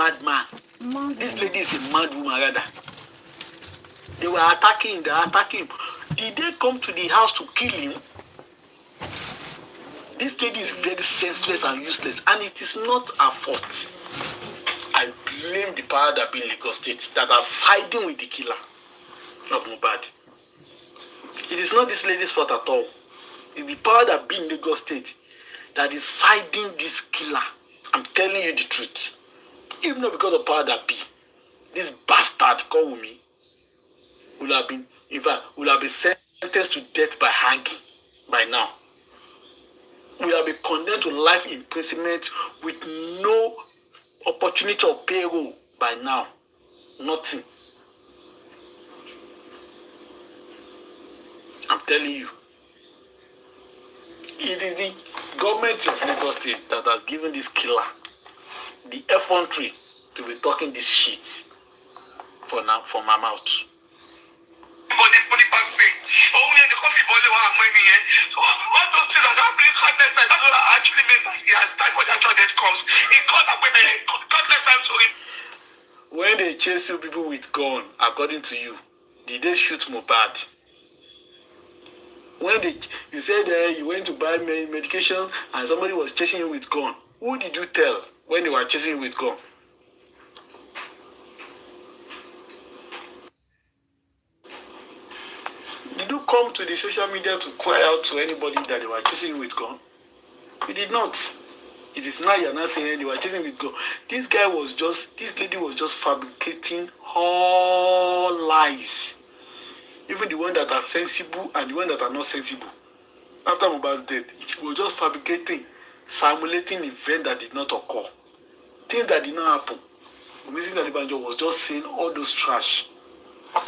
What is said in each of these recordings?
madman. This lady is a mad woman, rather. They were attacking him. Did they come to the house to kill him? This lady is very senseless and useless, and it is not her fault. I blame the power that be in Lagos State that are siding with the killer of Mohbad. It is not this lady's fault at all. It's the power that be in Lagos State that is siding this killer. I'm telling you the truth. Even not because of power that be, this bastard called Omowummi will have been sentenced to death by hanging by now. Will have been condemned to life imprisonment with no opportunity of payroll by now. Nothing. I'm telling you. It is the government of Lagos State that has given this killer the effrontery to be talking this shit for now, from my mouth. But the perfect. Oh, yeah, the coffee boiler was money. So all those things are happening countless times. That's what I actually meant that he has died when the actual death comes. He called up with countless times to him. When they chase you people with gun, according to you, did they shoot Mohbad? When you said you went to buy medication and somebody was chasing you with gun, who did you tell when they were chasing you with gun? Did you come to the social media to cry out to anybody that they were chasing you with gun? You did not. It is now you're not saying they were chasing with gun. This lady was just fabricating all lies. Even the ones that are sensible and the ones that are not sensible. After Mohbad's death, she was just fabricating, simulating events that did not occur. Things that did not happen. Mrs. Nadibanjo was just saying all those trash.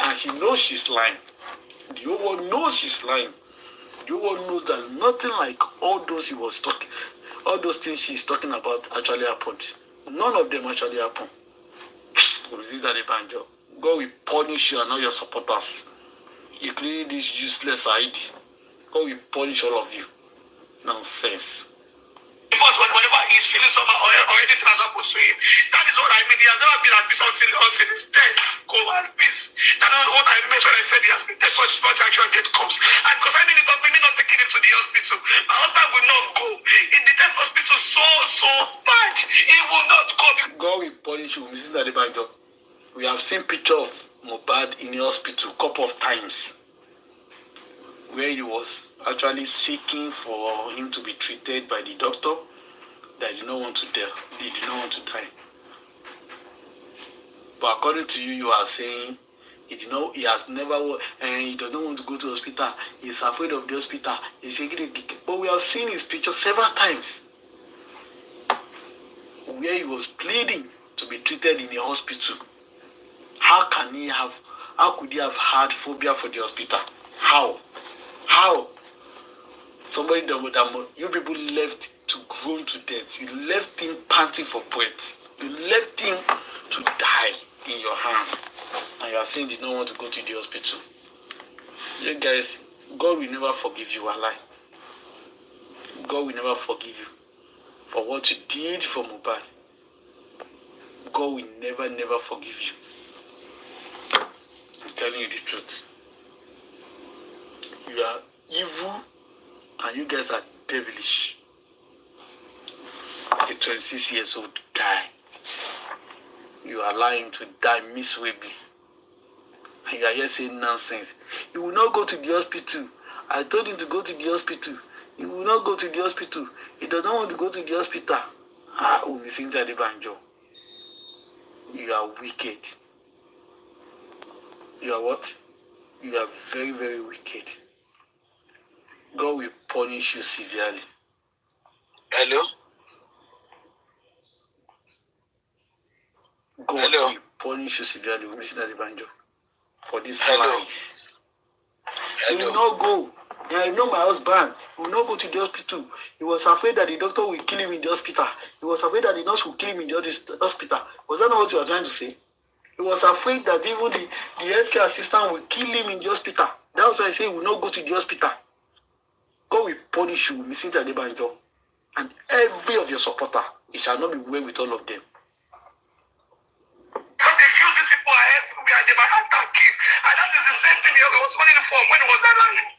And she knows she's lying. The whole world knows she's lying. The whole world knows that nothing like all those things she's talking about actually happened. None of them actually happened. Mrs. Nadibanjo, God will punish you and all your supporters. Including this useless ID. God will punish all of you. Nonsense. But whenever he's feeling somehow or anything has happened to him, that is what I mean. He has never been at peace until his death. Go at peace. That is what I meant when I said he has been dead for his actual death comes. And because I mean it of me not taking him to the hospital, my husband will not go. In the death hospital so bad. He will not go. God will punish you, Mrs. Nadibanjo. We have seen pictures of Mohbad in the hospital a couple of times where he was actually seeking for him to be treated by the doctor that did not want to die. He did not want to die. But according to you, you are saying he does not want to go to the hospital. He's afraid of the hospital. But we have seen his picture several times where he was pleading to be treated in the hospital. How could he have had phobia for the hospital? How? Somebody that you people left to groan to death. You left him panting for breath. You left him to die in your hands. And you are saying you don't want to go to the hospital. You guys, God will never forgive you, Allah. God will never forgive you for what you did for Mohbad. God will never forgive you. I'm telling you the truth. You are evil and you guys are devilish. A 26 years old guy. You are lying to die miserably. And you are here saying nonsense. He will not go to the hospital. I told him to go to the hospital. He will not go to the hospital. He does not want to go to the hospital. Omowummi Nadibanjo. You are wicked. You are what? You are very wicked. God will punish you severely. Hello? God will punish you severely, Mr. Nadibanjo, for this lies. He will not go. I know my husband. He will not go to the hospital. He was afraid that the doctor will kill him in the hospital. He was afraid that the nurse will kill him in the hospital. Was that not what you were trying to say? He was afraid that even the healthcare assistant will kill him in the hospital. That's why I say he will not go to the hospital. God will punish you, Mr. Nadibanjo, and every of your supporter. It shall not be well with all of them. fuck? When was that lying?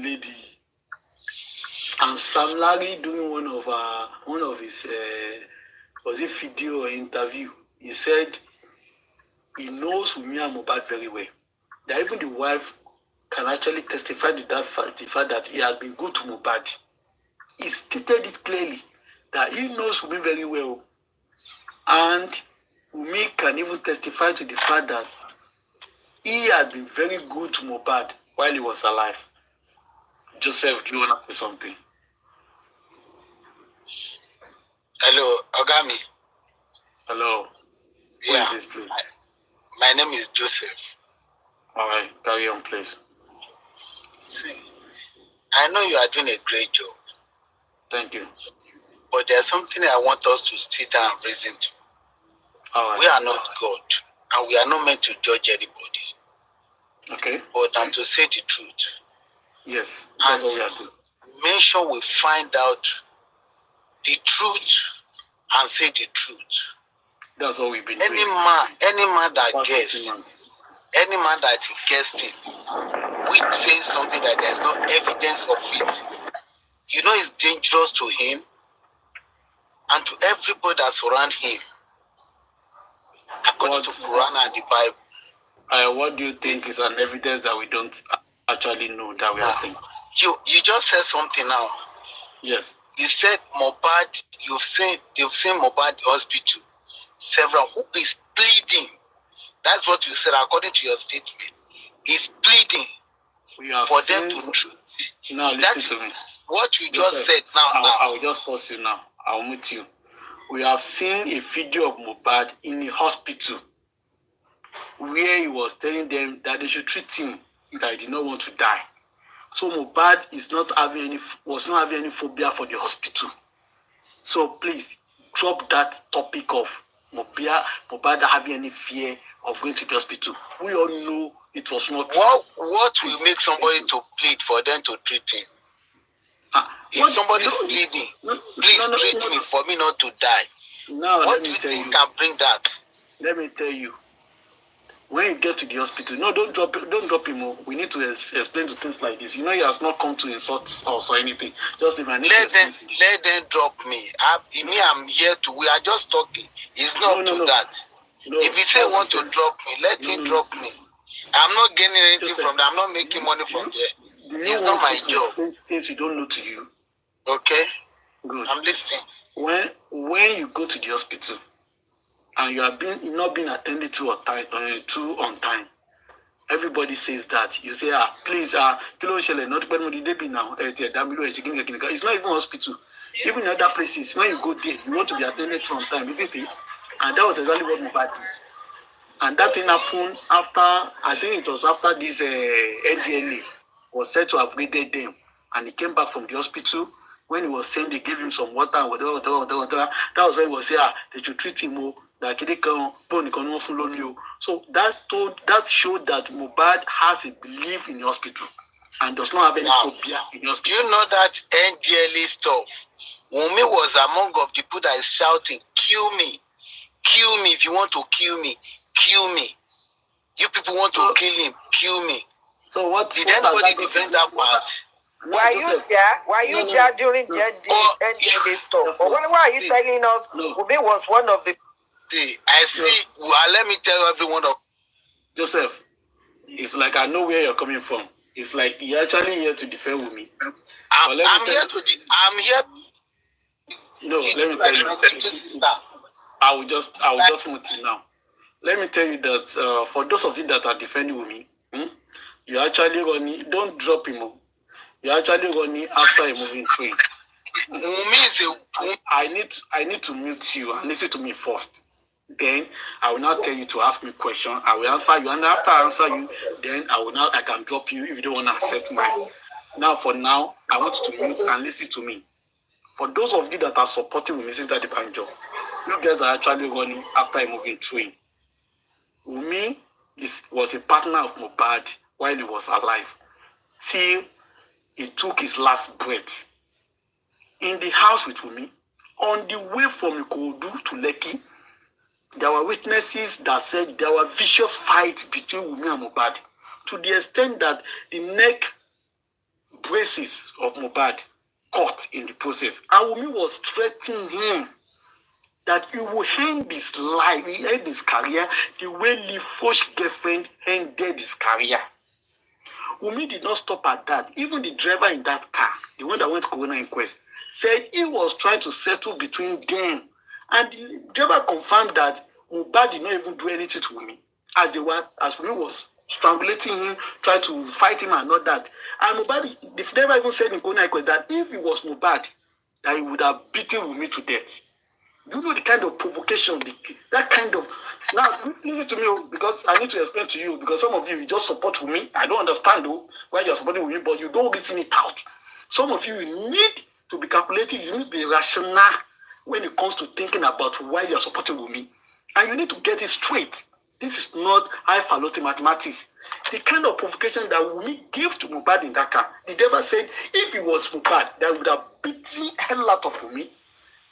Lady. And Sam Larry doing one of his was it video or interview, he said he knows Wunmi and Mohbad very well. That even the wife can actually testify to the fact that he has been good to Mohbad. He stated it clearly that he knows Wunmi very well. And Wunmi can even testify to the fact that he had been very good to Mohbad while he was alive. Joseph, do you want to say something? Hello, Ogami. Hello. Yeah. Who is this, please? My name is Joseph. All right, carry on, please. See, I know you are doing a great job. Thank you. But there's something I want us to sit down and reason to. All right. We are not God, and we are not meant to judge anybody. Okay. But than to say the truth. Yes, that's And what we are doing. make sure we find out the truth and say the truth. That's what we've been Any doing. man that Past guess, 15 months. any man that guessed it, we say something that there's no evidence of it. You know it's dangerous to him and to everybody that surround him. According to Quran and the Bible. What do you think is an evidence that we don't actually know that we are seeing? You just said something now. Yes. You said Mohbad, they've seen Mohbad in the hospital. Several who is bleeding. That's what you said according to your statement. Is bleeding We have for seen, them to treat. now listen to me. What you just said now. I will just pause you now. I'll meet you. We have seen a video of Mohbad in the hospital where he was telling them that they should treat him, that he did not want to die. So Mohbad was not having any phobia for the hospital. So please drop that topic of Mohbad having any fear of going to the hospital. We all know it was not true. What will make somebody to plead for them to treat him? If somebody is bleeding, please treat me for me not to die. Now, what do you think can bring that? Let me tell you. When you get to the hospital, no, don't drop him. We need to explain to things like this. You know, he has not come to insult us or anything. Just leave and let them drop me. I'm here to. We are just talking. It's not that. No, if he say want to drop me, let him drop me. I'm not gaining anything from that. I'm not making money from there. It's not my job. Things you don't know to you. Okay. Good. I'm listening. When you go to the hospital and you are not being attended to on time, everybody says that. You say, please, not now. It's not even hospital. Even in other places, when you go there, you want to be attended to on time, isn't it? And that was exactly what Mohbad did. And that thing happened after, I think it was after this NDLA was said to have raided them. And he came back from the hospital. When he was saying they gave him some water and whatever. That was when he was saying, they should treat him more. So that showed that Mohbad has a belief in the hospital and does not have any phobia in the hospital. Do you know that NDLA stuff? Wunmi was among of the people that is shouting, kill me. Kill me if you want to kill me. Kill me. You people want to kill him. Kill me. So what? Did anybody defend that part? Were you there? Were you there during the NDLA stuff? But why are you telling us Wunmi was one of the... See, I see. Well, let me tell everyone of... Joseph, it's like I know where you're coming from. It's like you're actually here to defend Wunmi. I'm here. No, let me tell you. I will just move to now. Let me tell you that for those of you that are defending Wunmi, you're actually running. Don't drop him. You're actually running after a moving train. I need to mute you and listen to me first. Then I will now tell you to ask me question. I will answer you, and after I answer you, then I can drop you if you don't want to accept mine. Now, for now, I want you to mute and listen to me. For those of you that are supporting Mrs. Daddy Banjo, you guys are actually running after a moving train. Wunmi was a partner of Mohbad while he was alive, till he took his last breath. In the house with Wunmi, on the way from Ikorodu to Lekki, there were witnesses that said there were vicious fights between Wunmi and Mohbad, to the extent that the neck braces of Mohbad caught in the process. And Wunmi was threatening him that he will end his life, he end his career the way Lifo's girlfriend ended his career. Wunmi did not stop at that. Even the driver in that car, the one that went to Corona Inquest, said he was trying to settle between them. And the driver confirmed that Mohbad did not even do anything to Wunmi, as Wunmi was strangulating him, trying to fight him and all that. And Mohbad, the driver even said in Corona Inquest that if it was Mohbad, that he would have beaten Wunmi to death. Do you know the kind of provocation, that kind of... Now, listen to me, because I need to explain to you, because some of you just support Wunmi. I don't understand though why you're supporting Wunmi, but you don't listen it out. Some of you need to be calculated, you need to be rational when it comes to thinking about why you're supporting Wunmi. And you need to get it straight. This is not high-falutin mathematics. The kind of provocation that Wunmi gave to Mohbad in that car, the devil said if it was Mohbad, that would have beaten hell out of Wunmi.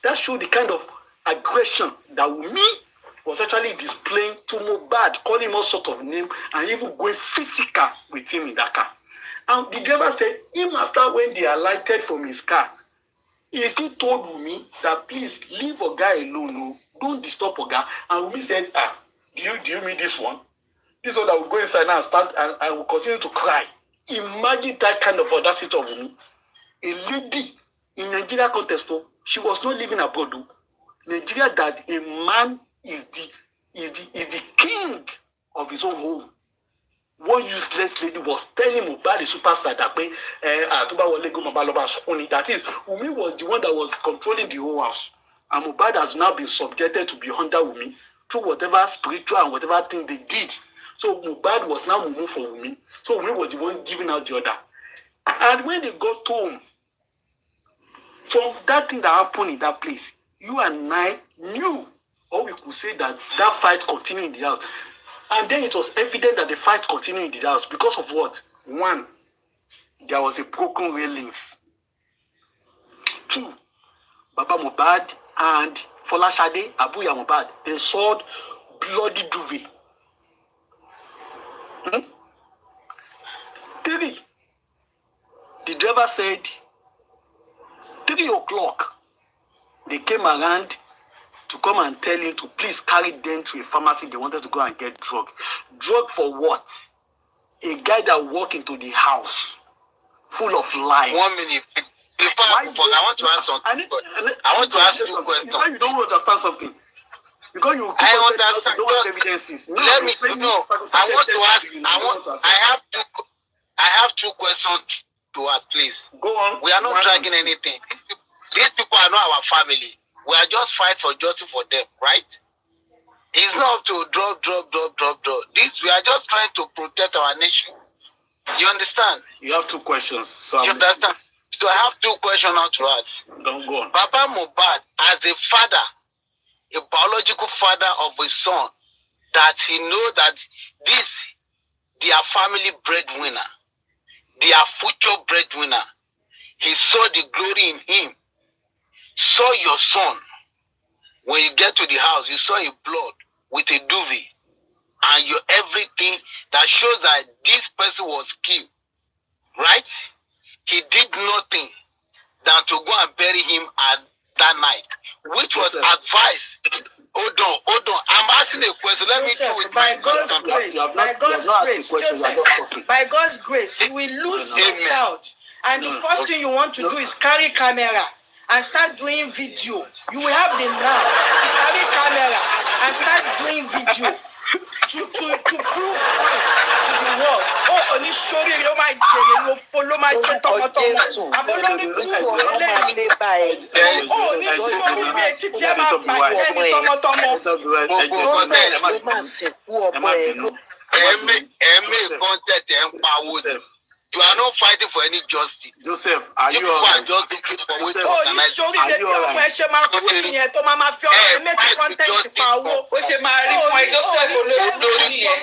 That showed the kind of aggression that Wunmi was actually displaying to Mohbad, calling him all sort of name and even going physical with him in that car. And the driver said, even after when they alighted from his car, he still told Wunmi that please leave Oga alone, no, don't disturb Oga. And Wunmi said, do you mean this one? This one that will go inside now and start and I will continue to cry. Imagine that kind of audacity of Wunmi. A lady in Nigeria context, she was not living abroad. Nigeria, that a man is the king of his own home. One useless lady was telling Mohbad, the superstar, that that is, Wunmi was the one that was controlling the whole house. And Mohbad has now been subjected to be under Wunmi through whatever spiritual and whatever thing they did. So Mohbad was now moving for Wunmi. So Wunmi was the one giving out the order. And when they got home, from that thing that happened in that place, you and I knew, or we could say that that fight continued in the house. And then it was evident that the fight continued in the house because of what? One, there was a broken railings. Two, Baba Mohbad and Folashade Abuya Mohbad, they sawed bloody duvet. Three, the driver said 3 o'clock, they came around to come and tell him to please carry them to a pharmacy. They wanted to go and get drug. Drug for what? A guy that walked into the house full of lies. 1 minute. Before I want to ask something. I want to ask you a question. Because you don't understand something. Because you keep on telling us you don't have evidences. No, let me know. I have two questions to ask, please. Go on. We are not dragging anything. These people are not our family. We are just fight for justice for them, right? It's not to drop. This, we are just trying to protect our nation. You understand? You have two questions. So you understand? So I have two questions now to ask. Don't go on. Baba Mohbad, as a father, a biological father of his son, that he know that this, their family breadwinner, their future breadwinner, he saw the glory in him. Saw your son. When you get to the house, you saw a blood with a duvet and your everything that shows that this person was killed, right? He did nothing than to go and bury him at that night, which was advised. Hold on. I'm asking a question. Let me do it. By God's grace, you will lose your child. And the first thing you want to do is carry camera and start doing video. You will have the nerve to carry camera and start doing video to prove point to the world. Oh, ò ní sóríire ó máa jèrè ní òfò ló máa ṣe tọmọtọmọ àbọ̀ lórí kúrò lẹ́yìn ó ní sóríire títí ẹ máa bàjẹ́ ní tọmọtọmọ. ẹ̀mí content ẹ̀ ń pawó ni. You are not fighting for any justice. Joseph, are you all right? Just looking for ways to organize. Are you all right? Ṣé máa kú nìyẹn tó máa fi ọ̀rọ̀ make content pa owó. Ó ṣe máa rí fún ẹ Joseph olórí nìyẹn.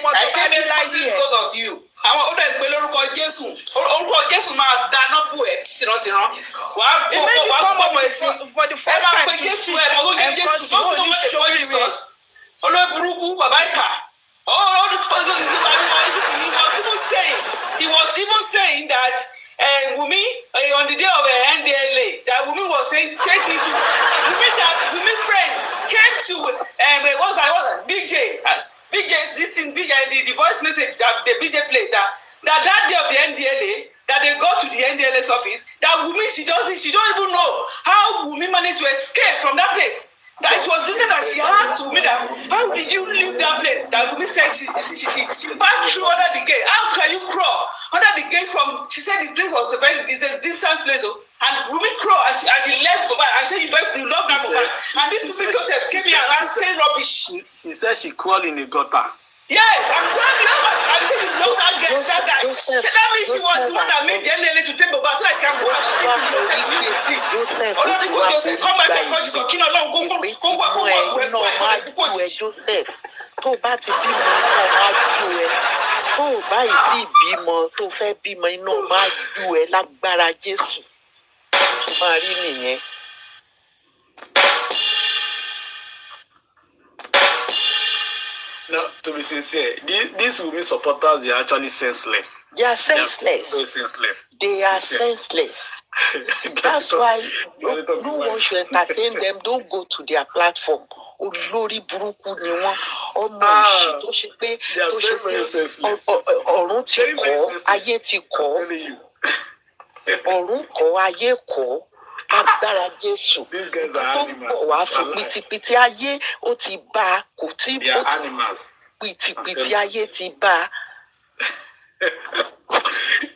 Because of you. Àwọn ó dẹ̀ gbé lórúkọ Jésù. Orúkọ Jésù máa dáná bù ẹ̀ tìrantìran. Wàá gbọ́ ọmọ ẹ̀sìn. Ẹ máa pe Jésù ẹ̀ mọ́ lóye Jésù. Don't know what they call Jesus. Olórí burúkú bàbá ìkà. He was even saying that Wunmi on the day of NDLA that Wunmi was saying take me to Wunmi friend came to what's that BJ this thing BJ the voice message that the BJ played that day of the NDLA that they go to the NDLA's office that Wunmi she don't even know how Wunmi managed to escape from that place. That it was written that she asked Wunmi that how did you leave that place? That Wunmi said she passed through under the gate. How can you crawl under the gate from? She said the place was a very distant place. And Wunmi crawled and she left Mohbad and said you love that Mohbad. And this stupid Joseph came here and said rubbish. She said she crawled in the gutter. Yes, I'm telling you. I said you love that girl, that guy. So that means she was the one that made the NLA to take Mohbad so that she can go out to Joseph, come back and call Jesus. Kino long go Joseph. Tó bá ti bímọ iná máa ju ẹ. Tó o bá yìí tí bímọ tó fẹ́ bímọ iná máa ju ẹ lágbára Jésù. Tó máa rí nìyẹn. No, to be sincere, these Wunmi supporters, they are actually senseless. They are senseless. They are senseless. They are senseless. That's why no one should entertain them. Don't go to their platform. Olórí burúkú ni wọ́n. Ọmọ òṣì tó ṣe pé ọ̀run ti kọ́, ayé ti kọ́. Ọ̀run kọ́, ayé kọ́. Agbára Jésù tó bọ̀ wá fún pìtìpìtì ayé ó ti bá kò tí pìtìpìtì ayé ti bá.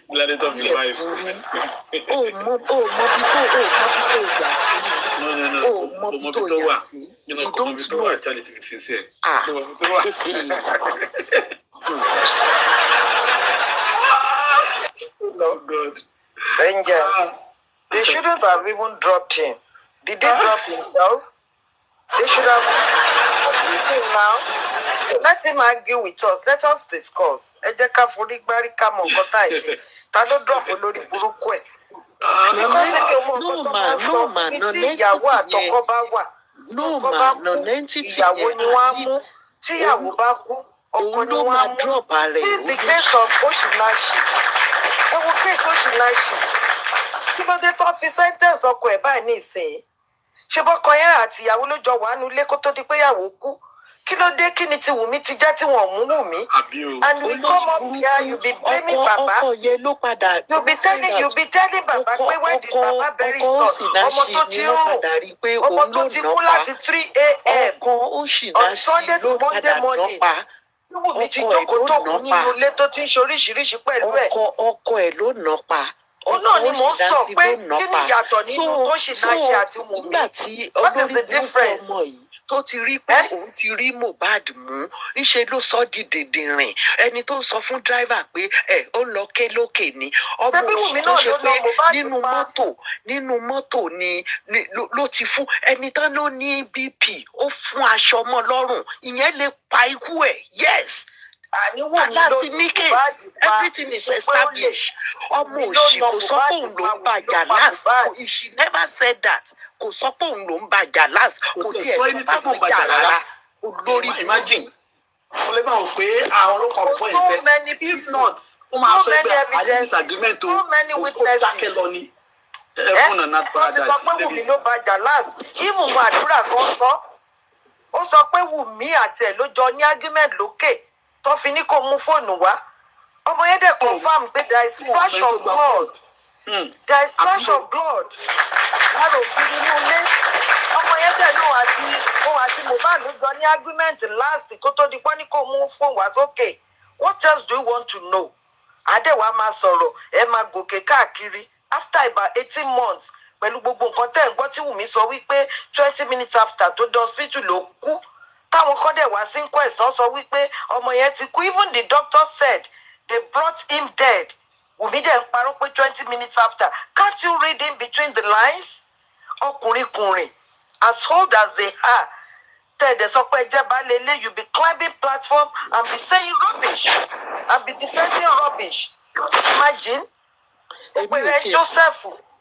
Planet of the life. Ó mọ bí tó gbà sí. No. Ó mọ bí tó yà sí. You don't know. Actually, to be sincere. Oh God. Vengeance. They shouldn't have even dropped him. Did they drop himself? They should have dropped him now. Let him argue with us. Let us discuss. Ẹ jẹ́ ká forí gbárí ká mọ nǹkan tá ìṣe. Ta ló drop olórí burúkú ẹ̀? Because if you want to talk about tí ìyàwó àtọkọ bá wà, ìyàwó ni wọ́n á mú. Tí ìyàwó bá kú, ọkọ ni wọ́n á mú. See the case of Oshinashi. Ẹ wo case Oshinashi. Kí ló dé tó fi sentence ọkọ ẹ̀ báyìí ní ìsìn? Ṣé bọ́kọ yẹn àti ìyàwó ló jọ wà nínú ilé kó tó di pé ìyàwó kú? Kí ló dé kí ni ti Wunmi ti jẹ́ tí wọ́n mú Wunmi? And we come up here, you be blaming Baba. You be telling Baba pé when did Baba bury his son? Ọmọ tó ti kú láti 3 a.m. on Sunday to Monday morning. Wunmi ti jókòó tó kú nínú ilé tó ti ń ṣe oríṣiríṣi pẹ̀lú ẹ̀. Ọkọ ẹ̀ ló nà pa. Ó náà ni mò ń sọ pé kí ni ìyàtọ̀ nínú tó ṣe náà ṣe àti Wunmi? Nígbà tí olórí burúkú ọmọ yìí tó ti rí pé òun ti rí Mohbad mú níṣẹ́ ló sọ di dìndìnrìn ẹni tó sọ fún dráìvà pé ó ń lọ ké lókè ni ọmọ òṣì tó ṣe pé nínú mọ́tò ni ló ti fún ẹni tán ló ní BP ó fún aṣọ mọ́ lọ́rùn ìyẹn lè pa ikú ẹ̀ yes. Láti ní case everything is established ọmọ òṣì kò sọ pé òun ló ń bàjá last she never said that kò sọ pé òun ló ń bàjá last kò tiẹ̀ sọ pé òun bàjá rárá olórí imagine mo lè máa wò pé àwọn olókọ̀ ọ̀pọ̀ ìfẹ́ if not ó máa sọ pé àyè disagreement ó dákẹ́ lọ ní ẹ̀fún náà náà paradise. Wọ́n ti sọ pé Wunmi ló bàjá last even mo àdúrà kan sọ ó sọ pé Wunmi àti ẹ̀ ló jọ ní argument lókè tó fi ní kó mú fóònù wá ọmọ yẹn dẹ̀ confam pé there is splash of blood there is splash of blood lára ògiri inú ilé ọmọ yẹn dẹ̀ náà àti Mohbad ló jọ ní argument last kó tó di pọ́n ní kó mú fóònù wá sókè what else do you want to know àdẹ̀wà máa sọ̀rọ̀ ẹ máa gòkè káàkiri after about 18 months pẹ̀lú gbogbo nǹkan tẹ́ ẹ̀ ń gbọ́ tí Wùmí sọ wípé 20 minutes after tó dé hospital ló kú táwọn kan dẹ̀ wá sí ń kọ́ ẹ̀sán sọ wípé ọmọ yẹn ti kú even the doctor said they brought him dead Wùmí dẹ̀ ń parọ́ pé 20 minutes after can't you read in between the lines ọkùnrin kùnrin as old as they are tẹ̀dẹ̀ sọ pé ẹjẹ́ bá lè lé you be climbing platform and be saying rubbish and be defending rubbish imagine òpèrè Joseph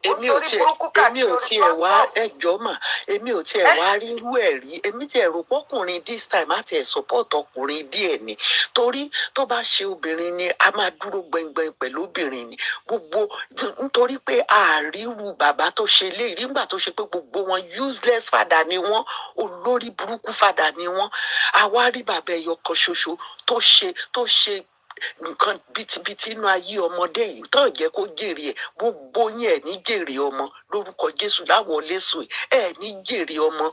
èmi ò tiẹ̀ wá ẹjọ́ mà èmi ò tiẹ̀ wá rí irú ẹ̀ rí èmi tiẹ̀ rò pọ́kùnrin this time á tiẹ̀ support ọkùnrin díẹ̀ ni torí tó bá ṣe obìnrin ni a máa dúró gbẹngbẹng pẹ̀lú obìnrin ni gbogbo nítorí pé àríwú bàbá tó ṣe léyìí nígbà tó ṣe pé gbogbo wọn useless fada ni wọn olórí burúkú fada ni wọn àwa rí bàbá ẹyọ kan ṣoṣo tó ṣe nǹkan bìtìbìtì inú ayé ọmọdé yìí tán jẹ́ kó jèrè ẹ̀ gbogbo yín ẹ̀ ní jèrè ọmọ lórúkọ Jésù láwọ̀ lẹ́sùn ẹ̀ ní jèrè ọmọ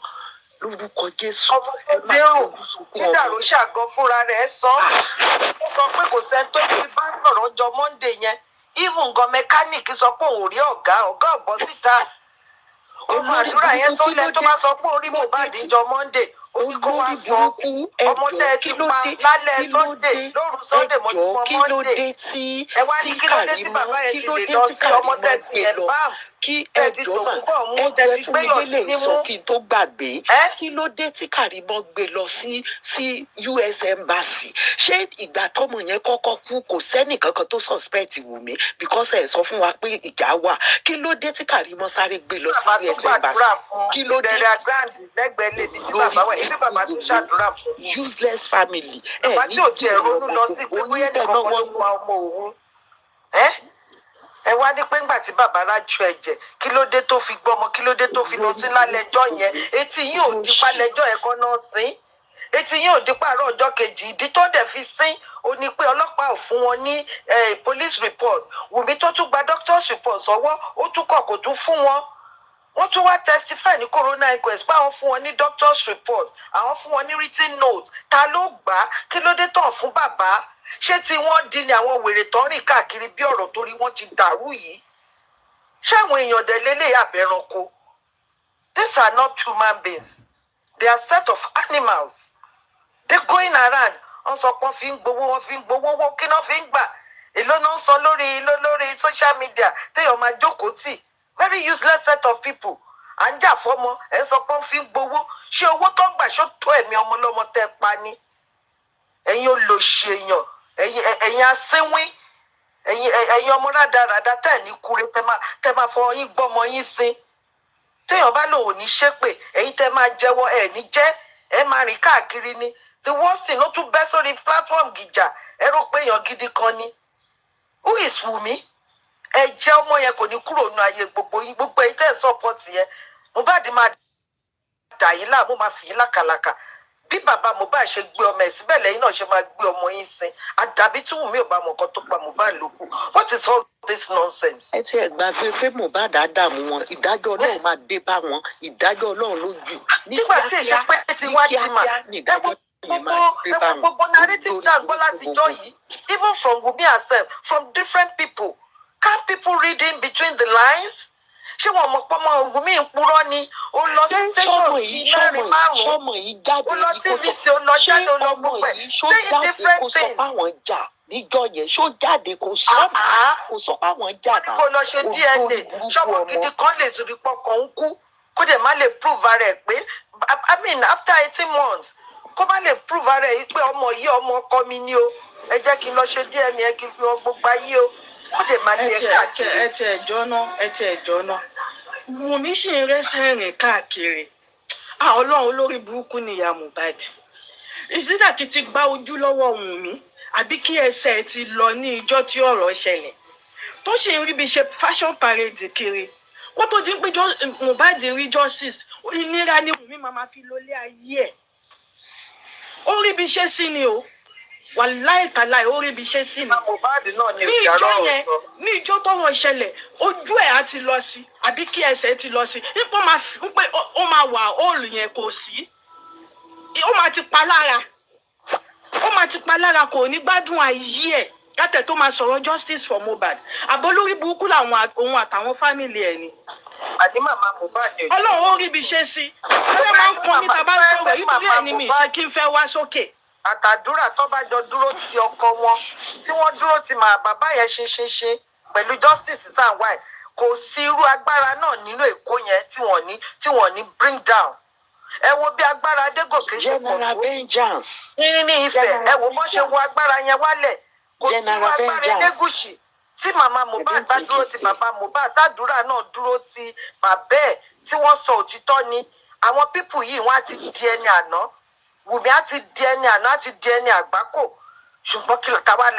lórúkọ Jésù. ọmọ tó ti rùn dídà ló ṣàgàn fúnra rẹ̀ sọ pé kò sẹ́ni tó fi bá sọ̀rọ̀ jọ Monday yẹn even nǹkan mẹkáníìkì sọ pé òun rí ọ̀gá ọ̀bọ síta ọmọ àdúrà yẹn tó lẹ tó bá sọ pé orí Mohbad jọ Monday ó ní kó wá sọ ọmọ tẹ ẹ ti pa lálẹ́ Sunday lóru Sunday mọ́júmọ́ Monday ẹ wá ní kí ló dé tí bàbá yẹn ti lè lọ sí ọmọ tẹ ti ẹ báàmù kí ẹjọ́ mà ẹjọ́ fún mi lélẹ̀ sọ kí n tó gbàgbé kí ló dé tí Kàrímọ́ gbé lọ sí US Embassy ṣé ìgbà tọ́mọ yẹn kọ́kọ́ kú kò sẹ́nì kankan tó suspect Wùmí because ẹ̀ sọ fún wa pé ìjà wà kí ló dé tí Kàrímọ́ sáré gbé lọ sí US Embassy kí ló dé lẹ́gbẹ̀ẹ́ lè ní tí bàbá wà ibi bàbá tó ṣàdúrà fún useless family bàbá tí ò tiẹ̀ ronú lọ sí pé bóyá ẹnìkan kan ló mú ọmọ òun ẹ wá ní pé ńgbà tí bàbá rájú ẹ̀jẹ̀ kí ló dé tó fi gbọ́mọ kí ló dé tó fi lọ sí lálẹ́jọ́ yẹn etí yín ò dípa lẹ́jọ́ ẹ̀kọ́ náà sín etí yín ò dípa àárọ̀ ọjọ́ kejì ìdí tó dẹ̀ fi sín ó ní pé ọlọ́pàá ò fún wọn ní police report Wùmí tó tún gba doctor's report sọ́wọ́ ó tún kọ̀ kò tún fún wọn wọ́n tún wá testify ní corona inquest pé àwọn fún wọn ní doctor's report àwọn fún wọn ní written note ta ló gbà á kí ló dé tán fún bàbá ṣé tí wọ́n di ni àwọn wèrè tán rìn káàkiri bí ọ̀rọ̀ torí wọ́n ti dàrú yìí ṣé àwọn èèyàn dẹ̀ lélẹ̀ àbẹ̀ranko these are not human beings they are set of animals they going around wọ́n sọ pé wọ́n fi ń gbowó owó kí náà fi ń gbà èló náà ń sọ lórí social media téèyàn máa jókòó tì very useless set of people à ń jà fọ́mọ ẹ̀ ń sọ pé wọ́n fi ń gbowó ṣé owó tó ń gbà ṣó tó ẹ̀mí ọmọ ọlọ́mọ tẹ́ pa ni ẹ̀yin olóṣì èèyàn ẹ̀yin asínwín ẹ̀yin ọmọ rádaràda tẹ́ ní kúre tẹ́ máa fọ yín gbọ́mọ yín sin téèyàn bá lòun ò ní ṣépè ẹ̀yin tẹ́ máa jẹ́wọ́ ẹ̀ ní jẹ́ ẹ̀ máa rìn káàkiri ni the worst thing ló tún bẹ́ sórí platform gìjà ẹ rò pé èèyàn gidi kan ni who is Wùmí ẹ jẹ́ ọmọ yẹn kò ní kúrò nínú ayé gbogbo yín gbogbo ẹ̀yin tẹ́ ẹ̀ support yẹn Mohbad máa dà yín láàmú máa fi yín lákàlàkà bí bàbá Mohbad ṣe gbé ọmọ ẹ̀ síbẹ̀ lẹ́yìn náà ṣe máa gbé ọmọ yín sin àdàbí tí Wùmí ò bá mọ nǹkan tó pa Mohbad ló kù what is all this nonsense. ẹ ti ẹ̀ gbàgbé pé Mohbad á dààmú wọn ìdájọ́ Ọlọ́run máa dé bá wọn ìdájọ́ Ọlọ́run ló jù nígbà tí ìṣe pé ti wá di mà gbogbo narrative tá a gbọ́ látijọ́ yìí even from Wùmí herself from different people can people read in between the lines ṣé wọn mọ pọmọ Wùmí ń purọ́ ni ó lọ sí station yìí mẹ́rin márùn-ún ó lọ tvc ó lọ jáde ó lọ gbogbo ẹ̀ saying different things. níjọ́ yẹn ṣó jáde kò sọ pé àwọn jà náà. kó lọ ṣe DNA ṣọmọ gidi kan lè torí pọkàn ń kú kó dẹ̀ má lè prove ara ẹ̀ pé I mean after 18 months kó má lè prove ara ẹ̀ pé ọmọ yìí ọmọ ọkọ mi ni o ẹ jẹ́ kí n lọ ṣe DNA kí n fi hàn gbogbo ayé o kó dẹ̀ má lè káàkiri. ẹ ti ẹjọ́ náà Wùmí sì ń rẹ́sẹ̀ rìn káàkiri Ọlọ́run olórí burúkú ni ìyá Mohbad ìsídà kí ti gba ojú lọ́wọ́ Wùmí àbí kí ẹsẹ̀ ti lọ ní ìjọ́ tí ọ̀rọ̀ ṣẹlẹ̀ tó ṣe ń rí bí ṣe fashion parade kiri kó tó di pé Mohbad rí justice ìnira ni Wùmí máa fi lólé ayé ẹ̀ ó rí bí ṣe sí ni o wàláì tàláì ó rí bí ṣe sí ni ní ìjọ́ yẹn ní ìjọ́ tọ́rọ̀ ṣẹlẹ̀ ojú ẹ̀ á ti lọ sí àbí kí ẹsẹ̀ ti lọ sí ipò pé ó máa wà óòlù yẹn kò sí ó máa ti pa lára kò ní gbádùn ayé ẹ̀ Kátẹ̀ tó máa sọ̀rọ̀ justice for Mohbad. Àbólórí burúkú làwọn òun àtàwọn fámìlì ẹ̀ ni. Àní màmá Mohbad ni. Ọlọ́run ó rí ibi ṣe sí. Ọlọ́run máa ń kọ́ mi tá a bá ń sọ̀rọ̀ nítorí ẹ̀ ni mi ṣe kí n fẹ́ wá sókè. Àtàdúrà tó bá jọ dúró ti ọkọ wọn tí wọ́n dúró ti bàbá yẹn ṣe pẹ̀lú justice sanwó-ẹ̀ kò sí irú agbára náà nínú Èkó yẹn tí wọ́n ní bring down. Ẹ wo bí agbára Adégòkè ṣe pọ̀ tó ní Ifẹ̀, ẹ wo bó ṣe wo agbára yẹn wálẹ̀, kò sí irú agbára Elégùṣì tí màmá Mohbad bá dúró ti bàbá Mohbad tàdúrà náà dúró ti bàbá ẹ̀ tí wọ́n sọ òtítọ́ ni àwọn pípù yìí wọ́n á ti di ẹni àná Wùmí á ti di ẹni àná á ti di ẹni àgbákò ṣùgbọ́n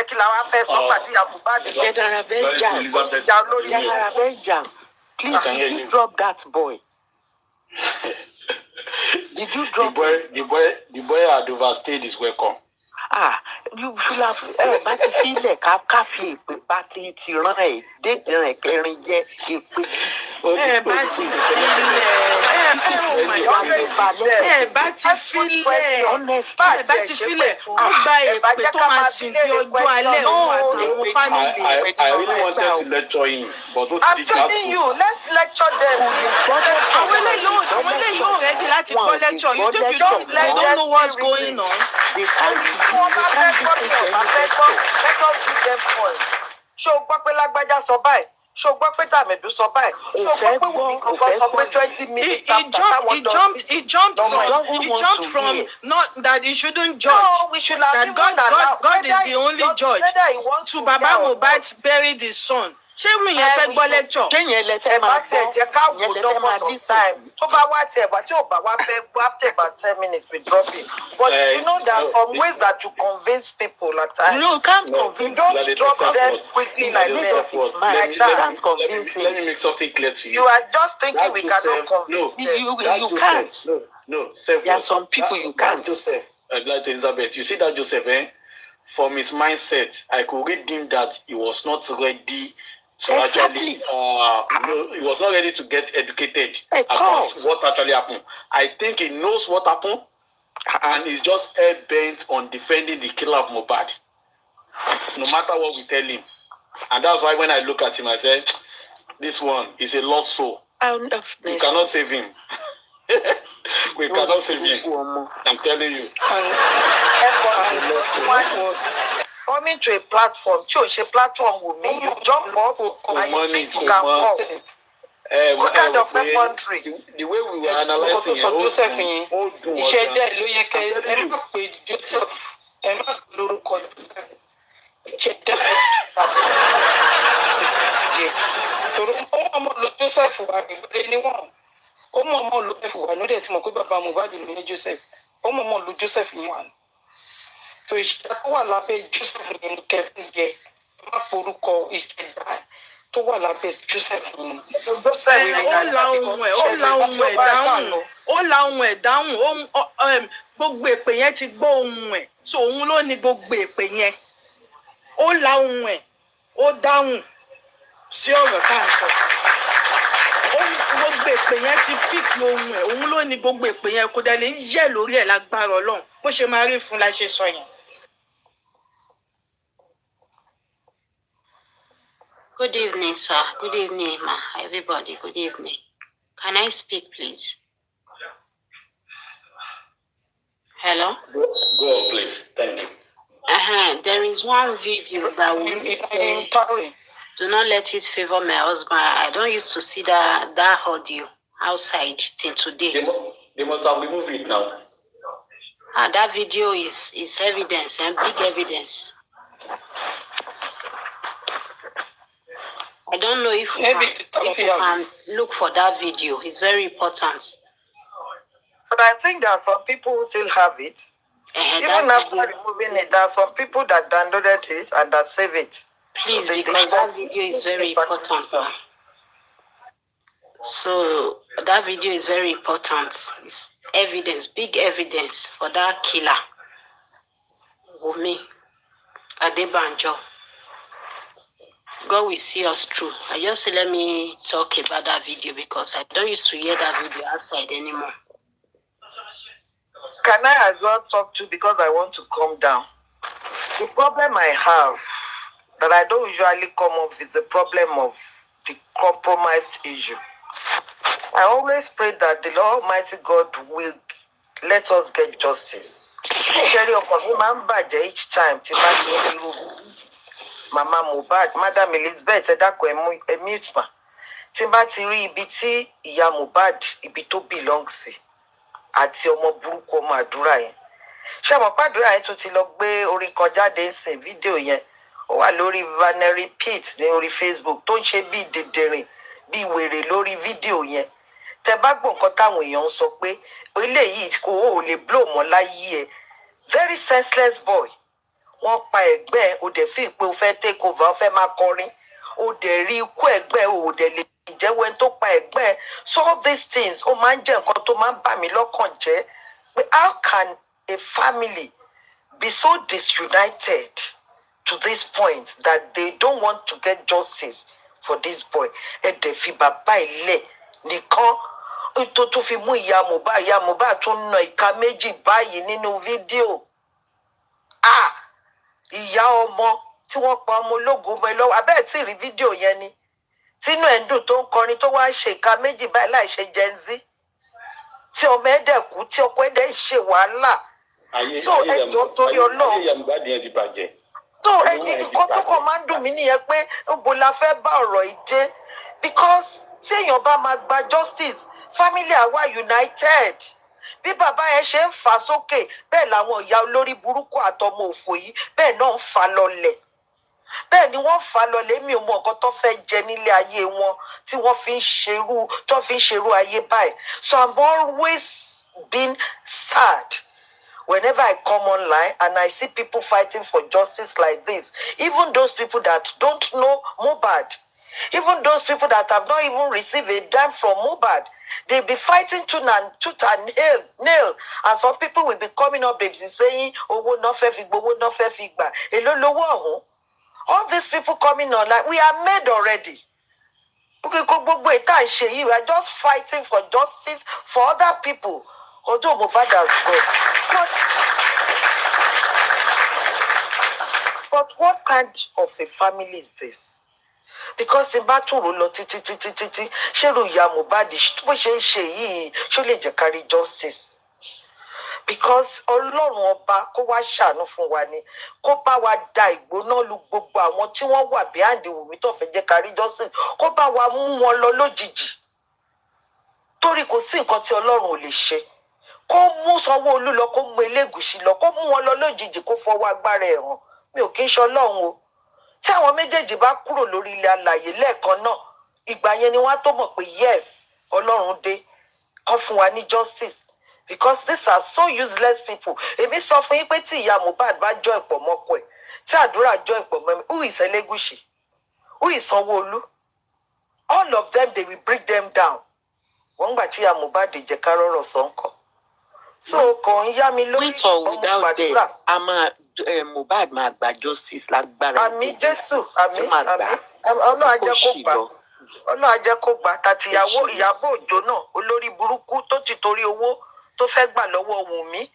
kí la fẹ́ sọ pàtí Mohbad General vengeance. Please, did you drop that boy? Did you drop the boy had overstayed his welcome. You should have bá ti filẹ̀ ká fi ìpè bá ti rán ẹ̀ dédé rẹ̀ kẹrin jẹ́ ìpè. Bá ti filẹ̀ ó gba èpè tó máa sìn di ọjọ́ alẹ́ òun àtàwọn fámìlì. I really wanted to lecture him, but don't I'm telling you, let's lecture them. Àwọn eléyìí ò ready láti gbọ́ lecture. You think you don't know what's going on? Let us give them point. Ṣé o gbọ́ pé lágbájá sọ báyìí? Ṣé o gbọ́ pé tàmẹ̀dù sọ báyìí? Ṣé o gbọ́ pé Wùmí kankan sọ pé 20 minutes after táwọn he jumped from not that he shouldn't judge. No, we should have God is the only judge. To Baba Mohbad buried his son. Ṣé ìrìn yẹn fẹ́ gbọ́ lecture? Kéèyàn lẹ́sẹ̀ máa gbọ́. Jẹ́ ká wò lọ́wọ́ sometime. Tó bá wá tẹ̀ bá tí ò bá wá fẹ́ gbọ́ after about 10 minutes we drop it. But you know there are some ways that you convince people at times. No, you can't convince. You don't drop them quickly like that. Let me make something clear to you. You are just thinking we cannot convince them. You can't. No. There are some people you can't. Joseph, like Elizabeth, you see that Joseph, from his mindset, I could read him that he was not ready to actually, he was not ready to get educated about what actually happened. I think he knows what happened, and he's just hell-bent on defending the killer of Mohbad, no matter what we tell him. And that's why when I look at him, I say, this one is a lost soul. We cannot save him. We cannot save him. I'm telling you. Coming to a platform, platform with me, you jump up and you think you can walk. What kind of weaponry? The way we were analyzing So ìṣẹ̀dá tó wà lábẹ́ Joseph ní kẹfì yẹ má forúkọ ìṣẹ̀dá tó wà lábẹ́ Joseph ní. Ó la ohun ẹ̀ dáhùn gbogbo èpè yẹn ti gbọ́ ohun ẹ̀ so òun ló ní gbogbo èpè yẹn ó la ohun ẹ̀ ó dáhùn sí ọ̀rọ̀ tá à ń sọ gbogbo èpè yẹn ti píkì ohun ẹ̀ òun ló ní gbogbo èpè yẹn kò dẹ̀ lè yẹ̀ lórí ẹ̀ lágbára Ọlọ́run bó ṣe máa rí fún la ṣe sọ yẹn. Good evening, sir. Good evening, ma. Everybody, good evening. Can I speak, please? Hello? Go on, please. Thank you. There is one video that will say, do not let it favor my husband. I don't used to see that audio outside till today. They must have removed it now. That video is evidence and big evidence. I don't know if you can look for that video. It's very important. But I think there are some people who still have it. Even after removing it, there are some people that downloaded it and that save it. Please, because that video is very important. So that video is very important. It's evidence, big evidence for that killer. Wunmi Adebanjo. God will see us through. I just say let me talk about that video because I don't used to hear that video outside anymore. Can I as well talk to because I want to calm down? The problem I have that I don't usually come up is the problem of the compromised issue. I always pray that the Lord Almighty God will let us get justice. Sherry ọkọ mi máa ń bàjẹ́ each time tí bá ti ń irú Mama Mohbad, Madam Elizabeth ẹ dákun ẹ mute ma. Tí bá ti rí ibi tí ìyá Mohbad ibi tó belong sí àti ọmọ burúkú ọmọ àdúrà yẹn. Ṣé mo pàdúrà yẹn tún ti lọ gbé orin kan jáde ńsìn fídíò yẹn. Ó wà lórí Vanity Pit ní orí Facebook tó ń ṣe bí dèdèrìn bí wèrè lórí fídíò yẹn. Tẹ́ bá gbọ́ nǹkan táwọn èèyàn ń sọ pé eléyìí kò ó lè blow mọ́ láyé ẹ. Very senseless boy. Wọ́n pa ẹ̀gbẹ́ ó dẹ̀ fi pé ó fẹ́ take over ó fẹ́ máa kọrin. Ó dẹ̀ rí ikú ẹ̀gbẹ́ ó dẹ̀ lè ìjẹ́wọ́ ẹni tó pa ẹ̀gbẹ́. So all these things ó máa ń jẹ́ nǹkan tó máa ń bà mí lọ́kàn jẹ́ pé how can a family be so disunited to this point that they don't want to get justice for this boy? Ẹ dẹ̀ fi bàbá ilẹ̀ nìkan tó fi mú ìyá Mohbad tún na ìka méjì báyìí nínú fídíò. Ìyá ọmọ tí wọ́n pa ọmọ ológun mọ́ ẹ lọ́wọ́ abẹ́ẹ̀ tí rí fídíò yẹn ni tínú ẹ̀ ń dùn tó ń kọrin tó wá ń ṣe ìka méjì báyìí láì ṣe Gen Z tí ọmọ ẹ̀ dẹ̀ kú tí ọkọ ẹ̀ dẹ̀ ń ṣe wàhálà. So ẹjọ́ torí Ọlọ́run ayé ìyá Mohbad yẹn ti bàjẹ́. So nǹkan tó kàn máa ń dùn mí nìyẹn pé níbo la fẹ́ bá ọ̀rọ̀ yìí dé because tí èèyàn bá máa gba justice family àwa united bí bàbá yẹn ṣe ń fà sókè bẹ́ẹ̀ làwọn ìyá olórí burúkú àtọmọ òfò yìí bẹ́ẹ̀ náà ń fà lọlẹ̀ bẹ́ẹ̀ ni wọ́n fà lọlẹ̀ mi ò mọ nǹkan tó fẹ́ jẹ nílé ayé wọn tí wọ́n fi ń ṣerú ayé báyìí. So I'm always been sad whenever I come online and I see people fighting for justice like this, even those people that don't know Mohbad, even those people that have not even received a dime from Mohbad, they be fighting tooth and nail, and some people will be coming up and saying, "Owó náà fẹ́ fi gbà, owó náà fẹ́ fi gbà." Èló lówó ọ̀hún. All these people coming on like we are made already. Okay, gbogbo ìta ìṣe yìí, we are just fighting for justice for other people. Although Mohbad has gone, but what kind of a family is this? Because in battle lọ títí ṣèrò ìyá Mohbad bó ṣe ń ṣe yìí ṣó lè jẹ́ kárí justice. Because Ọlọ́run ọba kó wá ṣàánú fún wa ni kó bá wa da ìgbóná lu gbogbo àwọn tí wọ́n wà behind Wùmí tó fẹ́ jẹ́ kárí justice kó bá wa mú wọn lọ lójijì. Torí kò sí nǹkan tí Ọlọ́run ò lè ṣe. Kó mú Sanwó-Olú lọ kó mú Elégùṣì lọ kó mú wọn lọ lójijì kó fọwọ́ agbára ẹ̀ hàn. Mi ò kí ń ṣe Ọlọ́run o. Tí àwọn méjèèjì bá kúrò lórí ilẹ̀ alààyè lẹ́ẹ̀kan náà ìgbà yẹn ni wọ́n á tó mọ̀ pé yes Ọlọ́run dé kó fún wa ní justice because these are so useless people. Èmi sọ fún yín pé tí ìyá Mohbad bá jọ ìpọ̀ mọ́kọ ẹ̀ tí àdúrà jọ ìpọ̀ mọ́mi who is Elégùṣì, who is Sanwó-Olú, all of them they will bring them down. Wọ́n gbà tí ìyá Mohbad jẹ́ ká rọ̀rọ̀ sọ́nkọ̀. So kàn ń yá mi lórí ọmọ gbàdúrà. Mohbad máa gba justice lágbára. Àmín Jésù, àmín. Ọlọ́run á jẹ́ kó gbà. Ọlọ́run á jẹ́ kó gbà. Tàti Ìyábọ̀ Òjó náà olórí burúkú tó ti torí owó tó fẹ́ gbà lọ́wọ́ Wùmí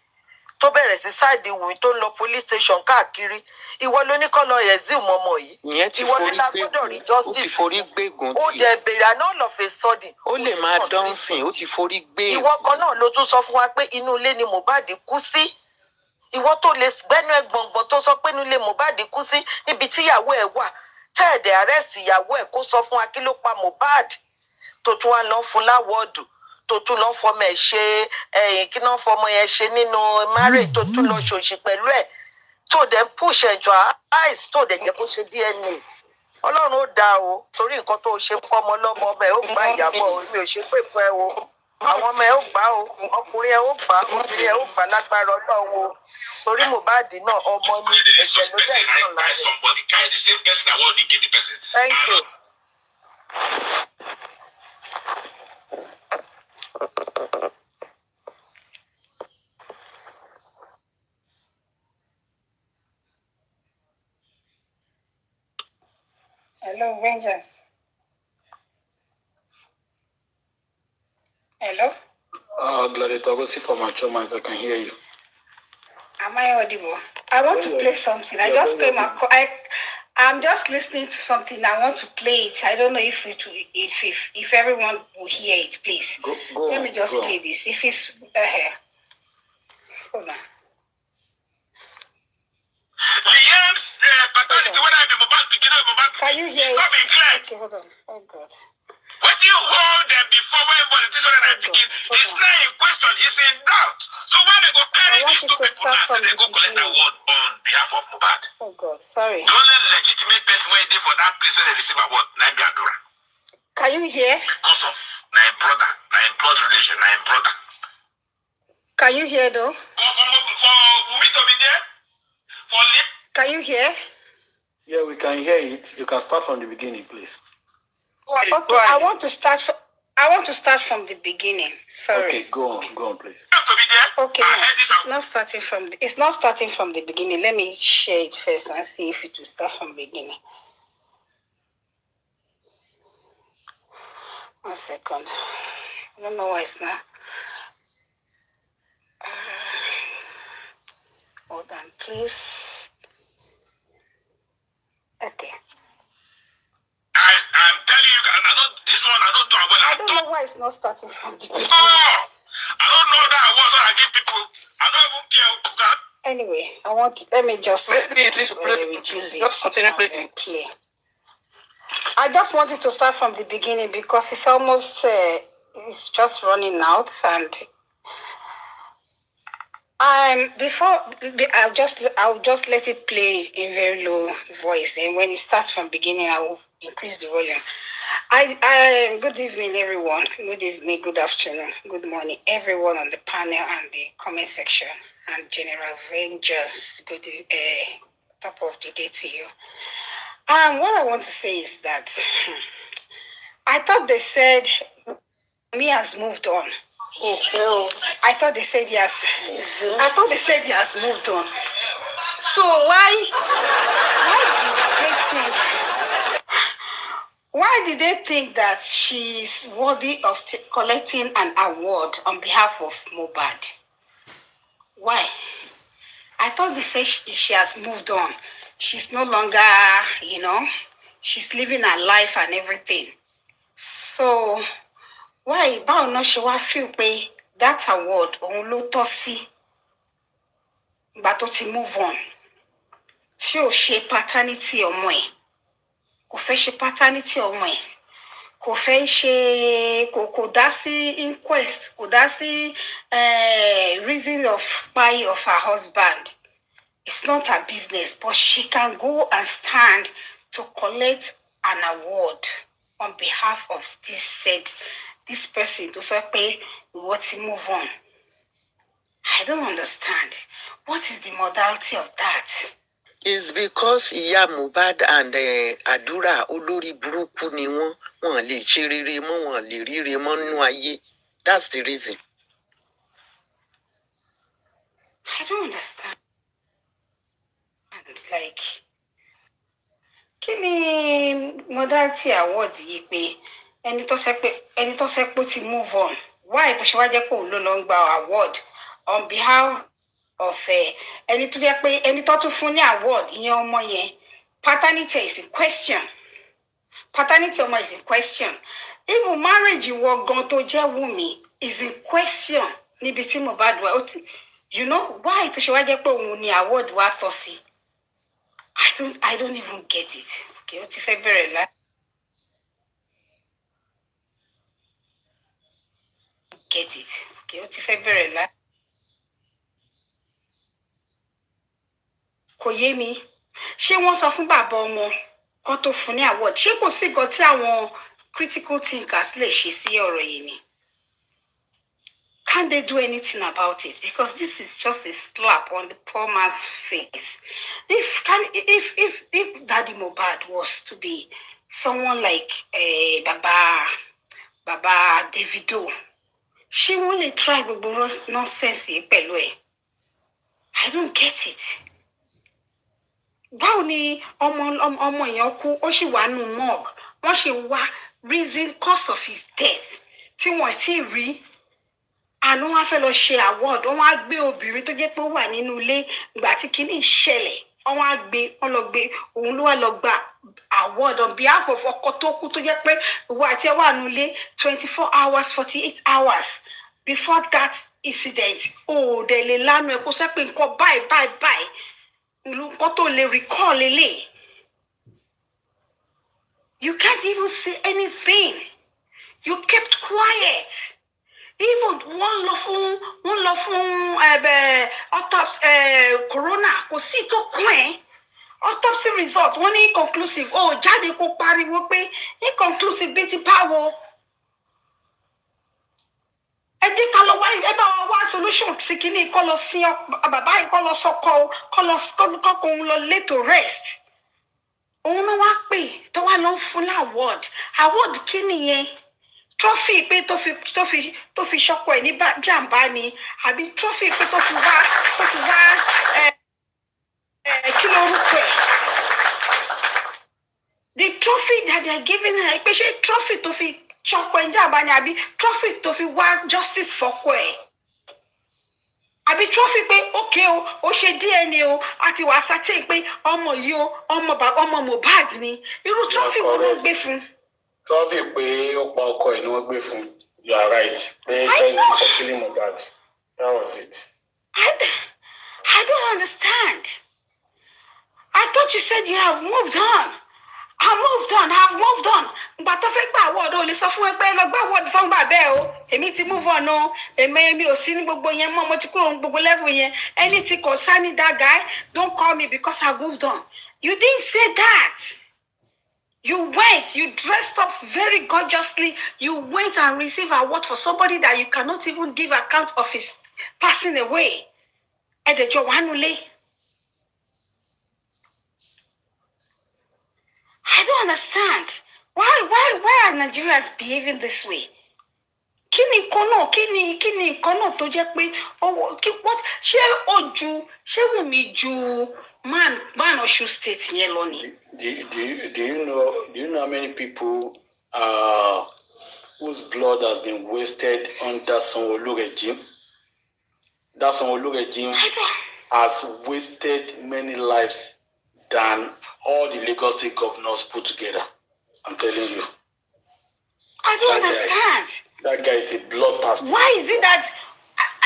tó bẹ̀rẹ̀ sí sáìdì Wùmí tó ń lọ police station káàkiri. Ìwọ ló ní kọ́ lọ ẹ̀zíù mọ́mọ́ yìí. Ìwọ ló la gbọ́dọ̀ rí justice. Ó ti forí gbégun tí. Ó dẹ̀ bèrè àná all of a sudden. Ó lè máa dánfìn, ó ti forí gbé. Ìwọ kan náà ló tún sọ fún wa pé inú ilé ni Mohbad kú sí. Ìwọ tó lè gbẹ́nu ẹ̀ gbọ̀ngbọ̀n tó sọ pé inú ilé Mohbad kú sí níbi tí ìyàwó ẹ̀ wà. Tẹ́ẹ̀dẹ̀ arrest ìyàwó ẹ̀ kó sọ fún wa kí ló pa Mohbad tó tún wá lọ fún láwọ́ọ̀dù tó tún lọ fọmọ ẹ̀ ṣe kí náà fọmọ yẹn ṣe nínú marriage tó tún lọ ṣòṣì pẹ̀lú ẹ̀ tó dẹ̀ ń push ẹ̀jọ̀ eyes tó dẹ̀ jẹ́ kó ṣe DNA. Ọlọ́run ó dáa o torí nǹkan tó ṣe fọmọ lọ́mọ ọmọ ẹ̀ ó gbá Ìyábọ̀ mi ò ṣe pé fún ẹ o àwọn ọmọ ẹ̀ ó gbá o ọkùnrin ẹ̀ ó gbá obìnrin ẹ̀ ó gbá lágbára Ọlọ́run o torí Mohbad náà ọmọ ní ẹ̀jẹ̀ ló dẹ̀ ń sàn lára. Thank you. Hello, Rangers. Hello? Glory to God, see for my children, I can hear you. Am I audible? I want to play something. I just came I'm just listening to something. I want to play it. I don't know if if everyone will hear it, please. Go Let on, me just go play on. this. If it's hold on. Liam's paternity, when I be Mohbad beginning of Mohbad, Can you hear it's it? not been clear. Okay, hold on. Oh God. When you hold them before when politician and I begin, it's not in question, it's in doubt. So why they go carry want these you two to people start now from say they the go collect beginning. award on behalf of Mohbad? Oh God, sorry. The only legitimate person where they for that place where they receive award, Nabi Adura. Can you hear? Because of my brother, my blood relation, my brother. Can you hear though? For Wumi to be there, for Liam. Can you hear? Yeah, we can hear it. You can start from the beginning, please. Okay, I want to start from the beginning. Sorry. Okay, go on, please. To be there. Okay, no, it's not starting from the beginning. Let me share it first and see if it will start from the beginning. 1 second. I don't know why it's not. Hold on, please. Okay. I'm telling you, this one I don't do about I don't know why it's not starting from the beginning. Oh, I don't know that I was I give people. I don't even care that. Anyway, let me just reduce it and play. I just wanted to start from the beginning because it's almost it's just running out, and before I'll just let it play in very low voice, and when it starts from beginning I will increase the volume. Good evening everyone, good evening, good afternoon, good morning everyone on the panel and the comment section, and General Rangers, good top of the day to you. What I want to say is that I thought they said me has moved on. I thought they said yes. I thought they said he has moved on. So why did they think that she's worthy of collecting an award on behalf of Mohbad? Why? I thought they said she has moved on. She's no longer, she's living her life and everything. So why? Báwo náà ṣe wá feel pé that award òun ló tọ́ sí ìgbà tó ti move on? Tí ò ṣe paternity ọmọ ẹ̀, kò fẹ́ ṣe paternity ọmọ ẹ̀, kò fẹ́ ṣe kò dá sí inquest, kò dá sí reason of pay of her husband. It's not her business, but she can go and stand to collect an award on behalf of this person to say, pay, we want to move on. I don't understand. What is the modality of that? It's because Ìyá Mohbad and Adura olórí burúkú ni wọ́n lè ṣe rere mọ́, wọ́n lè ríre mọ́ nínú ayé. That's the reason. I don't understand. And like, kí ni modality award yìí pé ẹni tó sẹ pé ti move on? Why tó ṣe wá jẹ́ pé òun ló lọ ń gba award on behalf of ẹni tó jẹ́ pé ẹni tó tún fún ní award ìyẹn ọmọ yẹn? Paternity is in question. Paternity ọmọ is in question. Even marriage ìwọ gan tó jẹ́ Wùmí is in question níbi tí Mohbad wà. Why tó ṣe wá jẹ́ pé òun ni award wá tọ́ sí? I don't even get it. Okay, ó ti fẹ́ bẹ̀rẹ̀ lá. Get it. Okay, ó ti fẹ́ bẹ̀rẹ̀ lá. Kò yé mi. Ṣé wọ́n sọ fún bàbá ọmọ kan tó fún ní award? Ṣé kò sí nǹkan tí àwọn critical thinkers lè ṣe sí ọ̀rọ̀ yìí ni? Can't they do anything about it? Because this is just a slap on the poor man's face. If Daddy Mohbad was to be someone like Baba Davido, she won't try gbogbo nonsense pẹ̀lú ẹ̀. I don't get it. Báwo ni ọmọ èèyàn kú, ó sì wà nù morgue, wọ́n sì wá reason cause of his death tí wọ́n ti rí. Àná wọ́n fẹ́ lọ ṣe award, wọ́n á gbé obìnrin tó jẹ́ pé ó wà nínú ilé ìgbà tí kinní ṣẹlẹ̀, ọwọ́n á gbé wọ́n lọ gbé òun ló wà lọ gba award on behalf of ọkọ tó kú tó jẹ́ pé ìwọ àti ẹ wà nílé 24 hours 48 hours before that incident o dẹ̀ lè lánàá ẹ kó sẹ́ pé nǹkan báyìí ìlú nǹkan tó lè recall lélẹ̀. You can't even say anything. You kept quiet. Even one lọ fún autopsy corona kò sí tó kún ẹ autopsy result wọ́n ní inconclusive ó jáde kó pariwo pé inconclusive bí ti báwo ẹ jẹ́ ká lọ wá ẹ bá wa wá solution sí kíní kọ́ lọ sí bàbá yìí kọ́ lọ sọkọ kọ́ òun lọ late to rest òun ló wá pè tó wá lọ fún award kíní yẹn trophy pé tó fi ṣọkọ ẹ ní jàǹbá ni àbí trophy pé tó fi wá kí ló rúkọ ẹ the trophy that they are giving her pé ṣé trophy tó fi ṣọkọ ẹ ní jàǹbá ni àbí trophy tó fi wá justice fọkọ ẹ àbí trophy pé okay o ṣe DNA o àti wàá certain pé ọmọ yìí o ọmọ Mohbad ni irú trophy wo ló gbé fún. Trophy pé ó pa ọkọ ẹ̀ ni wọ́n gbé fún. You are right. Thank you for killing Mohbad. That was it. I don't understand. I thought you said you have moved on. I've moved on. But tó fẹ́ gbà award o lè sọ fún ẹgbẹ́ lọ gbà award fún bàbá ẹ o. Èmi ti move on o. Èmi ò sí ní gbogbo yẹn mọ́, mo ti kúrò ní gbogbo level yẹn. Anything concerning that guy, don't call me because I've moved on. You didn't say that. You dressed up very gorgeously. You went and received an award for somebody that you cannot even give account of his passing away. Ẹ̀dẹ̀jọ̀ wà nulẹ̀. I don't understand. Why are Nigerians behaving this way? Kí ni nǹkan náà tó jẹ́ pé what ṣé Wùmí ju man Ọ̀ṣun state yẹn lọ ni. Do you know how many people whose blood has been wasted under Sanwo-Olu regime? That Sanwo-Olu regime has wasted many lives than all the Lagos state governors put together. I'm telling you. I don't understand. That guy is a bloodthirsty. Why is it that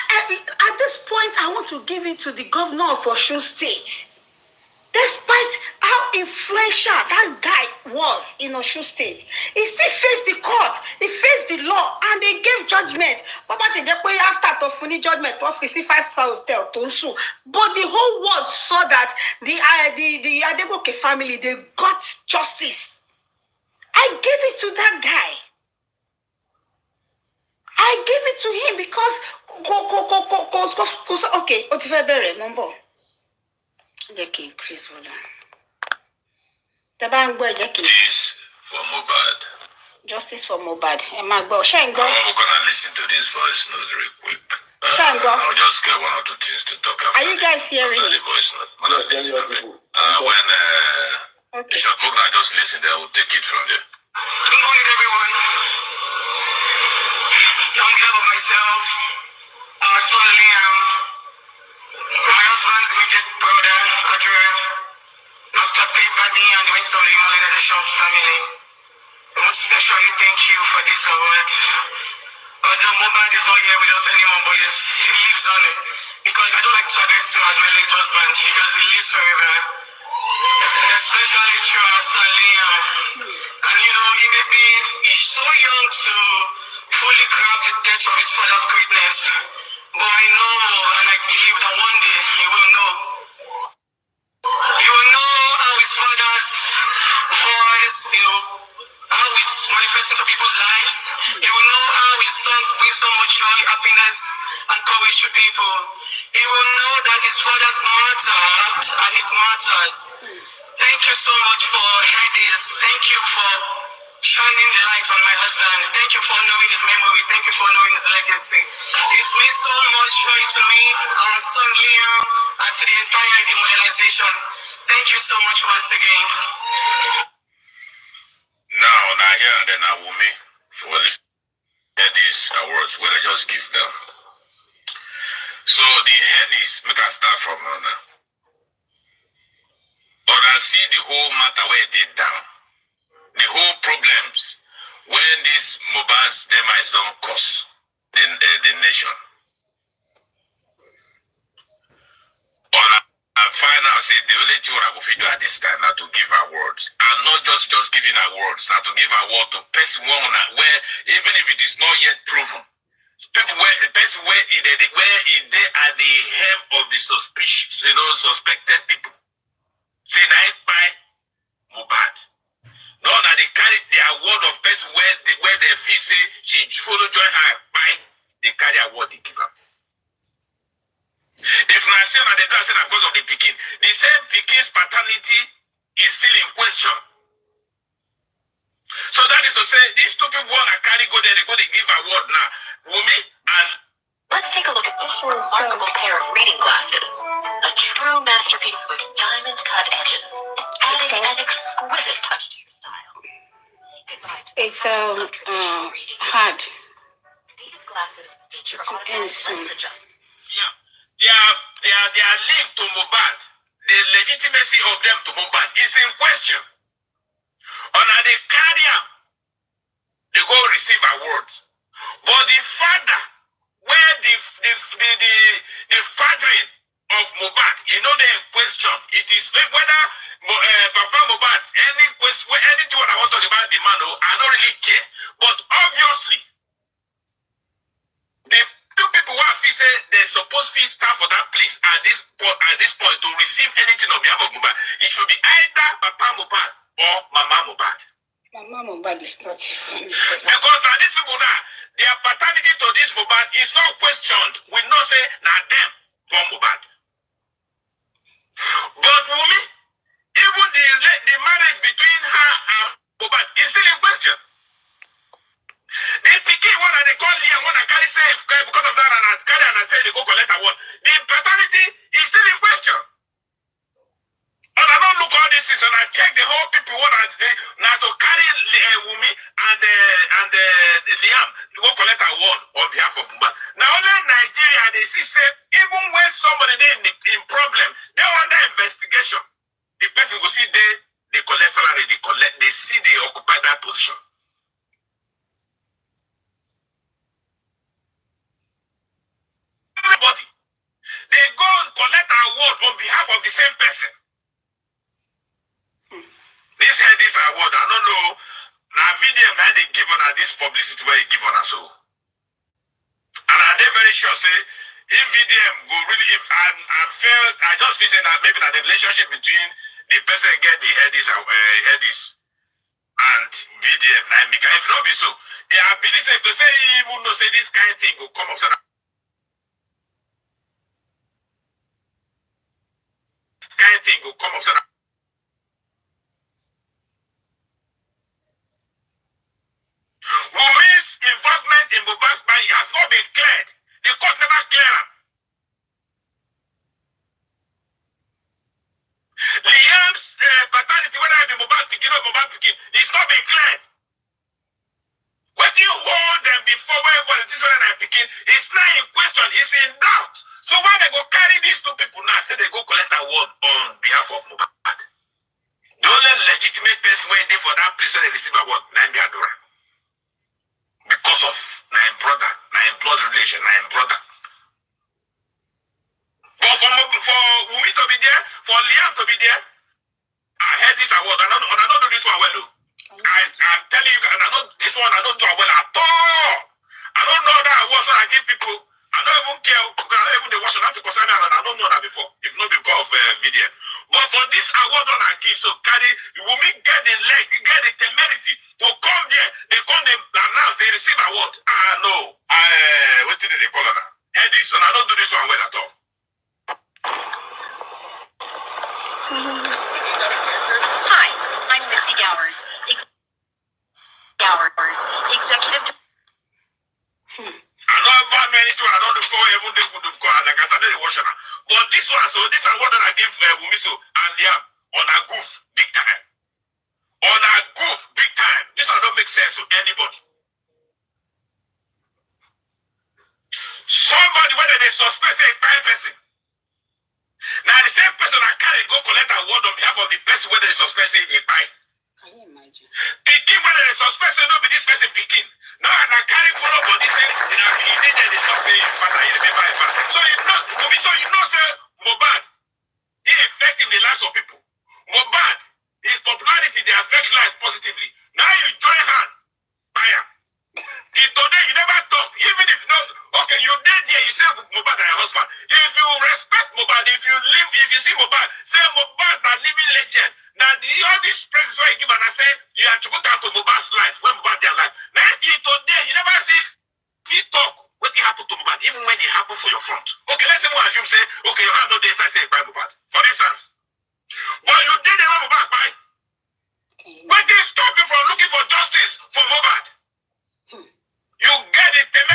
at this point I want to give it to the governor of Osun State? Despite how influential that guy was in Osun State, he still faced the court, he faced the law, and they gave judgment. After the funny judgment, officer 5,000 to sue. But the whole world saw that the Adeboke family, they got justice. I gave it to that guy. I gave it to him because okay, what if I bury number? Increase Justice for Mohbad. Justice for Mohbad. We're gonna listen to this voice note real quick. I'll just get one or two things to talk about. Are you guys hearing the voice note? When Bishop Mugna just listen, they will take it from there. Good morning, everyone. On behalf of myself, our son Liam, my husband's immediate brother, Adrian, Master Paypani, and the rest of the organization family, I want to especially thank you for this award. Although Mohbad is not here with us anymore, but he lives on it. Because I don't like to address him as my late husband, because he lives forever. Especially through our son Liam. And he may be so young to fully grasp the depth of his father's greatness. But I know and I believe that one day he will know. He will know how his father's voice, how it's manifesting to people's lives. He will know how his sons bring so much joy, happiness, and courage to people. He will know that his father's matter and it matters. Thank you so much for this. Thank you for shining the light on my husband. Thank you for honoring his memory. Thank you for honoring his legacy. It means so much joy to me, our son Liam, and to the entire demonization. Thank you so much once again. Now here and then Omowummi for these awards where I just give them. So the head is, we can start from now. lies don't cost the nation. And find out, say, the only thing I will do at this time now to give awards. And not just giving awards, now to give award to person one where, even if it is not yet proven, people where the person where it they at the hem of the suspected people. Say that by Mohbad. No, that they carry the award of person where they feel say she follow join her by they carry award they give her. If I say that they don't say that because of the Pekin, the same Pekin's paternity is still in question. So that is to say, these two people want to carry go there, they give award now. Wumi and let's take a look at this remarkable pair of reading glasses. A true masterpiece with diamond cut edges, adding an exquisite touch to your style. Say goodbye to It's hard. these glasses feature automatic lens adjustment. They are linked to Mohbad. The legitimacy of them to Mohbad is in question. And at the carrier, they go receive awards. But the father, where the fathering of Mohbad, they in question. It is whether Papa Mohbad, anything what I want to talk about the man, I don't really care. But obviously, the two people who have say they're supposed to stand for that place at this point to receive anything on behalf of Mohbad. It should be either Papa Mohbad or Mama Mohbad. Mama Mohbad is not. Because now these people now, their paternity to this Mohbad is not questioned. We not say now them for Mohbad. But Wumi, even the marriage between her and Mohbad is still in question. The Pekin one that they call Liam, one that carry safe because of that and carry and say they go collect award. The paternity is still in question. And I don't look all these things and I check the whole people one now to carry Wumi and Liam to go collect award on behalf of Mohbad. Now only in Nigeria they see say even when somebody they in problem, they're under investigation. The person will see they collect salary, they see they occupy that position. Everybody, they go collect an award on behalf of the same person. This award, I don't know. Now video man they give on this publicity where they give on us so. And are they very sure say if VDM go really I just feel saying that maybe that the relationship between the person get the headies and VDM now if not be so, they are believe to say even though say this kind of thing will come up so that kind of thing will come up so that Wumi's involvement in Mohbad's body has not been cleared. The court never cleared. Liam's paternity, whether it be Mohbad Pikin or Mohbad Pikin, it's not been cleared. When you hold them before where this one and Pikin, it's not in question, it's in doubt. So why they go carry these two people now, say they go collect award on behalf of Mohbad? The only legitimate person where they for that place where they receive award, Nandi Adora. Because of my brother, my blood relation, my brother. But for Wumi to be there, for Liam to be there, I heard this award, and I don't do this one well, though. I'm telling you, and I know this one, I don't do it well at all. I don't know that awards when I give people. I don't even care, because I don't even the watch on that to concern me, and I don't know that before, if not because of video. But for this award on I give, so carry, Wumi get the leg, get the temerity to come there, they come, they announce, they receive award. No, what did they call it now? Headies, and I don't do this one well at all. Hi, I'm Missy Gowers, executive. I know about many too, I don't do for even they could do like I said, they wash now. But this one, so this is what I give Wumiso and Liam on a goof, big time. On a goof, big time. This one don't make sense to anybody. Somebody, whether they suspect a crime person. Now the same person I carry go collect an award on behalf of the person whether they suspect a crime. Can you imagine? Pikin, whether they suspect no be this person Pikin. Now I carry follow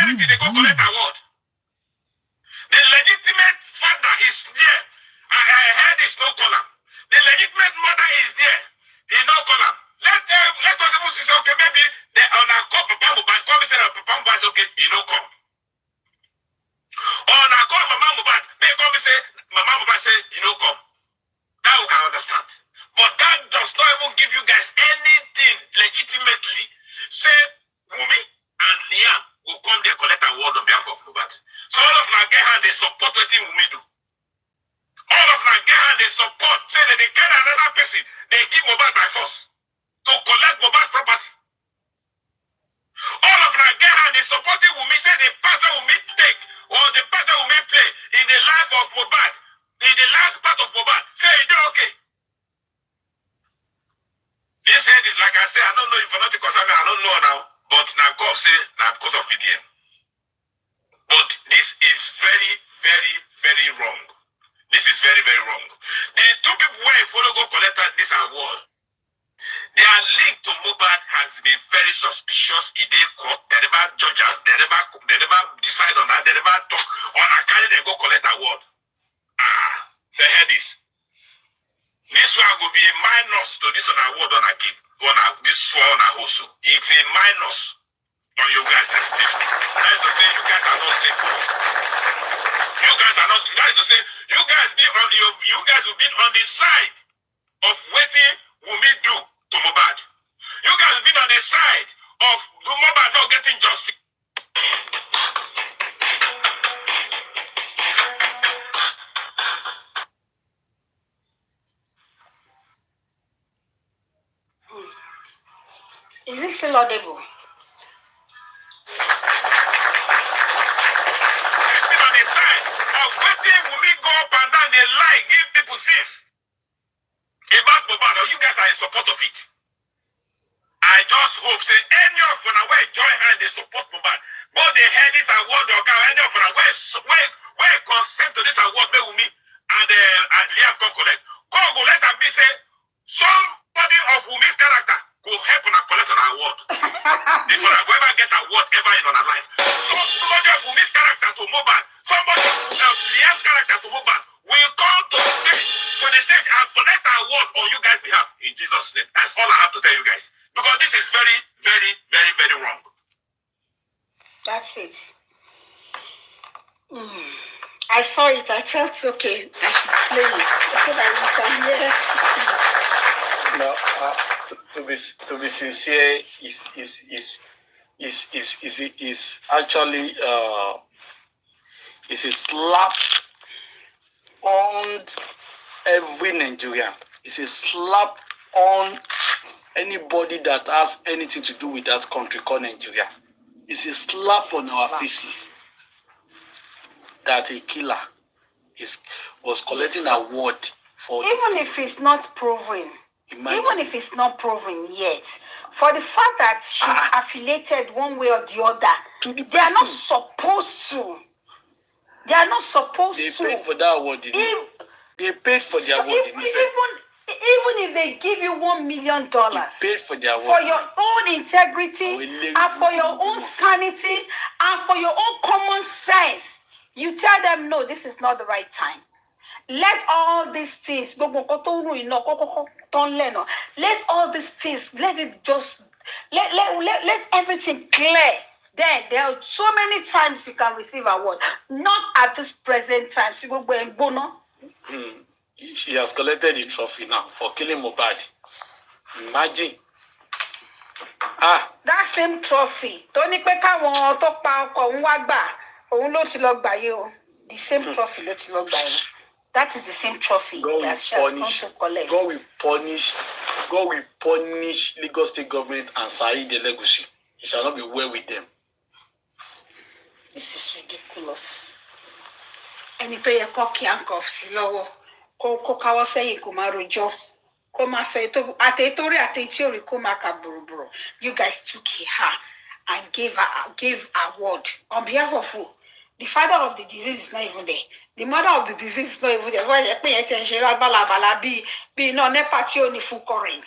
charity, they go collect award. The legitimate father is there. I heard is no column. The legitimate mother is there. He no column. Let us even say, okay, maybe they on a call Papa Mohbad, come and say Papa Mohbad is okay, he no come. On a call Mama Mohbad, they come and say Mama Mohbad say he no come. That we can understand. But that does not even give you guys anything legitimately. Say Wunmi and Liam will come there collect award on behalf of Mohbad. So all of them get hand, they support what Wunmi do. All of them get hand, they support, say that they carry another person, they give Mohbad by force to collect Mohbad's property. All of them get hand, they support Wunmi, say the part of Wunmi take, or the part of Wunmi play in the life of Mohbad, in the last part of Mohbad. Say it okay. He said this, like I said, I don't know if I'm not concerned, I don't know now, but now God say, now because of VDM. But this is very, very, very wrong. This is very, very wrong. The two people where follow go collect this award, their link to Mohbad has been very suspicious in the court. They never judge us, they never decide on that, they never talk on a carry, they go collect award. They heard this. This one will be a minus to this one award on a give. This one also. It's a minus on you guys' reputation. That is to say, you guys are not straightforward. You guys are not. That is to say, you guys will be on the side of waiting Wunmi do to Mohbad. You guys will be on the side of Mohbad not getting justice. Is it still audible? Been on the side of waiting Wunmi go up and down, they lie, give people sins about Mohbad, or you guys are in support of it. I just hope, say, any of them where join hand, they support Mohbad. But they heard this award, or any of them where consent to this award, may Wunmi and Liam come collect. Come go let them be say, somebody of Wunmi's character go help on a collect an award. This one, whoever get award ever in our life. Somebody of Wunmi's character to Mohbad, somebody of Liam's character to Mohbad will come to the stage and collect an award on you guys' behalf in Jesus' name. That's all I have to tell you guys. Because this is very, very, very, very wrong. That's it. I saw it. I felt okay. I should play it so that we can hear. No, to be sincere, is actually is a slap on every Nigerian. It's a slap on anybody that has anything to do with that country called Nigeria. It's a slap on our faces that a killer was collecting an award for. Even if it's not proven. Even if it's not proven yet, for the fact that she's affiliated one way or the other, they are not supposed to. They are not supposed to. They paid for that award. They paid for the award. Even if they give you $1 million, paid for the award. For your own integrity and for your own sanity and for your own common sense, you tell them no, this is not the right time. Let all these things, let all these things, let it just, let everything clear. Then there are so many times you can receive award, not at this present time. She has collected the trophy now for killing Mohbad. Imagine. That same trophy. The same trophy. That is the same trophy that she has come to collect. God will punish Lagos State government and Saheed Elegushi. He shall not be well with them. This is ridiculous. Ẹni tó yẹ kó kí handcuff sí lọ́wọ́, kó káwọ́ sẹ́yìn kó máa rojọ́, kó máa sọ àtẹ̀tórí àtẹ̀tíòrí kó máa kà bùrùbùrù. You guys took her and gave award on behalf of who? The father of the disease is not even there. The mother of the disease is not even there. Why you pay attention? Be no nepa tí ó ní full current.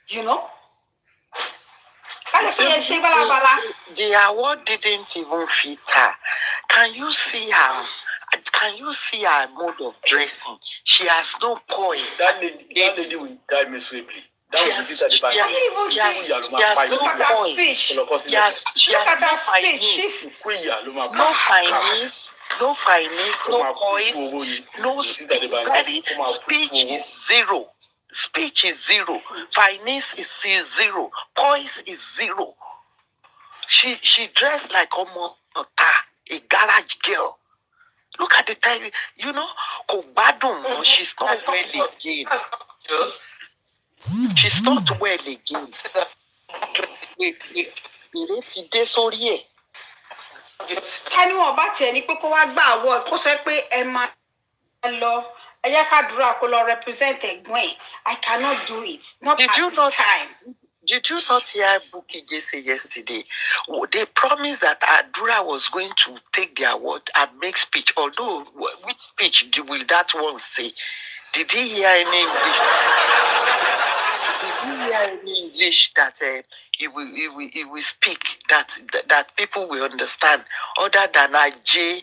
You know? The award didn't even fit her. Can you see her? Can you see her mode of dressing? She has no point. That lady will die miserably. She has no point. No finance, no poise, no speech. Speech is zero. Speech is zero. Finance is zero. Poise is zero. She dressed like a garage girl. Look at the time, you know, she's not well again. She's not well again. Ẹni wọn bá tiẹ̀ ní pé kó wá gbà award kó sọ pé ẹ máa lọ ẹ yẹ ká dúró kó lọ represent ẹ̀gbọ́n ẹ̀. I cannot do it. Not at this time. Did you not hear Bukky say yesterday? They promised that Adura was going to take the award and make speech. Although, which speech will that one say? Did he hear any English? Did he hear any English that he will speak that people will understand? Other than Ajay,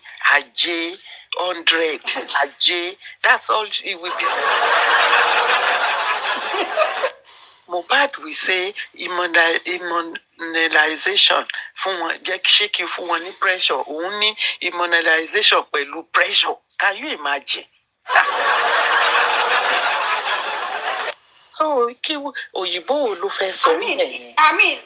100, Ajay, that's all it will be. Mohbad will say immunization fún wọn jẹ́ ṣé kí fún wọn ní pressure òun ní immunization pẹ̀lú pressure. Can you imagine? So kí òyìnbó wo ló fẹ́ sọ yẹn? I mean,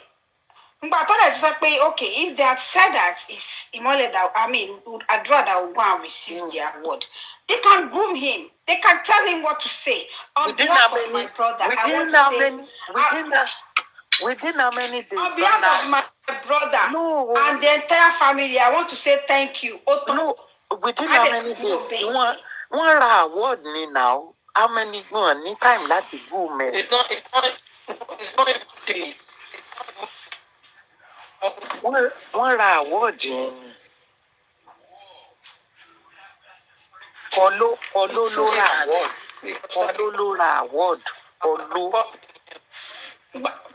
but I thought say okay, if they had said that it's Imole that I'd rather go and receive the award. They can groom him. They can tell him what to say. On behalf of my brother, within how many days? On behalf of my brother and the entire family, I want to say thank you. No, within how many days? One award me now. How many any time láti groom me? It's not one award. Follow Laura award.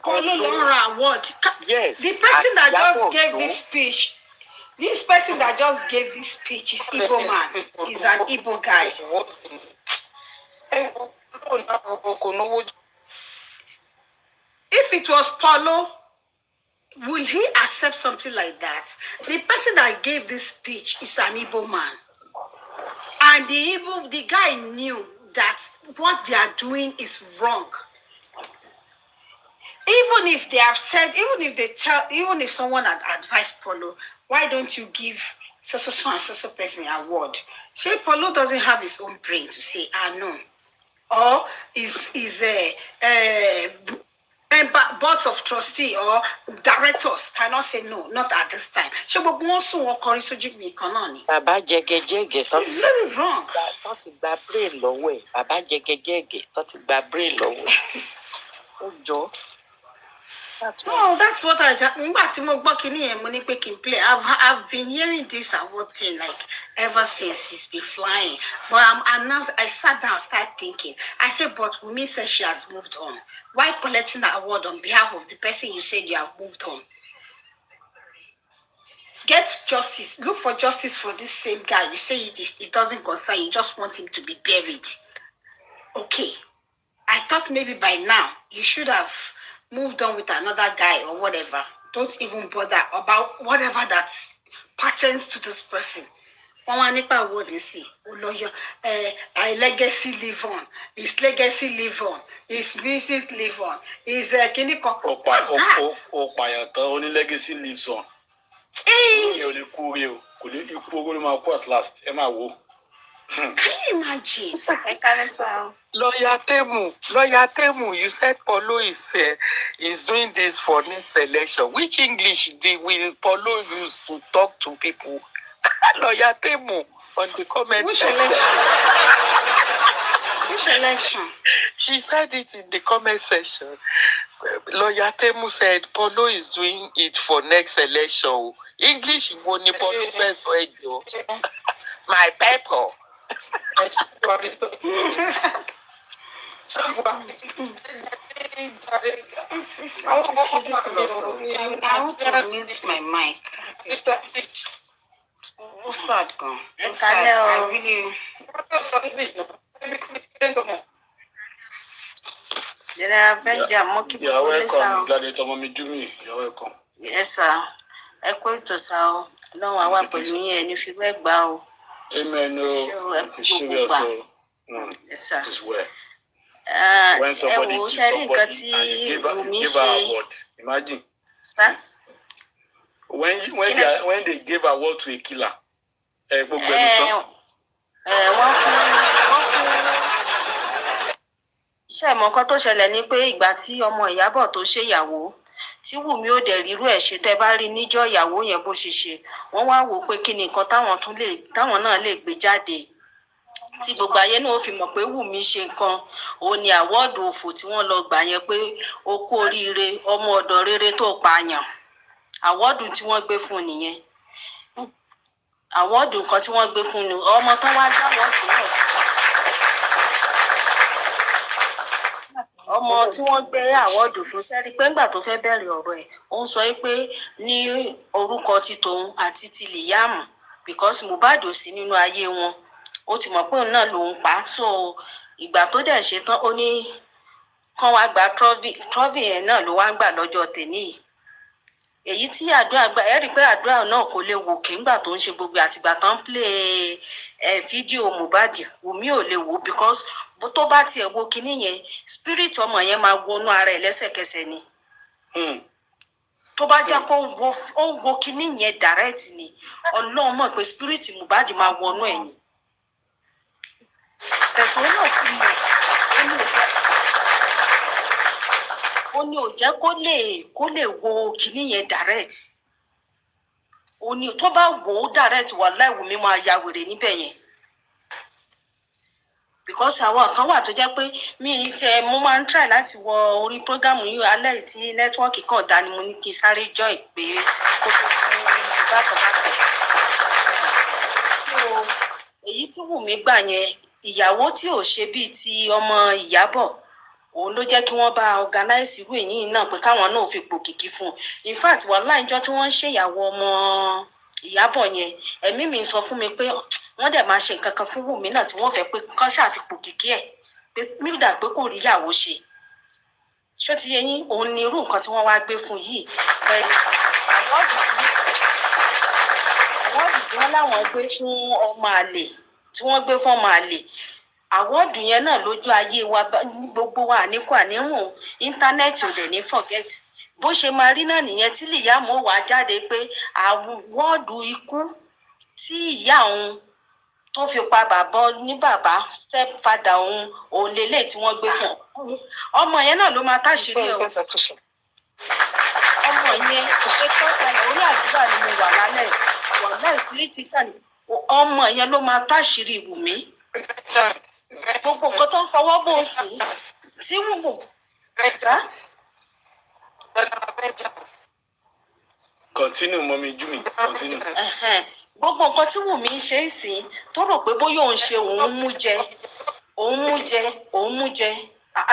Follow Laura award. Yes. The person that just gave this speech. This person that just gave this speech is Igbo man. He's an Igbo guy. If it was Paulo, will he accept something like that? The person that gave this speech is an Igbo man. And the guy knew that what they are doing is wrong. Even if they have said, even if someone had advised Paulo, why don't you give so and so person an award? Say Paulo doesn't have his own brain to say, no. Or is boards of trustee or directors cannot say no, not at this time. So but it's very wrong. No, that's what I've been hearing this award thing like ever since he's been flying. But I sat down, started thinking. I said, but Wunmi says she has moved on. Why collecting the award on behalf of the person you said you have moved on? Get justice. Look for justice for this same guy. You say it doesn't concern you. You just want him to be buried. Okay. I thought maybe by now you should have moved on with another guy or whatever. Don't even bother about whatever that pertains to this person. What they see, legacy live on. His legacy live on. His music live on. His only legacy lives on. Can you imagine? Lawyer Temu, you said Paulo is doing this for next election. Which English will Paulo use to talk to people? Lawyer Temu on the comment section. Which election? She said it in the comment section. Lawyer Temu said Paulo is doing it for next election. English woni Paulo first my people. It's ridiculous. I want to mute my mic. What's sad, girl? What's sad? I really... You're welcome. Glad you told me, Jimmy. You're welcome. Yes, sir. I quit to sound. No, I want to you and if you work bow. Amen. No, it's serious. Yes, sir. This way. When somebody kills somebody and give her award, imagine. Sir? When they gave award to a killer, ṣé mọ nǹkan tó ṣẹlẹ̀ ni pé ìgbà tí ọmọ Ìyábọ̀ tó ṣèyàwó tí Wùmí ò dẹ̀ rírú ẹ̀ ṣe tẹ́ bá rí níjọ́ ìyàwó yẹn bó ṣe ṣe wọ́n wá wò pé kí ni nǹkan táwọn náà lè gbé jáde tí gbogbo ayé náà fi mọ̀ pé Wùmí ṣe nǹkan òun ni àwọ́ọ̀dù òfò tí wọ́n lọ gbà yẹn pé ó kú oríire ọmọ ọ̀dọ̀ rere tó pààyàn àwọ́ọ̀dù tí wọ́n gbé fún nìyẹn àwọ́ọ̀dù nǹkan tí wọ́n gbé fún ni ọmọ tán wá gbá àwọ́ọ̀dù náà ọmọ tí wọ́n gbé àwọ́ọ̀dù fún sẹ́rí pé ńgbà tó fẹ́ bẹ̀rẹ̀ ọ̀rọ̀ ẹ̀ ó ń sọ pé ní orúkọ ti tòun àti ti Liam because Mohbad ò sí nínú ayé wọn ó ti mọ̀ pé òun náà lòun pa so ìgbà tó dẹ̀ ṣe tán ó ní kán wá gba trọ́fì yẹn náà ló wá ń gbà lọ́jọ́ tèmi yìí èyí tí àdúrà gbà ẹ rí i pé àdúrà náà kò lè wò kéńgbà tó ń ṣe gbogbo àtìgbà tó ń play fídíò Mohbad Wùmí ò lè wò because tó bá tiẹ̀ wo kinní yẹn spirit ọmọ yẹn máa wọnú ara ẹ̀ lẹ́sẹ̀kẹsẹ̀ ni tó bá jẹ́ kó ń wo kinní yẹn direct ni Ọlọ́run mọ̀ pé spirit Mohbad máa wọnú ẹ̀ ni bẹ̀tẹ̀ ó náà ti mọ̀ ó ní ò jẹ́ kó lè wo kinní yẹn direct ó ní tó bá wò ó direct wàláhì Wùmí máa ya wèrè níbẹ̀ yẹn because àwọn kan wà tó jẹ́ pé mo máa ń try láti wọ orí program yìí alẹ́ tí nẹ́tíwọ́ọ̀kì kan dá ni mo ní kí n sáré join pé kó tó ti fi bákan. so èyí tí Wùmí gbà yẹn ìyàwó tí ò ṣe bíi ti ọmọ Ìyábọ̀ òun ló jẹ́ kí wọ́n bá organize irú èyí náà pé káwọn náà fi pò kìkì fún un in fact wàláhì ìjọ tí wọ́n ń ṣèyàwó ọmọ Ìyábọ̀ yẹn ẹ̀mí mi sọ fún mi pé wọ́n dẹ̀ máa ṣe nǹkan kan fún Wùmí náà tí wọ́n fẹ́ pé kán ṣàfipò kìkì ẹ̀ pé mílíọ̀dà pé kò rí ìyàwó ṣe ṣó ti yé yín òun ni irú nǹkan tí wọ́n wá gbé fún yìí àwọ́ọ̀dù tí wọ́n láwọn gbé fún ọmọ àlè tí wọ́n gbé fún ọmọ àlè àwọ́ọ̀dù yẹn náà lójú ayé wa gbogbo wa àníkù àníhùn íńtánẹ́ẹ̀tì ò dẹ̀ ní forget bó ṣe máa rí náà nìyẹn tí Liam wà jáde pé àwọ́ọ̀dù ikú tí ìyá òun tó fi pa bàbá stepfather òun lélẹ̀ tí wọ́n gbé fún ọmọ yẹn náà ló máa táṣìírí ẹ̀ ọmọ yẹn ṣe tọ́kalẹ̀ orí àdúrà ni mo wà lálẹ́ wàhálà ìpìlítìkà ni ọmọ yẹn ló máa táṣìírí Wùmí gbogbo nǹkan tó ń fọwọ́ bò sí tí Wùmí ẹ̀sà. Continue, mommy Jumi, continue. Gbogbo nǹkan tí Wùmí ń ṣe é sí tó rò pé bóyá òun ṣe òun mú jẹ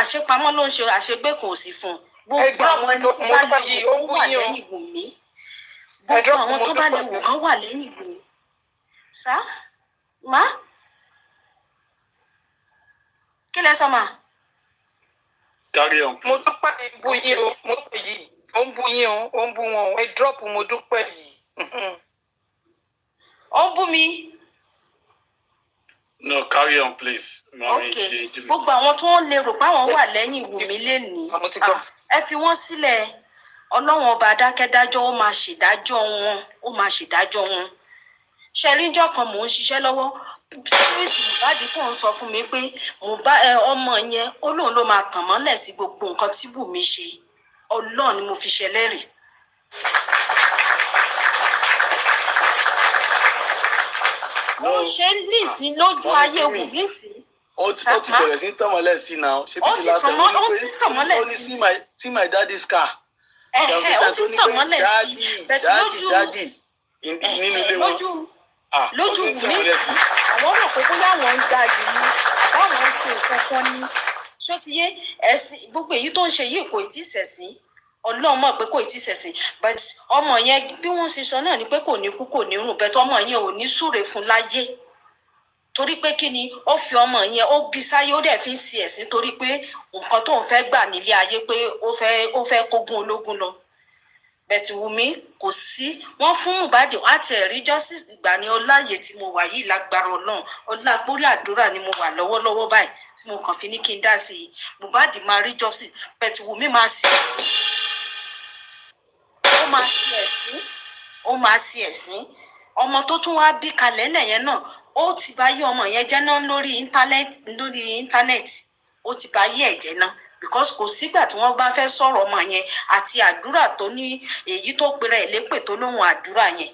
àṣepamọ́ ló ń ṣe àṣegbé kò sí fún gbogbo àwọn ẹni tó bá lè wò kán wà lẹ́yìn Wùmí gbogbo àwọn tó bá lè wò kán wà lẹ́yìn Wùmí sá má kí lẹ sọ ma. Carry on. Mo dúpẹ́ ìbú yín o mo pè yìí ó ń bú yín o ó ń bú wọn ẹ drop mo dúpẹ́ yìí. Ó ń bú mi. No, carry on, please. Okay. Gbogbo àwọn tó ń lérò pé àwọn wà lẹ́yìn Wùmí lénìí. Ẹ fi wọ́n sílẹ̀. Ọlọ́run ọba adákẹ́dájọ́ ó máa ṣèdájọ́ wọn. Ṣẹ̀ríńjọ́ kan mò ń ṣiṣẹ́ lọ́wọ́. Spirit Mohbad kò ń sọ fún mi pé ọmọ yẹn ó lóun ló máa tàn mọ́lẹ̀ sí gbogbo nǹkan tí Wùmí ṣe. Ọlọ́run ni mo fi ṣẹlẹ́rìí. Ó ṣe nísìn lójú ayé Wùmí sí. Ó ti bẹ̀rẹ̀ sí tọmọlẹ̀ sí náà. Ó ti tọmọlẹ̀ sí. See my daddy's car. Ó ti tọmọlẹ̀ sí. Bẹ̀tí lójú Wùmí sí. Àwọn rò pé bóyá àwọn ń gba yìí ni àbáwọn ṣe nǹkan kan ní. ṣó ti yé ẹ̀sìn gbogbo èyí tó ń ṣe yìí kò tí ì ṣẹ̀sìn Ọlọ́run mọ̀ pé kò tí ì ṣẹ̀sìn but ọmọ yẹn bí wọ́n ṣe sọ náà ni pé kò ní kú kò ní rùn bẹ́ẹ̀ tó ọmọ yẹn ò ní súre fún láyé torí pé kí ni ó fi ọmọ yẹn ó bí sáyé ó dẹ̀ fi ń ṣe ẹ̀sìn torí pé nǹkan tó ń fẹ́ gbà nílé ayé pé ó fẹ́ kógun ológun lọ bẹ̀tì Wùmí kò sí wọ́n fún Mohbad àti ẹ̀rí justice ìgbà ní ọláyè tí mo wà yìí lágbára Ọlọ́run ọlágbórí àdúrà ni mo wà lọ́wọ́lọ́wọ́ báyìí tí mo kàn fi ní kí n dá sí i Mohbad máa rí justice bẹ̀tì Wùmí máa ṣe ẹ̀sìn ó máa ṣe ẹ̀sìn ọmọ tó tún wá bí kalẹ̀ lẹ́yìn náà ó ti bá yé ọmọ yẹn jẹ́ náà lórí íńtánẹ́ẹ̀tì ó ti bá yé ẹ̀jẹ̀ náà because kò sígbà tí wọ́n bá fẹ́ sọ̀rọ̀ ọmọ yẹn àti àdúrà tó ní èyí tó pera ẹ̀ lépè tó lóhùn àdúrà yẹn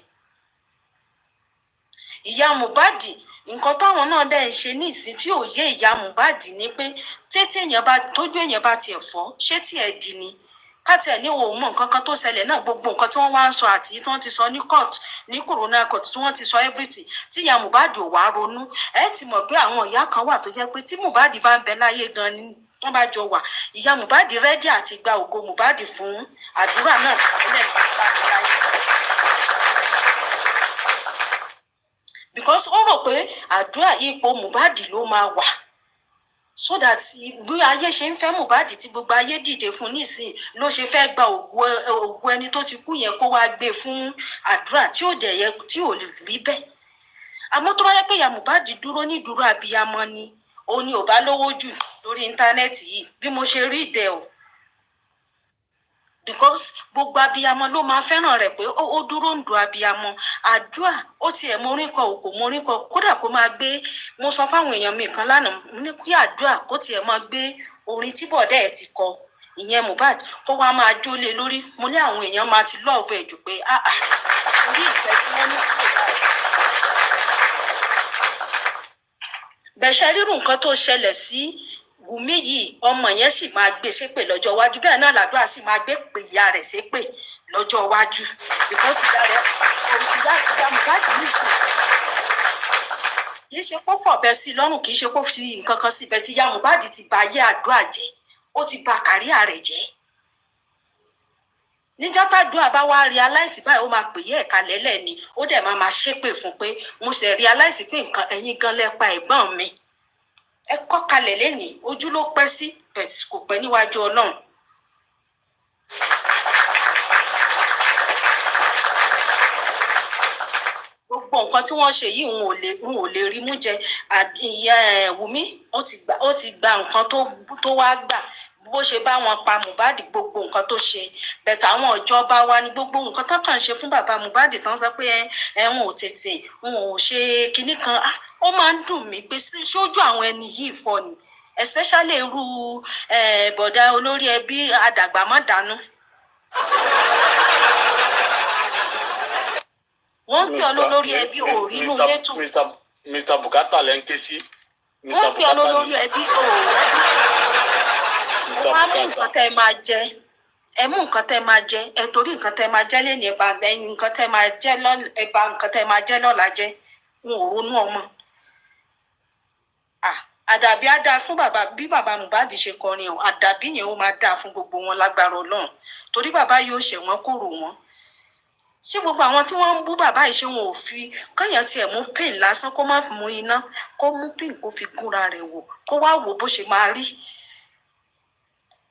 ìyá Mohbad nǹkan táwọn náà dẹ̀ ń ṣe ní ìsìn tí ò yé ìyá Mohbad ni pé tójú èèyàn bá tiẹ̀ fọ́ ṣé tiẹ̀ di ni káàtì ní òun mọ nǹkan kan tó ṣẹlẹ̀ náà gbogbo nǹkan tí wọ́n wá ń sọ àti tí wọ́n ti sọ ní court ní corona court tí wọ́n ti sọ everything tí ìyá Mohbad ò wá ronú ẹ ti mọ̀ pé àwọn ìyá kan wà tó jẹ́ pé tí Mohbad bá ń bẹ láyé gan ni wọ́n bá jọ wà ìyá Mohbad rẹ́dí àti gba ògo Mohbad fún àdúrà náà tẹ́lẹ̀ nípa láyé because ó rò pé àdúrà ipò Mohbad ló máa wà so that bí ayé ṣe ń fẹ́ Mohbad tí gbogbo ayé dìde fún nísìn ló ṣe fẹ́ gba ògo ẹni tó ti kú yẹn kó wá gbé fún àdúrà tí ò dẹ̀ yẹ tí ò rí bẹ́ẹ̀ àmọ́ tó bá yẹ pé ìyá Mohbad dúró ní dúró abiyamọ ni òun ni ò bá lówó jù lórí íńtánẹ́ẹ̀tì yìí bí mo ṣe rí ìdẹ o because gbogbo abiyamọ ló máa fẹ́ràn rẹ̀ pé ó dúró ń do abiyamọ àdúrà ó tiẹ̀ moríkọ òkò moríkọ kódà kó máa gbé mo sọ fáwọn èèyàn mi kan lánàá ní kí àdúrà kó tiẹ̀ máa gbé orin tí bọ̀dá ẹ̀ ti kọ ìyẹn Mohbad kó wá máa jólé lórí mo ní àwọn èèyàn máa ti lọ́ọ̀fù ẹ̀ jù pé orí ìfẹ́ tí wọ́n ní sí Mohbad bẹ̀ṣẹ̀ rírun nǹkan tó ṣẹlẹ̀ sí Wùmí yìí ọmọ yẹn sì máa gbé ṣépè lọ́jọ́ iwájú bẹ́ẹ̀ náà làdúrà sì máa gbé pè ìyá rẹ̀ ṣépè lọ́jọ́ iwájú because ìyá rẹ̀ ìyá Mohbad nìsín kì í ṣe kó fọ̀bẹ sí lọ́rùn kì í ṣe kó fi nǹkan kan síbẹ̀ tí ìyá Mohbad ti bà ayé àdúrà jẹ́ ó ti bà kàríà rẹ̀ jẹ́ níjọ́ tàdúrà bá wá realize báyìí ó máa pè yẹ́ ẹ̀ka lẹ́lẹ̀ ni ó dẹ̀ máa ṣépè fún pé mo ṣe realize pé nǹkan ẹ̀yin gan lẹ́pa ẹ̀gbọ́n mi ẹ kọ́ kalẹ̀ lẹ́nìí ojú ló pẹ́ sí bẹ̀tì kò pẹ́ níwájú Ọlọ́run. gbogbo nǹkan tí wọ́n ṣe yìí n ò lè rí mú jẹ ìyá Wùmí ó ti gba nǹkan tó wá gbà bó ṣe bá wọn pa Mohbad gbogbo nǹkan tó ṣe bẹ̀tẹ̀ àwọn ìjọba wa ni gbogbo nǹkan tó kàn ṣe fún bàbá Mohbad tán sọ pé wọn ò tètè wọn ò ṣe kinní kan ó máa ń dùn mí pé ṣojú àwọn ẹni yìí fọ́ ni especially irú bọ̀dá olórí ẹbí àdàgbà má dànù. wọ́n ń pè ọ́ lórí ẹbí òrí inú létò. Mr. Bukata lẹ́ ń ké sí. wọ́n ń pè ọ́ lórí ẹbí òrí ẹbí. wọ́n á mú nǹkan tẹ́ ẹ máa jẹ ẹ mú nǹkan tẹ́ ẹ máa jẹ ẹ torí nǹkan tẹ́ ẹ máa jẹ lẹ́nu ẹ̀bà nǹkan tẹ́ ẹ máa jẹ ẹ̀bà nǹkan tẹ́ ẹ máa jẹ lọ́la jẹ wọn ò ronú ọmọ. àdàbí á dáa fún bàbá bí bàbá Mohbad ṣe kọrin o àdàbí yẹn ó máa dáa fún gbogbo wọn lágbára Ọlọ́run torí bàbá yóò ṣe wọn kúrò wọn ṣé gbogbo àwọn tí wọ́n ń bú bàbá yìí ṣé wọn ò fi kọyàn tiẹ̀ mú pin lásán kó má mú iná kó mú pin kó fi gúnra rẹ̀ wò kó wá wò bó ṣe máa rí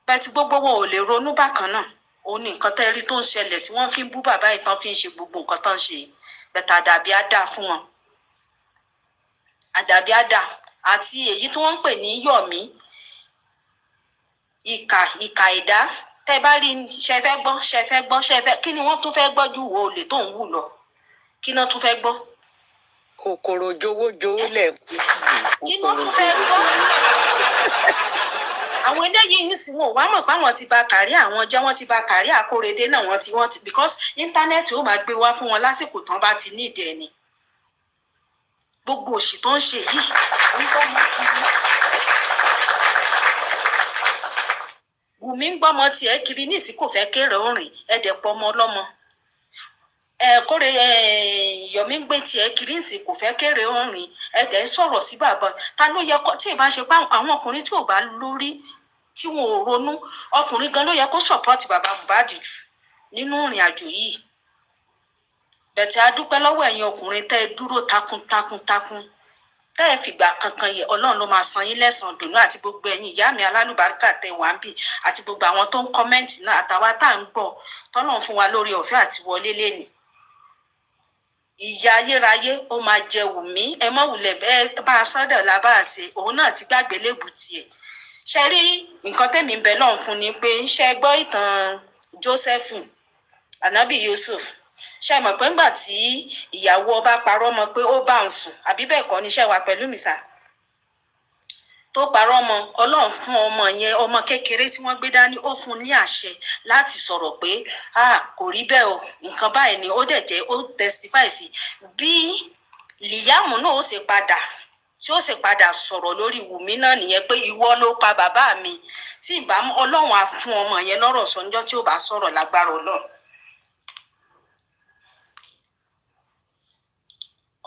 bẹ́ẹ̀ tí gbogbo wọn ò lè ronú bákan náà òun ní nǹkan tẹ́ rí tó ń ṣẹlẹ̀ tí wọ́n fi ń bú bàbá yìí tán fi ń ṣe gbogbo nǹkan tán ṣe bẹ́ẹ̀ àdàbí á dáa fún wọn àdàbí á dáa àti èyí tí wọ́n ń pè ní Yọ̀mí ìkà ẹ̀dá tẹ́ bá rí ṣe fẹ́ gbọ́ kí ni wọ́n tún fẹ́ gbọ́ ju wo olè tó ń wù lọ kí náà tún fẹ́ gbọ́. kòkòrò jowójowó lẹ́ẹ̀kú sí i. kí náà tún fẹ́ gbọ́. àwọn eléyìí nísìnyí wọn ò wá mọ̀ pé àwọn ti bà kárí àwọn jẹ́ wọ́n ti bà kárí Akóredé náà wọ́n ti because íńtánẹ́ẹ̀tì ó máa gbé wá fún wọn lásìkò tán bá ti ní ìdẹ ni gbogbo òṣì tó ń ṣe yìí ń gbọ́ mọ́ kiri. Wùmí ń gbọ́mọ tiẹ̀ kiri nísìnyí kò fẹ́ kéré òrìn ẹ̀dẹ̀ pọ̀ ọmọ ọlọ́mọ. Yomi ń gbé tiẹ̀ kiri ń sìn kò fẹ́ kéré orin ẹ̀dẹ̀ sọ̀rọ̀ sí bàbá ta ló yẹ kó tí ì bá ṣe pé àwọn ọkùnrin tí ò bá lórí tí wọn ò ronú ọkùnrin gan ló yẹ kó support bàbá Mohbad jù nínú ìrìn àjò yìí bẹ̀tẹ̀ a dúpẹ́ lọ́wọ́ ẹ̀yin ọkùnrin tẹ́ ẹ dúró takuntakuntakun tẹ́ ẹ fìgbà kankan yẹ Ọlọ́run ló máa san yín lẹ́san dùnú àti gbogbo ẹ̀yin ìyá mi alálùbáríkà tẹ́ wà ń bì àti gbogbo àwọn tó ń kọ́mẹ́ǹtì náà àtàwa tá à ń gbọ́ tọ́lọ́run fún wa lórí ọ̀fẹ́ àti wọlé lénìí ìyá ayérayé ó máa jẹ Wùmí ẹ mọ́ wulẹ̀ bẹ́ẹ̀ bá a sọ́dọ̀ la bá a ṣe òun náà ti gbàgbé lébù tiẹ̀ ṣe rí nǹkan tẹ́mi ń bẹ lọ́hùn fún ni pé ṣe gbọ́ ìtàn Jósẹ́fù ànábì Yusuf ṣe mọ̀ pé ńgbà tí ìyàwó ọba parọ́ mọ́ pé ó bá ń sùn àbí bẹ́ẹ̀ kọ́ ni ṣe wà pẹ̀lú mi sà tó parọ́ mọ́ Ọlọ́run fún ọmọ yẹn ọmọ kékeré tí wọ́n gbé dání ó fún ní àṣẹ láti sọ̀rọ̀ pé kò rí bẹ́ẹ̀ o nǹkan báyìí ni ó dẹ̀ jẹ́ ó testify sí bí Liam náà ó ṣe padà tí ó ṣe padà sọ̀rọ̀ lórí Wùmí náà nìyẹn pé ìwọ ló pa bàbá mi tí ìbámu Ọlọ́run á fún ọmọ yẹn lọ́rọ̀ sọ níjọ́ tí ó bá sọ̀rọ̀ lágbára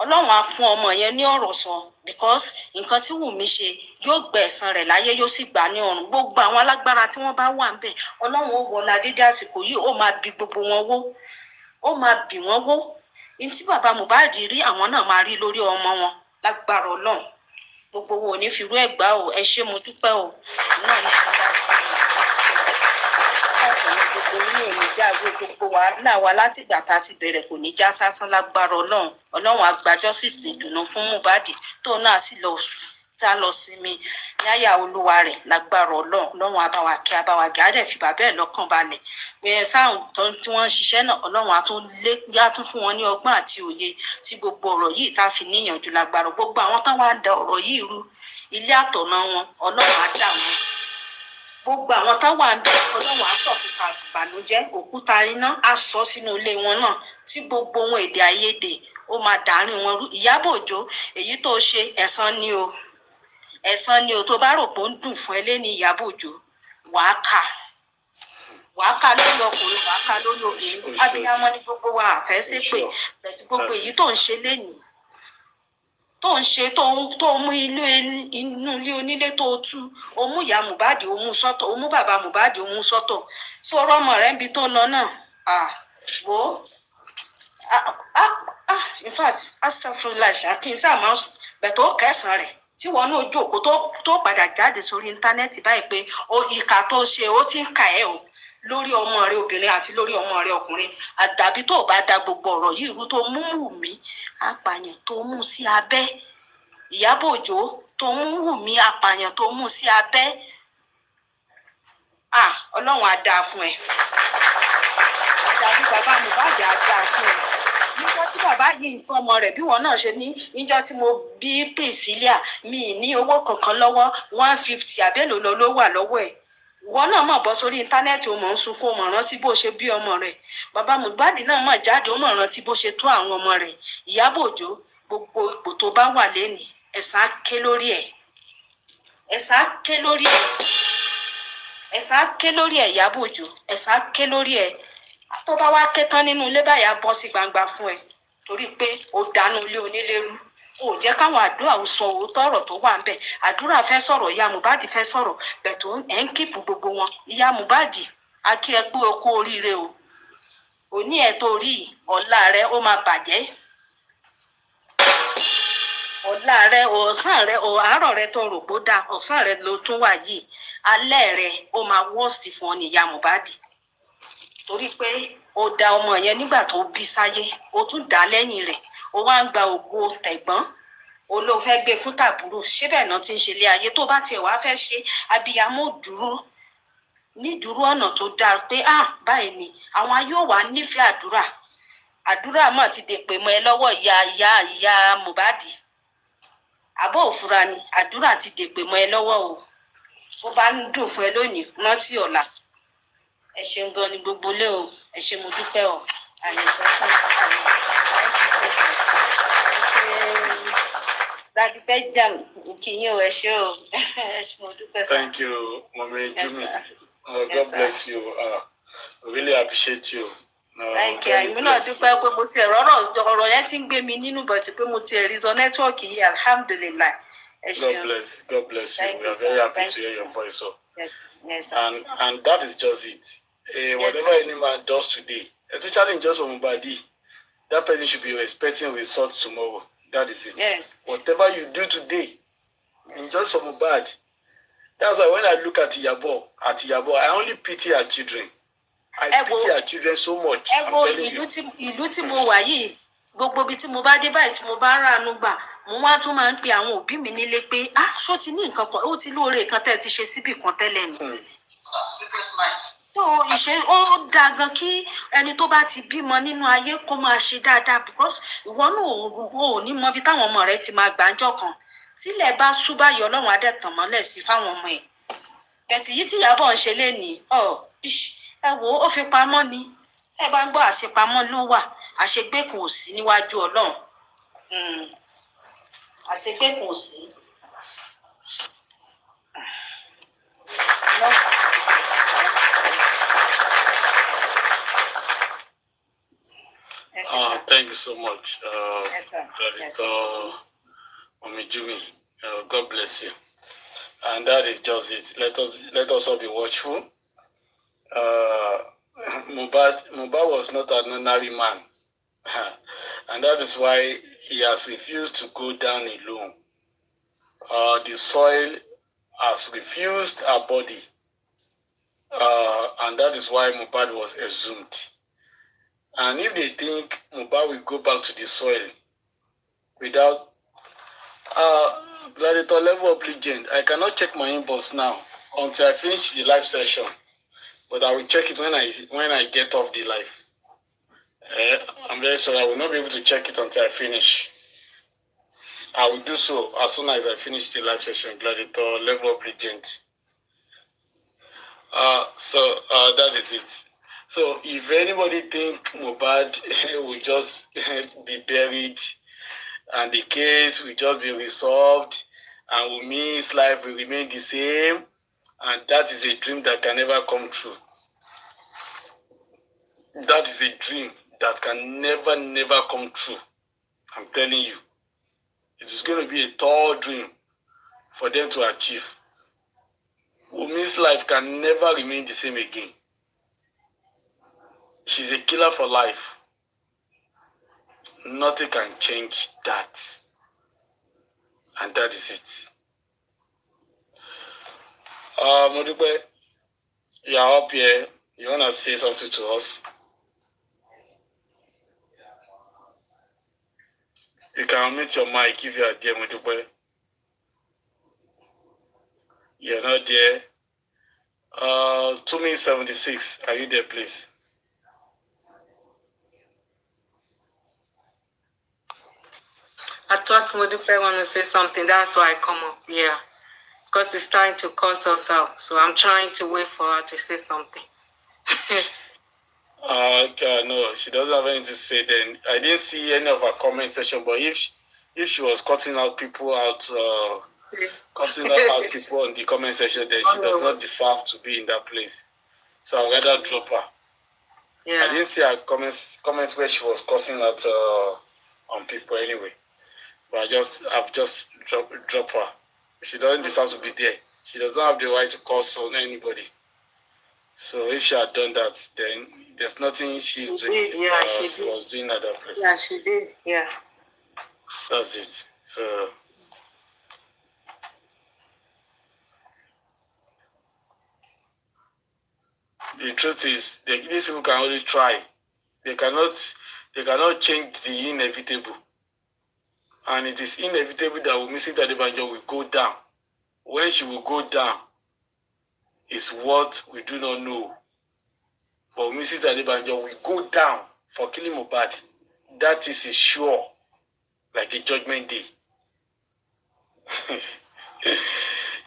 Ọlọ́run á fún ọmọ yẹn ní ọ̀rọ̀ sọ because nǹkan tí Wùmí ṣe yóò gbẹ ẹ̀san rẹ̀ láyé yóò sì gbà ní ọ̀run gbogbo àwọn alágbára tí wọ́n bá wà ń bẹ̀ Ọlọ́run ó wọlá dédé àsìkò yìí ó máa bi gbogbo wọn wó ó máa bì wọ́n wó ní tí bàbá Mohbad rí àwọn náà máa rí lórí ọmọ wọn lágbára Ọlọ́run gbogbo wo ò ní firú ẹ̀ gbá o ẹ ṣé mo dúpẹ́ o náà ní kọjá sí gbogbo nínú èmi jáwé gbogbo wàhálà wa láti ìgbà tá a ti bẹ̀rẹ̀ kò ní já sásán lágbára Ọlọ́run àgbàjọ sì dùnú fún Mohbad tóun náà sì lọ sinmi láyà olúwa rẹ̀ lágbára Ọlọ́run abáwakẹ abáwagẹ á dẹ̀ fi bàbá ẹ̀ lọ́kàn balẹ̀ pé sáwọn tí wọ́n ń ṣiṣẹ́ náà Ọlọ́run á tún fún wọn ní ọgbọ́n àti òye tí gbogbo ọ̀rọ̀ yìí tá a fi níyànjú lágbára gbogbo àwọn táwọn á da ọ̀rọ̀ yìí rú ilé àtọ̀nà wọn Ọlọ́run á dà wọn gbogbo àwọn táwọn à ń bẹ Ọlọ́run á sọ òkúta ìbànújẹ́ òkúta iná á sọ sínú ilé wọn náà tí gbogbo ohun èdè àìyedè ó máa dàárín wọn rú Ìyábọ̀ Òjó èyí tó ṣe ẹ̀san ni o tó bá rò pé ó ń dùn fún ẹ lé ní Ìyábọ̀ Òjó wàá kà lórí ọkùnrin wàá kà lórí obìnrin abiyamọ ní gbogbo wa àfẹ́ ṣépè bẹ̀tí gbogbo èyí tó ń ṣe lénìí tó mú inú ilé onílé tó tú o mú ìyá Mohbad o mú sọ́tọ̀ o mú bàbá Mohbad o mú sọ́tọ̀ sọ̀rọ̀ ọmọ rẹ̀ ń bi tó lọ náà wò in fact astagfirullah ṣàkíyèsí sáà máa bẹ̀tọ̀ ó kẹsàn-án rẹ̀ tí wọn náà jókòó tó padà jáde sórí íńtánẹ́ẹ̀tì báyìí pé ìkà tó ṣe ó ti ń kà ẹ́ o lórí ọmọ rẹ obìnrin àti lórí ọmọ rẹ ọkùnrin àdàbí tó bá da gbogbo ọ̀rọ̀ yìí rú tó mú Wùmí apààyàn tó mú sí abẹ́ Ìyábọ̀ Òjó tó mú Wùmí apààyàn tó mú sí abẹ́ Ọlọ́run á dáa fún ẹ àdàbí bàbá Mohbad á dáa fún ẹ níjọ́ tí bàbá yìí ń tọ́ ọmọ rẹ̀ bí wọn náà ṣe ní níjọ́ tí mo bí Priscilla mi ní owó kankan lọ́wọ́ 150 àbẹ́lò ló wà lọ́wọ́ ẹ̀ wọn náà mọ̀ bọ́ sórí íńtánẹ́ẹ̀tì ó mọ̀ ń sunkún ó mọ̀ rántí bó ṣe bí ọmọ rẹ̀ bàbá Mohbad náà mọ̀ jáde ó mọ̀ rántí bó ṣe tó àwọn ọmọ rẹ̀ Ìyábọ̀ Òjó gbogbo ipò tó bá wà lénìí ẹ̀san á ké lórí ẹ̀ Ìyábọ̀ Òjó ẹ̀san á ké lórí ẹ̀ tó bá wá ké tán nínú ilé báyà bọ́ sí gbangba fún ẹ torí pé ó dànù ilé onílé rú ò jẹ́ káwọn àdúrà ò sọ òótọ́ ọ̀rọ̀ tó wà ń bẹ̀ àdúrà fẹ́ sọ̀rọ̀ ìyá Mohbad fẹ́ sọ̀rọ̀ bẹ̀tọ̀ ẹ̀ ń kíìpù gbogbo wọn ìyá Mohbad á kí ẹ pé o kú oríire o òní ẹ̀ tó rí ọ̀la rẹ ó máa bàjẹ́ ọ̀la rẹ ọ̀sán rẹ àárọ̀ rẹ tó rò pó dáa ọ̀sán rẹ ló tún wà yìí alẹ́ rẹ ó máa worst fún ọ ní ìyá Mohbad torí pé ó da ọmọ yẹn nígbà tó bí sáyé ó tún dá lẹ́yìn rẹ̀ ó wá ń gba ògo tẹ̀gbọ́n ó ló fẹ́ gbé fún tàbúrò ṣé bẹ́ẹ̀ náà ti ń ṣe ilé ayé tó bá tiẹ̀ wá fẹ́ ṣe abiyamọ dúró nídúró ọ̀nà tó dáa pé báyìí ni àwọn yóò wá nífẹ̀ẹ́ àdúrà mọ̀ ti dèpè mọ́ ẹ lọ́wọ́ ìyá Mohbad àbọ̀ òfura ni àdúrà ti dèpè mọ́ ẹ lọ́wọ́ o ó bá ń dùn fún ẹ lónìí rántí ọ̀la ẹ ṣeun gan ni gbogbo lé o ẹ ṣe mo dúpẹ́ o àyẹ̀sọ fún àmì Daddy fẹ́ jà kí yín o ẹ ṣe o ẹ ṣe mo dúpẹ́ sá. Thank you, Mommy Jimmy. God bless you. We really appreciate you. Like èmi náà dúpẹ́ pé mo ti ọ̀rọ̀ yẹn ti ń gbé mi nínú bọ̀tí pé mo ti rí sọ nẹ́tíwọ̀kì yìí alhamdulillah. God bless you. We are very happy to hear your voice. So. Yes, sir. And that is just it. Whatever any man does today, especially in just for Mubadi, that person should be expecting results tomorrow. That is it. Yes. Whatever you do today, in just for Mubadi. That's why when I look at Iyabo, I only pity her children. I pity her children so much. Ìlú tí mo wà yìí, gbogbo ibi tí mo bá dé báyìí tí mo bá ránú gbà, mo wá tún máa ń pe àwọn òbí mi nílé pé ṣó ti ní nǹkan kan, ó ti lóore kan tẹ́ ti ṣe síbì kan tẹ́lẹ̀ ni. So ó dáa gan kí ẹni tó bá ti bímọ nínú ayé kó máa ṣe dáadáa because ìwọ náà ò ní mọ ibi táwọn ọmọ rẹ ti máa gbàǹjọ kan. Tílẹ̀ bá sú báyìí Ọlọ́run á dẹ̀ tàn mọ́lẹ̀ sí fáwọn ọmọ ẹ̀. Bẹ̀tì yìí tí Ìyábọ̀ ń ṣe lénìí, ẹ wò ó fi pamọ́ ni. Ẹ bá ń gbọ́ àṣepamọ́ ló wà, àṣegbé kò sí níwájú Ọlọ́run. Àṣegbé kò sí. Thank you so much. Yes, sir. Omowummi, God bless you. And that is just it. Let us all be watchful. Mohbad was not an ordinary man. And that is why he has refused to go down alone. The soil has refused our body. And that is why Mohbad was exhumed. And if they think Mohbad will go back to the soil without gladiator level of legend, I cannot check my inbox now until I finish the live session. But I will check it when I get off the live. I'm very sorry, I will not be able to check it until I finish. I will do so as soon as I finish the live session, gladiator level of legend. So that is it. So if anybody think Mohbad will just be buried and the case will just be resolved and Wunmi's life will remain the same, and that is a dream that can never come true. That is a dream that can never come true. I'm telling you. It is going to be a tall dream for them to achieve. Wunmi's life can never remain the same again. She's a killer for life. Nothing can change that. And that is it. Modupe, you are up here. You want to say something to us? You can unmute your mic if you are there, Modupe. You're not there. 2 minutes 76. Are you there, please? I thought Modupe want to say something. That's why I come up here. Because it's trying to curse us out. So I'm trying to wait for her to say something. No, she doesn't have anything to say then. I didn't see any of her comment section, but if she was cutting out people cussing out people on the comment section, then she does not deserve to be in that place. So I'd rather drop her. Yeah. I didn't see her comments where she was cussing out on people anyway. But I've just dropped her. She doesn't deserve to be there. She doesn't have the right to curse on anybody. So if she had done that, then there's nothing she's doing. Yeah, she was doing at that place. Yeah, she did. Yeah. That's it. So the truth is, these people can only try. They cannot change the inevitable. And it is inevitable that Wunmi Adebanjo will go down. When she will go down is what we do not know. But Wunmi Adebanjo will go down for killing Mohbad. That is sure, like a judgment day.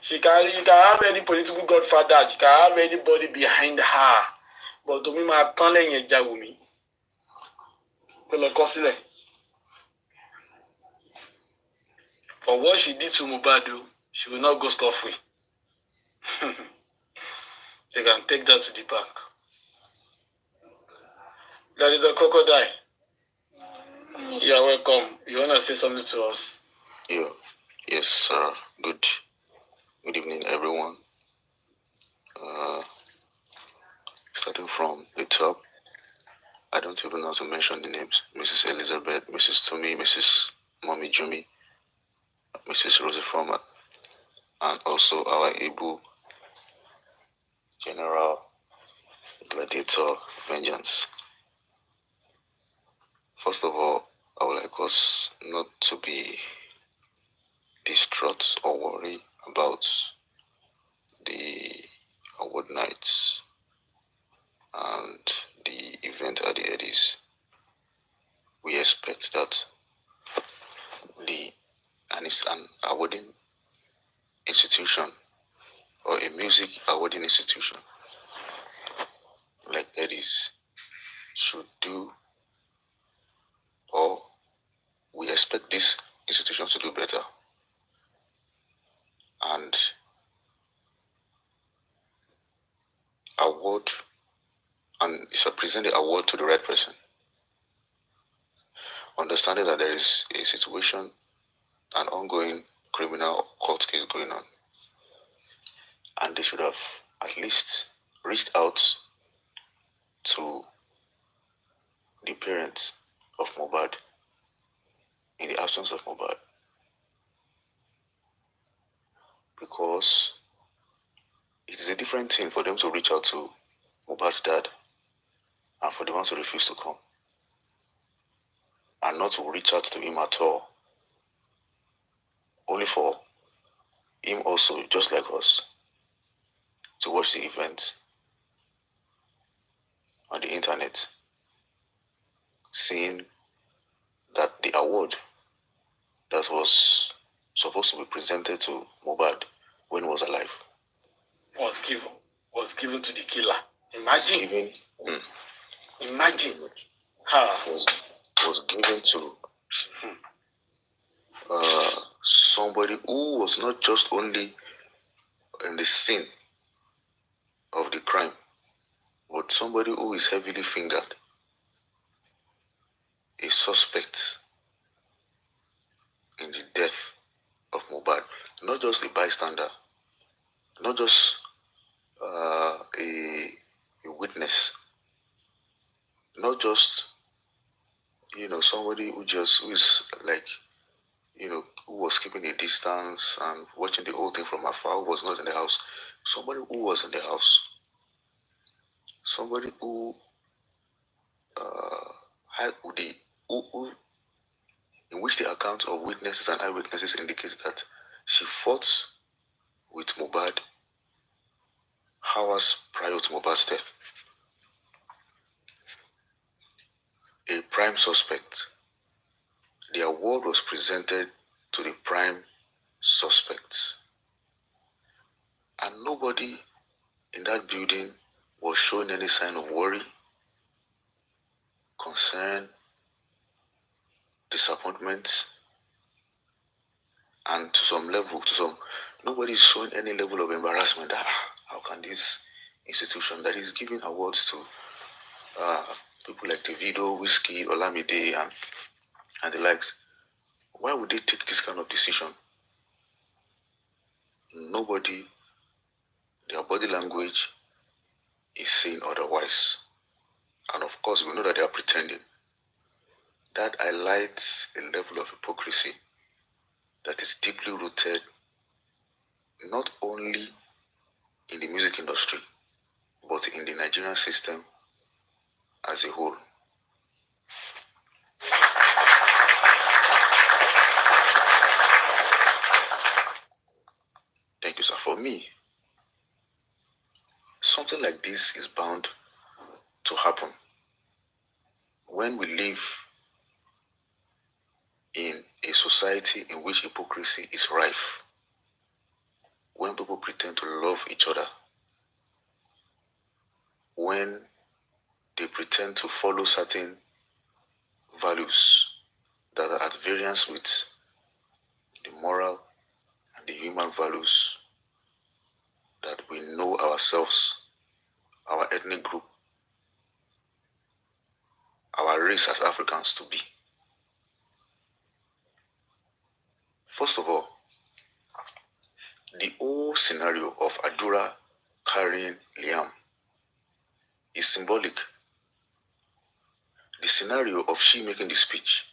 You can have any political godfather, she can have anybody behind her. But to me, my calling is Wunmi. For what she did to Mohbad, she will not go scot-free. They can take that to the bank. That is a crocodile. You're welcome. You want to say something to us? Yeah. Yes, sir. Good evening, everyone. Starting from the top, I don't even know how to mention the names. Mrs. Elizabeth, Mrs. Tomi, Mrs. Omowummi, Mrs. Rosie Former, and also our able General Gladiator Vengeance. First of all, I would like us not to be distraught or worried about the award nights and the event at the Eddies. We expect that it's an awarding institution or a music awarding institution like Eddies should do, or we expect this institution to do better and award and present the award to the right person. Understanding that there is a situation, an ongoing criminal court case going on, and they should have at least reached out to the parents of Mohbad in the absence of Mohbad, because it is a different thing for them to reach out to Mohbad's dad and for the ones to refuse to come and not to reach out to him at all, only for him also, just like us, to watch the event on the internet, seeing that the award that was supposed to be presented to Mohbad when he was alive was given to the killer. Imagine. Imagine. Was given to somebody who was not just only in the scene of the crime, but somebody who is heavily fingered, a suspect in the death of Mohbad, not just a bystander, not just a witness, not just somebody who is like who was keeping a distance and watching the whole thing from afar, who was not in the house. Somebody who was in the house, somebody who who in which the account of witnesses and eyewitnesses indicates that she fought with Mohbad hours prior to Mohbad's death. A prime suspect. The award was presented to the prime suspect. And nobody in that building was showing any sign of worry, concern, disappointment, and to some level, nobody is showing any level of embarrassment. How can this institution that is giving awards to people like Davido, Whiskey, Olamide, and the likes, why would they take this kind of decision? Nobody, their body language is saying otherwise. And of course, we know that they are pretending. That highlights a level of hypocrisy that is deeply rooted not only in the music industry, but in the Nigerian system as a whole. Thank you, sir. For me, something like this is bound to happen when we live in a society in which hypocrisy is rife, when people pretend to love each other, when they pretend to follow certain values that are at variance with the moral and the human values that we know ourselves, our ethnic group, our race as Africans to be. First of all, the whole scenario of Adura carrying Liam is symbolic. The scenario of she making the speech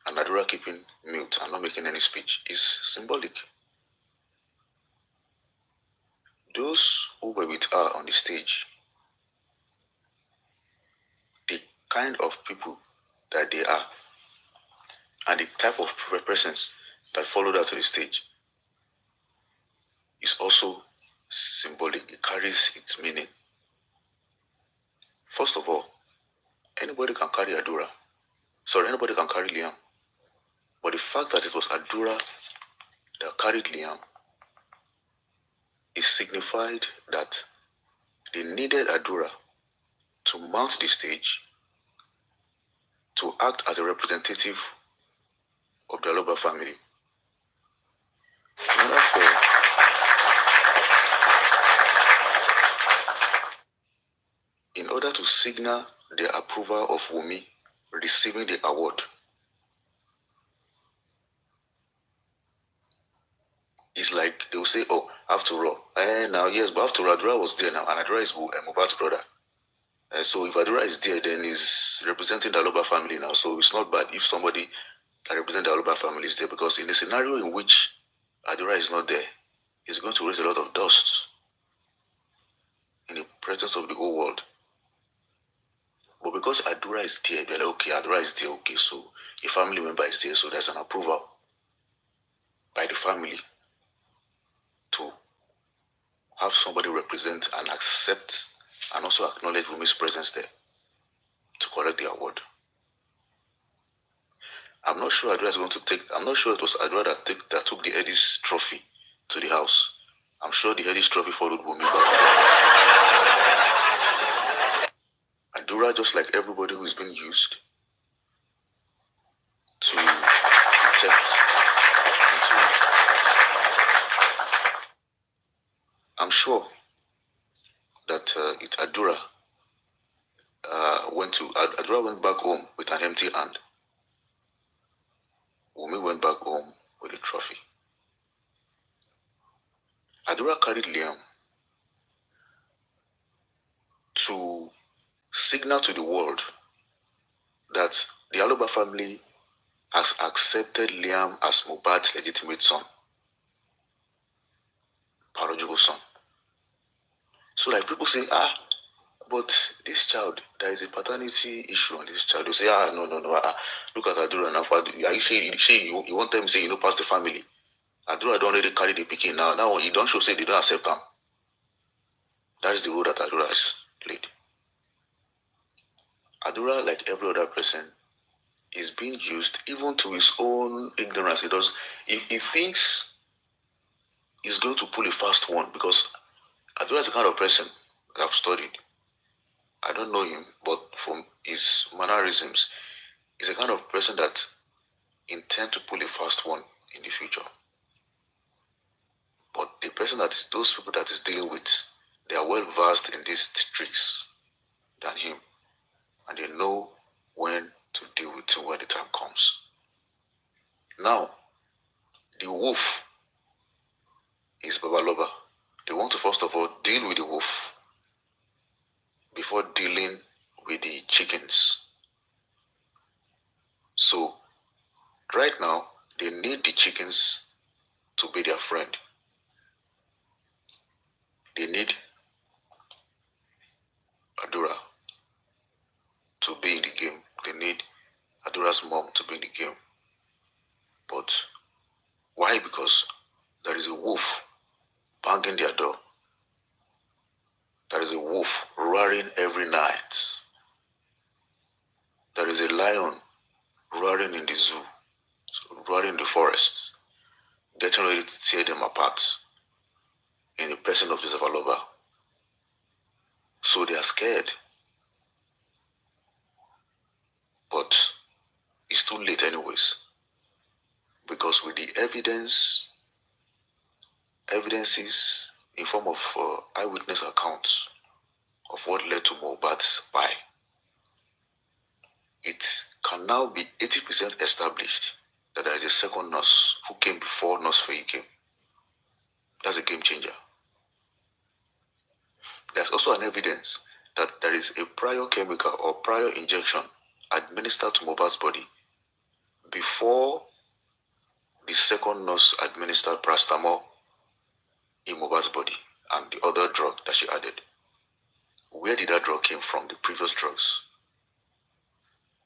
and Adura keeping mute and not making any speech is symbolic. Those who were with her on the stage, the kind of people that they are, and the type of persons that followed her to the stage is also symbolic. It carries its meaning. First of all, anybody can carry Adura. Sorry, anybody can carry Liam. But the fact that it was Adura that carried Liam is signified that they needed Adura to mount the stage to act as a representative of the Aloba family. In order to signal their approval of Wunmi receiving the award, it's like they will say, oh, after all, now yes, but after all, Adura was there now, and Adura is Mohbad's brother. So if Adura is there, then he's representing the Aloba family now. So it's not bad if somebody that represents the Aloba family is there, because in the scenario in which Adura is not there, it's going to raise a lot of dust in the presence of the whole world. But because Adura is there, they're like, okay, Adura is there, okay, so a family member is there, so there's an approval by the family to have somebody represent and accept and also acknowledge Wunmi's presence there to collect the award. I'm not sure Adura is going to take, I'm not sure it was Adura that took the Eddie's trophy to the house. I'm sure the Eddie's trophy followed Wunmi back. Adura, just like everybody who is being used to protect and to, I'm sure that Adura went back home with an empty hand. Wunmi went back home with a trophy. Adura carried Liam to signal to the world that the Aloba family has accepted Liam as Mohbad's legitimate son, biological son. So like people say, but this child, there is a paternity issue on this child. They say, no, look at Adura now. Are you saying you want them to say you know past the family? Adura don't already carry the pikin now. Now you don't show say they don't accept them. That is the role that Adura has played. Adura, like every other person, is being used even to his own ignorance. If he thinks he's going to pull a fast one, because Adura is the kind of person that I've studied. I don't know him, but from his mannerisms, he's the kind of person that intends to pull a fast one in the future. But the person those people that is dealing with, they are well versed in these tricks than him. And they know when to deal with it when the time comes. Now, the wolf is Babaloba. They want to first of all deal with the wolf before dealing with the chickens. So, right now, they need the chickens to be their friend. They need Adura to be in the game. They need Adura's mom to be in the game. But why? Because there is a wolf banging their door. There is a wolf roaring every night. There is a lion roaring in the zoo, roaring in the forest, getting ready to tear them apart in the person of Joseph Aloba. So they are scared. But it's too late anyways. Because with the evidences in form of eyewitness accounts of what led to Mohbad's buy, it can now be 80% established that there is a second nurse who came before Nurse Faye came. That's a game changer. There's also an evidence that there is a prior chemical or prior injection administered to Mohbad's body before the second nurse administered paracetamol in Mohbad's body and the other drug that she added. Where did that drug came from, the previous drugs?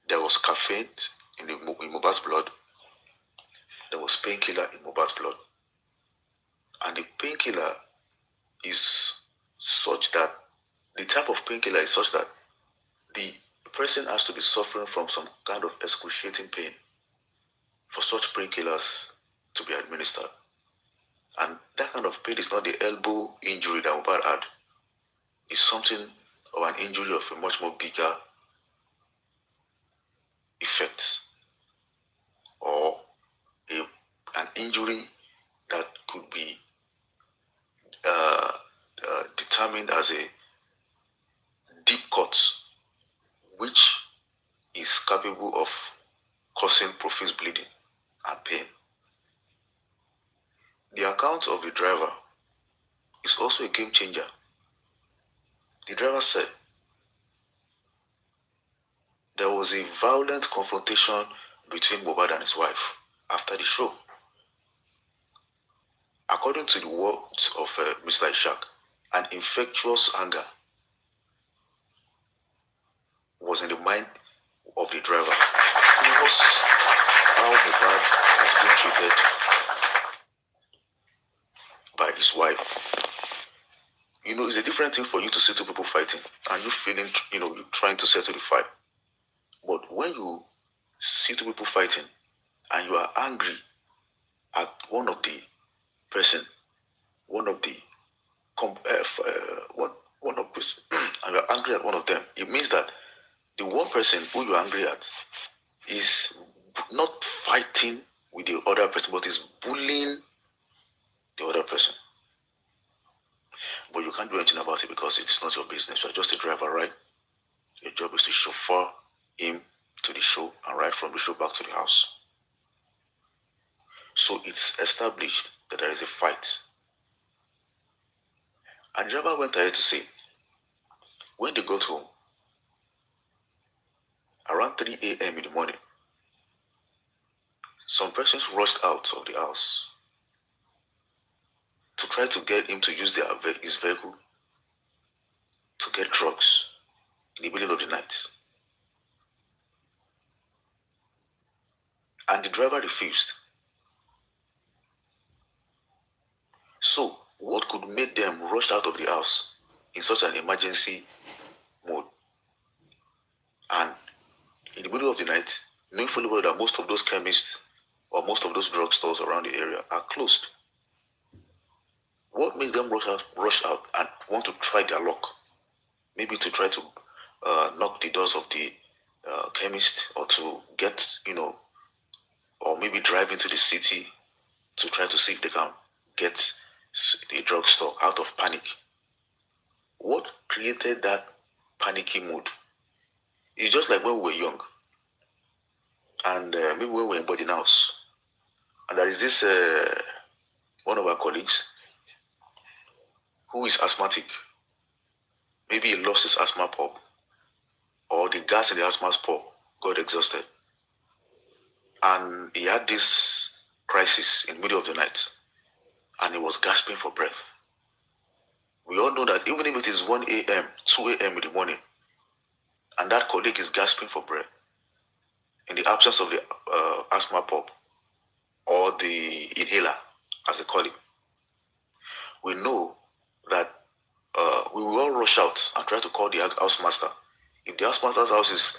There was caffeine in Mohbad's blood. There was painkiller in Mohbad's blood. And the painkiller is such that, the type of painkiller is such that the person has to be suffering from some kind of excruciating pain for such painkillers to be administered. And that kind of pain is not the elbow injury that Mohbad had. It's something of an injury of a much more bigger effect, or an injury that could be determined as a deep cut, which is capable of causing profuse bleeding and pain. The account of the driver is also a game changer. The driver said there was a violent confrontation between Mohbad and his wife after the show. According to the words of Mr. Ishak, an infectious anger was in the mind of the driver. It was how Mohbad was being treated by his wife. You know, it's a different thing for you to see two people fighting and you feeling, you trying to settle the fight. But when you see two people fighting and you are angry at one of the person, and you're angry at one of them, it means that the one person who you're angry at is not fighting with the other person, but is bullying the other person. But you can't do anything about it because it is not your business. You're just a driver, right? Your job is to chauffeur him to the show and ride from the show back to the house. So it's established that there is a fight. And the driver went ahead to say, when they got home, around 3 a.m. in the morning, some persons rushed out of the house to try to get him to use his vehicle to get drugs in the middle of the night. And the driver refused. So, what could make them rush out of the house in such an emergency mode? And in the middle of the night, knowing fully well that most of those chemists or most of those drugstores around the area are closed. What made them rush out and want to try their luck? Maybe to try to knock the doors of the chemist, or to get, or maybe drive into the city to try to see if they can get the drugstore out of panic. What created that panicky mood? It's just like when we were young, and maybe when we were in boarding house, and there is this one of our colleagues who is asthmatic. Maybe he lost his asthma pump, or the gas in the asthma pump got exhausted, and he had this crisis in the middle of the night, and he was gasping for breath. We all know that even if it is 1 a.m., 2 a.m. in the morning, and that colleague is gasping for breath, in the absence of the asthma pump or the inhaler, as they call it, we know that we will all rush out and try to call the housemaster. If the housemaster's house is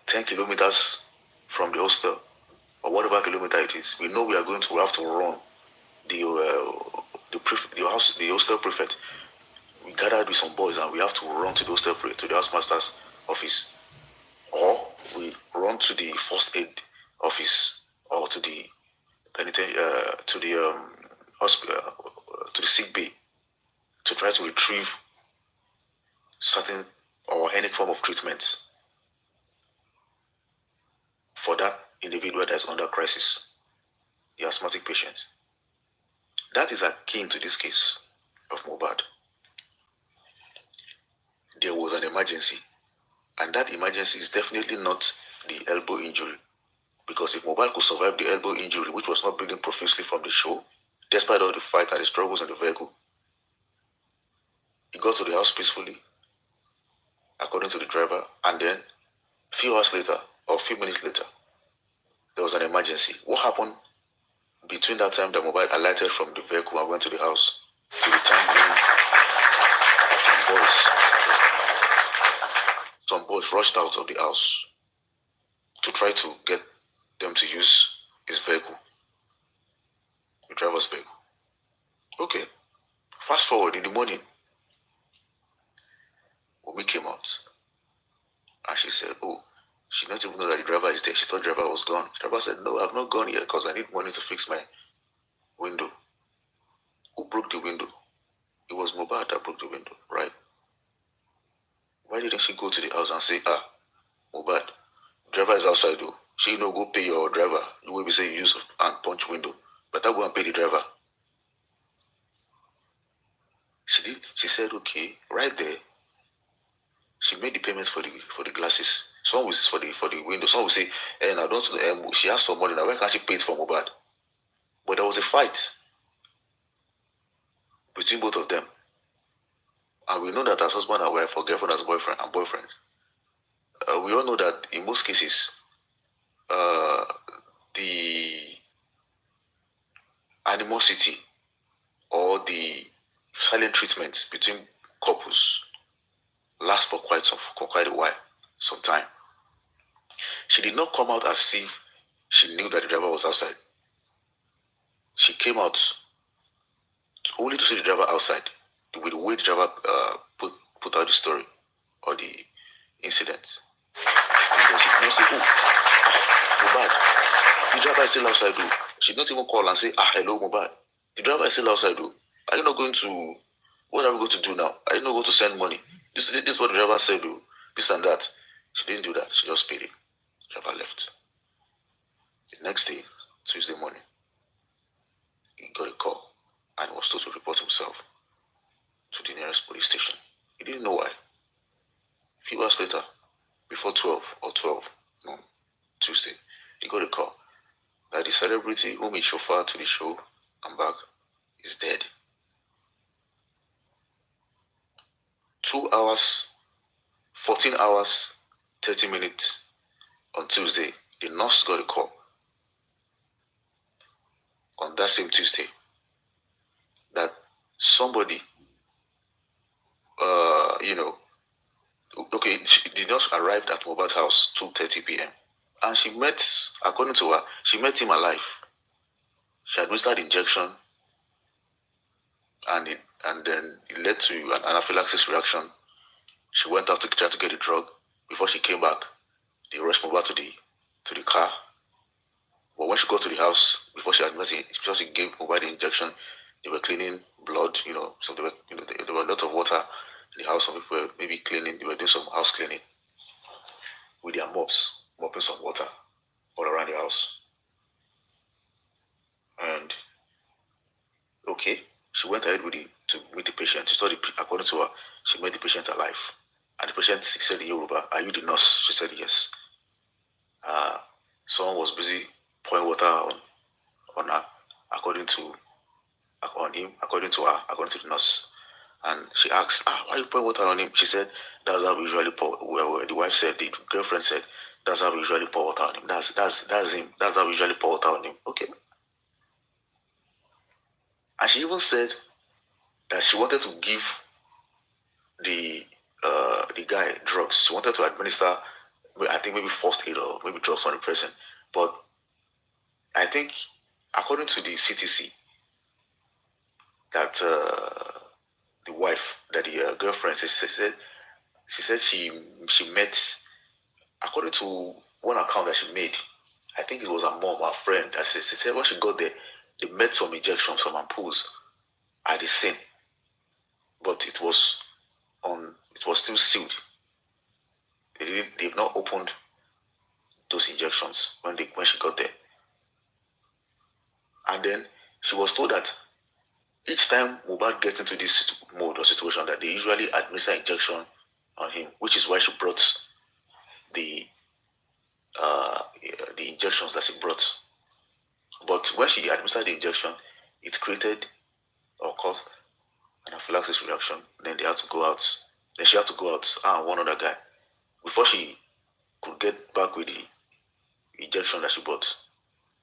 10 kilometers from the hostel, or whatever kilometer it is, we know we are going to have to run the hostel prefect. We gathered with some boys and we have to run to the hostel to the housemaster's office, or we run to the first aid office, or to the hospital, to the sick bay, to try to retrieve certain or any form of treatment. for that individual that is under crisis, the asthmatic patient. That is akin to this case of Mohbad. There was an emergency, and that emergency is definitely not the elbow injury. Because if Mohbad could survive the elbow injury, which was not bleeding profusely from the show, despite all the fight and the struggles in the vehicle, he got to the house peacefully, according to the driver, and then a few hours later, or a few minutes later, there was an emergency. What happened between that time that Mohbad alighted from the vehicle and went to the house to the time when some boys rushed out of the house to try to get them to use his vehicle, the driver's vehicle. Okay, fast forward in the morning, Omowummi came out and she said, oh, she didn't even know that the driver is there. She thought the driver was gone. The driver said, no, I've not gone yet because I need money to fix my window. Who broke the window? It was Mohbad that broke the window, right? Why didn't she go to the house and say, Mohbad, driver is outside though. She no go pay your driver. You will be saying use and punch window. But I go and pay the driver. She did. She said, okay, right there. She made the payments for the glasses. Some will for the window. Some will say, I don't. She has some money now. Why can't she pay it for Mohbad? But there was a fight between both of them, and we know that as husband and wife, or girlfriend as boyfriend and boyfriend, we all know that in most cases, the animosity or the silent treatment between couples lasts for quite a while, some time. She did not come out as if she knew that the driver was outside. She came out only to see the driver outside, with the way the driver put out the story or the incident. And then she did not say, Mohbad, the driver is still outside though. She did not even call and say, hello Mohbad, the driver is still outside though. Are you not going to, what are we going to do now? Are you not going to send money? This is what the driver said though, this and that. She didn't do that, she just paid it. The driver left. The next day, Tuesday morning, he got a call and was told to report himself to the nearest police station. He didn't know why. A few hours later, before 12 noon, Tuesday, he got a call that the celebrity whom he chauffeured to the show and back is dead. 2 hours, 14 hours, 30 minutes on Tuesday, the nurse got a call on that same Tuesday that somebody, the nurse arrived at Mohbad's house 2:30 p.m. and she met, according to her, she met him alive. She administered injection, and then it led to an anaphylaxis reaction. She went out to try to get the drug. Before she came back, they rushed Mohbad to the car. But when she got to the house, before she gave Mohbad the injection, they were cleaning blood, so there were a lot of water in the house. Some people were maybe cleaning, they were doing some house cleaning with their mops, mopping some water all around the house. And okay, she went ahead to meet the patient. She saw according to her, she made the patient alive. And the patient said in Yoruba, "Are you the nurse?" She said yes. Someone was busy pouring water on her, according to her, according to the nurse. And she asked, why are you pouring water on him? She said, that's how we usually pour. Well, the wife said, the girlfriend said, that's how we usually pour water on him. That's him. That's how we usually pour water on him. Okay. And she even said that she wanted to give the guy drugs. She wanted to administer, I think maybe first aid or maybe drugs on the person. But I think, according to the CTC, that the wife, that the girlfriend, she said she met, according to one account that she made, I think it was her mom, her friend, that she said when she got there, they met some injections, some ampoules at the scene, but it was still sealed. They've not opened those injections when she got there. And then she was told that each time Mohbad gets into this mode or situation, that they usually administer injection on him, which is why she brought the injections that she brought. But when she administered the injection, it created or caused anaphylaxis reaction. Then they had to go out. Then she had to go out and one other guy before she could get back with the injection that she bought.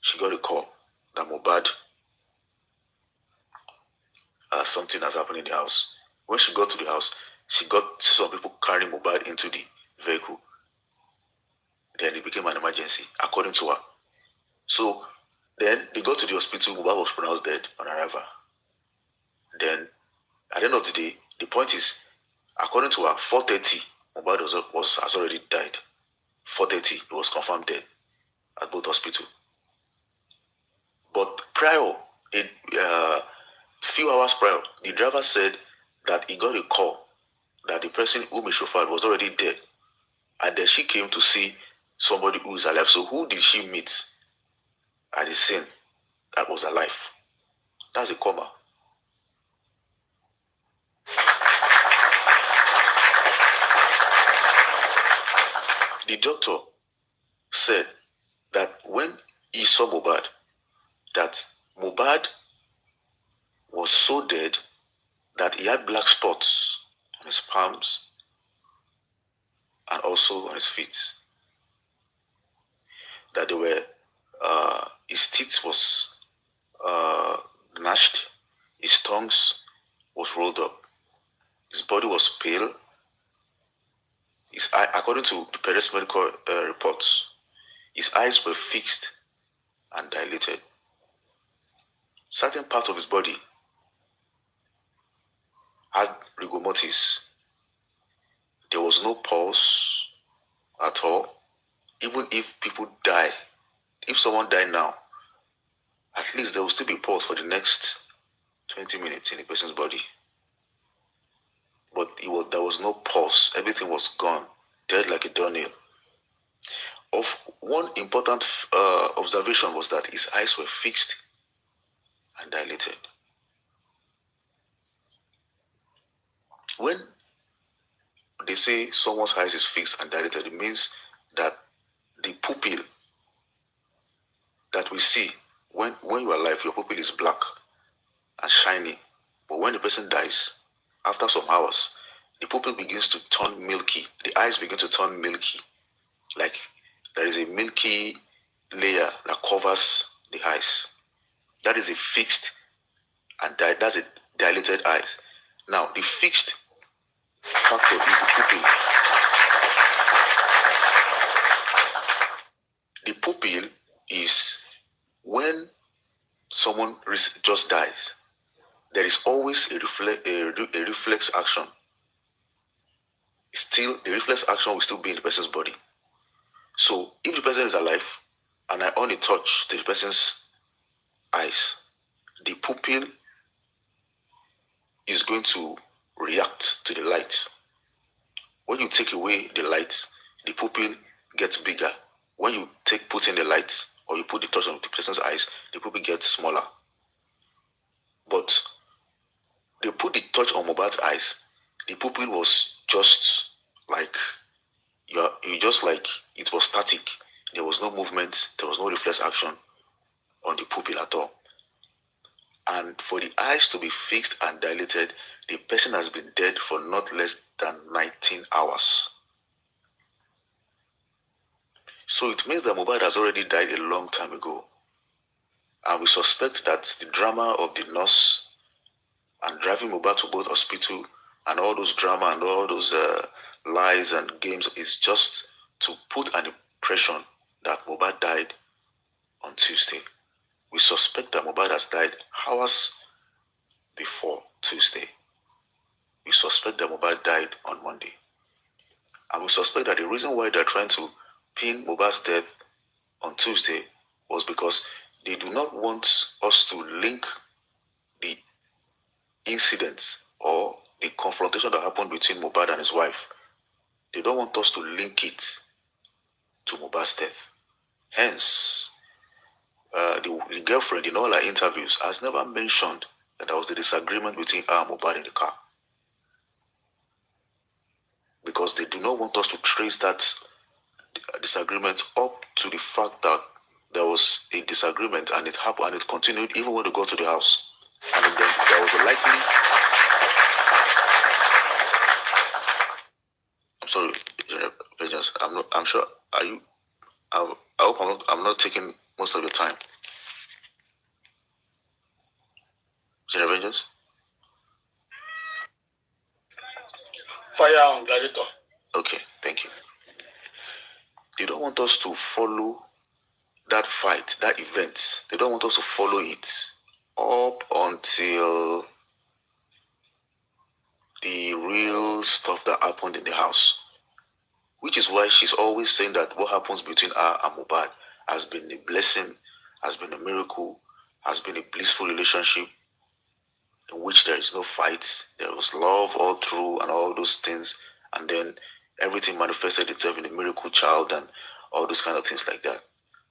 She got a call that Mohbad something has happened in the house. When she got to the house, she got some people carrying Mohbad into the vehicle. Then it became an emergency, according to her. So then they got to the hospital. Mohbad was pronounced dead on arrival. Then at the end of the day, the point is, according to her, 4:30, Mohbad has already died. 4:30, he was confirmed dead at both hospitals. But prior, a few hours prior, the driver said that he got a call that the person whom he chauffeured was already dead. And then she came to see somebody who is alive. So who did she meet at the scene that was alive? That's a coma. The doctor said that when he saw Mohbad, that Mohbad was so dead that he had black spots on his palms and also on his feet. That they were, his teeth was gnashed, his tongues was rolled up, his body was pale. His eye, according to the previous medical reports, his eyes were fixed and dilated. Certain parts of his body had rigor mortis. There was no pulse at all. Even if people die, if someone died now, at least there will still be pulse for the next 20 minutes in the person's body. But there was no pulse. Everything was gone, dead like a doornail. Of one important observation was that his eyes were fixed and dilated. When they say someone's eyes is fixed and dilated, it means that the pupil that we see when you are alive, your pupil is black and shiny. But when the person dies, after some hours, the pupil begins to turn milky. The eyes begin to turn milky. Like there is a milky layer that covers the eyes. That is a fixed and that's a dilated eyes. Now, the fixed factor is the pupil. The pupil is when someone just dies. There is always a reflex action. Still, the reflex action will still be in the person's body. So, if the person is alive and I only touch the person's eyes, the pupil is going to react to the light. When you take away the light, the pupil gets bigger. When you put in the light or you put the touch on the person's eyes, the pupil gets smaller. But they put the touch on Mohbad's eyes, the pupil was just like it was static. There was no movement, there was no reflex action on the pupil at all. And for the eyes to be fixed and dilated, the person has been dead for not less than 19 hours. So it means that Mohbad has already died a long time ago. And we suspect that the drama of the nurse and driving Mohbad to both hospital and all those drama and all those lies and games is just to put an impression that Mohbad died on Tuesday. We suspect that Mohbad has died hours before Tuesday. We suspect that Mohbad died on Monday. And we suspect that the reason why they're trying to pin Mohbad's death on Tuesday was because they do not want us to link the incidents or the confrontation that happened between Mohbad and his wife. They don't want us to link it to Mohbad's death. Hence, the girlfriend in all her interviews has never mentioned that there was a disagreement between her and Mohbad in the car. Because they do not want us to trace that disagreement up to the fact that there was a disagreement and it happened and it continued even when they got to the house. And then there was a likely... I'm sorry, Vengeance. I'm sure. Are you? I hope I'm not taking most of your time. General Vengeance? Fire on Gladiator. Okay, thank you. They don't want us to follow that fight, that event. They don't want us to follow it up until the real stuff that happened in the house. Which is why she's always saying that what happens between her and Mohbad has been a blessing, has been a miracle, has been a blissful relationship in which there is no fight, there was love all through and all those things, and then everything manifested itself in a miracle child and all those kind of things like that.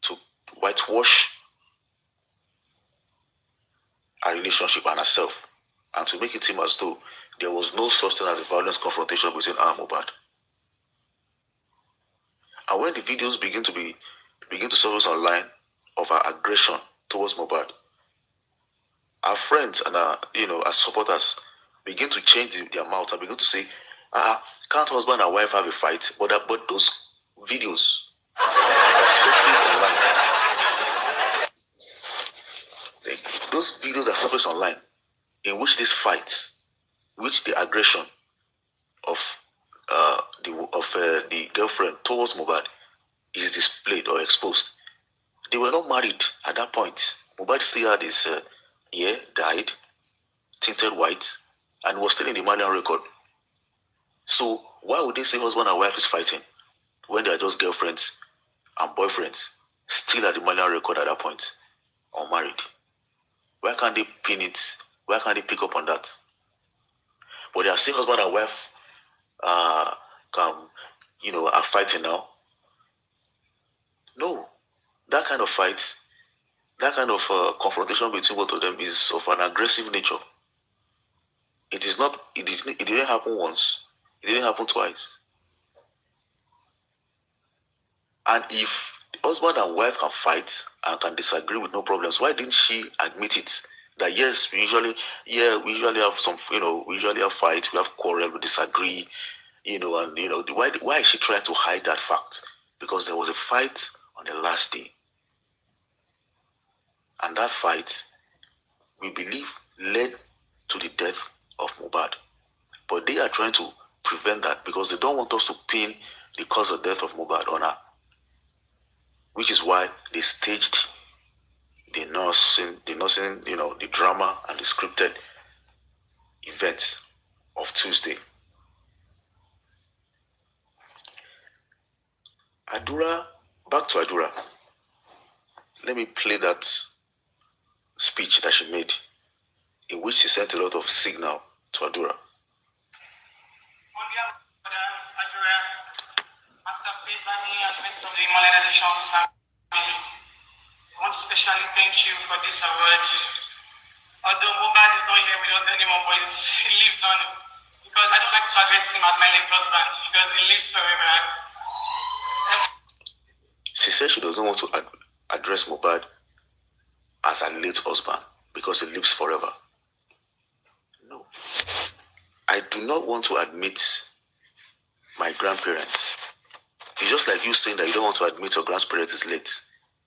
To whitewash her relationship and herself, and to make it seem as though there was no such thing as a violent confrontation between her and Mohbad. And when the videos begin to surface online of her aggression towards Mohbad, our friends and our supporters begin to change their mouth and begin to say, can't husband and wife have a fight? But those videos that surface online, those videos that surface online, in which this fight, which the aggression of the girlfriend towards Mohbad is displayed or exposed. They were not married at that point. Mohbad still had his hair dyed, tinted white, and was still in the Malian record. So why would they say husband and wife is fighting when they are just girlfriends and boyfriends, still at the Malian record at that point, unmarried? Why can't they pin it? Why can't they pick up on that? But they are saying husband and wife are fighting now. No, that kind of fight, that kind of confrontation between both of them is of an aggressive nature. It is not. It didn't happen once. It didn't happen twice. And if husband and wife can fight and can disagree with no problems, why didn't she admit it? That yes, we usually have some, we usually have fights, we have quarrel, we disagree, why is she trying to hide that fact? Because there was a fight on the last day. And that fight, we believe, led to the death of Mohbad. But they are trying to prevent that because they don't want us to pin the cause of death of Mohbad on her. Which is why they staged the nursing, the drama and the scripted event of Tuesday. Adura, back to Adura. Let me play that speech that she made, in which she sent a lot of signal to Adura. I want to especially thank you for this award. Although Mohbad is not here with us anymore, but he lives on. Because I don't like to address him as my late husband, because he lives forever. She said she doesn't want to address Mohbad as her late husband because he lives forever. No. I do not want to admit my grandparents. It's just like you saying that you don't want to admit your grandparents is late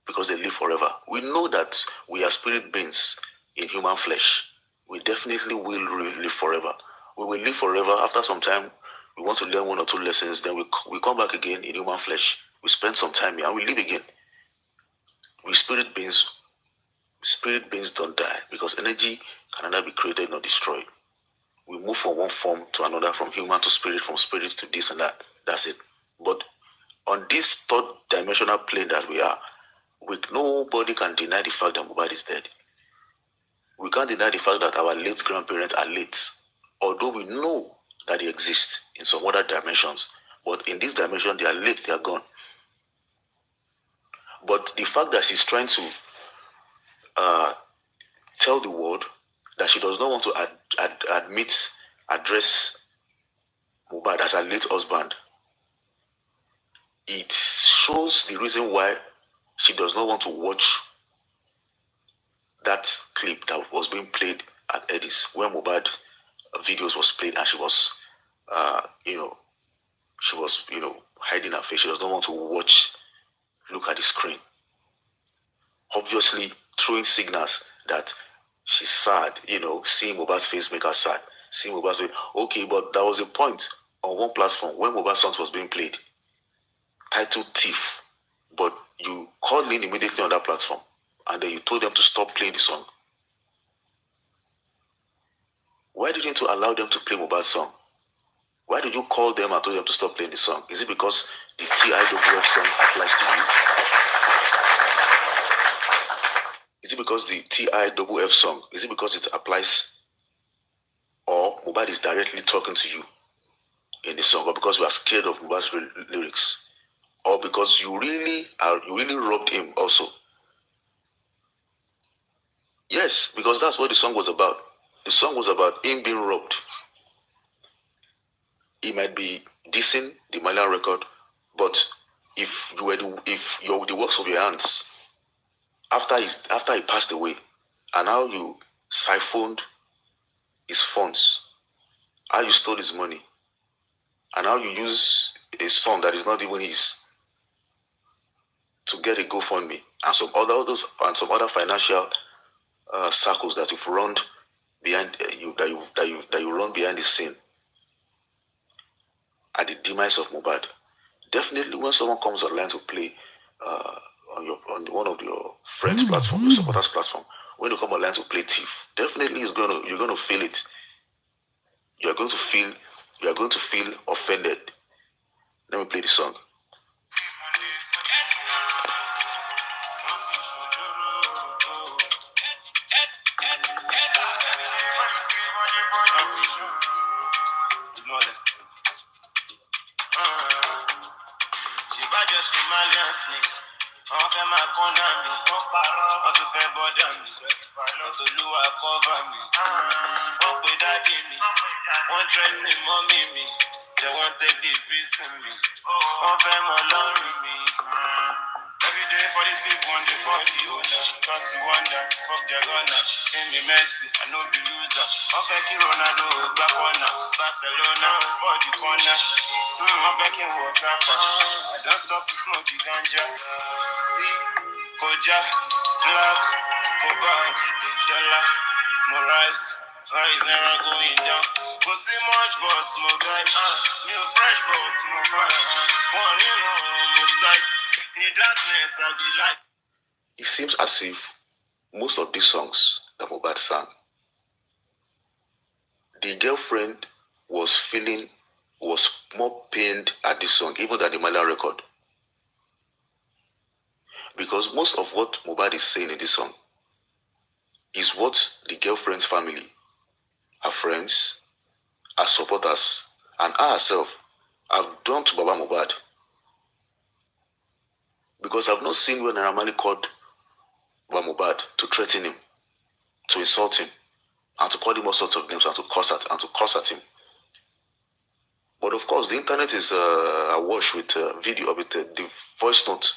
because they live forever. We know that we are spirit beings in human flesh. We definitely will live forever. We will live forever. After some time, we want to learn one or two lessons. Then we come back again in human flesh. We spend some time here and we live again. We spirit beings don't die because energy can neither be created nor destroyed. We move from one form to another, from human to spirit, from spirits to this and that. That's it. But on this third dimensional plane that we are, nobody can deny the fact that Mohbad is dead. We can't deny the fact that our late grandparents are late, although we know that they exist in some other dimensions. But in this dimension, they are late, they are gone. But the fact that she's trying to tell the world that she does not want to address Mohbad as her late husband, it shows the reason why she does not want to watch that clip that was being played at Eddie's, where Mohbad videos was played, and she was, hiding her face. She does not want to look at the screen. Obviously, throwing signals that she's sad, seeing Mohbad's face make her sad. Seeing Mohbad's face. Okay, but there was a point on one platform when Mohbad's song was being played, titled Thief, but you called in immediately on that platform, and then you told them to stop playing the song. Why didn't you allow them to play Mohbad's song? Why did you call them and told them to stop playing the song? Is it because the TIWF song applies to you? Is it because the TIWF song, is it because it applies, or Mohbad is directly talking to you in the song, or because you are scared of Mohbad's lyrics, or because you really robbed him also? Yes, because that's what the song was about. The song was about him being robbed. He might be dissing the Malian record, but if you're the works of your hands, after he passed away, and how you siphoned his funds, how you stole his money, and how you use a son that is not even his to get a GoFundMe, and some other financial circles that you've run behind that you run behind the scene at the demise of Mohbad. Definitely, when someone comes online to play on one of your friends' platform, your supporters' platform, when you come online to play Thief, definitely you're gonna feel it. You are going to feel offended. Let me play the song. Every day for the sleep, one day for the owner. Cause you wonder, fuck their gunner. In me Messi, I know the loser. I'm fucking Ronaldo, back corner. Barcelona, for the corner. I'm fucking Wasapa. I don't stop to smoke the ganja. See, Koja, Black, Koba, Dollar, Morais. Is never going down. Go see much, but smoke guy. Me a fresh, but smoke fire. One in the sight. In the darkness, I'll be like. It seems as if most of these songs that Mohbad sang, the girlfriend was more pained at this song, even than the Malian record. Because most of what Mohbad is saying in this song is what the girlfriend's family, her friends, her supporters, and her herself have done to Baba Mohbad. Because I've not seen when Naira Marley called Baba Mohbad to threaten him, to insult him, and to call him all sorts of names, and to curse at him. But of course, the internet is awash with video, with the voice note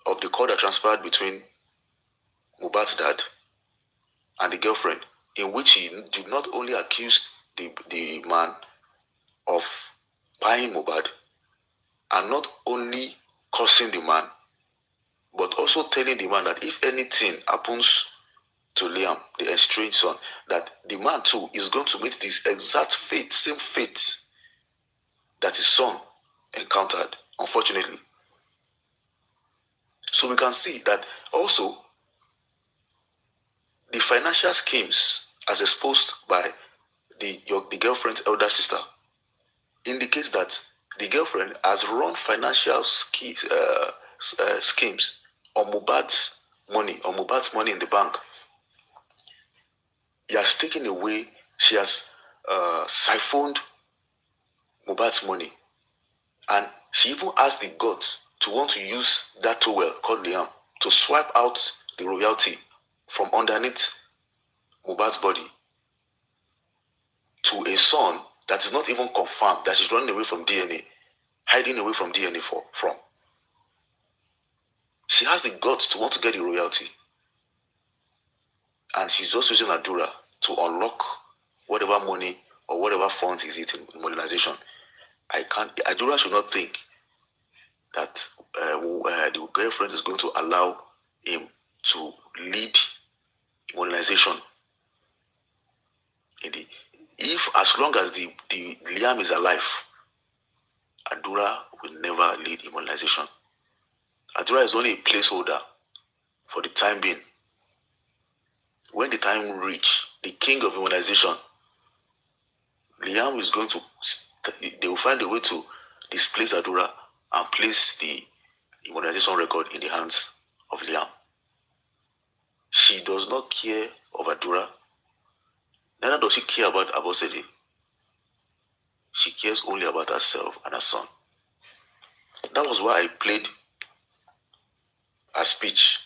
of the call that transpired between Mohbad's dad and the girlfriend, in which he did not only accuse the man of buying Mohbad, and not only cursing the man, but also telling the man that if anything happens to Liam, the estranged son, that the man too is going to meet this exact fate, same fate that his son encountered, unfortunately. So we can see that also the financial schemes as exposed by the girlfriend's elder sister indicates that the girlfriend has run financial schemes on Mohbad's money in the bank. He has taken away, she has siphoned Mohbad's money, and she even has the guts to want to use that towel called Liam to swipe out the royalty from underneath Mohbad's body to a son that is not even confirmed, that is running away from DNA, hiding away from DNA from. She has the guts to want to get the royalty. And she's just using Adura to unlock whatever money or whatever funds is it in modernization. Adura should not think that the girlfriend is going to allow him to lead modernization. If as long as the Liam is alive, Adura will never lead immunization. Adura is only a placeholder for the time being. When the time reach, the king of immunization, Liam is going to, they will find a way to displace Adura and place the immunization record in the hands of Liam. She does not care of Adura. Neither does she care about Abosede. She cares only about herself and her son. That was why I played her speech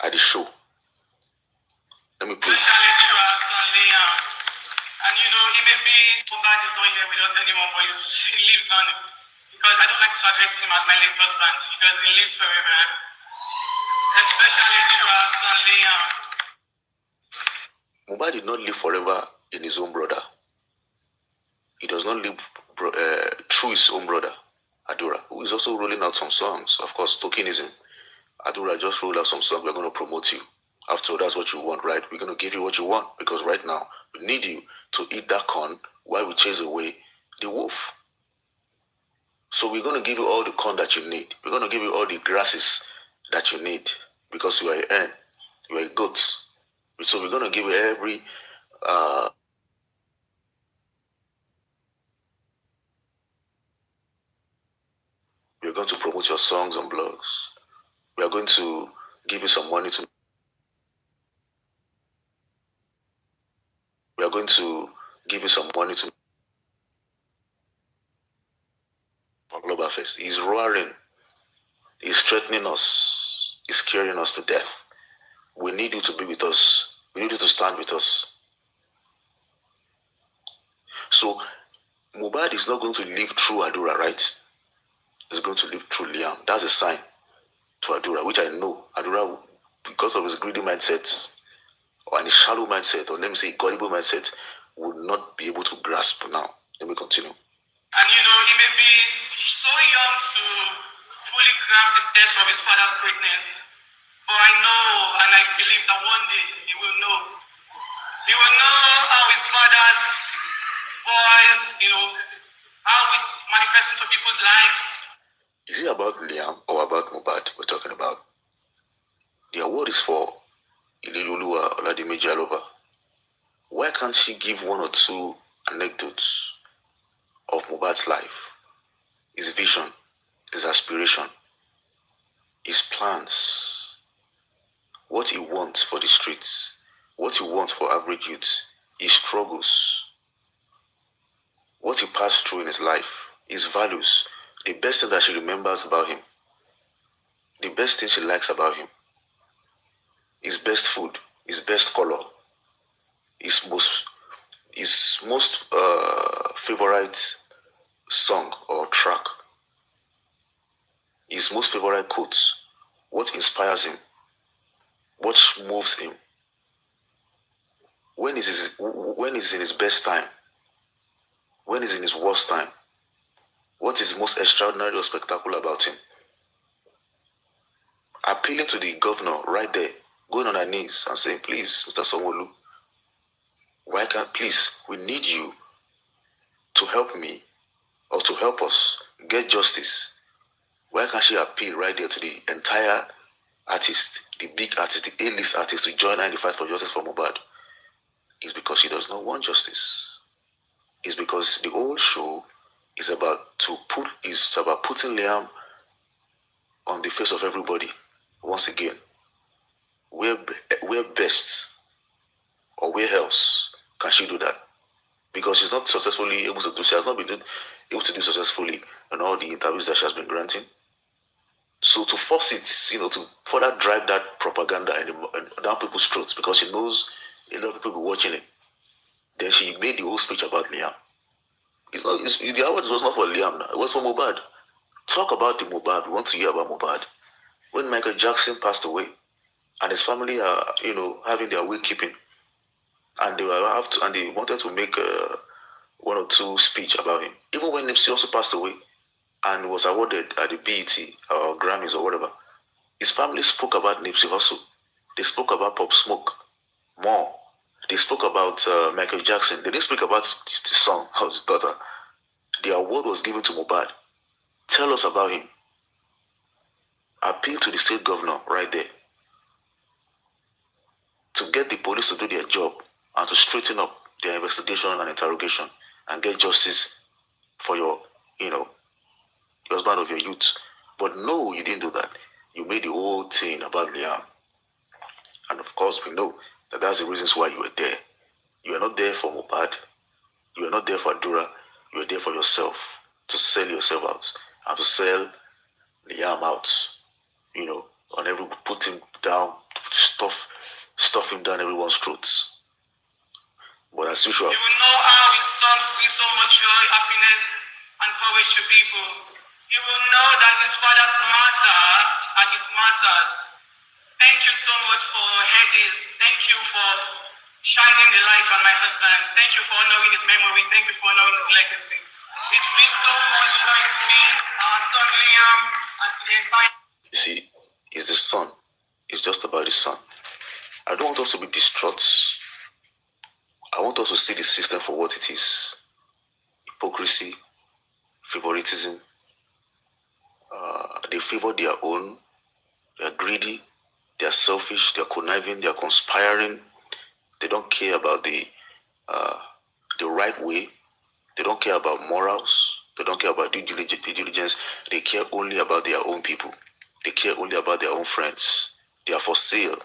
at the show. Let me play. And you know, he may be Mohbad is not here with us anymore, but he lives on. Because I don't like to address him as my late husband, because he lives forever. Especially through our son Liam. Mohbad did not live forever in his own brother. He does not live through his own brother, Adura, who is also rolling out some songs. Of course, tokenism. Adura just rolled out some songs. We're going to promote you. After all, that's what you want, right? We're going to give you what you want, because right now, we need you to eat that corn while we chase away the wolf. So we're going to give you all the corn that you need. We're going to give you all the grasses that you need, because you are a hen, you are a goat. So we're going to give you every... we're going to promote your songs on blogs. We are going to give you some money to... We are going to give you some money to... Global Fest. He's roaring. He's threatening us. He's scaring us to death. We need you to be with us. We need you to stand with us. So, Mohbad is not going to live through Adura, right? He's going to live through Liam. That's a sign to Adura, which I know Adura, because of his greedy mindset, or his shallow mindset, or let me say gullible mindset, would not be able to grasp now. Let me continue. And you know, he may be so young to fully grasp the depth of his father's greatness. But I know and I believe that one day he will know. He will know how his father's voice, you know, how it manifests into people's lives. Is it about Liam or about Mohbad we're talking about? The award is for Ililuluwa Oladimeji Aloba. Why can't she give one or two anecdotes of Mohbad's life, his vision, his aspiration, his plans, what he wants for the streets, what he wants for average youth, his struggles, what he passed through in his life, his values, the best thing that she remembers about him, the best thing she likes about him, his best food, his best color, his most favorite song or track, his most favorite quotes, what inspires him, what moves him, when is in his best time, when is in his worst time, what is most extraordinary or spectacular about him. Appealing to the governor right there, going on her knees and saying, please, Mr. Sanwo-Olu, please, we need you to help me or to help us get justice. Why can't she appeal right there to the entire artist, the big artist, the A-list artist to join her in the fight for justice for Mohbad? It's because she does not want justice. It's because the whole show is about putting Liam on the face of everybody once again. Where best or where else can she do that? Because she's not successfully able to do. She has not been able to do successfully in all the interviews that she has been granting. So to force it, to further drive that propaganda and down people's throats, because she knows a lot of people will be watching it. Then she made the whole speech about Liam. The award was not for Liam now. It was for Mohbad. Talk about the Mohbad. We want to hear about Mohbad. When Michael Jackson passed away, and his family are, having their wakekeeping, and they wanted to make one or two speech about him. Even when Nipsey also passed away and was awarded at the BET or Grammys or whatever, his family spoke about Nipsey Hussle. They spoke about Pop Smoke more. They spoke about Michael Jackson. They didn't speak about the son of his daughter. The award was given to Mohbad. Tell us about him. Appeal to the state governor right there to get the police to do their job and to straighten up their investigation and interrogation and get justice for your husband of your youth. But no, you didn't do that. You made the whole thing about Liam. And of course, we know that that's the reasons why you were there. You are not there for Mohbad. You are not there for Adura. You are there for yourself, to sell yourself out and to sell Liam out. Put him down, stuff him down everyone's throats. But as usual, you will know how his sons bring so much joy, happiness, and courage to people. You will know that his fathers mattered, and it matters. Thank you so much for Hedis. Thank you for shining the light on my husband. Thank you for honoring his memory. Thank you for honoring his legacy. It means so much joy to me, our son Liam, and to the entire... You see, it's the son. It's just about the son. I don't want us to be distraught. I want us to see the system for what it is. Hypocrisy, favoritism. They favor their own. They are greedy. They are selfish. They are conniving. They are conspiring. They don't care about the right way. They don't care about morals. They don't care about due diligence. They care only about their own people. They care only about their own friends. They are for sale,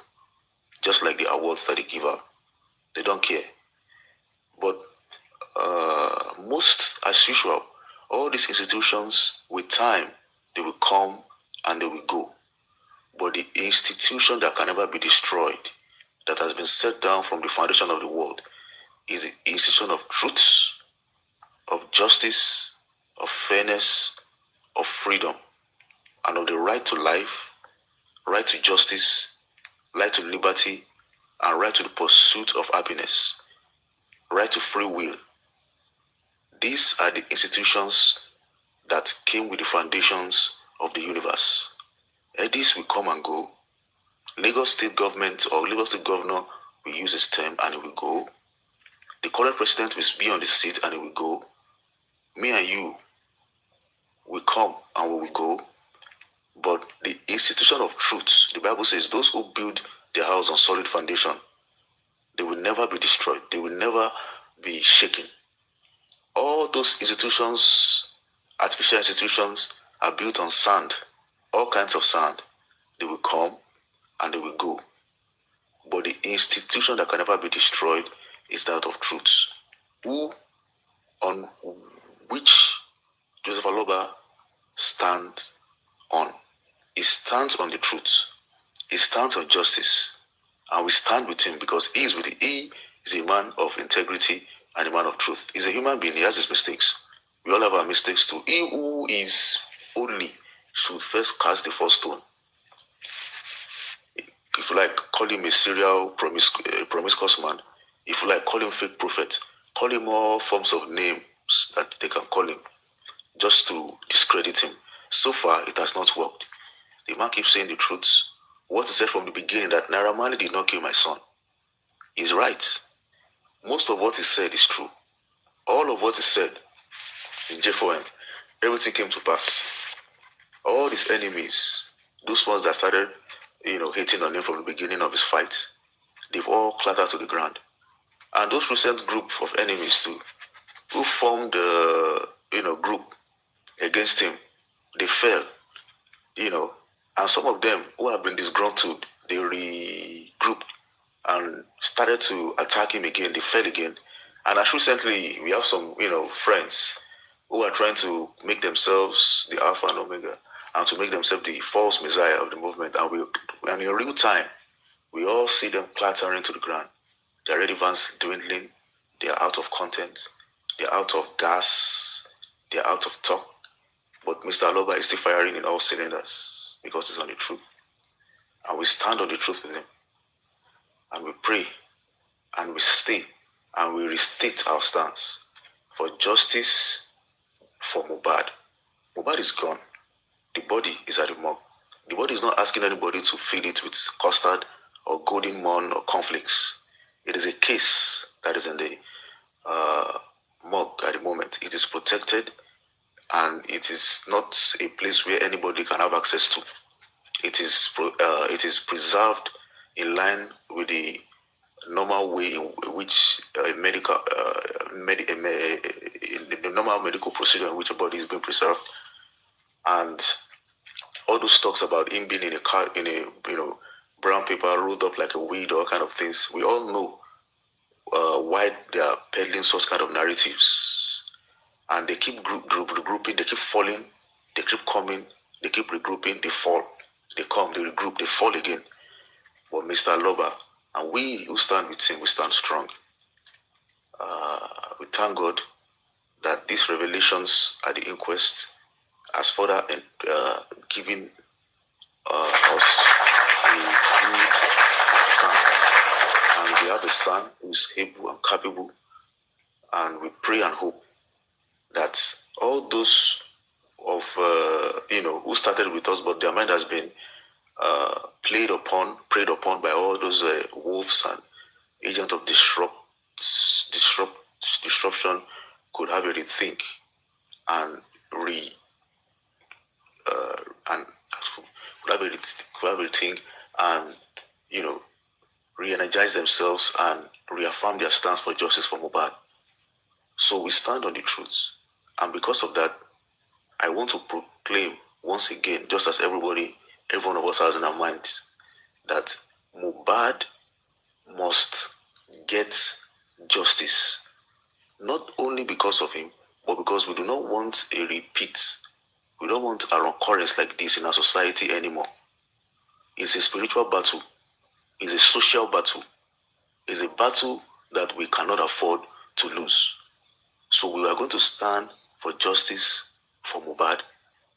just like the awards that they give out. They don't care. But most, as usual, all these institutions, with time, they will come and they will go. But the institution that can never be destroyed, that has been set down from the foundation of the world, is the institution of truth, of justice, of fairness, of freedom, and of the right to life, right to justice, right to liberty, and right to the pursuit of happiness, right to free will. These are the institutions that came with the foundations of the universe. These will come and go. Lagos State government or Lagos State governor will use his term and it will go. The current president will be on the seat and it will go. Me and you will come and we will go. But the institution of truth, the Bible says, those who build their house on solid foundation, they will never be destroyed. They will never be shaken. All those institutions, artificial institutions, are built on sand, all kinds of sand. They will come and they will go. But the institution that can never be destroyed is that of truth. On which Joseph Aloba stands on. He stands on the truth. He stands on justice. And we stand with him because he is a man of integrity and a man of truth. He's a human being. He has his mistakes. We all have our mistakes too. He who is holy should first cast the first stone. If you like, call him a serial promiscuous man. If you like, call him fake prophet. Call him all forms of names that they can call him just to discredit him. So far, it has not worked. The man keeps saying the truth. What he said from the beginning, that Naira Marley did not kill my son, is right. Most of what he said is true. All of what he said in J4M, everything came to pass. All his enemies, those ones that started, hating on him from the beginning of his fight, they've all clattered to the ground. And those recent group of enemies too, who formed a group against him, they fell, and some of them who have been disgruntled, they regrouped and started to attack him again. They fell again. And as recently, we have some, friends who are trying to make themselves the Alpha and Omega. and to make themselves the false messiah of the movement. And in real time, we all see them clattering to the ground. Their relevance dwindling. They are out of content. They are out of gas. They are out of talk. But Mr. Aloba is still firing in all cylinders because he's on the truth. And we stand on the truth with him. And we pray. And we stay. And we restate our stance for justice for Mohbad. Mohbad is gone. The body is at the morgue. The body is not asking anybody to feed it with custard or golden morn or conflicts. It is a case that is in the morgue at the moment. It is protected, and it is not a place where anybody can have access to. It is preserved in line with the normal way in which the normal medical procedure in which a body is being preserved. And all those talks about him being in a car, in a brown paper rolled up like a weed or kind of things, we all know why they are peddling such kind of narratives. And they keep regrouping, they keep falling, they keep coming, they keep regrouping, they fall, they come, they regroup, they fall again. But Mr. Aloba, and we who stand with him, we stand strong. We thank God that these revelations at the inquest has further given us a good account. And we have a son who is able and capable. And we pray and hope that all those of, who started with us, but their mind has been preyed upon by all those wolves and agents of disruption could have a rethink and re-energize themselves and reaffirm their stance for justice for Mohbad. So we stand on the truth. And because of that, I want to proclaim once again, just as every one of us has in our minds, that Mohbad must get justice. Not only because of him, but because we do not want a repeat. We don't want a recurrence like this in our society anymore. It's a spiritual battle. It's a social battle. It's a battle that we cannot afford to lose. So we are going to stand for justice for Mohbad.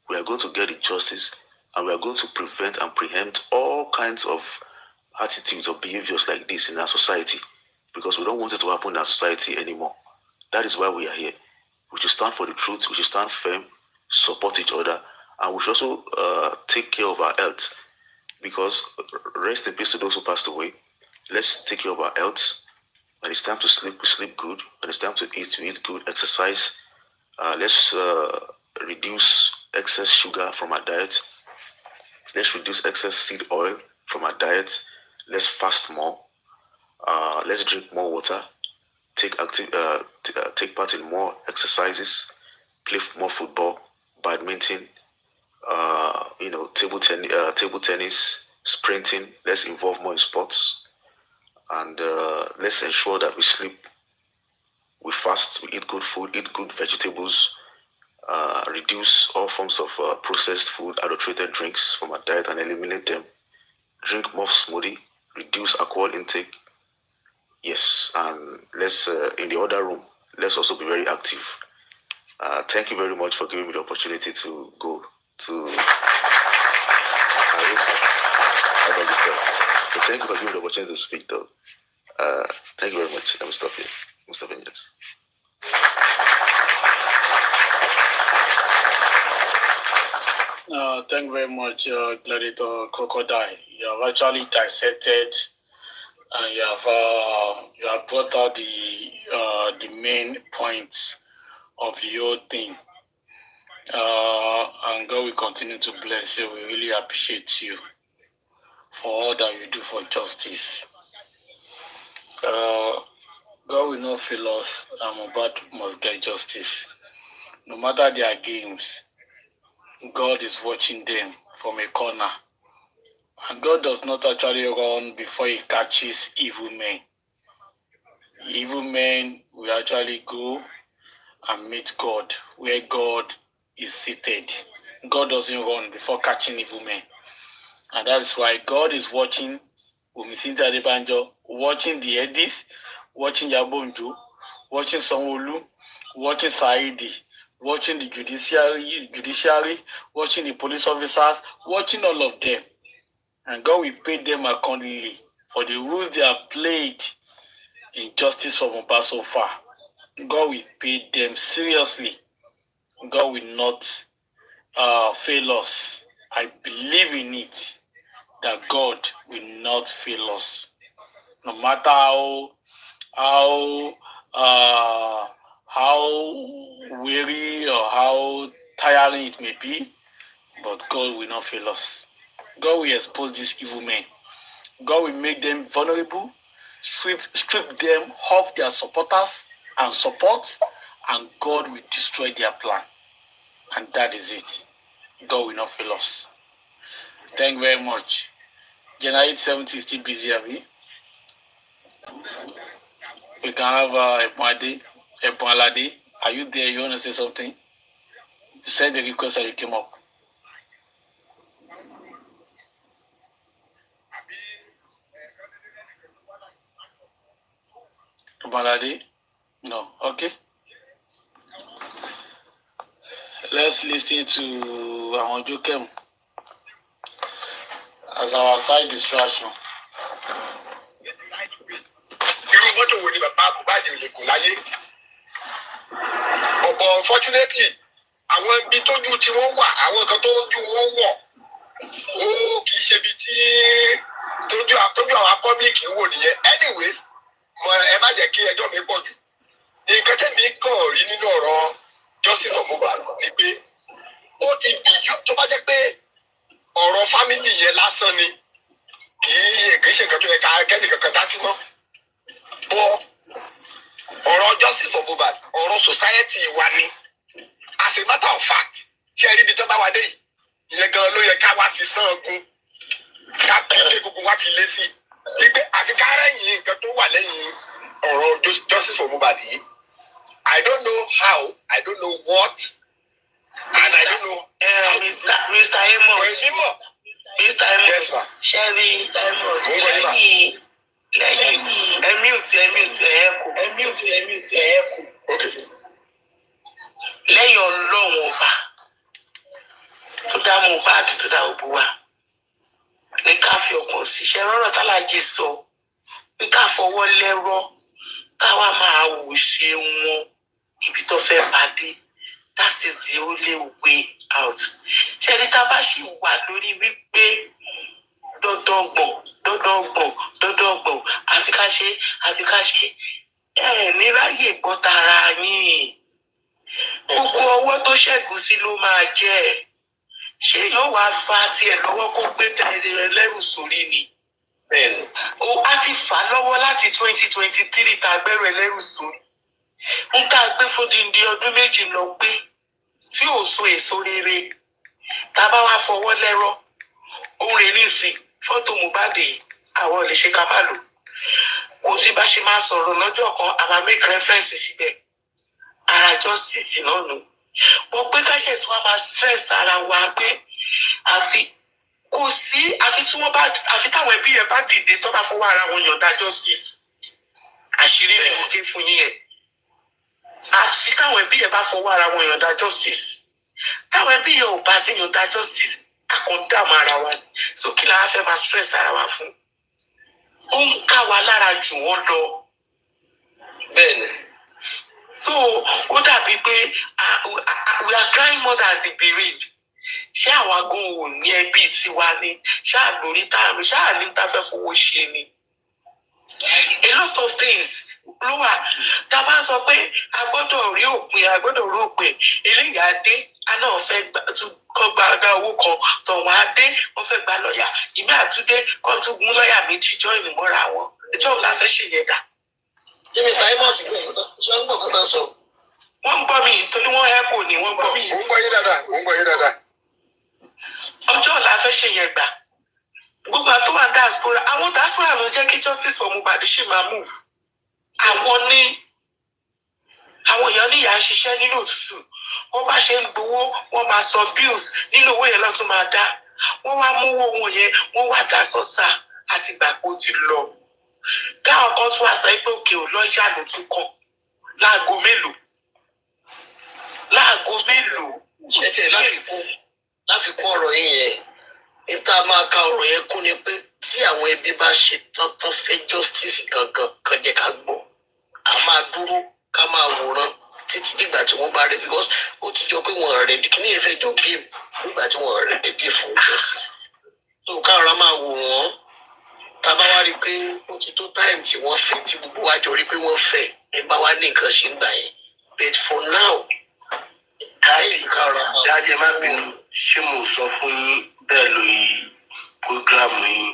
We are going to get the justice, and we are going to prevent and preempt all kinds of attitudes or behaviors like this in our society, because we don't want it to happen in our society anymore. That is why we are here. We should stand for the truth. We should stand firm, support each other, and we should also take care of our health, because rest in peace to those who passed away. Let's take care of our health. When it's time to sleep, we sleep good. When it's time to eat good, exercise. Let's reduce excess sugar from our diet. Let's reduce excess seed oil from our diet. Let's fast more. Let's drink more water. Take part in more exercises. Play more football, badminton, table tennis, sprinting. Let's involve more in sports. And let's ensure that we sleep, we fast, we eat good food, eat good vegetables, reduce all forms of processed food, adulterated drinks from our diet and eliminate them. Drink more smoothie, reduce alcohol intake. Yes, and let's, in the other room, let's also be very active. Thank you very much for giving me the opportunity to go to... But thank you for giving me the opportunity to speak, though. Thank you very much. Let me stop here. Mr. Vengeance. Thank you very much, Gladiator Crocodile. You have actually dissected and you have brought out the main points of the whole thing. And God will continue to bless you. We really appreciate you for all that you do for justice. God will not fail us, and Mohbad must get justice. No matter their games, God is watching them from a corner. And God does not actually run before he catches evil men. Evil men will actually go and meet God, where God is seated God doesn't run before catching evil men. And that's why God is watching Wunmi Cynthia Adebanjo, watching the Edis, watching Yabonjo, watching Sanwo-Olu, watching Saidi, watching the judiciary, watching the police officers, watching all of them. And God will pay them accordingly for the rules they have played in justice for Mohbad so far. God will pay them seriously. God will not fail us. I believe in it that God will not fail us. No matter how weary or how tiring it may be, but God will not fail us. God will expose these evil men. God will make them vulnerable, strip them of their supporters and support, and God will destroy their plan. And that is it. God will not fail us. Thank you very much. January 7th is still busy, Abby. We can have Ebonade, Ebonalade. Are you there? You want to say something? You said the request that you came up. Ebonalade? No. Okay. Let's listen to Amonjokem as our side distraction. But unfortunately, àwọn ibi tójú tí wọ́n wà, àwọn kan tójú wọ́n wọ̀, ó kì í ṣe ibi tí tójú àwọn public wò nìyẹn. Anyways, ẹ má jẹ́ kí ẹjọ́ mi pọ̀ jù. Nǹkan tẹ́mi kàn rí nínú ọ̀rọ̀ justice for Mohbad ni pé ó ti bìyọ́ tó bá jẹ́ pé ọ̀rọ̀ family yẹn lásán ni kì í ṣe nǹkan tó yẹ ká kẹ́ni kankan dá sí mọ́. Bọ́ ọ̀rọ̀ justice for Mohbad ọ̀rọ̀ society wa ni. As a matter of fact, ṣé ẹ rí ibi tó bá wà dé yìí? Ìyẹn gan ló yẹ ká wá fi sán ogun ká pété gbogbo wá fi lé sí. Wípé àfi ká rẹ́yìn nǹkan tó wà lẹ́yìn ọ̀rọ̀ justice for Mohbad yìí. I don't know how, I don't know what, and I don't know how. Mr. Amos. Mr. Amos. Yes, sir. Sherry, Mr. Amos. Lẹ́yìn ẹ̀mí Okay. Lẹ́yìn Ọlọ́run ọba tó dá Mohbad tó dá òbú wa ní ká fi ọkàn síṣẹ́ rọ́rọ̀ tálájì sọ pé ká fọwọ́ lẹ́rọ́ ká wá máa wò ṣe wọn ibi tó fẹ́ pàdé. That is the only way out. Ṣé ní tá bá ṣì wà lórí wípé dọ́dọ̀gbọ̀n àfi ká ṣe ní ráyè gbọ́ tara yín. Gbogbo ọwọ́ tó ṣẹ́gun sí ló máa jẹ́. Ṣé yóò wá fa tiẹ̀ lọ́wọ́ kó gbé tẹ̀lé ẹlẹ́rù sórí ni? Ó á ti fà lọ́wọ́ láti 2023 tá a gbẹ́rù ẹlẹ́rù sórí. Ń tá a gbé fódìndí ọdún méjì lọ gbé tí ò so èso rere. Tá a bá wá fọwọ́ lẹ́rọ́, òun rè nísìn fọ́tò Mohbad àwọn lè ṣe ká má lò. Kò sí bá ṣe máa sọ̀rọ̀ lọ́jọ́ kan, a máa make reference síbẹ̀. Ara justice náà nù. Mo pé káṣẹ̀ tí wọ́n máa stress ara wa pé àfi táwọn ẹbí yẹn bá dìde tó bá fọwọ́ ara wọn yọ̀ǹda justice. Àṣírí ni mo ké fún yín yẹn. Àfi táwọn ẹbí yẹn bá fọwọ́ ara wọn yọ̀ǹda justice. Táwọn ẹbí yẹn ò bá ti yọ̀ǹda justice, a kàn ń dààmú ara wa ni. So kí la fẹ́ máa stress ara wa fún? Ó ń ká wa lára jù wọ́n lọ. Bẹ́ẹ̀ni. So ó dàbí pé we are crying more than the bereaved. Ṣé àwa gan ò ní ẹbí tiwa ni? Ṣáà lórí táàmù, ṣáà ní tá fẹ́ fowó ṣe ni? A lot of things ló wà. Tá a bá sọ pé a gbọ́dọ̀ rí òpin, eléyìí á dé, a náà fẹ́ kọ́ gba owó kan, tọ̀wọ́n á dé, wọ́n fẹ́ gba lọ́ọ̀yà, ìmí àtúndé kọ́ tún gún lọ́ọ̀yà méjì join mọ́ra wọn. Ẹjọ́ wo la fẹ́ ṣe yẹn dà? Jimmy Simons ṣé ń gbọ́ kọ́tà sọ? Wọ́n ń gbọ́ mi torí wọ́n ẹ́pò ni wọ́n gbọ́ mi. Mo ń gbọ́ yín dáadáa. Ọjọ́ la fẹ́ ṣe yẹn gbà. Gbogbo àti wà diaspora, àwọn diaspora ló jẹ́ kí justice for Mohbad ṣì máa move. Àwọn èèyàn ní ìyá ṣiṣẹ́ nínú òtútù. wọ́n bá ṣe ń gbowó wọ́n máa sọ bills nínú owó yẹn lọ́tún máa dá wọ́n wá mówó wọn yẹn wọ́n wá dá sọ́sà àti gbàgbó ti lọ káwọn kan tún wá sọ pé òkè ò lọ́ọ̀yà ló tún kàn láago mélòó ṣẹ̀ṣẹ̀ láfikún ọ̀rọ̀ yín yẹn níta máa ka ọ̀rọ̀ yẹn kún ni pé tí àwọn ẹbí bá ṣe tán fẹ́ justice gangan kan jẹ́ ká gbọ́ a máa dúró ká máa wòran títí dìgbà tí wọ́n bá rẹ̀ because ó ti jọ pé wọ́n rẹ̀ kí ní ìfẹ́ jọ game nígbà tí wọ́n rẹ̀ dé fún justice so káàrà máa wò wọ́n tábà wá rí i pé ó ti tó time tí wọ́n fẹ́ tí gbogbo wa jọ rí i pé wọ́n fẹ́ ẹ bá wá ní nǹkan ṣe ń gbà yẹn but for now dáadé má bínú ṣé mo sọ fún yín bẹ́ẹ̀ lórí programu yín.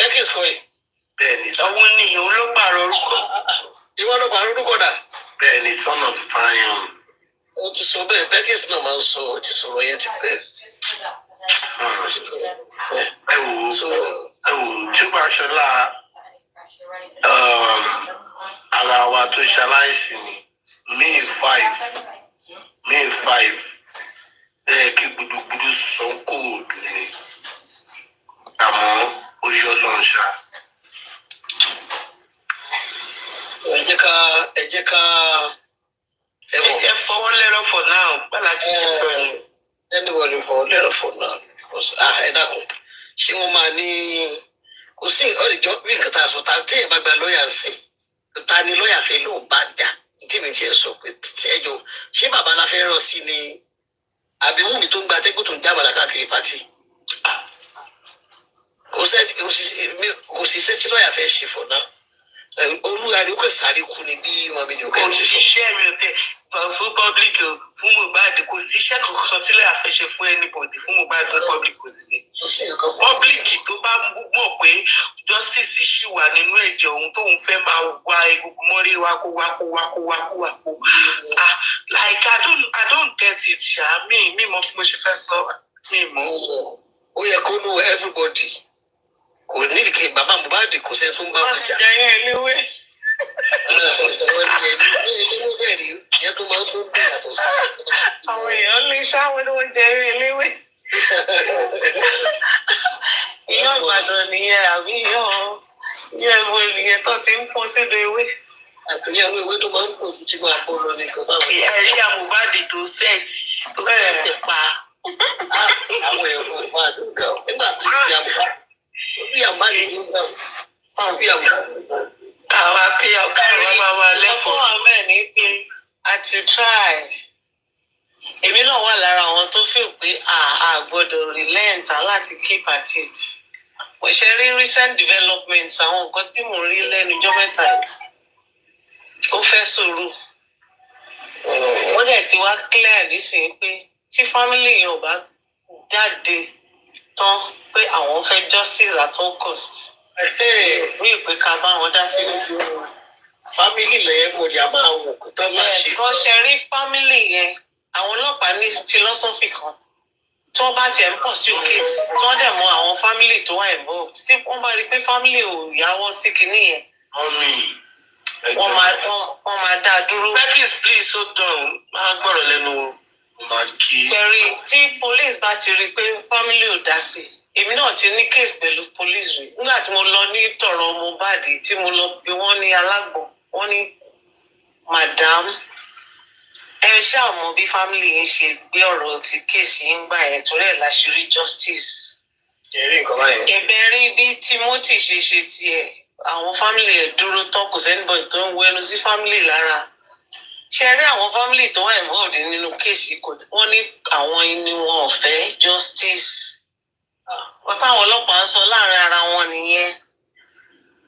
Ekis kọ́ yìí. Bẹ́ẹ̀ni òun ni òun ló pààrọ̀ orúkọ. Ìwọ ló pààrọ̀ orúkọ dà. Bẹ́ẹ̀ni son of Zion. O ti sọ bẹ́ẹ̀ Ekis náà máa ń sọ o ti sọ̀rọ̀ yẹn ti pẹ́. Ẹ wò tí Gbàṣọlá ara wa tó ṣaláìsí ni May 5 bẹ́ẹ̀ kí gbùdùgbùdù sọ kóòdù ni àmọ́ ó yọ lọ́nṣà. ẹ jẹ́ ká ẹ fọwọ́ lẹ́rọ̀ for now gbọ́dọ̀ ti ti sọ ni. Anybody fọwọ́ lẹ́rọ̀ for now because ẹ dákun ṣé wọ́n máa ní kò sí ọ̀rẹ́jọ́ bí nǹkan tá a sọ ta téèyàn bá gba lọ́ọ̀yà sí ta ni lọ́ọ̀yà fẹ́ ló bá dà tí mi ti ẹ̀ sọ pé ẹjọ́ ṣé bàbá la fẹ́ ràn sí ni àbí Wùmí tó ń gba atẹ́gùn tó ń jábàlá káàkiri pàtì kò sí iṣẹ́ tí lọ́ọ̀yà fẹ́ ṣe fọ̀ náà olúwa ni ó kò sáré kú ni bí wọn mi jò kẹ́ ẹ̀ kò sí iṣẹ́ mi ò tẹ fún public o fún Mohbad kò sí iṣẹ́ kankan tí lè àfẹsẹ̀ fún anybody fún Mohbad fún public kò sí. public tó bá mọ̀ pé justice ṣì wà nínú ẹ̀jẹ̀ òun tóun fẹ́ máa wá egungun mọ́rí wá kó like I don't get it ṣá mi mọ bí mo ṣe fẹ́ sọ mi mọ. ó yẹ kó know everybody kò nídìí kí bàbá Mohbad kò sẹ́ tún bá wọn jà. Àwọn èèyàn lè ṣáwọn ní wọ́n jẹ eré eléwé. Ìyá Ìbàdàn nìyẹn àbí ìyá ìwé nìyẹn tó ti ń pọ́n sínú ewé. Àpèyẹ àwọn ìwé tó máa ń pọ̀ jù tí máa bọ́ lọ ní nǹkan báwo. Ẹ̀rí Mohbad tó sẹ́ẹ̀tì pa. Àwọn èèyàn fún ìfọ̀ àti ìgbà ọ̀ nígbà tó yà Mohbad bí àmà ní sí ìgbà bí àmà. Àwọn akéyàwó káwọn máa wà lẹ́fọ̀ọ́. Ọkọ wa bẹ́ẹ̀ ni pé a ti try. Èmi náà wà lára àwọn tó feel pé a gbọ́dọ̀ relent láti keep at it. Mo ṣe rí recent developments àwọn nǹkan tí mo rí lẹ́nu ọjọ́ mẹ́ta yìí. Ó fẹ́ sùúrù. Wọ́n dẹ̀ ti wá clear nísìnyí pé tí family yẹn ò bá jáde tán pé àwọn fẹ́ justice at all costs. Rí ìpè ká bá wọn dá sí gbogbo wọn. Family lẹ́yìn fòdì a máa wò kó tán máa ṣe. Kọ́ ṣe rí family yẹn àwọn ọlọ́pàá ní philosophy kan tí wọ́n bá tiẹ̀ ń pọ̀ sí case tí wọ́n dẹ̀ mọ àwọn family tó wà involved tí wọ́n bá rí i pé family ò yáwọ́ sí kinní yẹn. Wọ́n máa dá a dúró. Beckis please so down máa gbọ́rọ̀ lẹ́nu máa kí. Kẹ̀rí tí police bá ti rí i pé family ò dá sí i èmi náà ti ní case pẹ̀lú police rí nígbà tí mo lọ ní tọ̀rọ̀ Mohbad tí mo lọ bí wọ́n ní alágbọ̀n wọ́n ní madam ẹ ṣáà mọ bí family yín ṣe gbé ọ̀rọ̀ ti case yín gbà yẹn torí ẹ̀ láṣìírí justice. Ẹ̀rí nǹkan báyẹn. Ẹ̀bẹ̀ rí bí Timothy ṣe tiẹ̀ àwọn family ẹ̀ dúró tán kò sẹ́nibọ̀dì tó ń wẹnu sí family lára. Ṣé rí àwọn family tó wà involved nínú case wọ́n ní àwọn ni wọn ò fẹ́ justice. Wọ́n táwọn ọlọ́pàá ń sọ láàrin ara wọn nìyẹn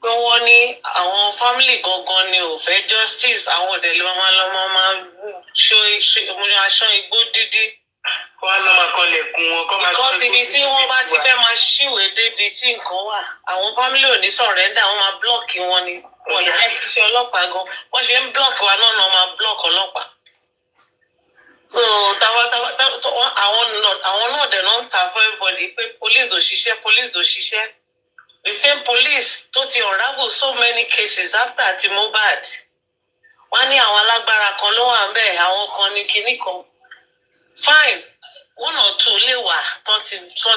pé wọ́n ní àwọn fámìlì gangan ni ò fẹ́ justice àwọn òdèlè máa aṣọ igbó dídí. Wọ́n á lọ máa kọlẹ̀kùn wọn kọ́ máa ṣọ́ ibi tí wọ́n bá ti fẹ́ máa ṣíwèé débi tí nǹkan wà àwọn fámìlì ò ní sọ̀rẹ́ndà wọ́n máa blọ́ọ̀kì wọn ni wọ́n yẹ kí ṣe ọlọ́pàá gan wọ́n ṣe ń blọ́ọ̀kì wa náà máa blọ́ọ̀kì ọlọ́pàá. So àwọn náà dẹ̀ náà ń ta for everybody pé police ò ṣiṣẹ́. The same police tó ti unravel so many cases after ti Mohbad wọ́n ní àwọn alágbára kan ló wà ńbẹ̀ àwọn kan ní kinní kan fine one or two lè wà tó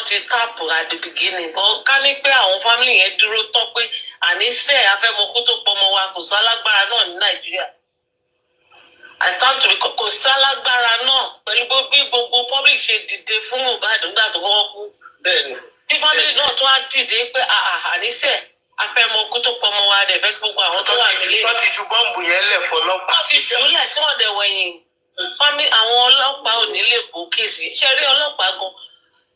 ti tap at the beginning but ká ní pé àwọn family yẹn dúró tán pé àníṣe afẹ́mọkú tó pọmọ wa kò sí alágbára náà ní Nàìjíríà I stand to be kò sí alágbára náà pẹ̀lú bí gbogbo public ṣe dìde fún Mohbad nígbà tó kọ́kọ́ kú tí family náà tó á dìde pé àníṣe afẹ́mọkú tó pọmọ wa dẹ̀ fẹ́ gbogbo àwọn tó wà nílé. wọ́n ti ju bọ́ǹbù yẹn lẹ̀ fọlọ́pàá. wọ́n ti jùlẹ̀ tí wọ́n dẹ̀ wẹ̀yìn fámi àwọn ọlọ́pàá ò ní lè bò kéèsì ṣe rí ọlọ́pàá gan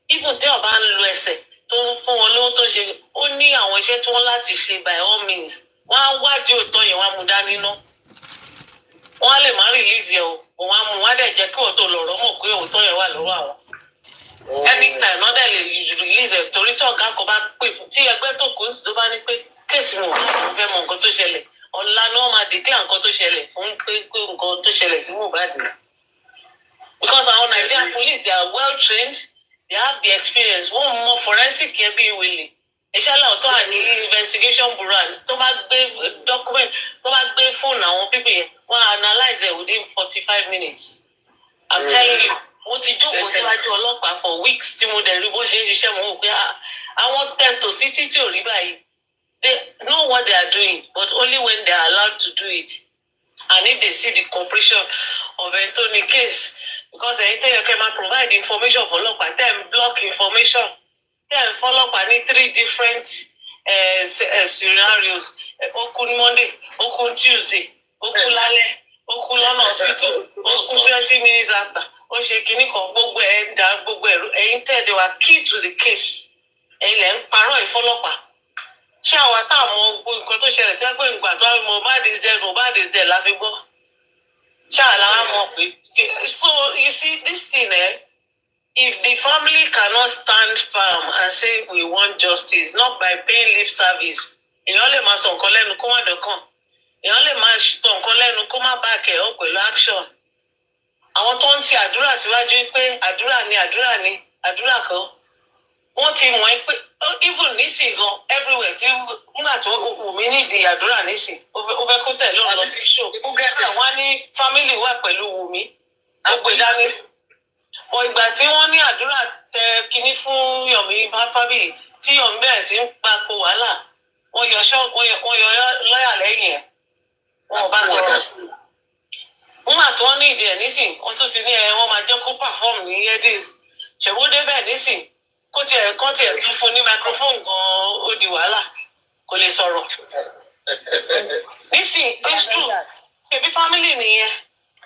even tí ọba ń lo ẹsẹ̀ tó ń fún wọn lówó tó ṣe ó ní àwọn iṣẹ́ tí wọ́n láti ṣe by all means wọ́n á wádìí òótọ́ yẹn wọ́n á mú dání ná wọ́n á lè má release yẹn o wọ́n á mú wọ́n á dẹ̀ jẹ́ kí òótọ́ lọ̀rọ̀ mọ̀ pé òótọ́ yẹn wà lọ́wọ́ àwọn anytime náà dẹ̀ lè release ẹ̀ torí tí ọ̀gá kan bá pè fún tí ẹgbẹ́ tó kù sí tó bá ní pé kéèsì wọn ò fẹ́ mọ nǹkan tó ṣẹlẹ̀ ọ̀la ni wọ́n máa declare nǹkan tó ṣẹlẹ̀ fún pé nǹkan tó ṣẹlẹ̀ sí Mohbad because our Nigerian police they are well trained they have the experience wọ́n mọ forensic yẹn bí ìwélè iṣẹ́ làwọn tó wà ní investigation bureau tó bá gbé document tó bá gbé fóònù àwọn people yẹn wọ́n analyse it within 45 minutes I'm telling you mo ti jókòó síwájú ọlọ́pàá for weeks tí mo dẹ̀ rí bó ṣe ń ṣiṣẹ́ mo wò pé àwọn tẹ̀tò sí títí ò rí báyìí. They know what they are doing, but only when they are allowed to do it. And if they see the cooperation of Anthony case, because anything you can provide information for local, then block information, then follow up and 3 different scenarios. Okun Monday, Okun Tuesday, Okun Lale, Okun Lana Hospital, Okun 20 minutes after. Oshekini kan gbogbo ẹ̀ dá gbogbo ẹ̀rú. Ẹ̀yin tẹ́ they were key to the case. Ẹ̀yin lẹ́ ń parọ́ ìfọlọ́pàá. Ṣé àwọn táwọn gbogbo nǹkan tó ṣẹlẹ̀ tí wọ́n pè nígbà tó Mohbad is dead la fi gbọ́ ṣáà làwọn mọ̀ pé so you see this thing if the family cannot stand firm and say we want justice not by paying lip service èèyàn lè máa sọ nǹkan lẹ́nu kó má dọ̀kan èèyàn lè máa sọ nǹkan lẹ́nu kó má back ẹ̀ ọ́ pẹ̀lú action àwọn tó ń ti àdúrà síwájú pé àdúrà ni àdúrà kan wọ́n ti mọ̀ ẹ́ pé even nísìn gan everywhere tí nígbà tó Wùmí nídìí àdúrà nísìn ó fẹ́ kó tẹ̀lé ọ̀rọ̀ lọ sí show wọ́n ní family wà pẹ̀lú Wùmí ó gbé dání ọ̀ ìgbà tí wọ́n ní àdúrà tẹ kinní fún Yomi family tí Yomi bẹ̀rẹ̀ sí ń papò wàhálà wọ́n yọ lọ́yà lẹ́yìn ẹ̀ wọ́n bá sọ̀rọ̀ nígbà tí wọ́n ní ìdí ẹ̀ nísìn wọ́n tún ti ní wọ́n máa jẹ́ kó perform ní edis ṣèwọ́ débẹ̀ nísìn kó tiẹ̀ tún fún ní microphone gan-an ó di wàhálà kò lè sọ̀rọ̀. nísìn it's true ṣèbí family nìyẹn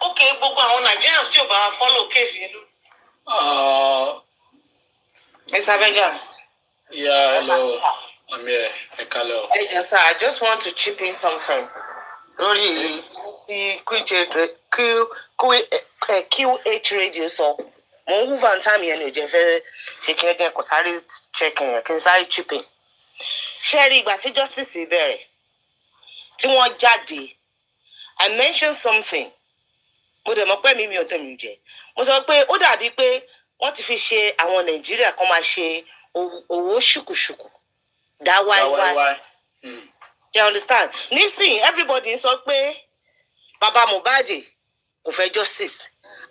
ok gbogbo àwọn Nigerians tí ò bá follow case yẹn ló. Mr. Vegas. Yeah, hello. I'm here. Hello. Hey, sir, I just want to chip in something. Lórí ti QH radio sọ. Mo ń hoover time yẹn ni ò jẹ́ fẹ́ ṣe kí ẹ jẹ́ kó sáré check yẹn kí n sáré chip in. Ṣé rí ìgbà tí justice bẹ̀rẹ̀ tí wọ́n jáde I mentioned something. Mo dẹ̀ mọ̀ pé mi ò tẹ̀ mí jẹ. Mo sọ pé ó dàbí pé wọ́n ti fi ṣe àwọn Nàìjíríà kan máa ṣe owó ṣùkùṣùkù. Dá wáíwáí. You understand? Nísìnyí everybody sọ pé bàbá Mohbad kò fẹ́ justice.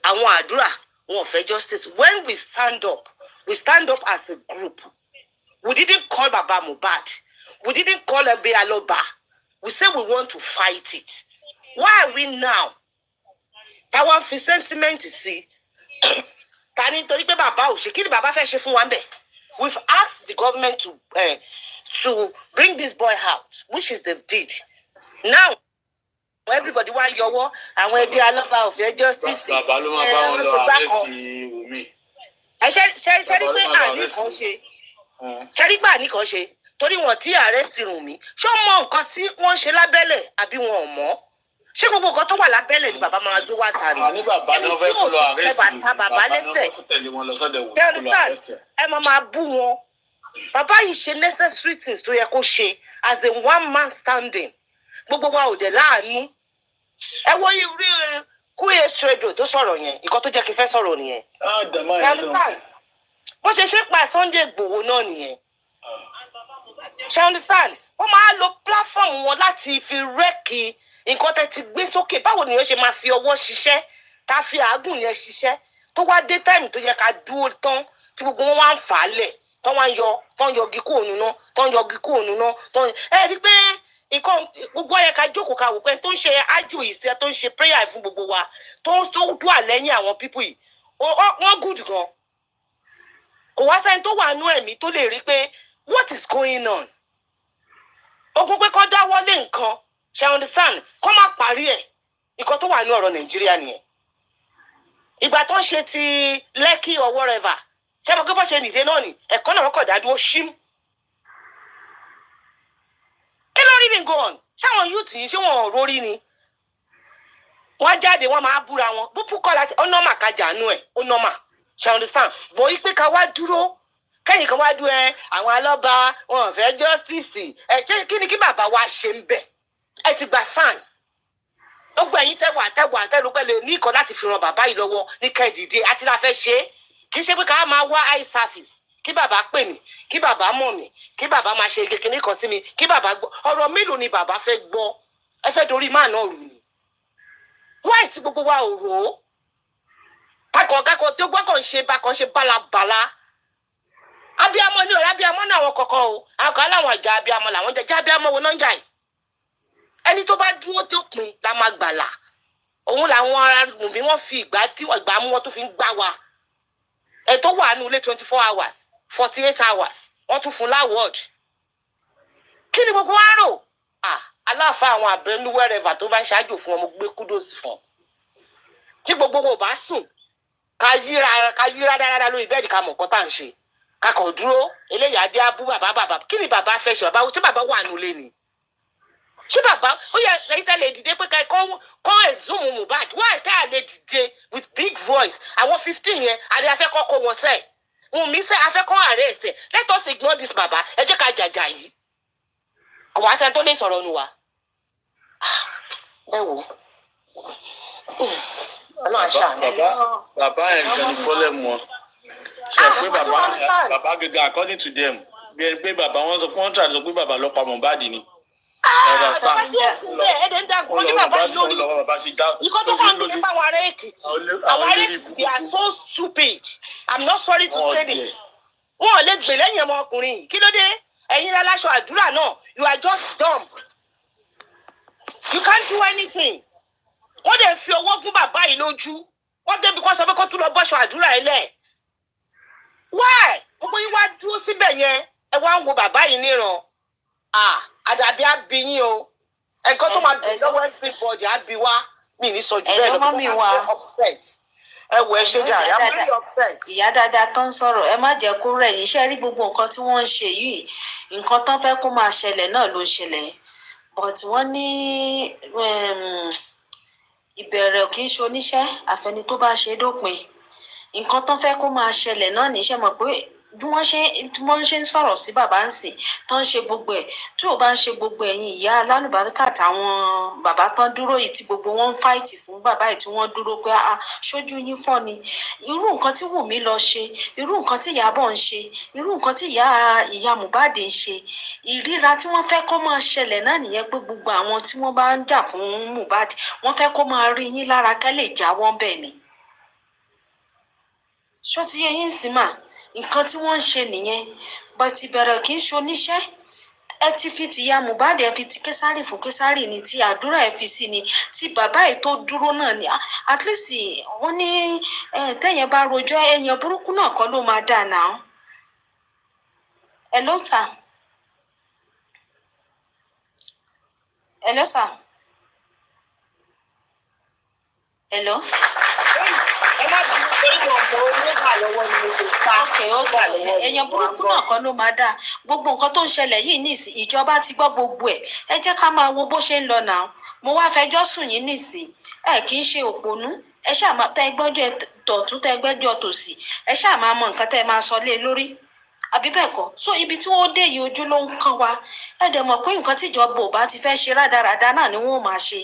Àwọn àdúrà wọn ò fẹ́ justice. When we stand up as a group. We didn't call Baba Mohbad. We didn't call Ebe Aloba. We said we want to fight it. Why are we now? Táwọn fi sentiment sí. Ta ni torí pé bàbá ò ṣe kí ni bàbá fẹ́ ṣe fún wa ńbẹ̀? We've asked the government to bring this boy out, which is they did. Now, everybody wá yọwọ́ àwọn Ebe Aloba ò fẹ́ justice. Bàbá ló máa bá wọn lọ àrẹ́sì Wùmí. Ṣẹ́rí pé àní kan ṣe. Ṣẹ́rí pé àní kan ṣe. Torí wọn tí àrẹ́sì Wùmí. Ṣé ó mọ nǹkan tí wọ́n ń ṣe lábẹ́lẹ̀ àbí wọn ò mọ̀? Ṣé gbogbo nǹkan tó wà lábẹ́lẹ̀ ni bàbá máa gbé wá ta ni? Àní bàbá náà fẹ́ kó lọ àrẹ́sì Wùmí. Bàbá lẹ́sẹ̀. Ẹ máa bú wọn. Bàbá yìí ṣe necessary things tó yẹ kó ṣe as a one man standing. Gbogbo wa ò dẹ̀ láàánú. Ẹ wo irú QH radio tó sọ̀rọ̀ yẹn, nǹkan tó jẹ́ kí n fẹ́ sọ̀rọ̀ nìyẹn. Bó ṣe pa Sunday Igboho náà nìyẹn. Ṣé understand? Wọ́n máa lo platform wọn láti fi rẹ́kì nǹkan tẹ́ ti gbé sókè báwo nìyẹn ṣe máa fi ọwọ́ ṣiṣẹ́ tá fi àágùn yẹn ṣiṣẹ́ tó wá dé táìmù tó yẹ ká dúró tán tí gbogbo wọn wá ń fà á lẹ̀ tán wá ń yọgi kúrò nínú tán yọgi kúrò nínú tán ẹ rí pé nǹkan gbogbo ayẹ ká jókòó ká wò pé tó ń ṣe ájò ìṣe tó ń ṣe prayer fún gbogbo wa tó dúà lẹ́yìn àwọn pípù yìí wọ́n gùd gan kò wá sẹ́ni tó wà nú ẹ̀mí tó lè rí pé what is going on ogun pé kọ́ dáwọ́lé nǹkan ṣe understand kọ́ má parí ẹ̀ nǹkan tó wà ní ọ̀rọ̀ Nàìjíríà nìyẹn ìgbà tó ń ṣe ti Lekki or whatever ṣé mo gbé bó ṣe nìdé náà ni ẹ̀kọ́ náà wọ́n kọ̀ dádúró ṣím kí ló rí mi gan ṣáwọn youth yìí ṣé wọn ò rórí ni wọ́n jáde wọ́n máa búra wọn búbú kọ́ láti ọ̀nọ́mà kájà nú ẹ̀ ọ̀nọ́mà ṣe understand bọ̀ yí pé ká wá dúró kẹ́yìn kan wá dúró àwọn alọ́ba wọn ò fẹ́ justice ṣé kí ni kí bàbá wa ṣe ń bẹ̀ ẹ ti gba sàn gbogbo ẹ̀yin tẹ́wà tẹ́lu pẹ̀lú ní ìkọ́ láti fi ran bàbá yìí lọ́wọ́ ní kẹ́ẹ̀dìdé àti la fẹ́ ṣe é kì í ṣe pé ká máa wá eye service kí bàbá pè mí kí bàbá mọ̀ mí kí bàbá máa ṣe kékeré kan sí mi kí bàbá gbọ́ ọ̀rọ̀ mélòó ni bàbá fẹ́ gbọ́ ẹ fẹ́ dorí máà náà rù ni wáì tí gbogbo wa ò rò ó kákan tó gbọ́kàn ṣe bákan ṣe bálabàla abiyamọ ní ọ̀rẹ́ abiyamọ náà àwọn kọ̀ọ̀kan o àwọn kan láwọn àjà abiyamọ làwọn jẹ abiyamọ wo náà ń jà yìí ẹni tó bá dúró tó pin la máa gbàlà òun làwọn ará mùmí wọn fi ìgbà mú wọn tó fi ń gbá wa ẹ tó wà ní ilé 24 hours 48 hours wọn tún fún láwọd kí ni gbogbo wa rò aláàfáà àwọn àbẹnú wẹrẹfà tó bá ń ṣáájú fún ọmọ gbé kúdòsì fún tí gbogbo wọn ò bá sùn ká yíra dáadáa lórí bẹ́ẹ̀dì ká mọ̀ nǹkan tá à ń ṣe ká kàn dúró eléyà á dé abú bàbá kí ni bàbá fẹ́ ṣe bàbá tí bàbá wà nulẹ̀ ni ṣé bàbá ó yẹ ẹ̀yin tẹ́ lè dìde pé kọ́ ẹ̀zúmù Mohbad why tá a lè dìde with big voice àwọn 15 yẹn àdé afẹ́kọ́ kó wọn sẹ́ẹ̀ Wùnmí sẹ́ afẹ́kọ́ arrest ẹ̀ let us ignore this bàbá ẹ jẹ́ ká jàjà yìí kò wá sẹ́ni tó lè sọ̀rọ̀ nu wa ẹ wò ọlọ́run àṣà bàbá ẹ̀ ń jẹun fọ́lẹ̀ mọ́ ṣe pé bàbá gẹ́gẹ́ according to them bí ẹni pé bàbá wọn sọ pé wọ́n tàbí sọ pé bàbá ló pa Mohbad ni. ẹ̀ẹ́dẹ̀ ń dá nǹkan ní bàbá yìí lórí nǹkan tó kàn ń dún nípa àwọn ará Èkìtì àwọn ará Èkìtì they are so stupid I'm not sorry to say this wọn ò lè gbè lẹ́yìn ọmọkùnrin yìí kí ló dé ẹ̀yin aláṣọ àdúrà náà you are just dumb you can't do anything wọ́n dẹ̀ fi owó fún bàbá yìí lójú wọ́n débi kó sọ pé kó tún lọ bọ́ṣọ àdúrà ẹ̀ lẹ̀ why gbogbo yín wá dúró síbẹ̀ yẹn ẹ wá ń wo bàbá yìí níran àdàbí abiyin o ẹ̀kọ́ tó máa bẹ̀ lọ́wọ́ everybody àbí wá mi ní sọ jù bẹ́ẹ̀ lọ kó upset ẹ wọ ẹ ṣe jàre I'm very upset. ìyá dáadáa tó ń sọ̀rọ̀ ẹ má jẹ́ kó rẹ̀ yín iṣẹ́ rí gbogbo nǹkan tí wọ́n ń ṣe yìí nǹkan tán fẹ́ kó máa ṣẹlẹ̀ náà ló ń ṣẹlẹ̀ but wọ́n ní ìbẹ̀rẹ̀ kì í ṣe oníṣẹ́ àfẹni tó bá ṣe dópin nǹkan tán fẹ́ kó máa ṣẹlẹ̀ náà níṣẹ́ mọ̀ pé bí wọ́n ṣe ń sọ̀rọ̀ sí bàbá ń sìn tó ń ṣe gbogbo ẹ̀ tí ò bá ń ṣe gbogbo ẹ̀yìn ìyá alálùbáríkà táwọn bàbá tán dúró yìí tí gbogbo wọn ń fáìtì fún bàbá yìí tí wọ́n dúró pé ṣojú yín fọ́ ni irú nǹkan tí Wùmí lọ ṣe irú nǹkan tí Ìyábọ̀ ń ṣe irú nǹkan tí ìyá Mohbad ń ṣe ìríra tí wọ́n fẹ́ kó máa ṣẹlẹ̀ náà nìyẹn pé gbogbo àwọn tí wọ́n bá ń jà fún Mohbad wọ́n fẹ́ kó máa rí yín lára kẹ́ lè jáwọ́ bẹ́ẹ̀ ni ṣó ti yẹ yín sí mà nǹkan tí wọ́n ń ṣe nìyẹn bọ́tì bẹ̀rẹ̀ kì í ṣe oníṣẹ́ ẹ ti fi ti ya Mohbad ẹ fi ti Késárì fún Késárì ni ti àdúrà ẹ fi sí ni ti bàbá ẹ tó dúró náà ni at least wọ́n ní tẹ̀yìn bá rojọ́ èèyàn burúkú náà kọ́ ló máa dà náà hello sir hello sir hello. èèyàn burúkú náà kan ló máa dáa gbogbo nǹkan tó ń ṣẹlẹ̀ yìí nísìn ìjọba ti gbọ́ gbogbo ẹ̀ ẹ jẹ́ ká máa wo bó ṣe ń lọ náà mo wá fẹjọ́ sùn yín nísìn ẹ kì í ṣe òpònú ẹ ṣáà máa tẹ ẹgbẹ́jọ́ tọ̀tún tẹ ẹgbẹ́jọ́ tòsì ẹ ṣáà máa mọ nǹkan tẹ máa sọ lé lórí àbí bẹ́ẹ̀ kọ́ so ibi tí wọ́n dé yìí ojú ló ń kàn wá ẹ dẹ̀ mọ̀ pé nǹkan tíjọba ò bá ti fẹ́ ṣe rádaràda náà ni wọ́n máa ṣe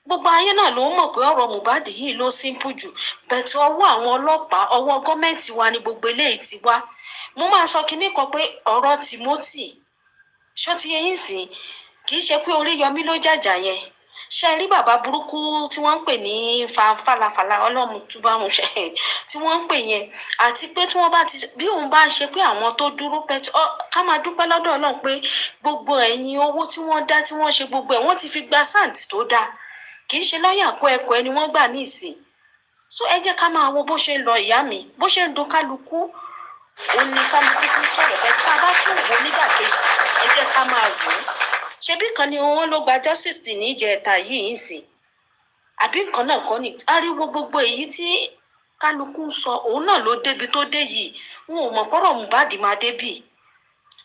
gbogbo ayé náà ló mọ̀ pé ọ̀rọ̀ Mohbad yìí ló simple jù bẹ̀tù ọwọ́ àwọn ọlọ́pàá ọwọ́ gọ́ọ̀mẹ̀ntì wa ni gbogbo eléyìí ti wá mo máa sọ kinní kan pé ọ̀rọ̀ Timothy ṣó ti yẹ yín sìn kì í ṣe pé Oríyọmí ló jàjà yẹn ṣe rí bàbá burúkú tí wọ́n ń pè ní falafala ọlọ́run túbọ̀ mú ṣe tí wọ́n ń pè yẹn àti pé tí wọ́n bá ti bí òun bá ń ṣe pé àwọn tó dúró pẹ́ ká máa dúpẹ́ lọ́dọ̀ ọlọ́run pé gbogbo ẹ̀yìn owó tí wọ́n dá tí wọ́n ṣe gbogbo ẹ̀ wọ́n ti fi gba sáǹtì tó dáa kì í ṣe lọ́yà kó ẹ̀kọ́ ẹni wọ́n gbà ní ìsìn so ẹ jẹ́ ká máa wo bó ṣe ń lọ ìyá mi bó ṣe ń dun kálukú òun ni kálukú fún sọ̀rọ̀ bẹ́ẹ̀ tí tá a bá tún wò nígbàkejì ẹ jẹ́ ká máa wò ó ṣebí kan ni wọn ló gba justice ní ìjẹta yìí ń sìn àbí nǹkan náà kọ́ ni ariwo gbogbo èyí tí kálukú ń sọ òun náà ló débi tó dé yìí wọn ò mọ̀ pọ́rọ̀ Mohbad máa débì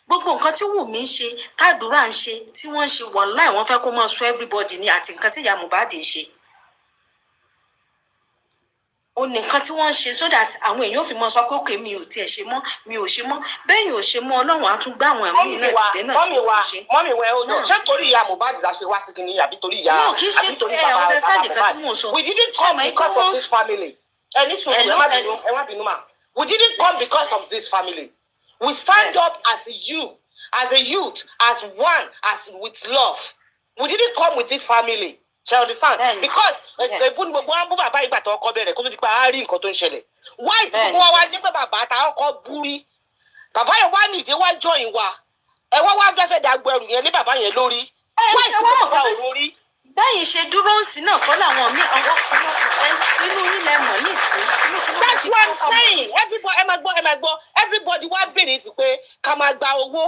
gbogbo nǹkan tí Wùmí ń ṣe tàdúrà ń ṣe tí wọ́n ń ṣe wàláì wọ́n fẹ́ kó máa sọ everybody ní àti nǹkan tí ìyá Mohbad ń ṣe ó ní nǹkan tí wọ́n ń ṣe so that àwọn èèyàn ò fi mọ sọ pé òkè mi ò tiẹ̀ ṣe mọ́ mi ò ṣe mọ́ bẹ́ẹ̀ ò ṣe mọ́ Ọlọ́run á tún gbá àwọn ẹ̀mí náà dìde náà tí wọ́n ti ṣe. mọ́mì wẹ̀ ó dùn ṣé torí ìyá Mohbad la ṣe wá sí kìnìún àbí torí ìyá àbí torí bàbá Mohbad we didn't come because of this family ẹni sùn ẹ má bínú mà we didn't come because of this family we stand up as a youth as one as with love we didn't come with this family. Ṣé understand? Because ẹ̀bùn gbogbo wọn bú bàbá ìgbà tó ọkọ bẹ̀rẹ̀ kó tó di pé a rí nǹkan tó ń ṣẹlẹ̀. Why tí gbogbo wa wá ní pé bàbá ta ọkọ búrí? Bàbá yẹn wá nìdí wá join wa. Ẹ wá fẹ́fẹ́ dàgbò ẹrù yẹn lé bàbá yẹn lórí. Why tí bàbá ò lórí? Báyìí ṣe dúró ń sìn náà kọ́ làwọn míì àwọn ọ̀pọ̀lọpọ̀ inú ilẹ̀ mọ̀ ní ìsìn tí That's what I'm saying. Everybody ẹ máa gbọ́ everybody wá béèrè sí pé ká máa gba owó.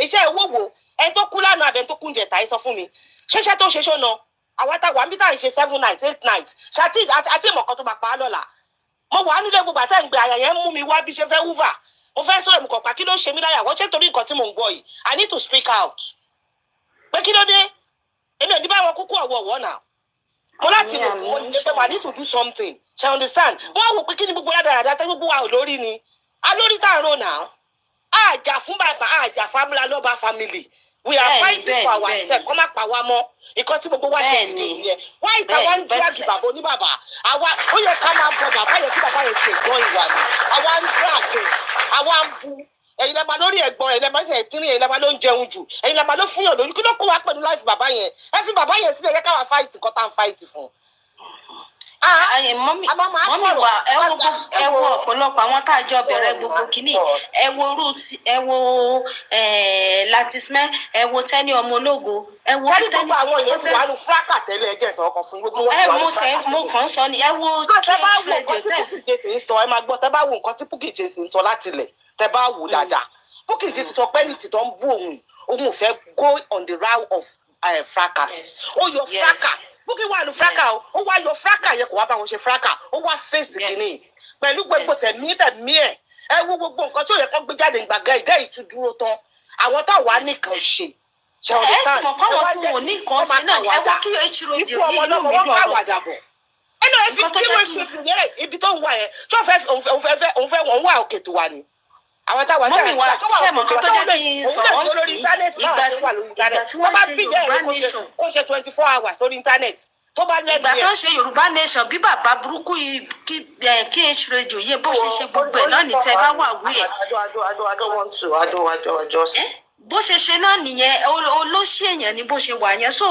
Iṣẹ́ owó wo? Ẹni tó kú lánàá àbẹ̀ tó kú ń jẹ̀ta ẹ sọ fún mi. Ṣéṣẹ́ tó ṣe ṣọ́nà? Àwọn táwọn àmì tá à ń ṣe 7 nights 8 nights ṣàtì àti ìmọ̀kan tó máa pa á lọ́la mo wà nílé gbogbo àtẹ̀gbẹ́ àyà yẹn mú mi wá bí ṣe fẹ́ wúfà mo fẹ́ sọ èmùkọ̀ pa kí ló ṣe mí láyà wọ́n ṣe torí nǹkan tí mò ń gbọ́ yìí I need to speak out pé kí ló dé èmi ò ní bá wọn kúkú ọ̀wọ̀ọ̀wọ̀ náà mo láti lè wọ́n ní pé I need to do something ṣe understand wọ́n á wò pé kí ni gbogbo rádaràdà tẹ́ gbogbo wa ò lórí ni alórí tá à ń rò náà àjà fún bàbá àjà fámúlà lọ́ba family we are fighting for ourselves kọ́ má pa wá mọ́ ìkan tí gbogbo wa ṣe ti yẹ wá ìta wa ń dírágì bàbá oníbàbà àwa ó yẹ ká máa bọ bàbá yẹ kí bàbá yẹn ṣe ìgbọ́n ìwà ni àwa ń dírágì àwa ń bu ẹ̀yin lẹ́ẹ̀ma lórí ẹ̀gbọ́n ẹ̀yin lẹ́ẹ̀ma ṣe ìtìrín ẹ̀yin lẹ́ẹ̀ma ló ń jẹun jù ẹ̀yin lẹ́ẹ̀ma ló fúnyàn lórí kí ló kó wa pẹ̀lú láìfi bàbá yẹn ẹ fi bàbá yẹn sílẹ̀ yẹ káwa fáìtì kọ́ tá à ń fáìtì fún. mọ́mì wa ẹ wo ọ̀pọ̀lọpọ̀ àwọn tá a jọ bẹ̀rẹ̀ gbogbo kìíní ẹ wo root ẹ wo latismẹ́ ẹ wo tẹ́ni ọmọ ológo ẹ wo tẹ́ni àwọn èèyàn ti wà ní fúrákà tẹ́lẹ̀ ẹ̀jẹ̀ sọ ọkàn fún gbogbo wọn. mo kàn ń sọ ni ẹ wo ẹ máa gbọ́ tẹ́ bá wo nǹkan tí Bukky Jesse ń sọ láti ilẹ̀ tẹ́ bá wò dáadáa Bukky Jesse sọ pé ní tìtọ́ ń bú òun ò fẹ́ go on the route of fracas ó yọ fracas Bukky wà ní fracas ó wá yọ fracas yẹ kó wá bá wọn ṣe fracas ó wá fèsì kìíní pẹ̀lú gbogbo tẹ̀mí ẹ̀ ẹ wo gbogbo nǹkan tí ó yẹ kó gbé jáde gbàgà ìdẹ́ ìtúdúró tán àwọn táwa nìkan ṣe ẹ sì mọ̀ kọ́wọ́ tí wọn ò ní nǹkan ṣe náà ẹ wá kí ìṣirò di inú mi dùn ọ̀rọ̀ ẹnu ẹ fi kí wọ́n ṣe kù yẹn ibi tó ń wà yẹn tí òun fẹ́ wọ́n wà òkè tó wà ní. àwọn táwa mọ́mì wa ṣe mọ̀ kó tó jẹ́ kí n sọ̀rọ̀ sí ìgbà tí wọ́n ṣe Yorùbá nation ó ṣe 24 hours lórí íńtánẹ́ẹ̀tì tó bá lẹ́nu ìgbà tó ń ṣe Yorùbá nation bí bàbá burúkú kí h radio yé bó ṣe ṣe gbogbo ẹ̀ náà ní tẹ́ bá wà wí ẹ̀. bó ṣe ṣe náà nìyẹn olóṣì èèyàn ni bó ṣe wà yẹn so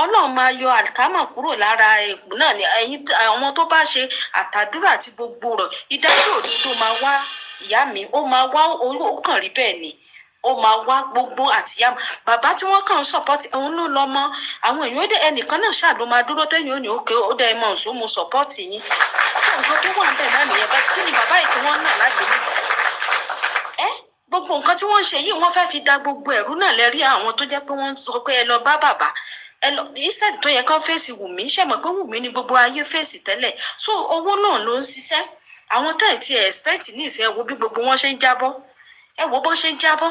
Ọlọ́run máa yọ àlìkámà kúrò lára èkó náà ni ẹ̀yin àwọn tó bá ṣe àtàdúrà àti gbogbo rẹ̀ ìdájọ́ òdodo máa wá ìyá mi ó máa wá ó kàn rí bẹ́ẹ̀ ni ó máa wá gbogbo àtìyá bàbá tí wọ́n kàn ń sọpọ́tì òun ló lọ mọ́ àwọn èèyàn dé ẹnìkan náà ṣáà ló máa dúró tẹ́yìn òní òkè ó dẹ́ mọ̀ nsó mo sọpọ́tì yín fún nǹkan tó wà bẹ́ẹ̀ náà nìyẹn bá ti kí ni bàbá yìí tí wọ́n náà lágbègbè gbogbo nǹkan tí wọ́n ń ṣe yìí wọ́n fẹ́ fi da gbogbo ẹ̀rú náà lẹ́rí àwọn tó jẹ́ pé wọ́n sọ pé ẹ lọ bá bàbá ẹ lọ instead tó yẹ kán fèsì Wùmí ṣẹ̀mọ̀ pé Wùmí ni gbogbo ayé fèsì tẹ́lẹ̀ so owó náà ló ń ṣiṣẹ́ àwọn tẹ̀ tí ẹ expect ní ìṣe ẹ wo bí gbogbo wọn ṣe ń jábọ́ ẹ wo bọ́n ṣe ń jábọ́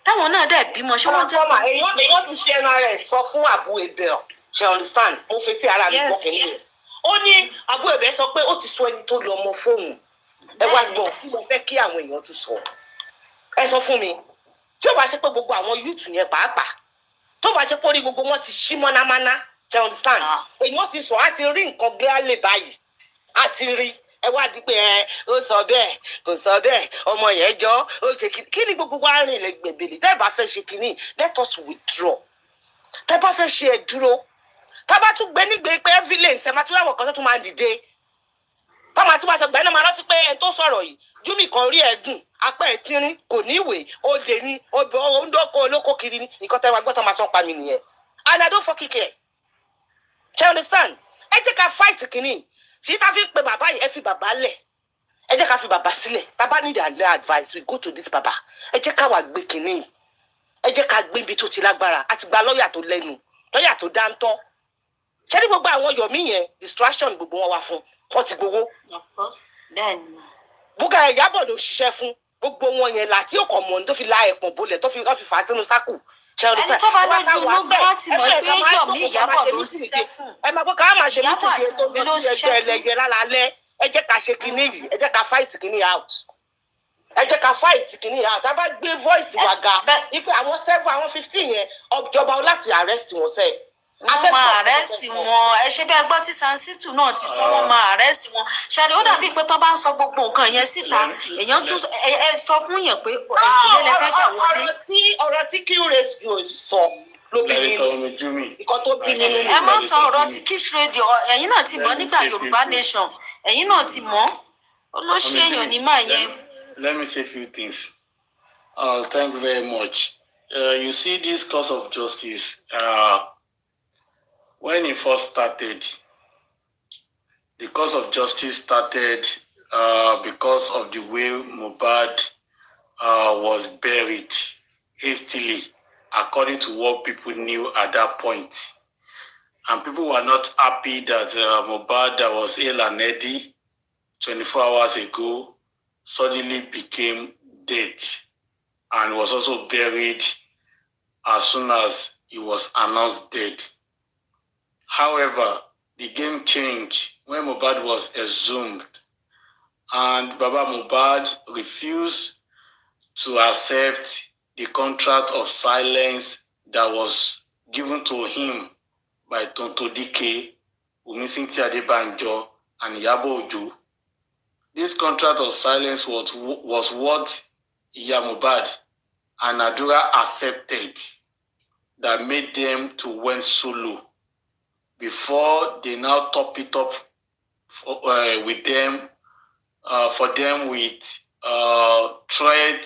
táwọn náà dẹ̀ bímọ ṣé wọ́n jábọ́. èèyàn ti ṣe ẹran ara ẹ̀ sọ fún Abu Ebel ṣe understand mo fi tí ara mi gbọ́ kẹ́lẹ́ ó ní Abu Ebel sọ pé ó ti sọ ẹni tó lọ ọmọ fóun ẹ wá gbọ́ kí wọ́n fẹ́ kí àwọn èèyàn tún sọ ẹ sọ fún mi tí ó bá ṣe pé gbogbo àwọn yúùtù yẹn pàápàá tó bá ṣe pé orí gbogbo wọn ti ṣí mọ́námọ́ná ṣe understand èèyàn ti sọ á ti rí nǹkan gbé álè báyìí á ti rí ẹ wá di pé ó sọ bẹ́ẹ̀ kò sọ bẹ́ẹ̀ ọmọ yẹn jọ ó ṣe kí ni gbogbo wa rìn lẹ́gbẹ̀bẹ̀lẹ̀ tẹ́ ẹ bá fẹ́ ṣe kínní let us withdraw tẹ́ bá fẹ́ ṣe ẹ dúró tá bá tún gbé nígbè pé evidence ẹ máa tún láwọn kan tó tún máa dìde tá máa tún máa sọ gbà náà máa rántí pé ẹni tó sọ̀rọ̀ yìí Júmì kan rí ẹ̀gùn apá ẹ̀ tínrín kò ní ìwé olè ní ondóko olóko kiri ní nǹkan tẹ́ wá gbọ́ tó máa sọ pa mi nìyẹn and I don't fucking care. Do you understand? Ẹ jẹ́ ká fight kìíní ṣí tá fi pe bàbá yìí ẹ fi bàbá lẹ̀ ẹ jẹ́ ká fi bàbá sílẹ̀ tá bá need their advice we go to this baba ẹ jẹ́ ká wá gbé kìíní ẹ jẹ́ ká gbé ibi tó ti lágbára àti gba lọ́ọ̀yà tó lẹ́nu lọ́ọ̀yà tó dáńtọ́ ṣé ní gbogbo àwọn yọ̀mí yẹn distraction gbogbo wọn wá fún wọn ti gbowó. Búkà Ìyábọ̀ ló ṣiṣẹ́ fún gbogbo wọn yẹn láti ọkọ̀ mọ̀ tó fi la ẹ̀pọ̀n bolẹ̀ tó fi fà á sínú sákù. Ẹni tó bá lójú ló gbọ́ ti mọ̀ pé Yọ̀mí Ìyábọ̀ ló ṣiṣẹ́ fún. Ẹ máa bọ́ ká máa ṣe mí tìjú tó ń lọ sí ẹjọ́ ẹlẹ́yẹ lálálẹ́ ẹ jẹ́ ká ṣe kinní yìí ẹ jẹ́ ká fight kinní out ẹ jẹ́ ká fight kinní out tá a bá gbé voice wa ga ife àwọn 7 àwọn 15 yẹn ọjọba láti arrest wọn sẹ́ẹ̀. Wọ́n máa arrest wọn ẹ ṣe bẹ́ẹ̀ gbọ́ tí Sansitu náà ti sọ wọ́n máa arrest wọn ṣàlẹ̀ ó dàbí pé tó bá ń sọ gbogbo nǹkan yẹn síta èèyàn tún ẹ sọ fún yẹn pé ìdílé lẹ fẹ́ gbà wọlé. ọ̀rọ̀ tí kí radio sọ ló bí mi nǹkan tó bí mi nínú. ẹ má sọ ọ̀rọ̀ tí Kish Radio ẹ̀yin náà ti mọ̀ nígbà Yorùbá Nation ẹ̀yin náà ti mọ̀ olóṣù èèyàn ní máa yẹn. Let me say a few things. Thank you very much. You see this cause of justice. When it first started, the cause of justice started because of the way Mohbad was buried hastily, according to what people knew at that point. And people were not happy that Mohbad, that was ill and healthy 24 hours ago, suddenly became dead and was also buried as soon as he was announced dead. However, the game changed when Mohbad was exhumed, and Baba Mohbad refused to accept the contract of silence that was given to him by Tonto Dike, Wunmi Adebanjo, and Iyabo Ojo. This contract of silence was what Iya Mohbad and Adura accepted that made them to went solo before they now top it up with them, for them with threat,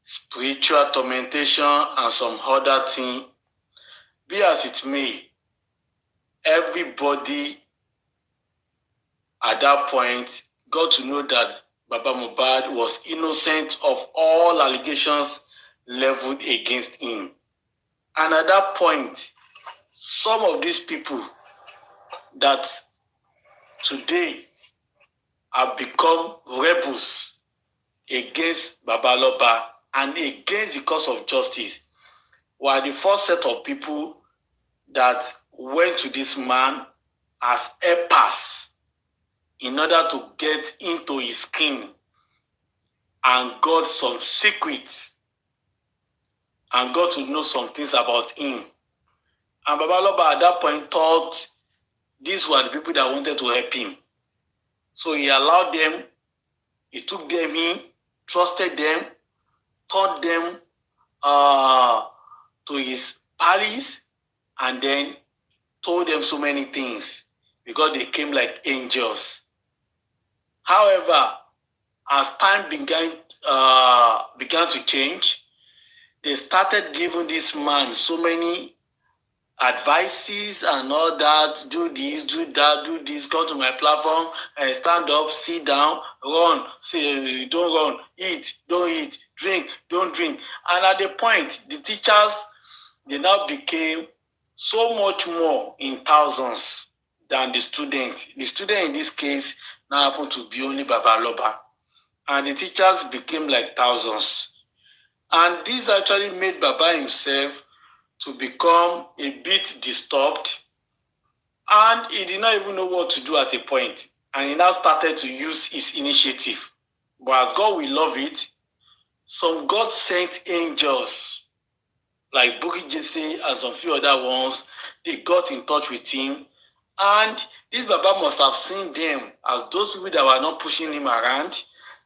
spiritual tormentation, and some other thing. Be as it may, everybody at that point got to know that Baba Mohbad was innocent of all allegations leveled against him. And at that point, some of these people that today have become rebels against Babaloba and against the cause of justice were the first set of people that went to this man as helpers in order to get into his skin and got some secrets and got to know some things about him. And Babaloba at that point thought these were the people that wanted to help him. So he allowed them, he took them in, trusted them, taught them to his palace, and then told them so many things because they came like angels. However, as time began to change, they started giving this man so many advices and all that. Do this, do that, do this, come to my platform and stand up, sit down, run, say don't run, eat, don't eat, drink, don't drink. And at the point, the teachers, they now became so much more in thousands than the students. The student in this case now happened to be only Babaloba. And the teachers became like thousands. And this actually made Baba himself to become a bit disturbed. And he did not even know what to do at a point. And he now started to use his initiative. But as God will love it, some God-sent angels, like Bukky Jesse and some few other ones, they got in touch with him. And this Baba must have seen them as those people that were not pushing him around,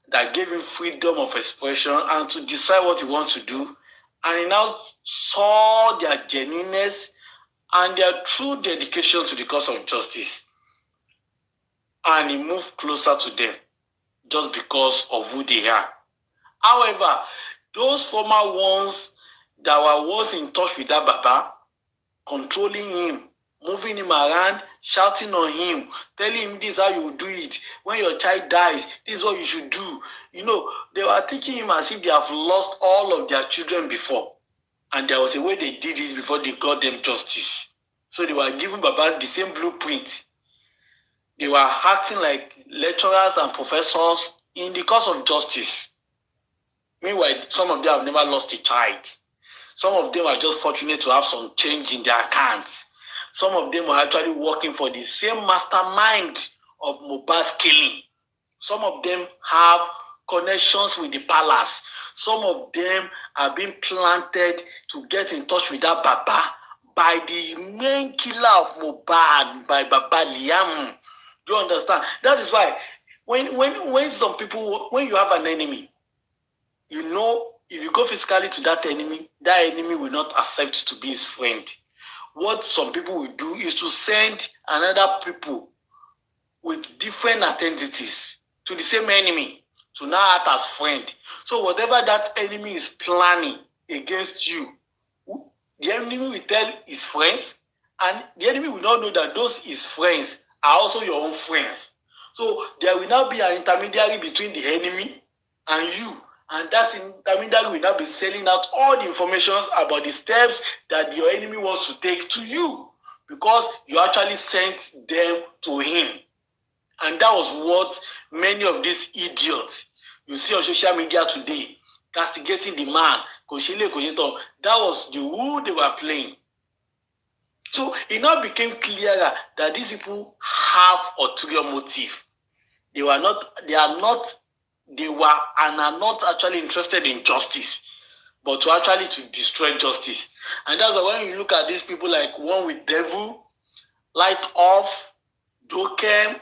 that gave him freedom of expression and to decide what he wants to do. And he now saw their genuineness and their true dedication to the cause of justice. And he moved closer to them just because of who they are. However, those former ones that were once in touch with that Baba, controlling him, moving him around, shouting on him, telling him this is how you do it. When your child dies, this is what you should do. You know, they were teaching him as if they have lost all of their children before. And there was a way they did it before they got them justice. So they were giving Baba the same blueprint. They were acting like lecturers and professors in the cause of justice. Meanwhile, some of them have never lost a child. Some of them are just fortunate to have some change in their accounts. Some of them are actually working for the same mastermind of Mohbad's killing. Some of them have connections with the palace. Some of them are being planted to get in touch with that Baba by the main killer of Mohbad, by Baba Liam. Do you understand? That is why when some people, when you have an enemy, you know, if you go physically to that enemy will not accept to be his friend. What some people will do is to send another people with different identities to the same enemy to now act as friend. So whatever that enemy is planning against you, the enemy will tell his friends, and the enemy will not know that those his friends are also your own friends. So there will now be an intermediary between the enemy and you. And that intermediary will now be selling out all the information about the steps that your enemy wants to take to you, because you actually sent them to him. And that was what many of these idiots you see on social media today, castigating the man, that was the role they were playing. So it now became clearer that these people have ulterior motive. They were and are not actually interested in justice, but to actually to destroy justice. And that's why when you look at these people like one with devil, light off, Dokem,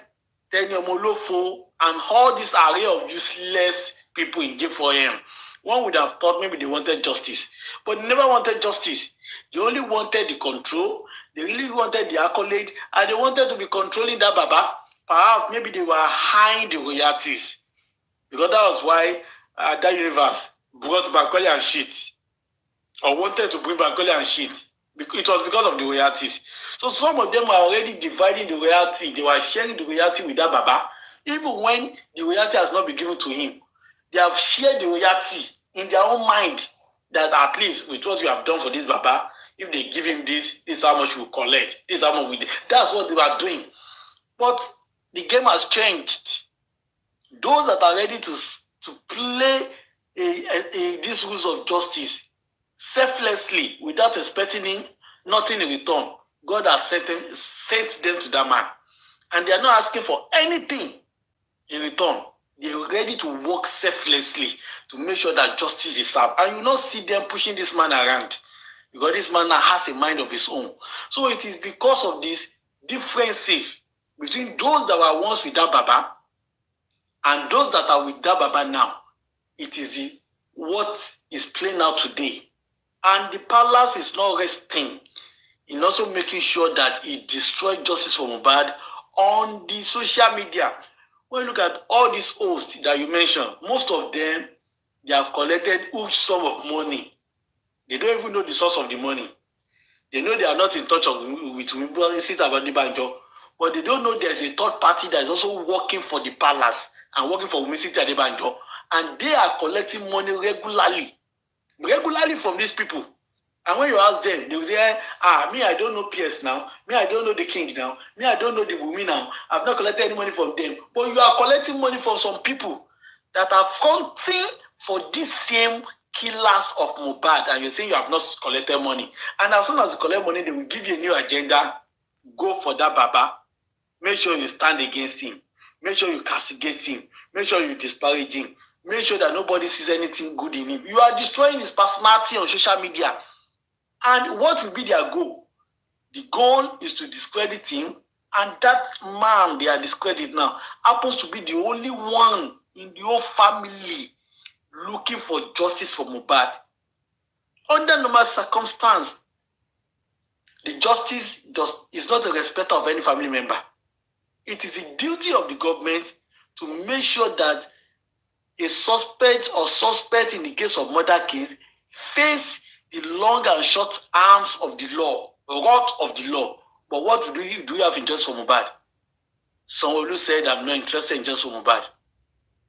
Tenyomolofo, and all this array of useless people in J4M, one would have thought maybe they wanted justice, but they never wanted justice. They only wanted the control, they really wanted the accolade, and they wanted to be controlling that Baba. Perhaps maybe they were hiding the royalties. Because that was why that universe brought Bankole and shit, or wanted to bring Bankole and shit. It was because of the royalties. So some of them were already dividing the royalty. They were sharing the royalty with that Baba. Even when the royalty has not been given to him, they have shared the royalty in their own mind that at least with what you have done for this Baba, if they give him this is how much we collect. This is how much we do. That's what they were doing. But the game has changed. Those that are ready to play these rules of justice selflessly without expecting nothing in return, God has sent them to that man. And they are not asking for anything in return. They are ready to work selflessly to make sure that justice is served. And you will not see them pushing this man around, because this man now has a mind of his own. So it is because of these differences between those that were once with that Baba and those that are with that Baba now. It is what is playing out today. And the palace is not resting in also making sure that it destroys justice for Mohbad on the social media. When you look at all these hosts that you mentioned, most of them, they have collected huge sum of money. They don't even know the source of the money. They know they are not in touch with Banjo, but they don't know there's a third party that is also working for the palace and working for Umisiti Adebanjo, and they are collecting money regularly from these people. And when you ask them, they will say, me, I don't know PS now. Me, I don't know the king now. Me, I don't know the women now. I've not collected any money from them. But you are collecting money from some people that are fronting for these same killers of Mohbad, and you're saying you have not collected money. And as soon as you collect money, they will give you a new agenda. Go for that Baba. Make sure you stand against him. Make sure you castigate him. Make sure you disparage him. Make sure that nobody sees anything good in him. You are destroying his personality on social media. And what will be their goal? The goal is to discredit him. And that man they are discrediting now happens to be the only one in the whole family looking for justice for Mohbad. Under normal circumstance, The justice is not a respecter of any family member. It is the duty of the government to make sure that a suspect or suspect in the case of murder case face the long and short arms of the law, wrath of the law. But what do you have in justice for Mohbad? Sanwo-Olu said, I'm not interested in justice for Mohbad.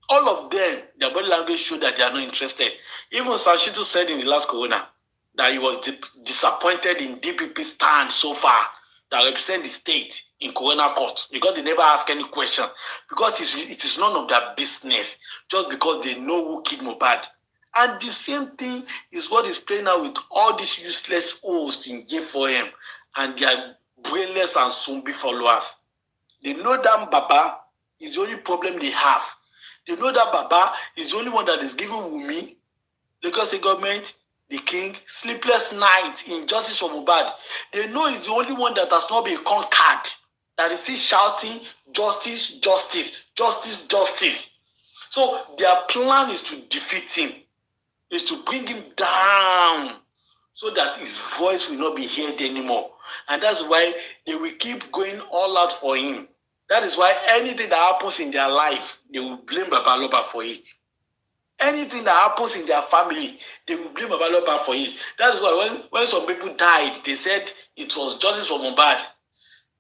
All of them, their body language showed that they are not interested. Even Sanshito said in the last corona that he was disappointed in DPP's stand so far that represent the state in corona court because they never ask any question, because it is none of their business, just because they know who killed Mohbad. And the same thing is what is playing out with all these useless hosts in J4M and their brainless and zombie followers. They know that Baba is the only problem they have. They know that Baba is the only one that is giving Wunmi, Lagos State government, the king, sleepless nights in justice for Mohbad. They know he's the only one that has not been conquered, that is still shouting, justice, justice, justice, justice. So their plan is to defeat him, is to bring him down so that his voice will not be heard anymore. And that's why they will keep going all out for him. That is why anything that happens in their life, they will blame Babaloba for it. Anything that happens in their family, they will blame Babaloba for it. That is why when some people died, they said it was justice for Mohbad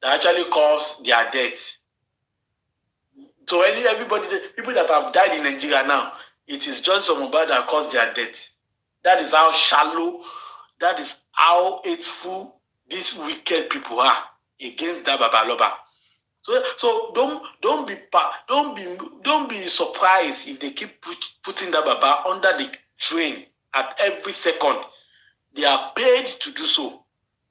that actually caused their death. So everybody, people that have died in Nigeria now, it is justice for Mohbad that caused their death. That is how shallow, that is how hateful these wicked people are against that Babaloba. So don't be surprised if they keep putting that Baba under the train at every second. They are paid to do so.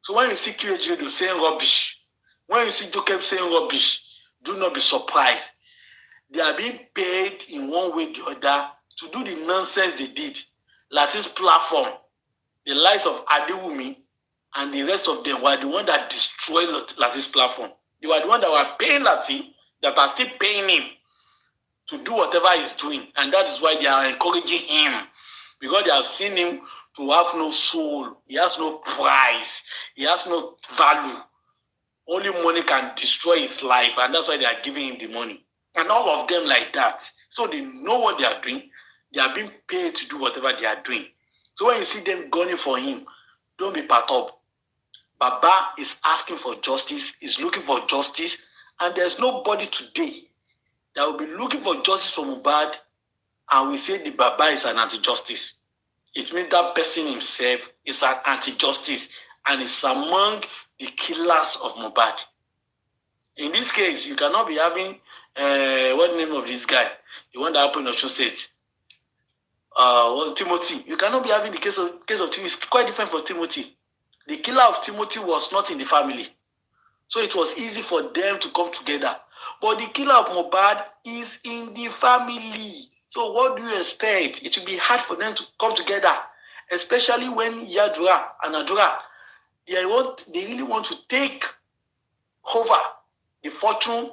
So when you see QHD saying rubbish, when you see Jokem saying rubbish, do not be surprised. They are being paid in one way or the other to do the nonsense they did. Like this platform, the likes of Adewumi and the rest of them were the one that destroyed Lati's platform. They were the one that were paying Lati, that are still paying him to do whatever he's doing. And that is why they are encouraging him. Because they have seen him to have no soul. He has no price. He has no value. Only money can destroy his life. And that's why they are giving him the money. And all of them like that. So they know what they are doing. They are being paid to do whatever they are doing. So when you see them gunning for him, don't be perturbed. Baba is asking for justice, is looking for justice, and there's nobody today that will be looking for justice for Mohbad and we say the Baba is an anti-justice. It means that person himself is an anti-justice and is among the killers of Mohbad. In this case, you cannot be having, what the name of this guy? The one that happened in Osun State. Timothy. You cannot be having the case of Timothy. It's quite different from Timothy. The killer of Timothy was not in the family. So it was easy for them to come together. But the killer of Mohbad is in the family. So what do you expect? It will be hard for them to come together. Especially when Yadura and Adura, they really want to take over the fortune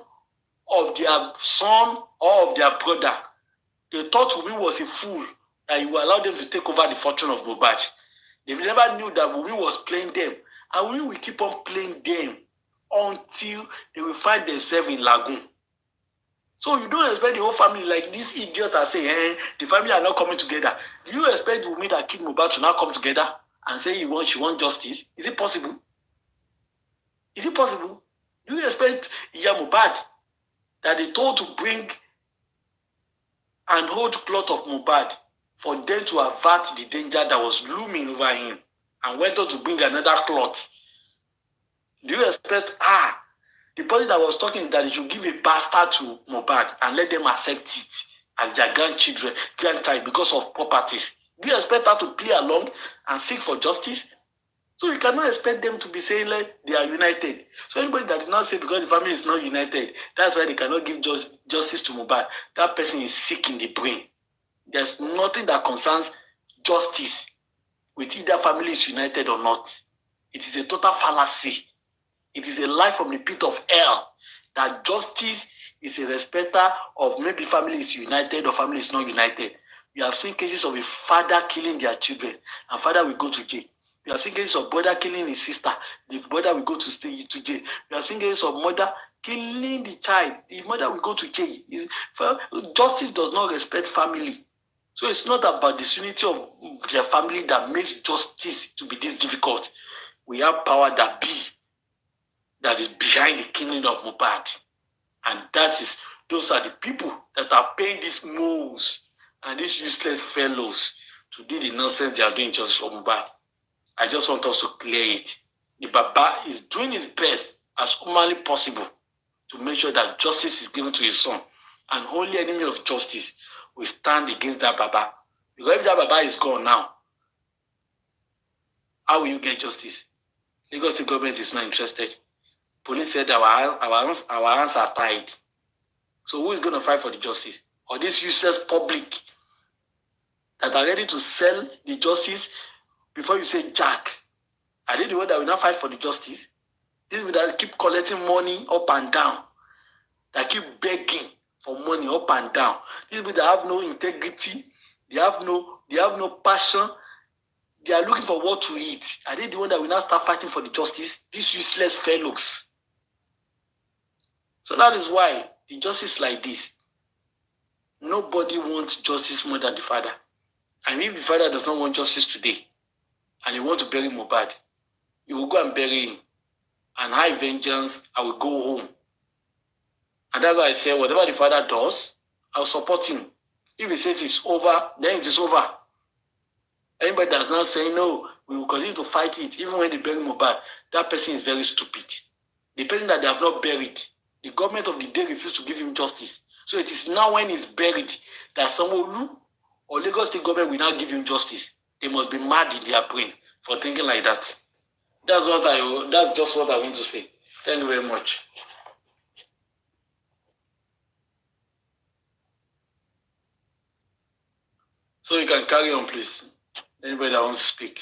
of their son or of their brother. They thought Wunmi was a fool that he would allow them to take over the fortune of Mohbad. They never knew that Wunmi was playing them. And Wunmi will keep on playing them until they will find themselves in Lagoon. So you don't expect the whole family, like this idiot are saying, the family are not coming together. Do you expect Wunmi that killed Mohbad to now come together and say she wants justice? Is it possible? Is it possible? Do you expect Iya Mohbad that they told to bring and hold cloth of Mohbad for them to avert the danger that was looming over him and went on to bring another cloth? Do you expect the person that was talking that they should give a bastard to Mohbad and let them accept it as their grandchild because of properties? Do you expect her to play along and seek for justice? So you cannot expect them to be saying like they are united. So anybody that did not say because the family is not united, that's why they cannot give justice to Mohbad, that person is sick in the brain. There's nothing that concerns justice with either family is united or not. It is a total fallacy. It is a lie from the pit of hell that justice is a respecter of maybe family is united or family is not united. We have seen cases of a father killing their children and father will go to jail. We You have seen cases of brother killing his sister. The brother will go to stay to jail. You have seen cases of mother killing the child. The mother will go to jail. Justice does not respect family. So it's not about the unity of their family that makes justice to be this difficult. We have power that is behind the killing of Mohbad. And those are the people that are paying these moles and these useless fellows to do the nonsense they are doing just for Mohbad. I just want us to clear it. The Baba is doing his best as humanly possible to make sure that justice is given to his son. And only enemy of justice will stand against that Baba. Because if that Baba is gone now, how will you get justice? Lagos State government is not interested. Police said our hands are tied. So who is going to fight for the justice? Or this useless public that are ready to sell the justice before you say Jack? Are they the one that will not fight for the justice? These people that keep collecting money up and down, that keep begging for money up and down. These people that have no integrity, they have no passion. They are looking for what to eat. Are they the one that will not start fighting for the justice? These useless fellows. So that is why the justice like this, nobody wants justice more than the father. And if the father does not want justice today, and he wants to bury Mohbad, he will go and bury him. And high vengeance, I will go home. And that's why I say, whatever the father does, I'll support him. If he says it's over, then it is over. Anybody that's not saying, no, we will continue to fight it, even when they bury Mohbad, that person is very stupid. The person that they have not buried, the government of the day refused to give him justice. So it is now when he's buried that Sanwo-Olu or Lagos State government will now give him justice. They must be mad in their brain for thinking like that. That's just what I want to say. Thank you very much. So you can carry on, please. Anybody that wants to speak.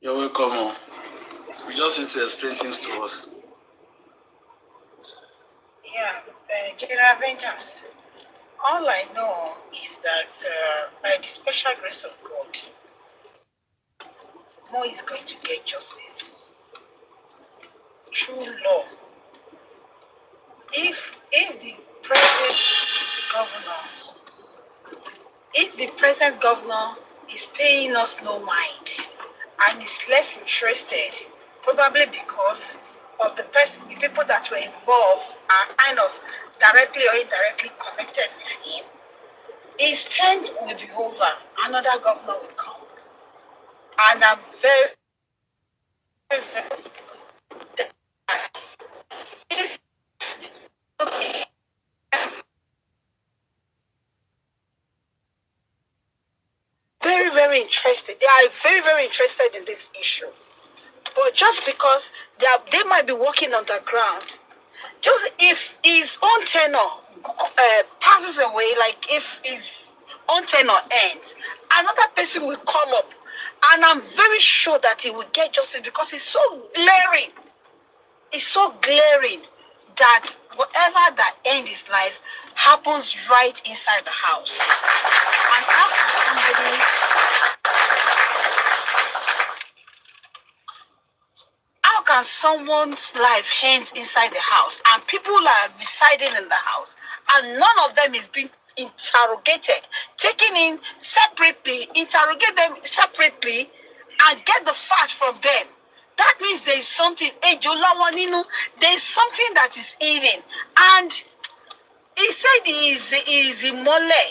You're welcome. We just need to explain things to us. Yeah, General Vengeance. All I know is that by the special grace of God, Mo is going to get justice through law. If the present governor is paying us no mind and is less interested, probably because of the people that were involved are kind of directly or indirectly connected with him, his term will be over. Another governor will come. And I'm very, very, very, very interested. They are very, very interested in this issue. But just because they might be working underground, just if his own tenure passes away, like if his own tenure ends, another person will come up. And I'm very sure that he will get justice because it's so glaring. It's so glaring that whatever that ends his life happens right inside the house. And how can someone's life end inside the house and people are residing in the house and none of them is being interrogated, taken in separately, interrogate them separately and get the facts from them? That means there is something, there is something that is hidden. And he said he is Imole.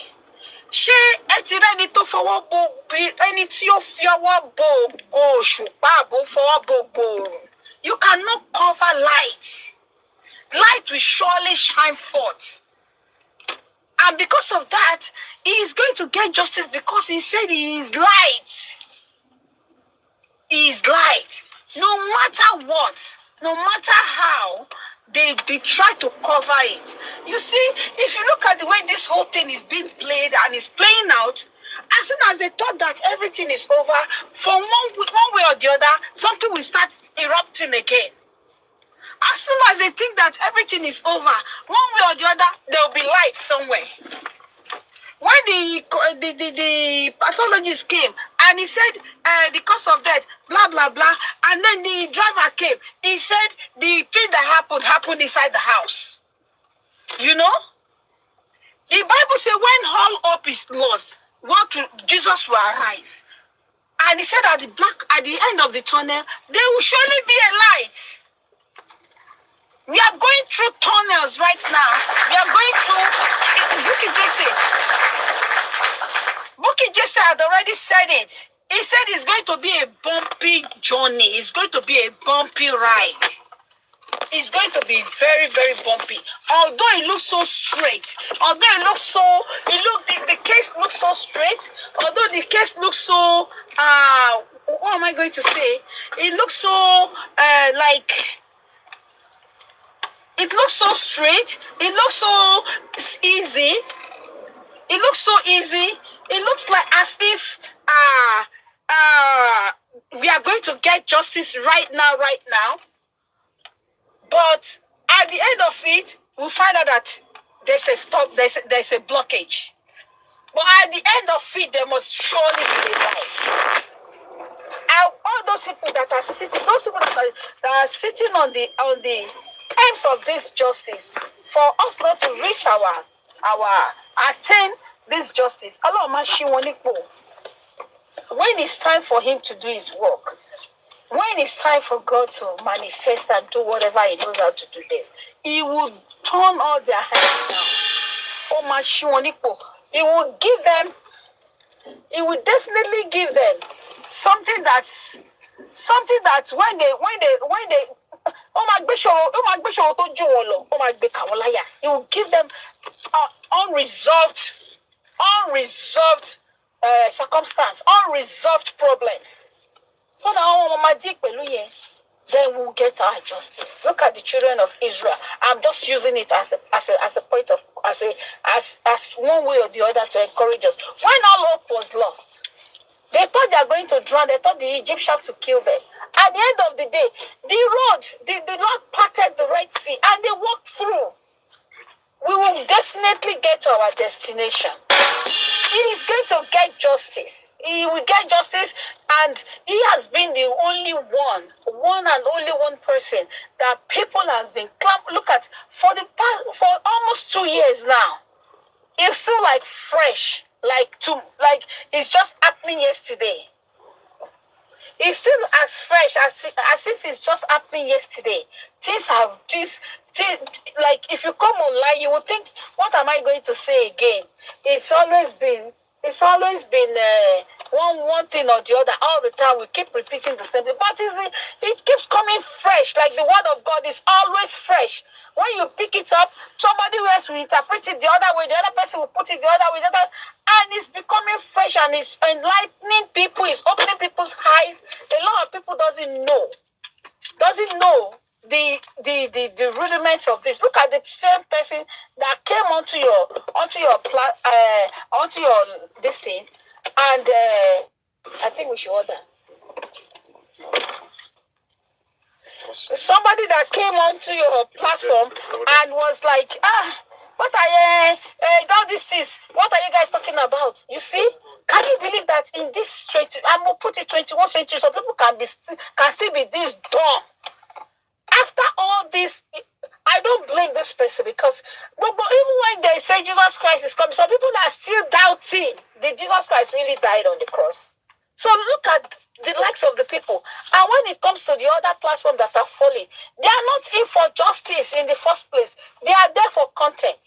Ṣé ẹ ti rẹ́ni tó fọwọ́ bo ẹni tí ó fi ọwọ́ bo ògo òṣùpá àbò fọwọ́ bo ògo òrùn? You cannot cover light. Light will surely shine forth. And because of that, he is going to get justice because he said he is light. He is light. No matter what, no matter how, they try to cover it. You see, if you look at the way this whole thing is being played and is playing out, As soon as they thought that everything is over, from one way or the other, something will start erupting again. As soon as they think that everything is over, one way or the other, there will be light somewhere. When the pathologist came and he said the cause of death, blah, blah, blah, and then the driver came, he said the thing that happened inside the house. You know? The Bible says when all hope is lost, Jesus will arise. And he said at the end of the tunnel, there will surely be a light. We are going through tunnels right now. We are going through Bukky Jesse had already said it. He said it's going to be a bumpy journey. It's going to be a bumpy ride. It's going to be very, very bumpy. Although it looks so straight, the case looks so straight, although the case looks so, what am I going to say? It looks so, it looks so straight. It looks so easy. It looks so easy. It looks like as if we are going to get justice right now. But at the end of it, we'll find out that there's a blockage. But at the end of it, there must surely be a light. All those people that are sitting, on the ends of this justice, for us not to reach attain this justice. When it's time for him to do his work, when it's time for God to manifest and do whatever he knows how to do this, he will turn all their hands down. He will give them, he will definitely give them something that when they he will give them unresolved circumstance, unresolved problems. So now, then we'll get our justice. Look at the children of Israel. I'm just using it as a point of as one way or the other to encourage us. When all hope was lost, they thought they are going to drown. They thought the Egyptians would kill them. At the end of the day, the Lord parted the Red Sea and they walked through. We will definitely get to our destination. He is going to get justice. He will get justice, and he has been the only one and only one person that people has been look at for almost 2 years now. It's still like fresh, like it's just happening yesterday. It's still as fresh as if it's just happening yesterday. Like if you come online, you will think, what am I going to say again? It's always been one thing or the other all the time. We keep repeating the same thing, but it keeps coming fresh. Like the word of God is always fresh. When you pick it up, somebody else will interpret it the other way, the other person will put it the other way, and it's becoming fresh and it's enlightening people, it's opening people's eyes. A lot of people doesn't know the rudiments of this. Look at the same person that came onto your this thing, and I think we should order. Somebody that came onto your platform and was like, what are all this is? What are you guys talking about? You see? Can you believe that in this 21st century, some people can still be this dumb? After all this, I don't blame this person because but even when they say Jesus Christ is coming, some people are still doubting that Jesus Christ really died on the cross. So look at the likes of the people. And when it comes to the other platforms that are falling, they are not in for justice in the first place. They are there for content.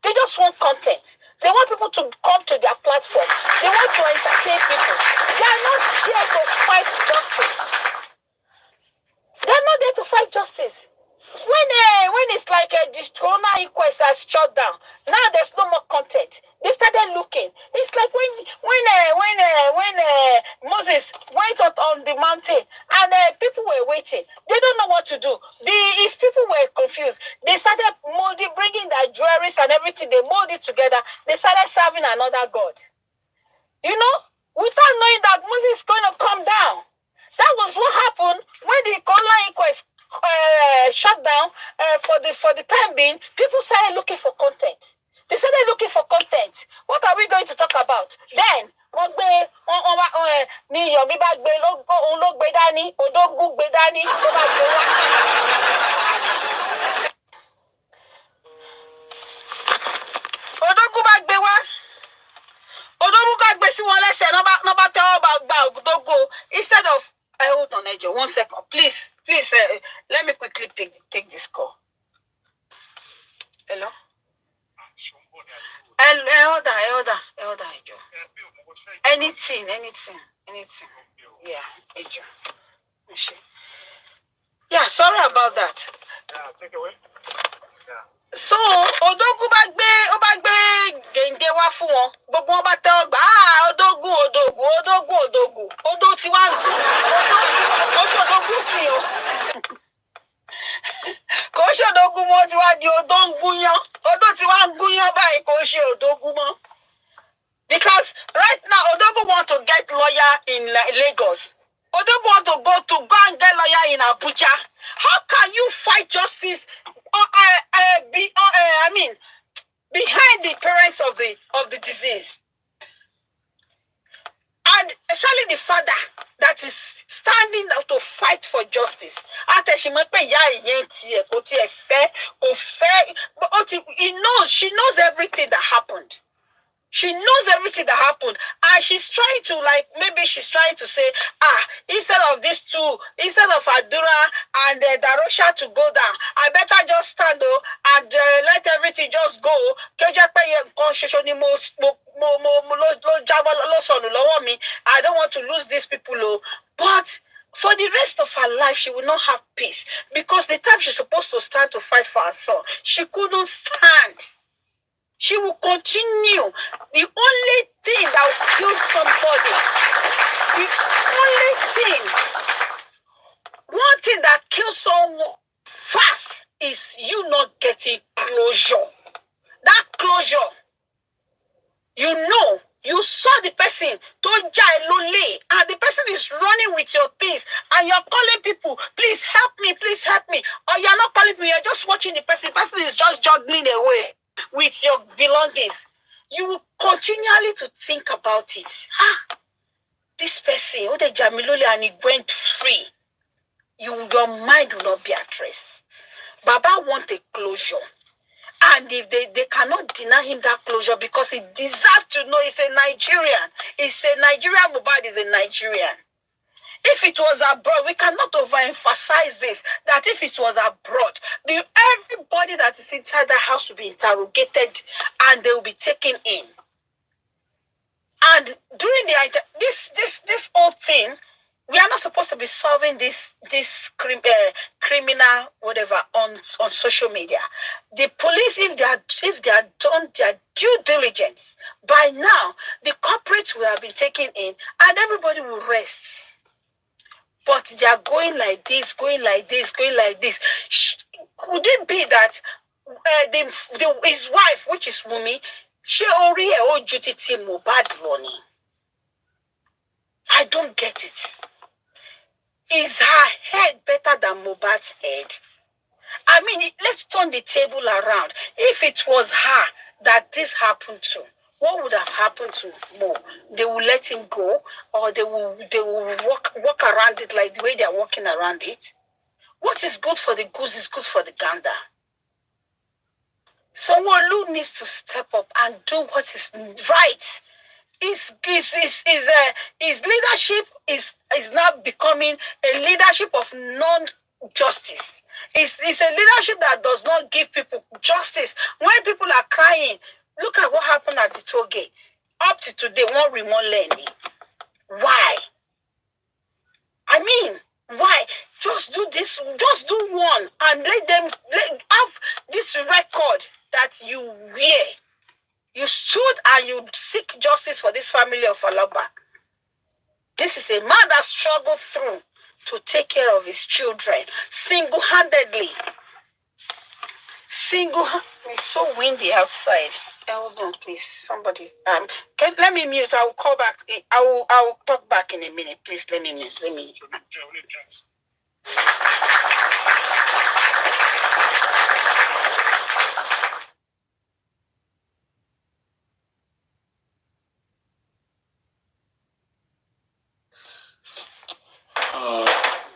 They just want content. They want people to come to their platform. They want to entertain people. They are not there to fight justice. They are not there to fight justice. When it's like this corona inquest has shut down, now there's no more content. They started looking. It's like when Moses went out on the mountain and people were waiting. They don't know what to do. His people were confused. They started bringing their jewelries and everything. They molded it together. They started serving another god. without knowing that Moses is going to come down. That was what happened when the online inquest shut down for the time being. People started looking for content. They started looking for content. What are we going to talk about? Then, ní Yomi bá gbé òun ló gbé dání, Odógún gbé dání, ló bá gbé wá. Odógún bá gbé wá. Odógún ká gbé sí wọn lẹ́sẹ̀, ná bá tẹ́wọ́ bá gba Odógún instead of hold on, Ejo, 1 second. Please, let me quickly take this call. Hello? Elder, Ejo. Anything. Yeah, Ejo. Yeah, sorry about that. Yeah, take it away. Yeah. So, Odógún bá gbé gèǹgé wá fún wọn. Gbogbo wọn bá tẹ́wọ́ gbà. Odógún. Odó tí wá kò ṣòdógún sí o. Kò ṣòdógún mọ́ tí wá di odó ń gúnyán. Odó tí wá ń gúnyán báyìí kò ṣe Odógún mọ́. Because right now, Odógún want to get lawyer in Lagos. Odógún want to go and get lawyer in Abuja. How can you fight justice? Behind the parents of the disease, and especially the father that is standing up to fight for justice. She knows everything that happened. She knows everything that happened, and she's trying to maybe she's trying to say, instead of these two, instead of Adura and Darosha to go down, I better just stand and let everything just go. I don't want to lose these people, but for the rest of her life, she will not have peace because the time she's supposed to stand to fight for her son, she couldn't stand. She will continue. The only thing that will kill somebody, one thing that kills someone fast is you not getting closure. That closure, you saw the person, don't jai lonely, and the person is running with your things, and you're calling people, please help me, or you're not calling me, you're just watching the person is just juggling away with your belongings. You will continually to think about it. This person, the Jamilole, and he went free. Your mind will not be at rest. Baba want a closure. And if they cannot deny him that closure because he deserves to know he's a Nigerian. Mohbad is a Nigerian. If it was abroad, we cannot overemphasize this, that if it was abroad, everybody that is inside the house will be interrogated and they will be taken in. And during this whole thing, we are not supposed to be solving this criminal whatever on social media. The police, if they are done their due diligence, by now the culprits will have been taken in and everybody will rest. But they are going like this. Could it be that his wife, which is Wunmi, she already duty Mohbad money? I don't get it. Is her head better than Mohbad's head? I mean, let's turn the table around. If it was her that this happened to, what would have happened to Mo? They will let him go, or they will walk around it like the way they are walking around it. What is good for the goose is good for the gander. Someone who needs to step up and do what is right. His leadership is now becoming a leadership of non-justice. It's a leadership that does not give people justice. When people are crying, look at what happened at the toll gate. Up to today, one remote learning. Why? I mean, why? Just do this. Just do one, and let have this record that you wear. You stood and you seek justice for this family of Alaba. This is a man that struggled through to take care of his children single-handedly. It's so windy outside. Hold on, please. Somebody. Let me mute. I will call back. I will talk back in a minute. Please let me mute. Let me.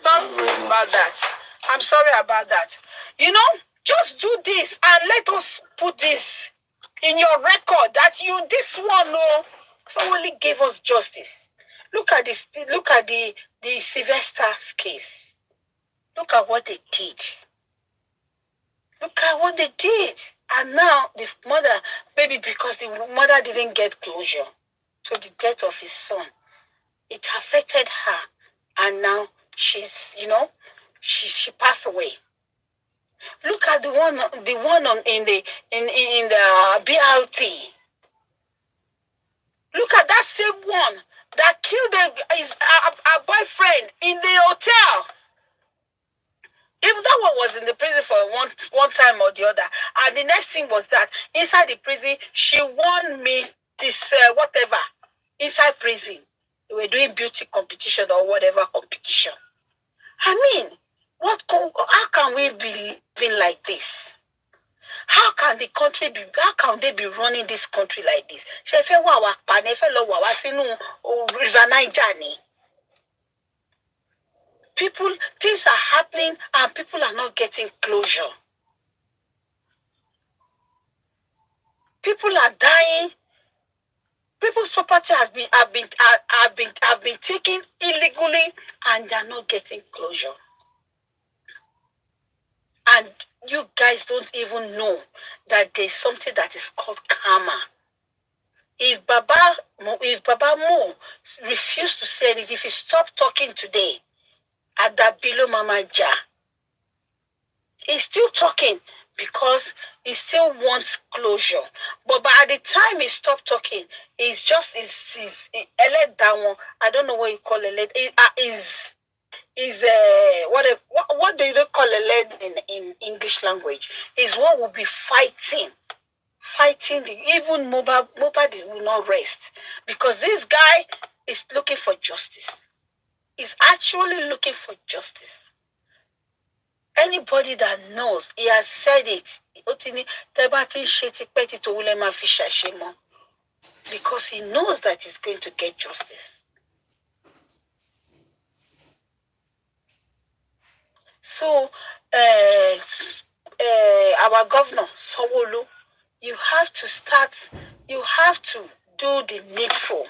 Sorry about that. I'm sorry about that. You know, just do this and let us put this in your record that this one, no, someone gave us justice. Look at this. Look at the Sylvester's case. Look at what they did. Look at what they did. And now the mother, maybe because the mother didn't get closure to the death of his son, it affected her. And now she's, she passed away. Look at the one in the BLT. Look at that same one that killed his boyfriend in the hotel. If that one was in the prison for one time or the other, and the next thing was that inside the prison, she won me this whatever inside prison. They were doing beauty competition or whatever competition. I mean, how can we be living like this? How can they be running this country like this? River Niger ni. Things are happening and people are not getting closure. People are dying. People's property have been taken illegally and they are not getting closure. And you guys don't even know that there's something that is called karma. If Baba Mo refused to say it, if he stopped talking today, at that below Mama Ja, he's still talking because he still wants closure. But at the time he stopped talking, he's that one. I don't know what you call it. What do you call a lead in English language? Is what will be fighting. Even Mobad will not rest because this guy is looking for justice. He's actually looking for justice. Anybody that knows, he has said it. Because he knows that he's going to get justice. So, our governor, Sanwo-Olu, you have to do the needful.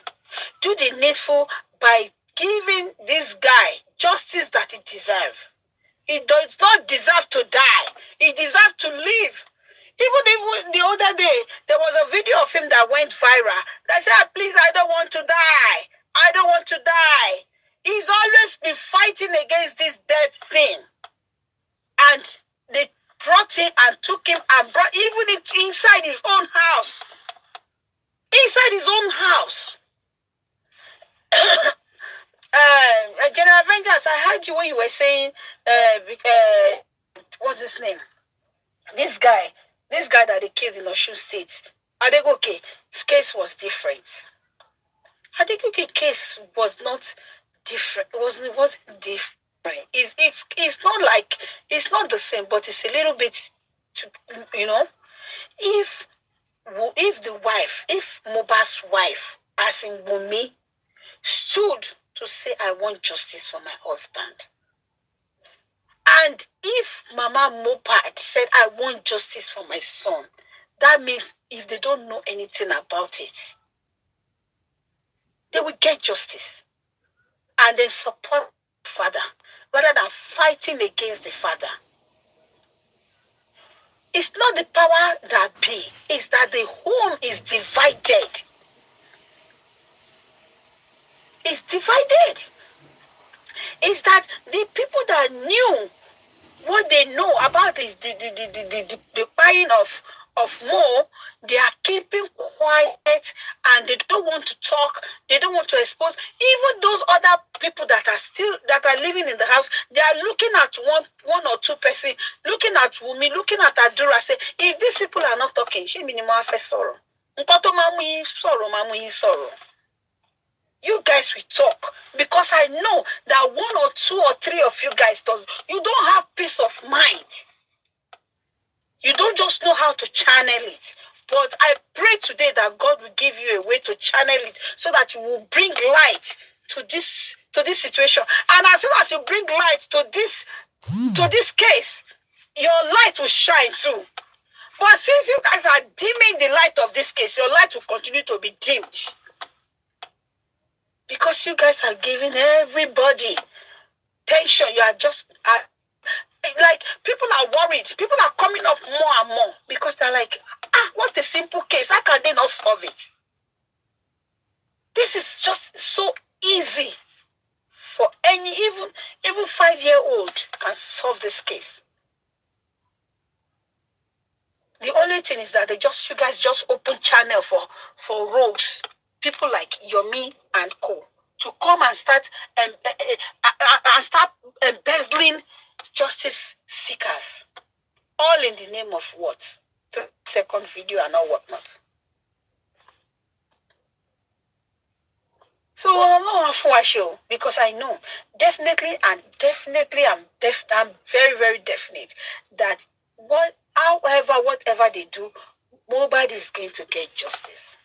Do the needful by giving this guy justice that he deserves. He does not deserve to die. He deserves to live. Even the other day, there was a video of him that went viral that said, please, I don't want to die. I don't want to die. He's always been fighting against this death thing. And they brought him and took him and brought even inside his own house. Inside his own house. General Avengers, I heard you when you were saying, what's his name? This guy that they killed in Osun State, Adegoke, his case was different. Adegoke case was not different. It wasn't different. It's not like, it's not the same, but it's a little bit, if Mohbad's wife, as in Wunmi, stood to say, I want justice for my husband. And if Mama Mohbad said, I want justice for my son, that means if they don't know anything about it, they will get justice. And then support the father, rather than fighting against the father. It's not the power that be, it's that the home is divided. It's divided. It's that the people that knew what they know about the buying of Mo, they are keeping quiet and they don't want to talk. They don't want to expose. Even those other people that are living in the house, they are looking at one or two person, looking at Wunmi, looking at Adura, say, if these people are not talking, she minimum first sorrow. You guys will talk because I know that 1 or 2 or 3 of you guys you don't have peace of mind. You don't just know how to channel it. But I pray today that God will give you a way to channel it so that you will bring light to this situation. And as soon as you bring light to this case, your light will shine too. But since you guys are dimming the light of this case, your light will continue to be dimmed. Because you guys are giving everybody tension. You are just like people are worried. People are coming up more and more because they're like, what a simple case. How can they not solve it? This is just so easy for even 5-year-old can solve this case. The only thing is that you guys just open channel for rogues, people like Yomi and Co, to come and start and start embezzling justice seekers, all in the name of what? 30-second video and all whatnot. So I'm not for a show because I know definitely I'm very, very definite that whatever they do, nobody is going to get justice.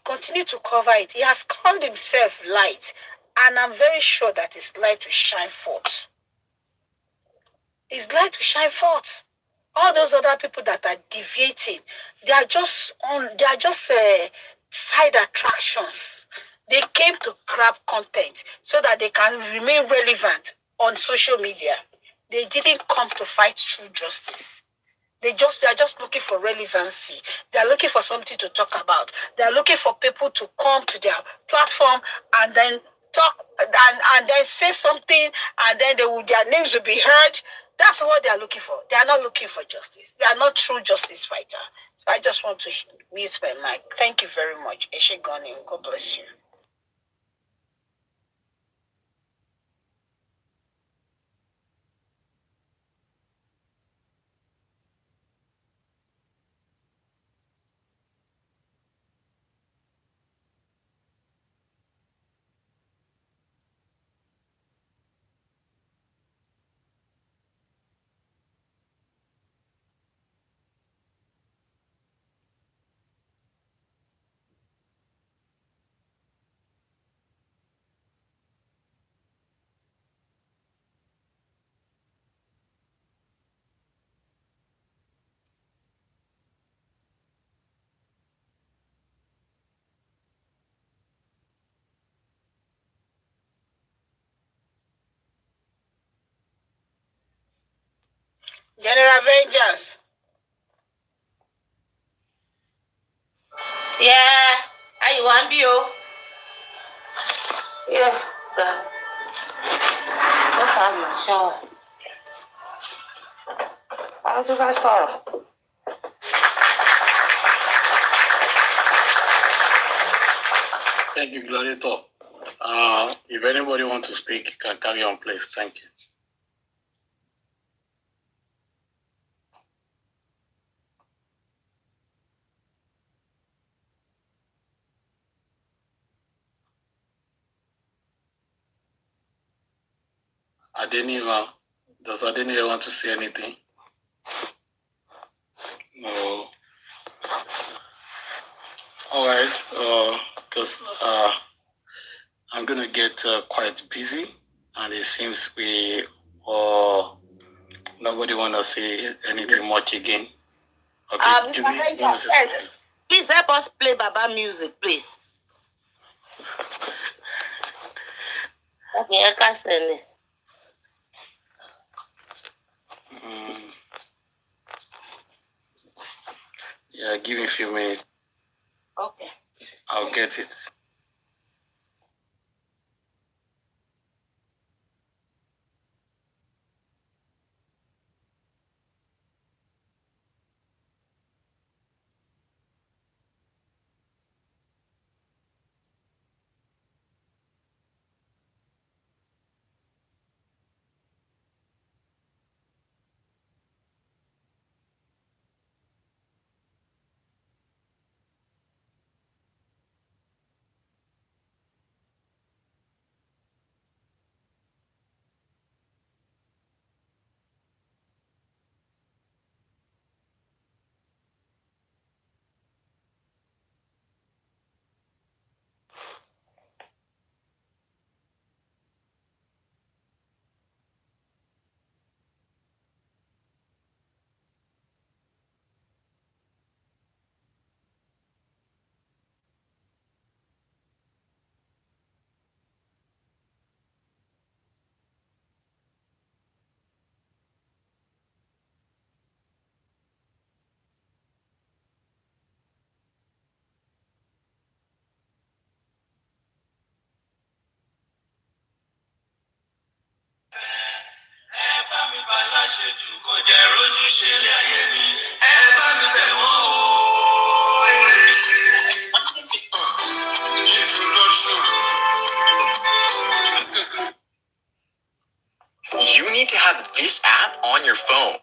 Continue to cover it. He has called himself light, and I'm very sure that his light will shine forth. His light will shine forth. All those other people that are deviating, they are just side attractions. They came to grab content so that they can remain relevant on social media. They didn't come to fight true justice. They are just looking for relevancy. They are looking for something to talk about. They are looking for people to come to their platform and then talk and then say something, and then their names will be heard. That's what they are looking for. They are not looking for justice. They are not true justice fighter. So I just want to mute my mic. Thank you very much. Eshegoni. God bless you. General Vengeance. Yeah, how you want you? Yeah, what's up, my shower? How's your guys sorrow? Thank you, Gladiator. If anybody wants to speak, you can carry on, please. Thank you. Does Adeniran want to say anything? No. All right. Because I'm going to get quite busy, and it seems nobody want to say anything much again. Okay, Jimmy, please help us play Baba music, please. Yeah, give me a few minutes. Okay. I'll get it. have this app on your phone.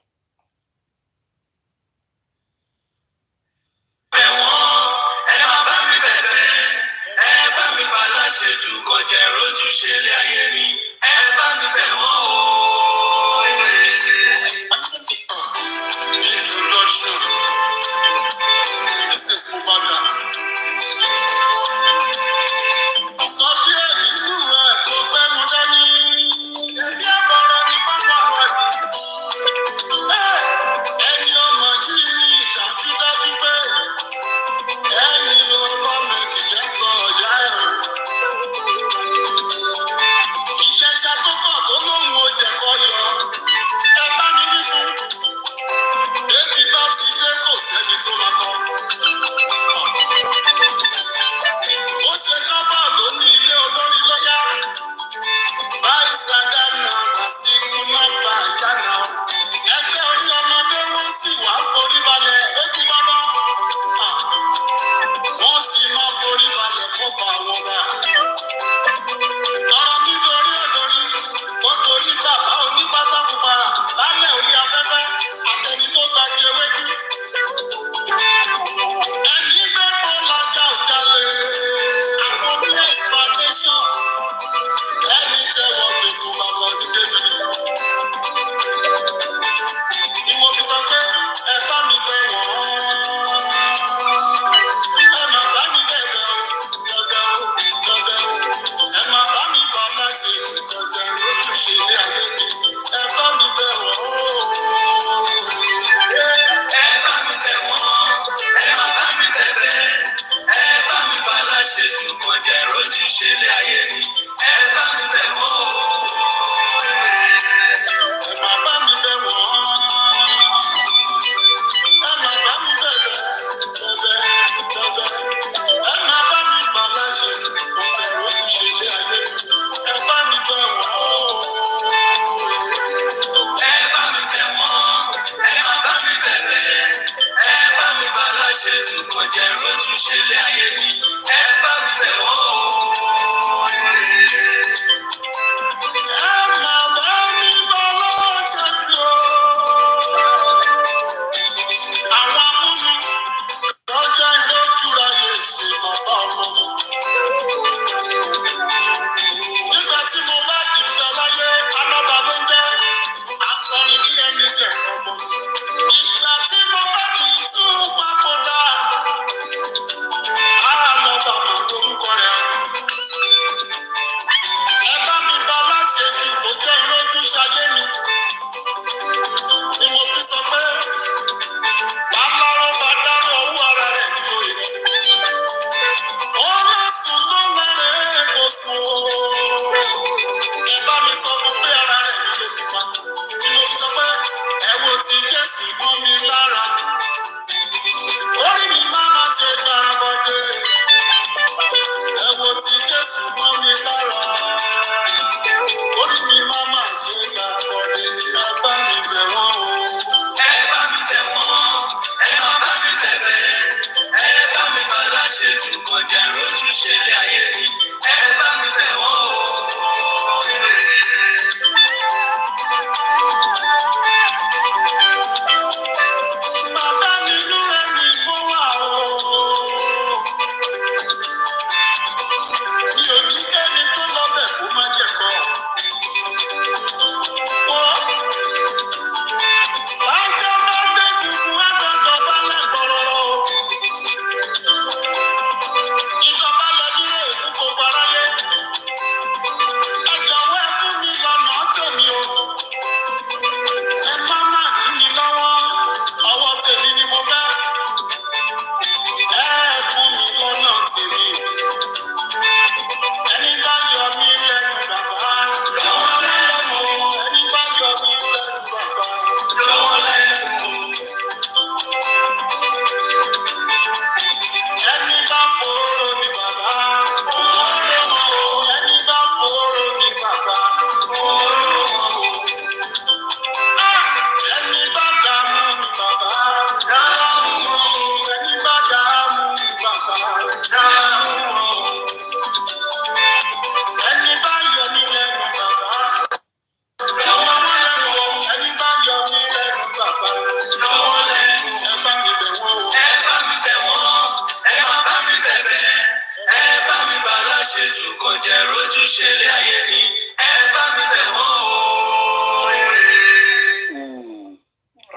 ṣètù kó jẹ́ rojú ṣe lé ayé mi ẹ bá mi bẹ̀ wọ́n o.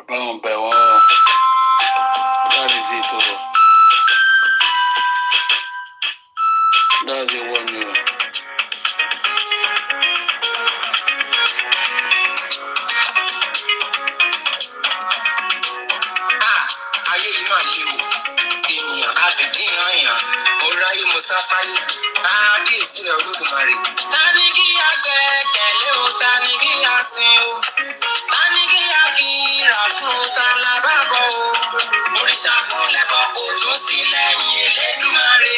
Bá wọn bẹ̀ wọ́n. That is it o. That's the one o. Ayé yìí máa le o. Ènìyàn àbẹ̀dí ìrànyàn. Mo ráyè mo sáfáyé. Kábíyèsí rẹ̀ Olódùmarè. Ta ni kí a gbẹ́kẹ̀lé o? Ta ni kí a sìn o? Ta ni kí a kíra fún o? Ta la bá bọ̀ o? Òrìṣà kúnlẹ̀ bọ̀ kò tún sí lẹ́yìn Elédùmarè.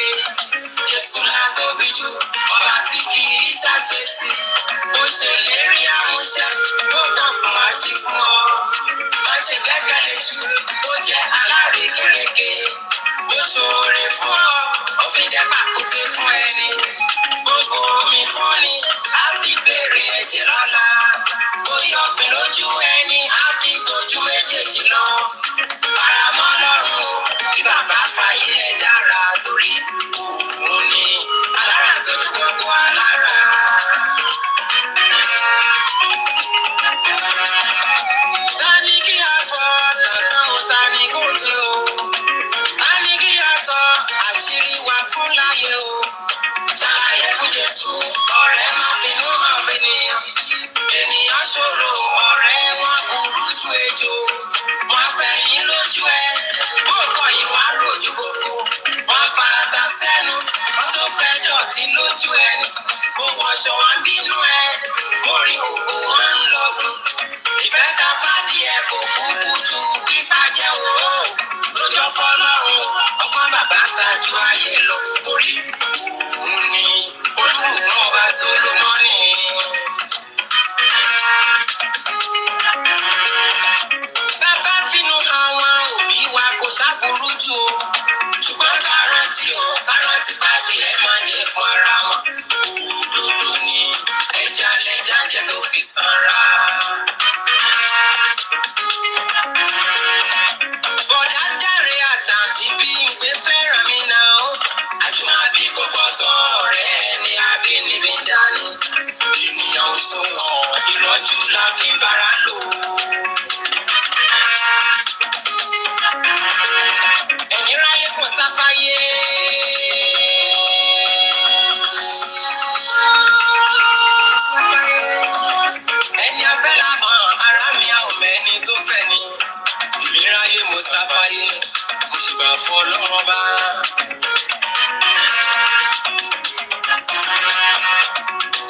Jésù la tóbi jù, ọba tí kì í ṣàṣetì. Ó ṣèlérí àmúṣẹ, ó kàn kún wá sí fún ọ. Má ṣe gbẹ́kẹ̀lé ṣù, ó jẹ́ alárékérekè. Ó ṣoore fún ọ, ó fi jẹ́ pàkúté fún ẹni. Gbogbo omi fún ni, á fi béèrè ẹ̀jẹ̀ lọ́la. Ó yọ ọ̀gbìn lójú ẹni, á fi gbójú méjèèjì lọ. Paramọ́ lọ́rùn o, kí bàbá fàyè ẹ̀ dára torí òun ni alára tó ju gbogbo alára. Ta ni kí a fọ tọ̀tàn o, ta ni kò ṣe o? Ta ni kí a sọ àṣírí wa fún láyé o? Ṣàlàyé fún Jésù, ọ̀rẹ́ má finú hàn fẹ́nìyàn. Ènìyàn ṣòro, ọ̀rẹ́ wọn burú ju ejò. Wọ́n fẹ̀yìn lójú ẹ, bó kọ̀yìn wá lójú kókó. Wọ́n fata sẹ́nu, wọ́n tó fẹ́ dọ̀tí lójú ẹni. Bó wọṣọ wọn bínú ẹ, orin òkú wọn ń lọ́gùn. Ìfẹ́ ká fàdí ẹ kò kúkú ju pípa jẹ́ wò ó. Lójó fọlọ́run, ọgbọ́n bàbá ṣáájú ayé lọ. Torí òun ni olùkùn ọba Sólómọ́nì. Bàbá finú àwọn òbí wa kò ṣàbùrú jù o. Ṣùgbọ́n kárántì pàdé ẹ̀ máa jẹ fún ara wọn. Òdodo ni ẹja lẹja jẹ tó fi sanra. Bọ̀dá Dáre àtàntí bí ìgbé fẹ́ràn mi náà ó. Àjùmọ̀bí kò gbọ́tọ̀ ọ̀rẹ́ ẹni abínibí ń dání. Ènìyàn ò sunwọ̀n, ìrọ̀jú la fi ń bára lò. Ẹ̀yin ráyé kò sáfáyé. Ẹni afẹ́ la mọ̀, ara mi a ò mẹ́ni tó fẹ́ ni. Ìráyé mo sáfáyé, mo sì bá fọ́ lọ́wọ́ bá.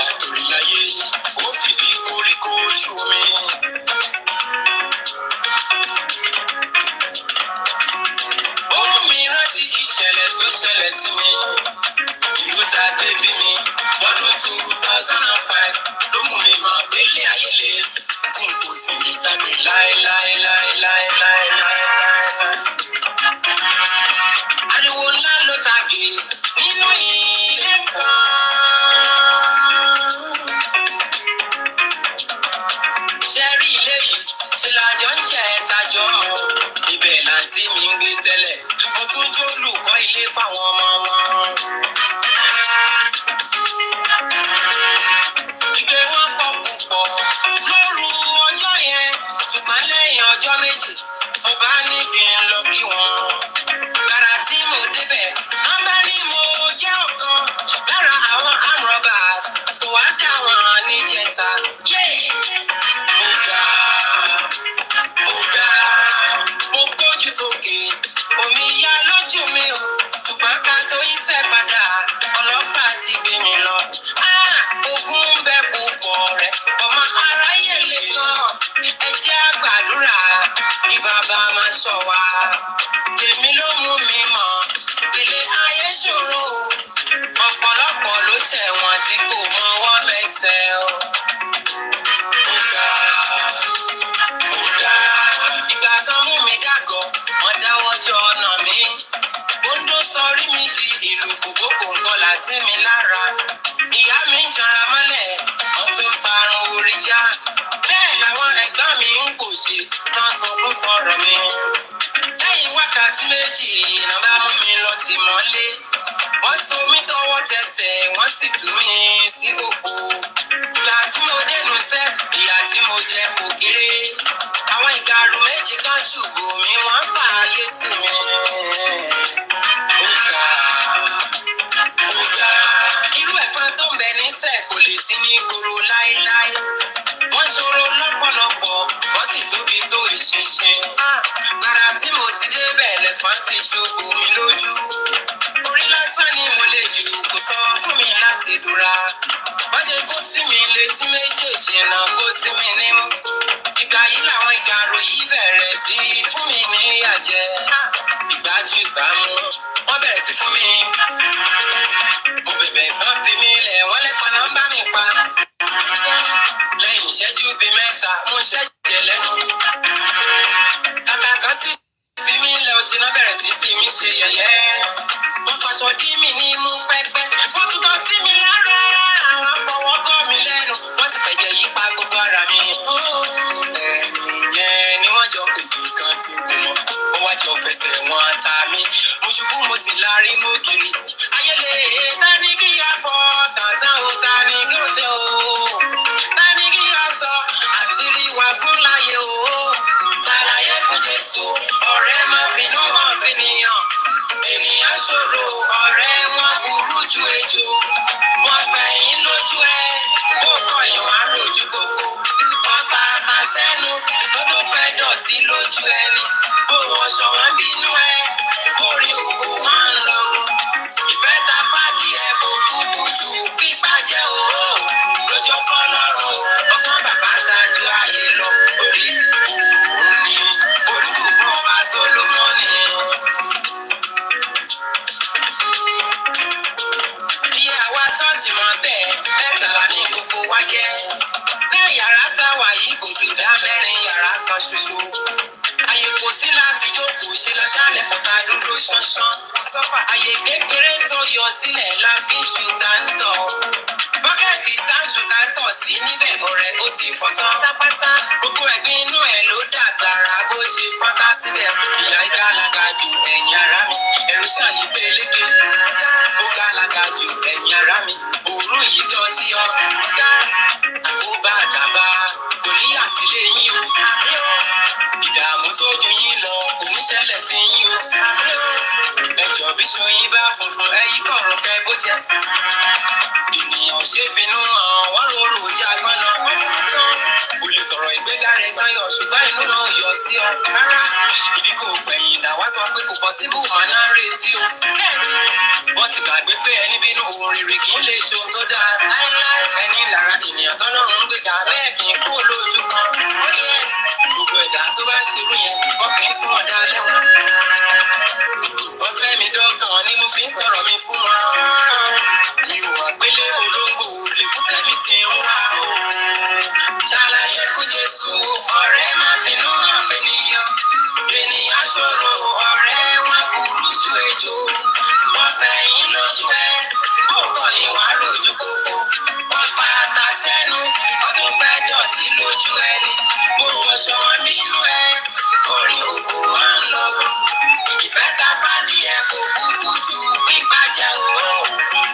Àtòrìláyé, ó fìdí koríko ojú mi. Ó mú mi rántí ìṣẹ̀lẹ̀ tó ṣẹlẹ̀ sí mi. Ìlú ta bébí mi, lọ́dún 2005 ló mú mi mọ̀ pé ilé ayé le. Tí n kò sì ní gbàgbé láéláéláéláéláéláé. Ariwo ńlá ló tàgé nínú ilé kan. Ṣé rí ilé yìí? Ṣé lájọ ń jẹ ẹ̀tajọ́ mọ́? Ibẹ̀ làǹtí mi ń gbé tẹ́lẹ̀. Mo tún jó olùkọ́ ilé fáwọn ọmọ wọn. Ìgbé wọn pọ̀ púpọ̀ lóru ọjọ́ yẹn. Ṣùgbọ́n lẹ́yìn ọjọ́ méjì, mo bá ní kí n lọ kí wọn. Gbàrà tí mo débẹ̀, wọ́n bá ní mo jẹ́ ọ̀kan lára àwọn armed robbers tó wá dá wọn níjẹta. Mo gbójú sókè, omi yá lójú mi o. Ṣùgbọ́n ká tó yíṣẹ́ padà, ọlọ́pàá ti gbé mi lọ. Ogun ń bẹ púpọ̀ rẹ̀, ọmọ aráyé lè tán. Ẹ jẹ́ á gbàdúrà kí bàbá máa ṣọ́ wa. Tèmi ló mú mi mọ̀, ilé ayé ṣòro. Ọ̀pọ̀lọpọ̀ ló ṣẹ̀wọ̀n tí kò mọwọ́ mẹsẹ̀ o. Ìgbà tán mú mi dàgọ̀, wọ́n dáwọ́ jọ ọ̀nà mi. Bóńdó sọrí mi di ìlú kòbókò ńkọlà sí mi lára. Ìyá mi ń jara mọ́lẹ̀, wọ́n tún farun orí já. Bẹ́ẹ̀ làwọn ẹ̀gbọ́n mi ń kòṣe, tán sunkún sọ̀rọ̀ mi. Lẹ́yìn wákàtí méjì, iná bá mú mi lọ tì mọ́lé. Wọ́n so mí tọwọ́ tẹsẹ̀, wọ́n sì tú mi sí òkú. Ìgbà tí mo dénú sẹ́, ìyà tí mo jẹ kò kéré. Àwọn ìgarù méjì kan ṣubú mi, wọ́n fà ayé sí mi. Ó ga, irú ẹ̀fọn tó ń bẹ nísẹ̀ kò lè sí ní ìgboro láéláé. Wọ́n ṣòro lọ́pọ̀lọpọ̀, wọ́n sì tóbi tó ìṣinṣin. Gbàrà tí mo ti débẹ̀ lẹ̀fọn ti ṣubú mi lójú. Orí lásán ni mo lè jù, kò sọ fún mi láti dúra. Wọ́n ṣe kó sí mi létí méjèèjì náà kó sí mi nímú. Ìgbà yìí làwọn ìgàrò yìí bẹ̀rẹ̀ sí fún mi ní ìyàjẹ́. Ìgbájú ìgbámú, wọ́n bẹ̀rẹ̀ sí fún mi. Mo bẹ̀bẹ̀ kan fi mí lẹ̀, wọ́n lẹ́fọn náà ń bá mi pa. Lẹ́yìn ìṣẹ́jú bíi mẹ́ta, mo ṣẹ́jẹ̀ lẹ́nu. Kàkà kan sí fi mí lẹ̀, òṣì náà bẹ̀rẹ̀ sí fi mí ṣe yẹ̀yẹ́. Wọ́n faṣọ dí mi ní mú pẹ́pẹ́, wọ́n tún kọ́ sí mi lára. Àwọn fọwọ́ gọ́ mi lẹ́nu, wọ́n sì fẹ̀jẹ̀ yí pa gbogbo ara mi. Ẹ̀yìn yẹn ni wọ́n jọ pèpè kan tí kò mọ̀. Wọ́n wá jọ fẹsẹ̀ wọn ta mí. Mo ṣubú mo sì lárí mọ́gìrì. Ayẹlẹ ta ni kí a fọ tàntàn o, ta ni kí o ṣe o. Ta ni kí a sọ àṣírí wa fún láyé o. Ṣàlàyé fún Jésù, ọ̀rẹ́ máa finú hàn fẹ́nìyàn. Ènìyàn ṣòro, ọ̀rẹ́ wọn burú ju ejò. Wọ́n fẹ̀yìn lójú ẹ, ó kọ̀yìn wá rojú gbogbo. Wọ́n fa apá sẹ́nu, ó tó fẹ́ dọ̀tí lójú ẹni. Ó wọṣọ wọn bínú ẹ, orí òkú wọn ń lọgun. Ìfẹ́ ta fàdí ẹ kò kúkú ju pípa jẹ́ o. Lójó fọlọ́run, ọgbọ́n bàbá dájú ayé lọ. Orí òun ni olùkọ́ wa Solomoni. Iye àwa tó ti mọ̀ tẹ̀, mẹ́tàlá ní gbogbo wa jẹ́. Ní yàrá táwa yìí kò jù dá mẹ́rin yàrá kan ṣoṣo. Àyè kò sí láti jókòó ṣe lọ ṣálẹ̀ kọta dúró ṣánṣán. Sọ́fà àyè kékeré tó yọ sílẹ̀ la fi ṣùtà ń tọ̀. Bọ́kẹ́tì táṣùtà tọ̀ sí níbẹ̀ ọ̀rẹ́ ó ti fọ́tán pátápátá. Gbogbo ẹ̀gbin inú ẹ̀ ló dàgbàrà bó ṣe fọ́nká síbẹ̀. Ìyá ìgàlagà ju ẹ̀yìn ara mi. Ẹ̀rù ṣàn yí pélékè. Ó gàlagà ju ẹ̀yìn ara mi. Òórùn yìí dọ̀tí ọ. Àkóbá àdàbà kò ní àsílé yín o. Ìdààmú tó ju yín lọ kò ní ṣẹlẹ̀ sí yín o. Ẹjọ́ bí ṣoyìn bá funfun ẹyí kọ̀rọ̀ kẹ bó jẹ́. Ènìyàn ṣe finú hàn wọ́n rorò jágbọ́n náà. O lè sọ̀rọ̀ ìgbéga rẹ̀ kan yọ ṣùgbọ́n inú náà yọ sí ọ. Rárá, ìdí kò gbẹ̀yìn làwa sọ pé kò pọ́síbù wọn náà retí o. Wọ́n ti gbàgbé pé ẹni bínú ohun rere kì í lè ṣe ohun tó dáa. Ẹni lára ènìyàn tọ́lọ́run ń gbéga bẹ́ẹ̀ kì í kú lójú kan. Gbogbo ẹ̀dá tó bá ṣerú yẹn, wọ́n kì í sún ọ̀dà lẹ́wọ̀n. Wọ́n fẹ́ mi dọ́kàn ni mo fi ń sọ̀rọ̀ mi fún wọn. Mi ò wá pélé olóńgbò lèkútẹ́ mi ti ń wá o. Ṣàlàyé fún Jésù, ọ̀rẹ́ máa finú hàn fẹ́nìyàn. Ènìyàn ṣòro, ọ̀rẹ́ wọn burú ju ejò. Wọ́n fẹ̀yìn lójú ẹ, ó kọ̀yìn wá rojú kókó. Wọ́n fa ata sẹ́nu, ó tún fẹ́ dọ̀tí lójú ẹni. Mo wọṣọ wọn nínú ẹ, orí òkú wọn ń lọgun. Ìfẹ́ ta fàdí ẹ kò kúkú ju pípa jẹ́ o.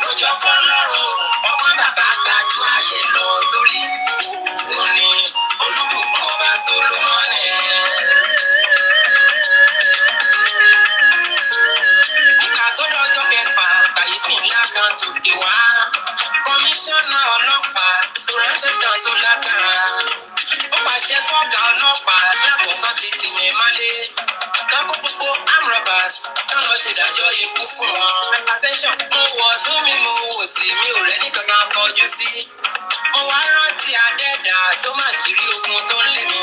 Lójó fọlọ́run, ọgbọ́n bàbá ṣáájú ayé lọ torí òun ni olùbùkún ọba Solomoni. Nígbà tó lọ́jọ́ kẹfà, kàyéfì ńlá kan tòkè wá. Kọmíṣánná ọlọ́pàá tó ránṣẹ́ kan tó lágbára. Ó pàṣẹ fọ́gà ọlọ́pàá lákòótán ti tì mí mọ́lé. Kákó gbogbo amrobas tó lọ ṣèdájọ́ ikú fún wọn. Attention, mo wọ̀ tún mi mo wò sí mi ò rẹ́ nìkan kan kọjú sí. Mo wá rántí adẹ́dà tó máa ṣírí ogun tó ń lé mi.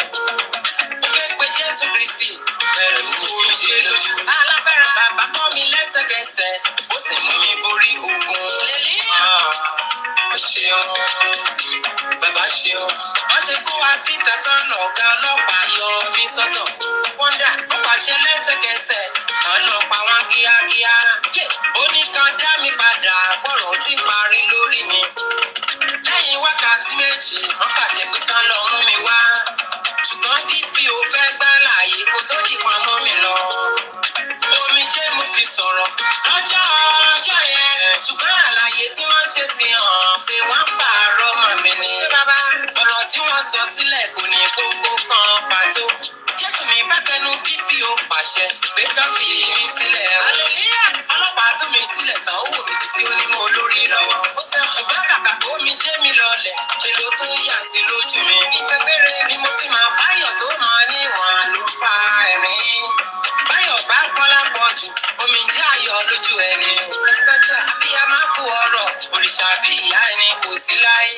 Ó ké pe Jésù Kristi pẹ̀lú omijé lójú. Alábẹ́rẹ́ bàbá kọ́ mi lẹ́sẹ̀kẹsẹ̀, ó sì mú mi borí ogun. Ó ṣeun, bàbá ṣeun. Wọ́n ṣe kó wa síta tán lọ̀gá ọlọ́pàá yọ mí sọ́tọ̀. Wọ́ndà ó pàṣẹ lẹ́sẹ̀kẹsẹ̀, ọlọ́pàá wọn kíákíá. Ó ní kan dá mi padà, gbọ́rọ̀ ti parí lórí mi. Lẹ́yìn wákàtí méjì, wọ́n pàṣẹ pé kán lọ mú mi wá. Ṣùgbọ́n DPO fẹ́ gbá láàyè kó tó dìpọ̀ mọ́ mi lọ. Omijé mo fi sọ̀rọ̀ lọ́jọ́ yẹn. Ṣùgbọ́n àlàyé tí wọ́n ṣe fi hàn òrìṣà bí ìyá ẹni kò sí láyé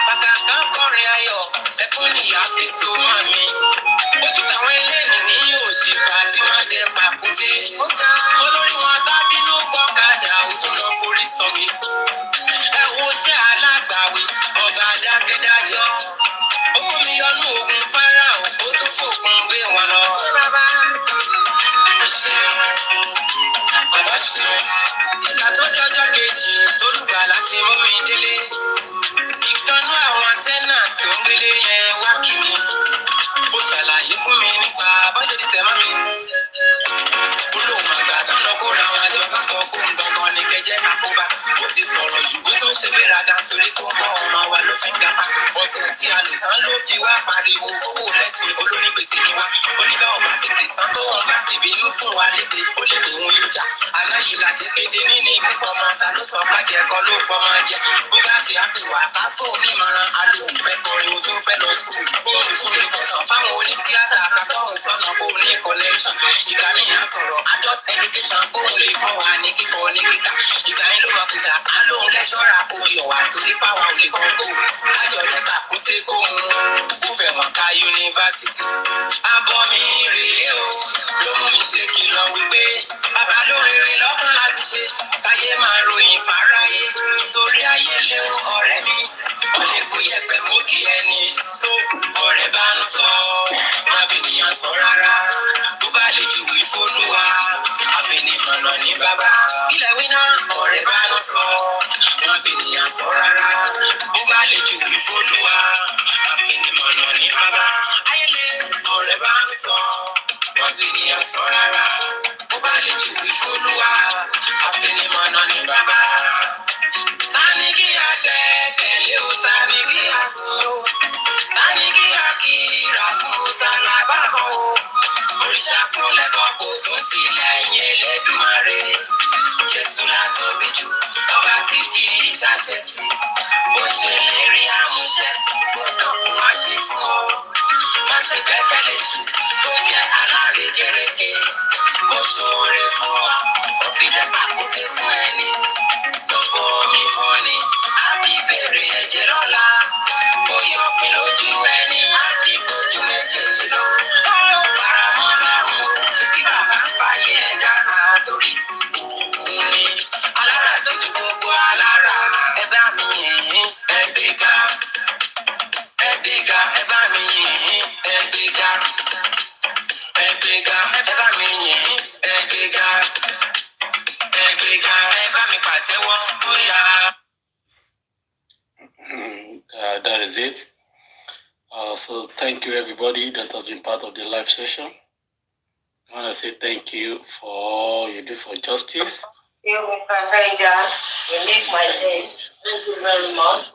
kàkà kan kọrin ayọ̀ ẹkún nìyá fi so mọ́ mi ojú táwọn eléyìí ní òṣìkà tí wọ́n dẹ pàkúté olórí wọn bá bínú gbọ́kadà ó tún lọ forí sọgi ẹ wo ṣẹ́ alágbàwí ọba dákẹ́dájọ́ owó mi yọnú ogun fáráò ó tún fòkun gbé wọn lọ. bàbá ṣe bàbá ṣe ìgbà tó dọjọ́ kejì tó lùgbà láti mú mi délé ìkànnú àwọn tẹ́nà tí ó ń gbélé yẹn wá kí mi ó ṣàlàyé fún mi nípa bọ́ṣẹ́ ti tẹ̀ mọ́ mi. olóhùn àgbà sọ́nà kó ra àwọn àjọ sọ́sọ́ kó ń gangan ní kẹjẹ́ àkóbá ó ti sọ̀rọ̀ jù ó tún ṣe gbéraga torí tó ń bọ̀ ọmọ wa ló fi ń gapá ọ̀sẹ̀ tí a lò tán ló fi wá pariwo owó lẹ́sìn olórí gbèsè ni wá onígbà ọba tètè san tó wọn bá ti bínú fún wa lédè ó lè pè wọn yóò jà aláyìí làjẹ kéde níní pípọ̀ ọmọ ta ló sọ májẹ kọ ló pọ̀ máa jẹ bó bá ṣe àpèwà ká fóun nímọ̀ràn alóhùn fẹ́ kọrin o tó fẹ́ lọ skul bóun fún mi kọ̀tàn fáwọn onítíátà kakọ́hùn sọ́nà bóun ní connection ìgbà níyàn sọ̀rọ̀ adult education bóun lè kọ́ wa ní kíkọ́ ní kíkà ìgbà yẹn ló máa kúta alóhùn lẹ́ṣọ́ra kó yọ̀ wá torí páwa ò lè kọ́ kó lájọ jẹ́ kàkúté kó mu kó fẹ́ wọn ká yunifásitì abọ́ mi rèé o ló mú mi ṣe kìlọ̀ wípé bàbá ló rere lọ́kàn láti ṣe káyé máa ròyìn fáráyé torí ayé lé ọ̀rẹ́ mi ó lè kó yẹpẹ̀ mú kí ẹni tó ọ̀rẹ́ bá ń sọ àbẹ̀nìyàn sọ rárá bó bá lè ju ìfọ́lùwà àbẹ̀nìmọ̀nà ní bàbá ilẹ̀ wí náà ọ̀rẹ́ bá ń sọ àbẹ̀nìyàn sọ rárá bó bá lè ju ìfọ́lùwà àbẹ̀nìmọ̀nà ní bàbá ayẹlẹ ọ̀rẹ́ bá ń sọ àbẹ̀nìyàn sọ rárá bó bá lè ju ìfọ́lùwà àbẹ̀nìmọ̀nà ní bàbá. Tani kí a tẹ̀lé o, tani kí a sìn o, tani kí a kíra fún o, tani a bá bọ̀ o. Òrìṣà kúnlẹ̀ kan kò tún sí lẹ́yìn Elédùmarè. Jésù la tóbi jù, ọba tí kì í ṣàṣetì. Bó ṣe lè rí àmúṣẹ, bó dọ̀kun wá ṣe fún ọ. Má ṣe gbẹ́kẹ̀lé ṣù tó jẹ́ alárékérekè. Bó ṣoore fún ọ, ó fi lẹ́pà kúté fún ẹni. Gbogbo mi fún ni, àbí bèrè ẹ̀jẹ̀ lọ́la. Bóyá òpin lójú ẹni, àbí gbójú méjèèjì lọ. Báwo faramọ́ lọ́rùn o, kí bàbá fàyè ẹ̀ dára torí òun ni. Alára tó ju gbogbo alára, ẹ bá mi yìn, ẹ gbéga. Ẹ gbéga, ẹ bá mi yìn, ẹ gbéga. Ẹ gbéga, ẹ bá mi yìn, ẹ gbéga. That is it. So thank you everybody that has been part of the live session. I want to say thank you for all you do for justice. You, Mr. Ranger, you make my day. Thank you very much.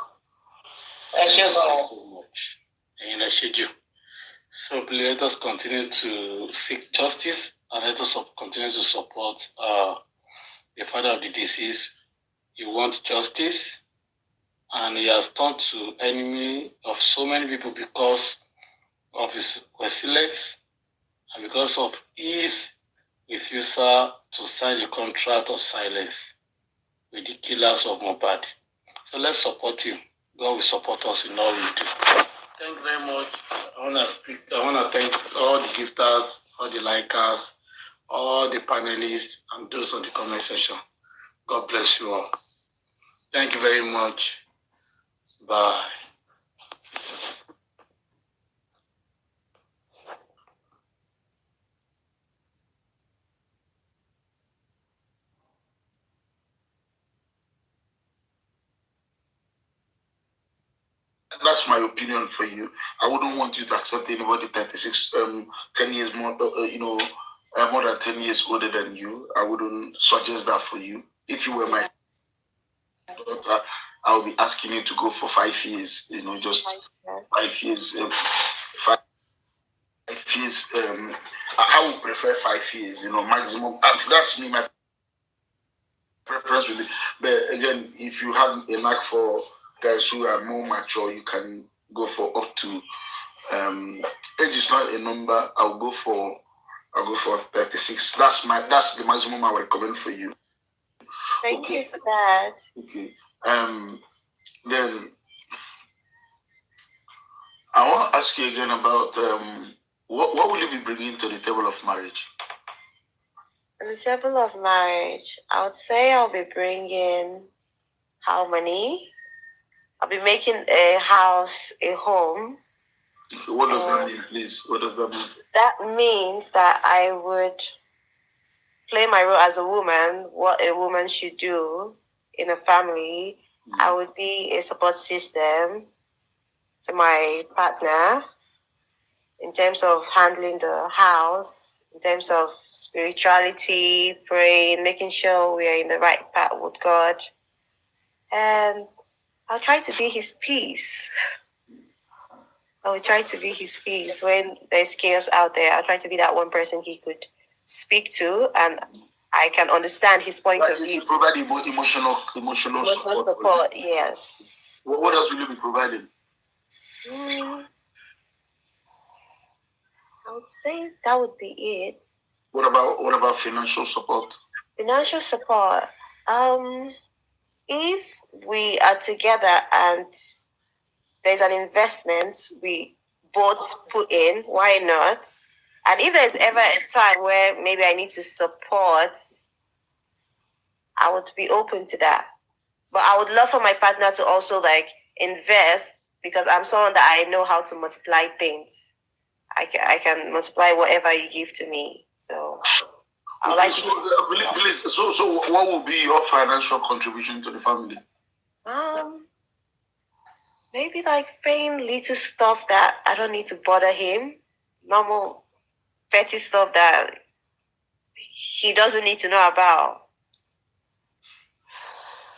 Thank you so much. And I should you. So please let us continue to seek justice and let us continue to support the father of the deceased. He wants justice, and he has turned to enemy of so many people because of his resilience and because of his refusal to sign the contract of silence with the killers of Mohbad. So let's support him. God will support us in all we do. Thank you very much. I want to thank all the gifters, all the likers, all the panelists, and those on the comment section. God bless you all. Thank you very much. Bye. That's my opinion for you. I wouldn't want you to accept anybody 10 years more, more than 10 years older than you. I wouldn't suggest that for you. If you were my daughter, I would be asking you to go for 5 years, just 5 years. 5 years, I would prefer 5 years, maximum. That's me, my preference with it. But again, if you have a knack for guys who are more mature, you can go for up to age is not a number. I'll go for 36. That's the maximum I would recommend for you. Thank you for that. Okay. Then I want to ask you again about what will you be bringing to the table of marriage? On the table of marriage, I would say I'll be bringing harmony. I'll be making a house a home. Okay, what does that mean, please? What does that mean? That means that I would play my role as a woman, what a woman should do in a family. I would be a support system to my partner in terms of handling the house, in terms of spirituality, praying, making sure we are in the right path with God. And I'll try to be his peace. I will try to be his peace. When there's chaos out there, I'll try to be that one person he could speak to and I can understand his point of view. Provide emotional support, yes. What else will you be providing? I would say that would be it. What about financial support? Financial support. If we are together and there's an investment we both put in, why not? And if there's ever a time where maybe I need to support, I would be open to that. But I would love for my partner to also invest because I'm someone that I know how to multiply things. I can multiply whatever you give to me. So I would like to. So what will be your financial contribution to the family? Maybe paying little stuff that I don't need to bother him. Normal petty stuff that he doesn't need to know about.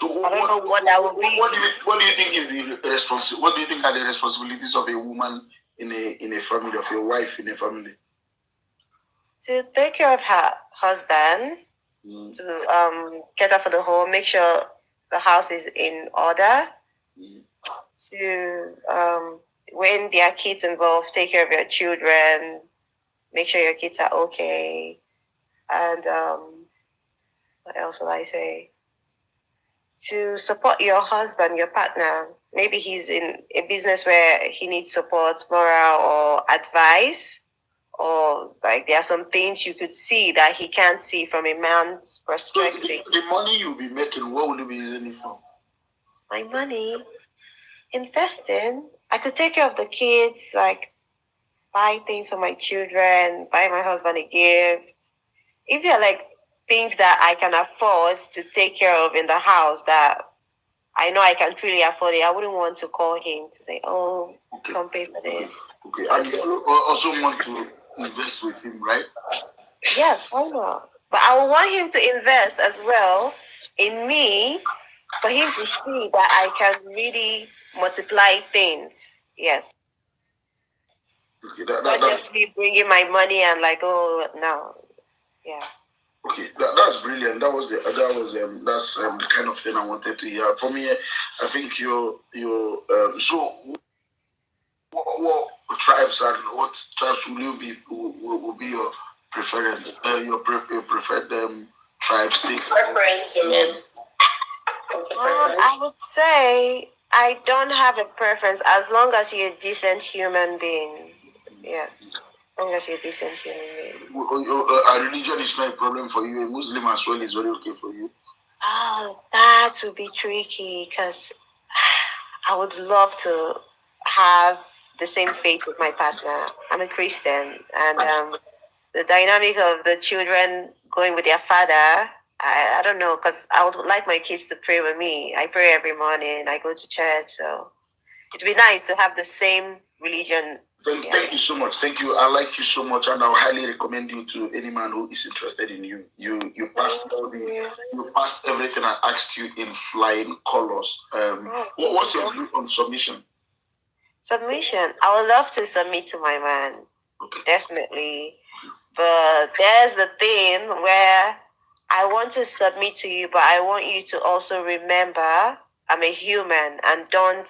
So I don't know what that would be. What do you think is the What do you think are the responsibilities of a woman in a family, of your wife in a family? To take care of her husband, to cater for the home, make sure the house is in order. To when there are kids involved, take care of your children, make sure your kids are okay, and what else will I say? To support your husband, your partner. Maybe he's in a business where he needs support, moral or advice, or there are some things you could see that he can't see from a man's perspective. So the money you'll be making, what will you be using it for? My money, investing. I could take care of the kids, buy things for my children, buy my husband a gift. If they're things that I can afford to take care of in the house that I know I can truly afford it, I wouldn't want to call him to say, "Oh, come pay for this." Okay, and you also want to invest with him, right? Yes, why not? But I would want him to invest as well in me for him to see that I can really multiply things. Yes. Okay, not just me bringing my money and oh no, yeah. Okay, that's brilliant. That's the kind of thing I wanted to hear. For me, I think so what tribes will you be will be your preference? Your preferred tribes thing. Preference. I would say I don't have a preference as long as you're a decent human being. Yes. As long as you're a decent human being. A religion is not a problem for you. A Muslim as well is very okay for you. Oh, that would be tricky because I would love to have the same faith with my partner. I'm a Christian, and the dynamic of the children going with their father, I don't know, because I would like my kids to pray with me. I pray every morning. I go to church, so it'd be nice to have the same religion. Thank you so much. Thank you. I like you so much, and I'll highly recommend you to any man who is interested in you. You passed you passed everything I asked you in flying colors. What's your view on submission? Submission. I would love to submit to my man. Okay. Definitely. But there's the thing where I want to submit to you, but I want you to also remember I'm a human and don't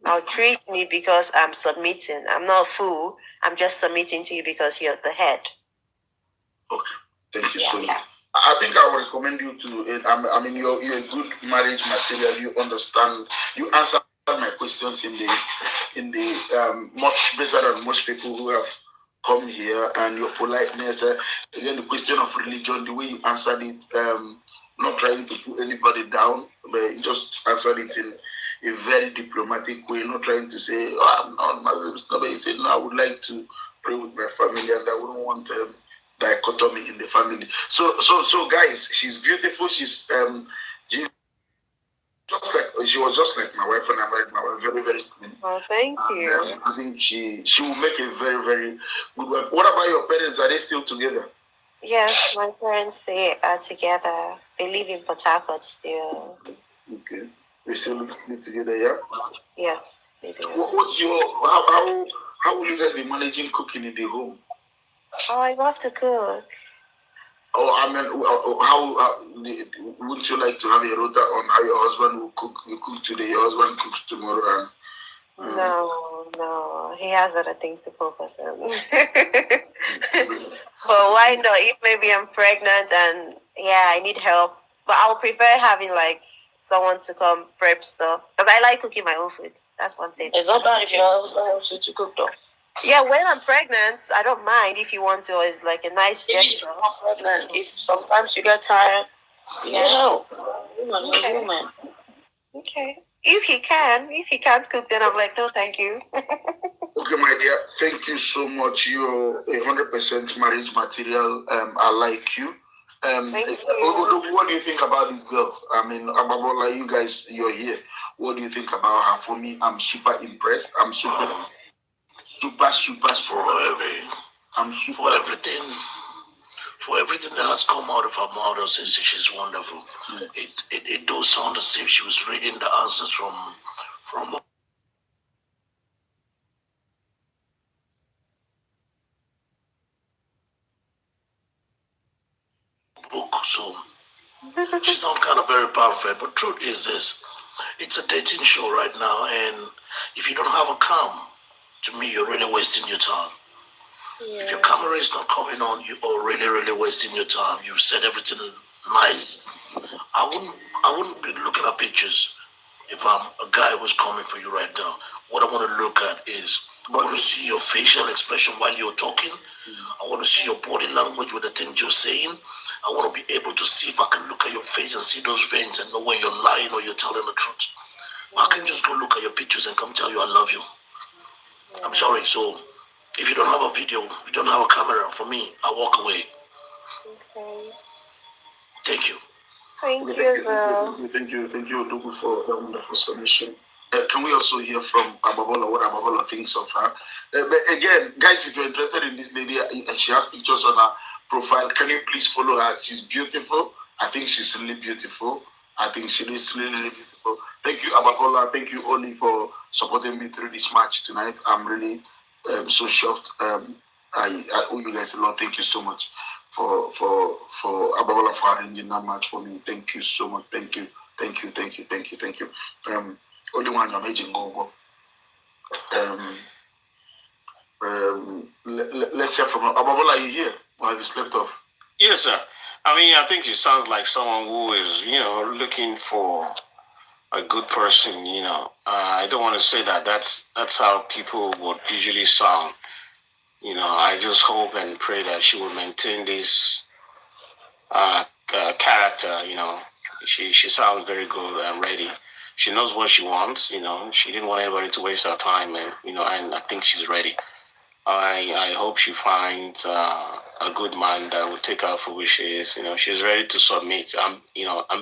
maltreat me because I'm submitting. I'm not a fool. I'm just submitting to you because you're the head. Okay. Thank you so much. I think I would recommend you to. I mean, you're a good marriage material. You understand. You answer my questions in the much better than most people who have come here, and your politeness. Again, the question of religion, the way you answered it. Not trying to put anybody down, but you just answered it in a very diplomatic way. Not trying to say, "Oh, I'm not Muslim." But you said, "No, I would like to pray with my family, and I wouldn't want." Dichotomy in the family. So guys, she's beautiful. She's just like she was just like my wife, and I married my wife, very very slim. Oh, thank you. I think she will make a very very good wife. What about your parents? Are they still together? Yes, my parents, they are together. They live in Port Harcourt still. Okay, they still live together, yeah. Yes, they do. What's your how will you guys be managing cooking in the home? Oh, I love to cook. Oh, I mean, how wouldn't you like to have a rota on how your husband will cook? You cook today, your husband cooks tomorrow, and No, he has other things to focus on. But why not? If maybe I'm pregnant and I need help, but I would prefer having like someone to come prep stuff because I like cooking my own food. That's one thing. It's not bad if your husband helps you to cook though. Yeah, when I'm pregnant, I don't mind if you want to. It's like a nice gesture. If you're not pregnant, if sometimes you get tired, you need help. Woman. Okay. If he can't cook, then I'm like, no, thank you. Okay, my dear, thank you so much. You're 100% marriage material. I like you. Thank you. What do you think about this girl? I mean, Ababola, you guys, you're here. What do you think about her? For me, I'm super impressed. I'm super I'm super for everything that has come out of her mouth. Since she's wonderful. Yeah. It does sound as if she was reading the answers from book. So she sounds kind of very perfect. But truth is this: it's a dating show right now, and if you don't have a cam, to me, you're really wasting your time. Yeah. If your camera is not coming on, you are really, really wasting your time. You've said everything nice. I wouldn't be looking at pictures if I'm a guy who's coming for you right now. What I want to look at is I want to see your facial expression while you're talking. I want to see your body language with the things you're saying. I want to be able to see if I can look at your face and see those veins and know when you're lying or you're telling the truth. I can just go look at your pictures and come tell you I love you. I'm sorry. So if you don't have a video, if you don't have a camera, for me, I walk away. Okay. Thank you. Thank you as well. Thank you, Odugu, for that wonderful submission. Can we also hear from Ababola what Ababola thinks of her? But again, guys, if you're interested in this lady, she has pictures on her profile. Can you please follow her? She's beautiful. I think she's really beautiful. I think she is really, really beautiful. Thank you, Ababola. Thank you, Oli, for supporting me through this match tonight. I'm really so shocked. I owe you guys a lot. Thank you so much for Ababola for arranging that match for me. Thank you so much. Thank you. Only one you're making go. Let's hear from Ababola. Are you here? Or have you slept off? Yes, sir. I mean, I think she sounds like someone who is, looking for a good person. I don't want to say that. That's how people would usually sound. I just hope and pray that she will maintain this character. She sounds very good and ready. She knows what she wants. She didn't want anybody to waste her time, and and I think she's ready. I hope she finds a good man that will take her for who she is. She's ready to submit. I'm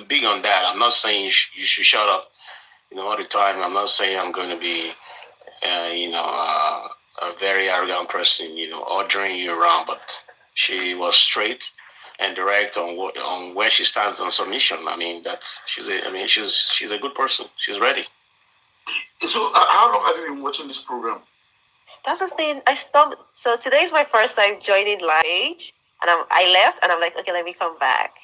big on that. I'm not saying you should shut up, all the time. I'm not saying I'm going to be, a very arrogant person, ordering you around. But she was straight and direct on where she stands on submission. I mean, she's a good person. She's ready. So, how long have you been watching this program? That's the thing. I stopped. So today is my first time joining live, and I left, and I'm like, okay, let me come back.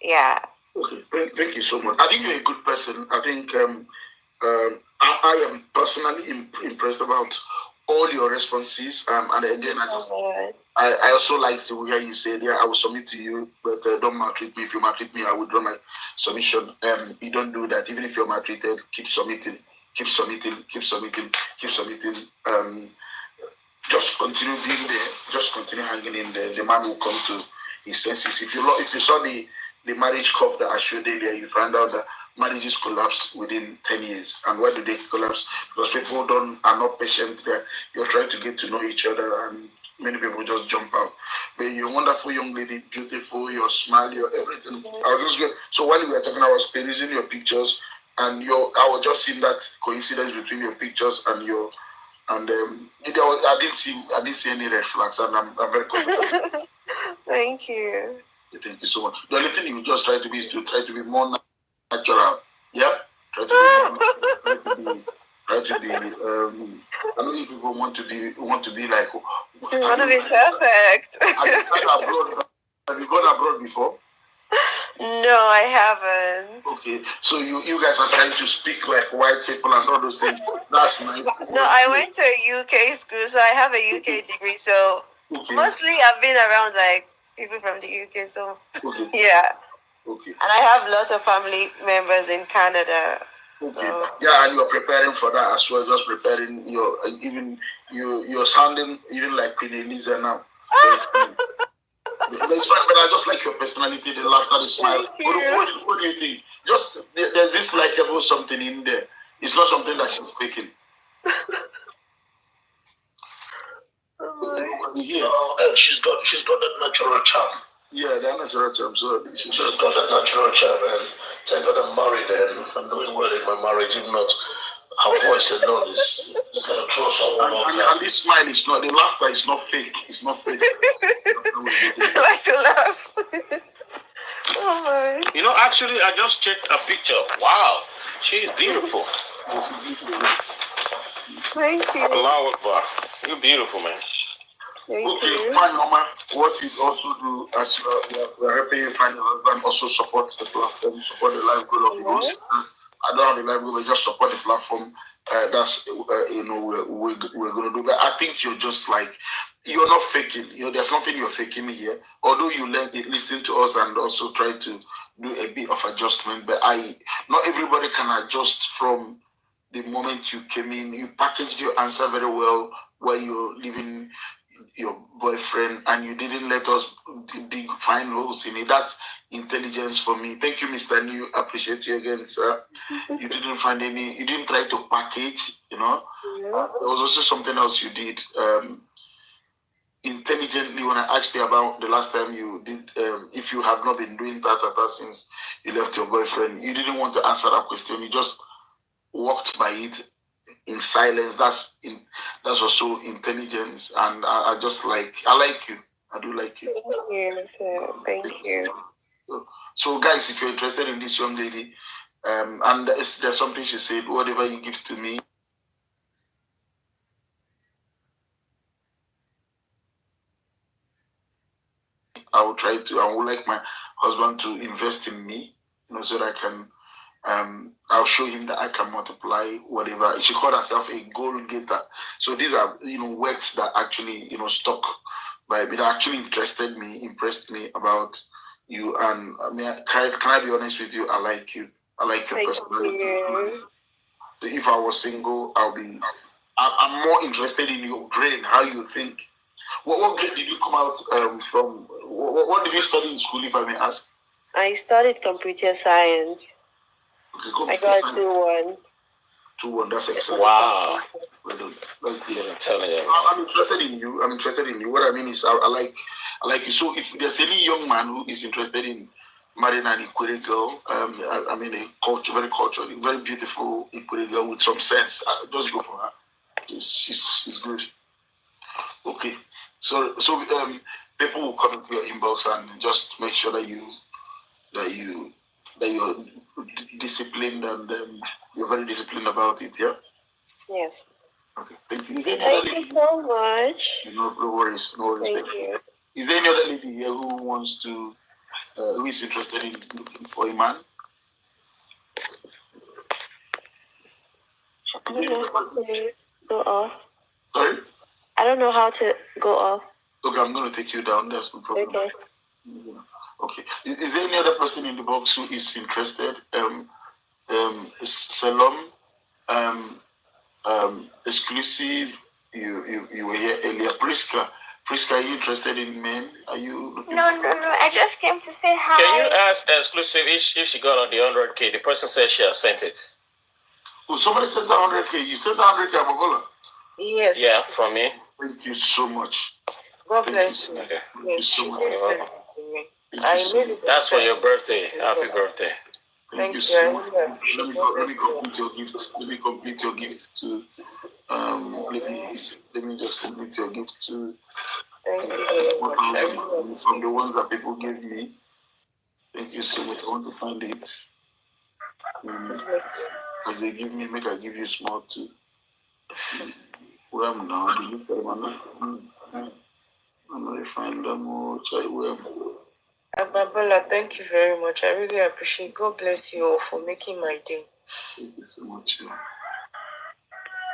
Yeah. Okay, thank you so much. I think you're a good person. I think I am personally impressed about all your responses. And again, I also like the way you said, yeah, I will submit to you, but don't maltreat me. If you maltreat me, I will draw my submission. You don't do that. Even if you're maltreated, keep submitting, keep submitting, keep submitting, keep submitting. Just continue being there. Just continue hanging in there. The man will come to his senses. If you saw the marriage curve that I showed earlier, you find out that marriages collapse within 10 years. And why do they collapse? Because people are not patient there. You're trying to get to know each other, and many people just jump out. But you're a wonderful young lady, beautiful, your smile, your everything. I was just good. So while we were talking, I was perusing your pictures, and I was just seeing that coincidence between your pictures and your I didn't see any red flags, and I'm very confident. Thank you. Thank you so much. The only thing you just try to be is to try to be more natural. Yeah? Try to be I know if people want to be like want to be perfect. Have you gone abroad before? No, I haven't. Okay, so you guys are trying to speak like white people and all those things. That's nice. No, I went to a UK school, so I have a UK degree. So mostly I've been around like people from the UK. So yeah. Okay. And I have lots of family members in Canada. Okay. So. Yeah, and you're preparing for that as well. Just preparing you're sounding even like Queen Elisa now. So it's fine, but I just like your personality, the laughter, the smile. What do you think? Just there's this likable something in there. It's not something that she's faking. And she's got that natural charm. Yeah, that natural charm. So she's got that natural charm, and thank God I'm married and I'm doing well in my marriage. If not, her voice alone is gonna throw someone. And this smile is not, the laughter is not fake. It's not fake. I like to laugh. Oh my. You know, actually, I just checked a picture. Wow, she's beautiful. Thank you. Allahu Akbar. You're beautiful, man. Thank you. Fine, Mama. What you also do as we're helping you find your husband, also support the platform, support the life goal of the host. I don't have the life goal, but just support the platform. That's we're gonna do. But I think you're just like, you're not faking. There's nothing you're faking here. Although you listen to us and also try to do a bit of adjustment, but not everybody can adjust from the moment you came in. You packaged your answer very well while you're leaving your boyfriend, and you didn't let us find holes in it. That's intelligence for me. Thank you, Mr. New. Appreciate you again, sir. You didn't find any. You didn't try to package. There was also something else you did. Intelligently, when I asked you about the last time you did, if you have not been doing that since you left your boyfriend, you didn't want to answer that question. You just walked by it in silence. That's also intelligence, and I like you. I do like you. Thank you, sir. Thank you. So guys, if you're interested in this young lady, and there's something she said, whatever you give to me, I would like my husband to invest in me, so that I can I'll show him that I can multiply whatever. She called herself a goal getter. So these are, words that actually, stuck by me, that actually impressed me about you. And I mean, can I be honest with you? I like you. I like your personality. If I was single, I'm more interested in your brain, how you think. What grade did you come out from? What did you study in school, if I may ask? I studied computer science. Okay, I got 2-1. 2-1, that's excellent. Wow. Well done. I'm interested in you. What I mean is, I like you. So if there's any young man who is interested in marrying an Ikwere girl, a very cultured, very beautiful Ikwere girl with some sense, just go for her. She's good. Okay. So people will come into your inbox and just make sure that you're disciplined, and you're very disciplined about it, yeah? Yes. Okay, thank you. Thank you so much. No worries. Thank you. Is there any other lady here who is interested in looking for a man? Sorry? I don't know how to go off. Okay, I'm going to take you down. That's no problem. Okay. Okay. Is there any other person in the box who is interested? Salom, exclusive. You were here earlier. Priska, are you interested in men? Are you looking No. I just came to say hi. Can you ask exclusive if she got on the 100K? The person said she has sent it. Oh, somebody sent 100K. You sent 100K, Amagola? Yes. Yeah, from me. Thank you so much. God bless you. Okay. Thank you so much. That's for your birthday. Happy birthday. Thank you so much. Let me complete your gift. Let me complete your gift to please. Let me just complete your gift to 1,000 from the ones that people gave me. Thank you so much. I want to find it. As they give me, make I give you small too. Where am now? I'm not find them all. Ababola, thank you very much. I really appreciate. God bless you all for making my day. Thank you so much.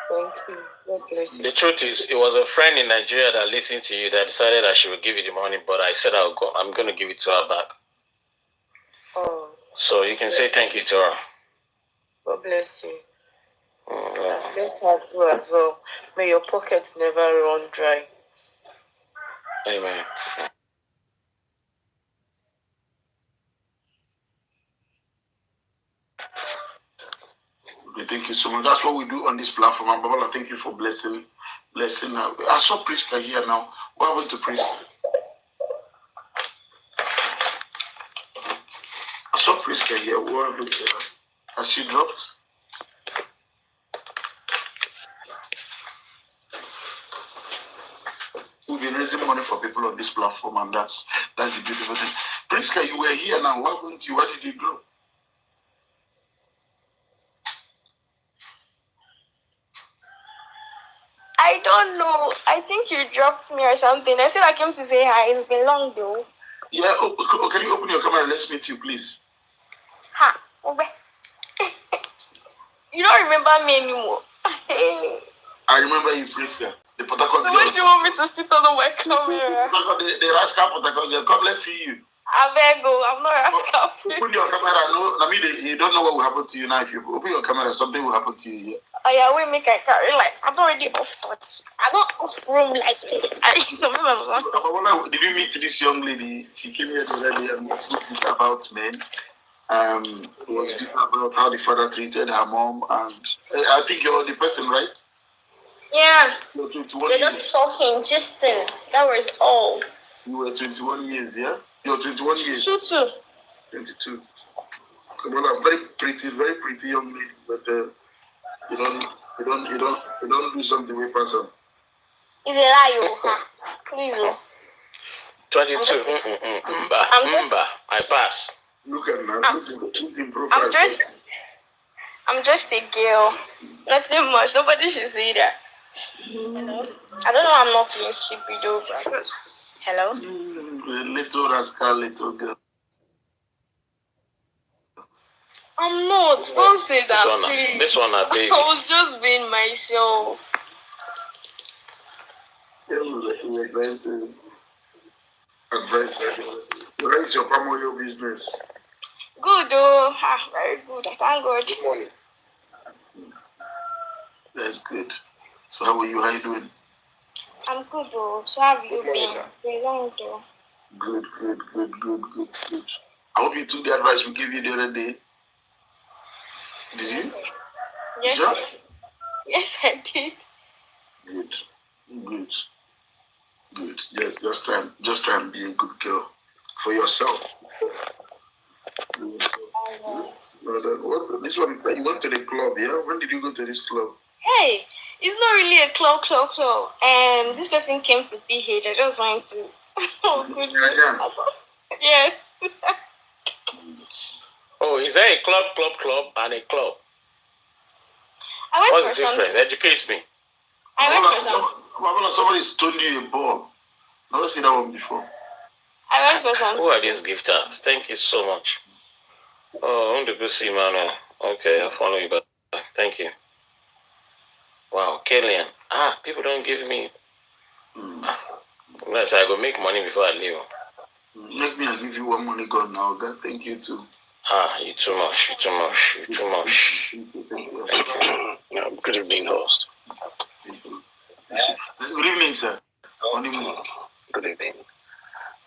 Thank you. God bless you. The truth is, it was a friend in Nigeria that listened to you that decided that she would give you the money, but I said I'm going to give it to her back. Oh. So you can say thank you to her. God bless you. God bless her too as well. May your pockets never run dry. Amen. Okay, thank you so much. That's what we do on this platform. And Babala, thank you for blessing her. I saw Priska here now. What happened to Priska? I saw Priska here. What happened to her? Has she dropped? We've been raising money for people on this platform, and that's the beautiful thing. Priska, you were here now. What happened to you? Why did you drop? I don't know. I think you dropped me or something. I said I came to say hi. It's been long though. Yeah, can you open your camera and let's meet you, please? Ha. You don't remember me anymore. I remember you, Priska. The Potacos. So when do you want me to sit on the camera? The rascal Potacos girl. Come, let's see you. I beg you. I'm not rascal. Open your camera. No, I mean, you don't know what will happen to you now. If you open your camera, something will happen to you here. Oh yeah, we make a carry light. I'm already off touch. I don't off room lights. I don't remember. Did you meet this young lady? She came here the other day and was talking about men. Was about how the father treated her mom, and I think you're the person, right? Yeah. You're 21 You're years. just talking, gisting. That was all. You were 21 years, yeah? You're 21 years. 22. 22. Come on, I'm very pretty young lady, but you don't do something with person. It's a lie, please. 22. I pass. Look at now. Look in profile. I'm just a girl. Nothing much. Nobody should see that. Hello? I don't know. I'm not feeling sleepy though. But hello? Little rascal, little girl. I'm not. Don't say that, please. This one, baby. I was just being myself. We're going to advise her. Where is your primary business? Good, though. Very good. I thank God. Good morning. That's good. So how are you? How are you doing? I'm good, though. So have you been? It's been long, though. Good. I hope you took the advice we gave you the other day. Did you? Yes, sure? Yes, I did. Good. Just try and be a good girl for yourself. What? This one, you went to the club, yeah? When did you go to this club? Hey, it's not really a club. This person came to PH. I just went to. Oh, goodness. Yeah. Yes. Oh, is there a club, and a club? I went What's for the difference? Educate me. I went for something. Somebody's told you a ball. Never seen that one before. I went for something. Who are these gifters? Thank you so much. Oh, I want to go see Manuel. Okay, I'll follow you back. Thank you. Wow, Killian. People don't give me. Unless I go make money before I leave. Let me give you one money gone now. God, thank you too. You too much. Thank you. Good evening, host. Good evening, sir. Good evening.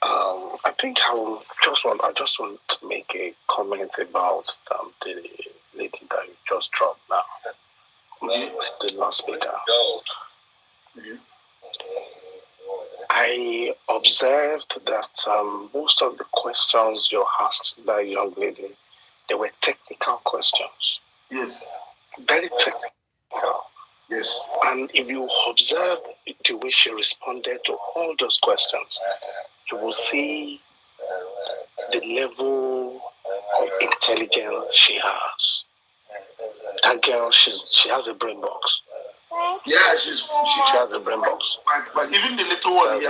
I think I just want to make a comment about the lady that you just dropped now. The last speaker. I observed that most of the questions you asked that young lady, they were technical questions. Yes. Very technical. Yes. And if you observe the way she responded to all those questions, you will see the level of intelligence she has. That girl, she has a brain box. Yeah, she has a brain box. But even the little one, she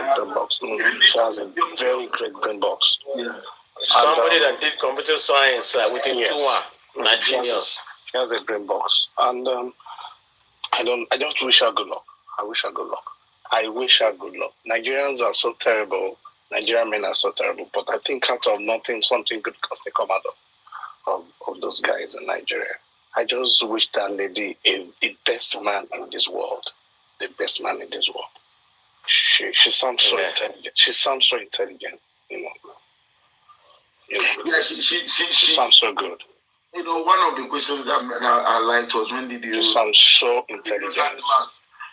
has a very great brain box. Yeah. Somebody that did computer science within 2 hours, genius. She has a brain box, and I just wish her good luck. I wish her good luck. Nigerians are so terrible. Nigerian men are so terrible. But I think out of nothing, something good can come out of those guys in Nigeria. I just wish that lady is the best man in this world. The best man in this world. She sounds so intelligent. She sounds so intelligent, you know. Yeah, she sounds so good. You know, one of the questions that I liked was, when did you sound so intelligent?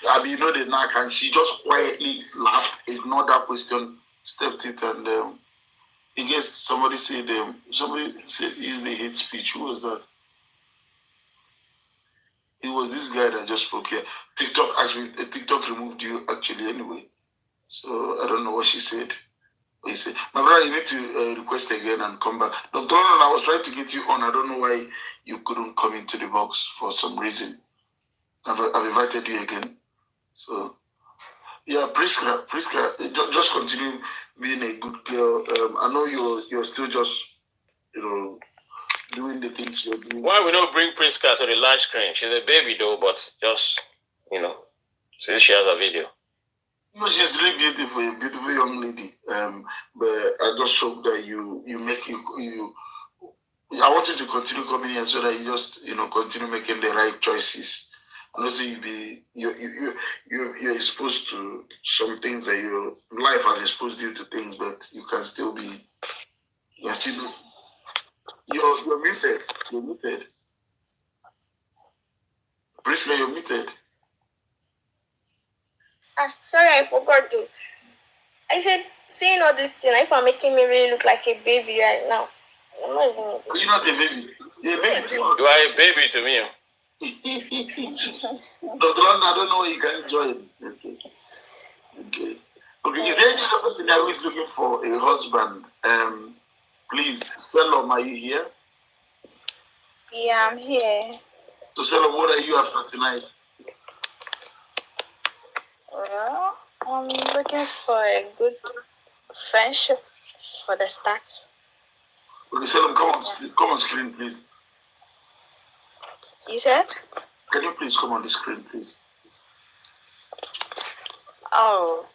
I mean, you know the knack, and she just quietly laughed, ignored that question, stepped it, and I guess somebody said use the hate speech. Who was that? It was this guy that just spoke here. TikTok removed you actually anyway. So I don't know what she said. He said, my brother, you need to request again and come back. Dr. Ronald, I was trying to get you on. I don't know why you couldn't come into the box for some reason. I've invited you again. So, yeah, Priska, just continue being a good girl. I know you're still just, doing the things you're doing. Why we not bring Priska to the large screen? She's a baby though, but just, since she has a video. No, she's really beautiful, a beautiful young lady. But I just hope that I want you to continue coming here so that you just, continue making the right choices. And also you're exposed to some things that your life has exposed you to things, but you can still be, you're muted. You're muted. Priska, you're muted. Sorry, I forgot to. I said, saying all this thing, if I'm making me really look like a baby right now. I'm not even. You're not a baby. You're a baby to me. You are a baby to me. Dr. London, I don't know where you can join. Okay. Is there any other person who is looking for a husband? Please, Selom, are you here? Yeah, I'm here. So, Selom, what are you after tonight? Well, I'm looking for a good friendship for the start. Okay, Selom, come on screen, please. You said? Can you please come on the screen, please? Oh,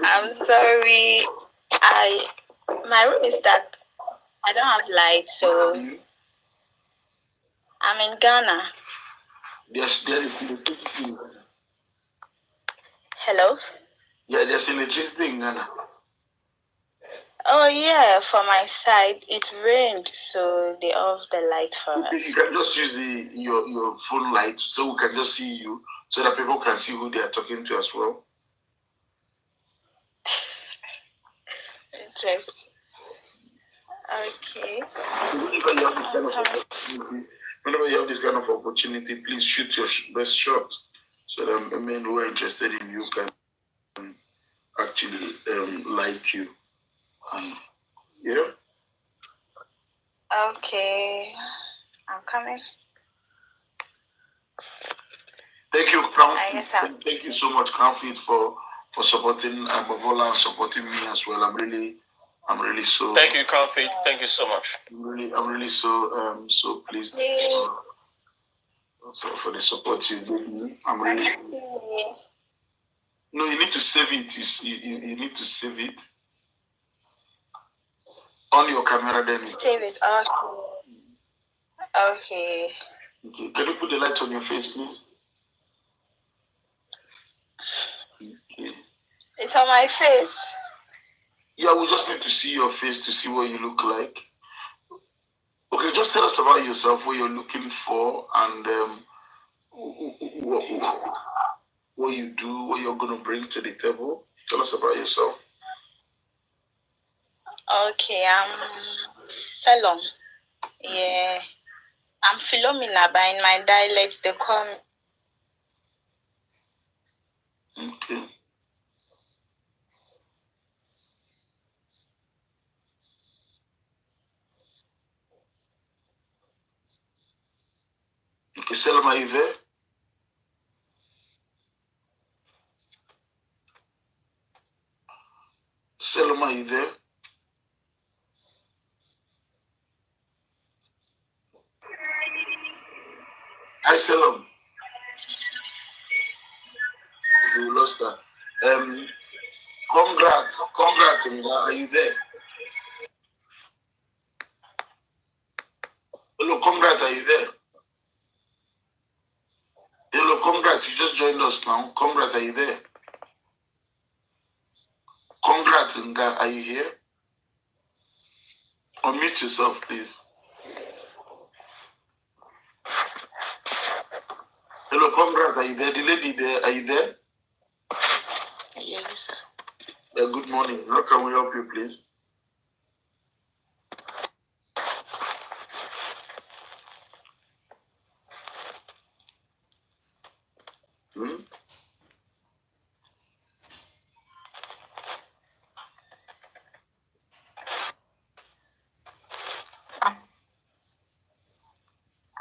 I'm sorry. My room is dark. I don't have light, so I'm in Ghana. Yes, there is electricity in Ghana. Hello? Yeah, there's electricity in Ghana. Oh yeah, for my side, it rained, so they off the light for us. You can just use your phone light so we can just see you, so that people can see who they are talking to as well. Interesting. Okay. Whenever you have this kind of opportunity, please shoot your best shot, so that men who are interested in you can actually like you. Yeah. Okay. I'm coming. Thank you, Crownfit. Thank you so much, Crownfit, for supporting Babola and supporting me as well. I'm really so. Thank you, Crownfit. Thank you so much. I'm really so pleased. So for the support you gave me, I'm really. No, you need to save it. You need to save it on your camera. Then Save it. Okay. Okay. Can you put the light on your face, please? Okay. It's on my face. Yeah, we just need to see your face to see what you look like. Okay, just tell us about yourself, what you're looking for, and what you do, what you're going to bring to the table. Tell us about yourself. Okay, I'm Salom. Yeah. I'm Philomena, but in my dialect they call me. Okay. Okay, Salom, are you there? Salom, are you there? Hi, Salom. We lost her. Congrats, are you there? Hello, congrats, are you there? Hello, congrats, you just joined us now. Congrats, are you there? Congrats, Nga, are you here? Unmute yourself, please. Hello, congrats, are you there? The lady there, are you there? Yes, sir. Yeah, good morning. How can we help you, please?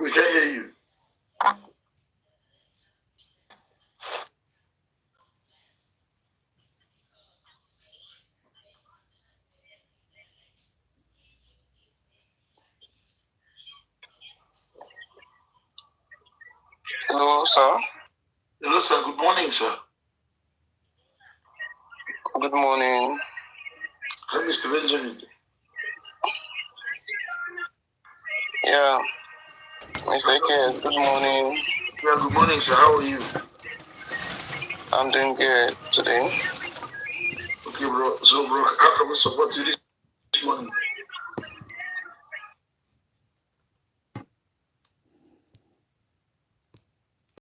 We can hear you. Hello, sir. Hello, sir. Good morning, sir. Good morning. Hi, Mr. Benjamin. Yeah. Mr. Kes, good morning. Yeah, good morning, sir. How are you? I'm doing good today. Okay, bro. So, bro, how can we support you this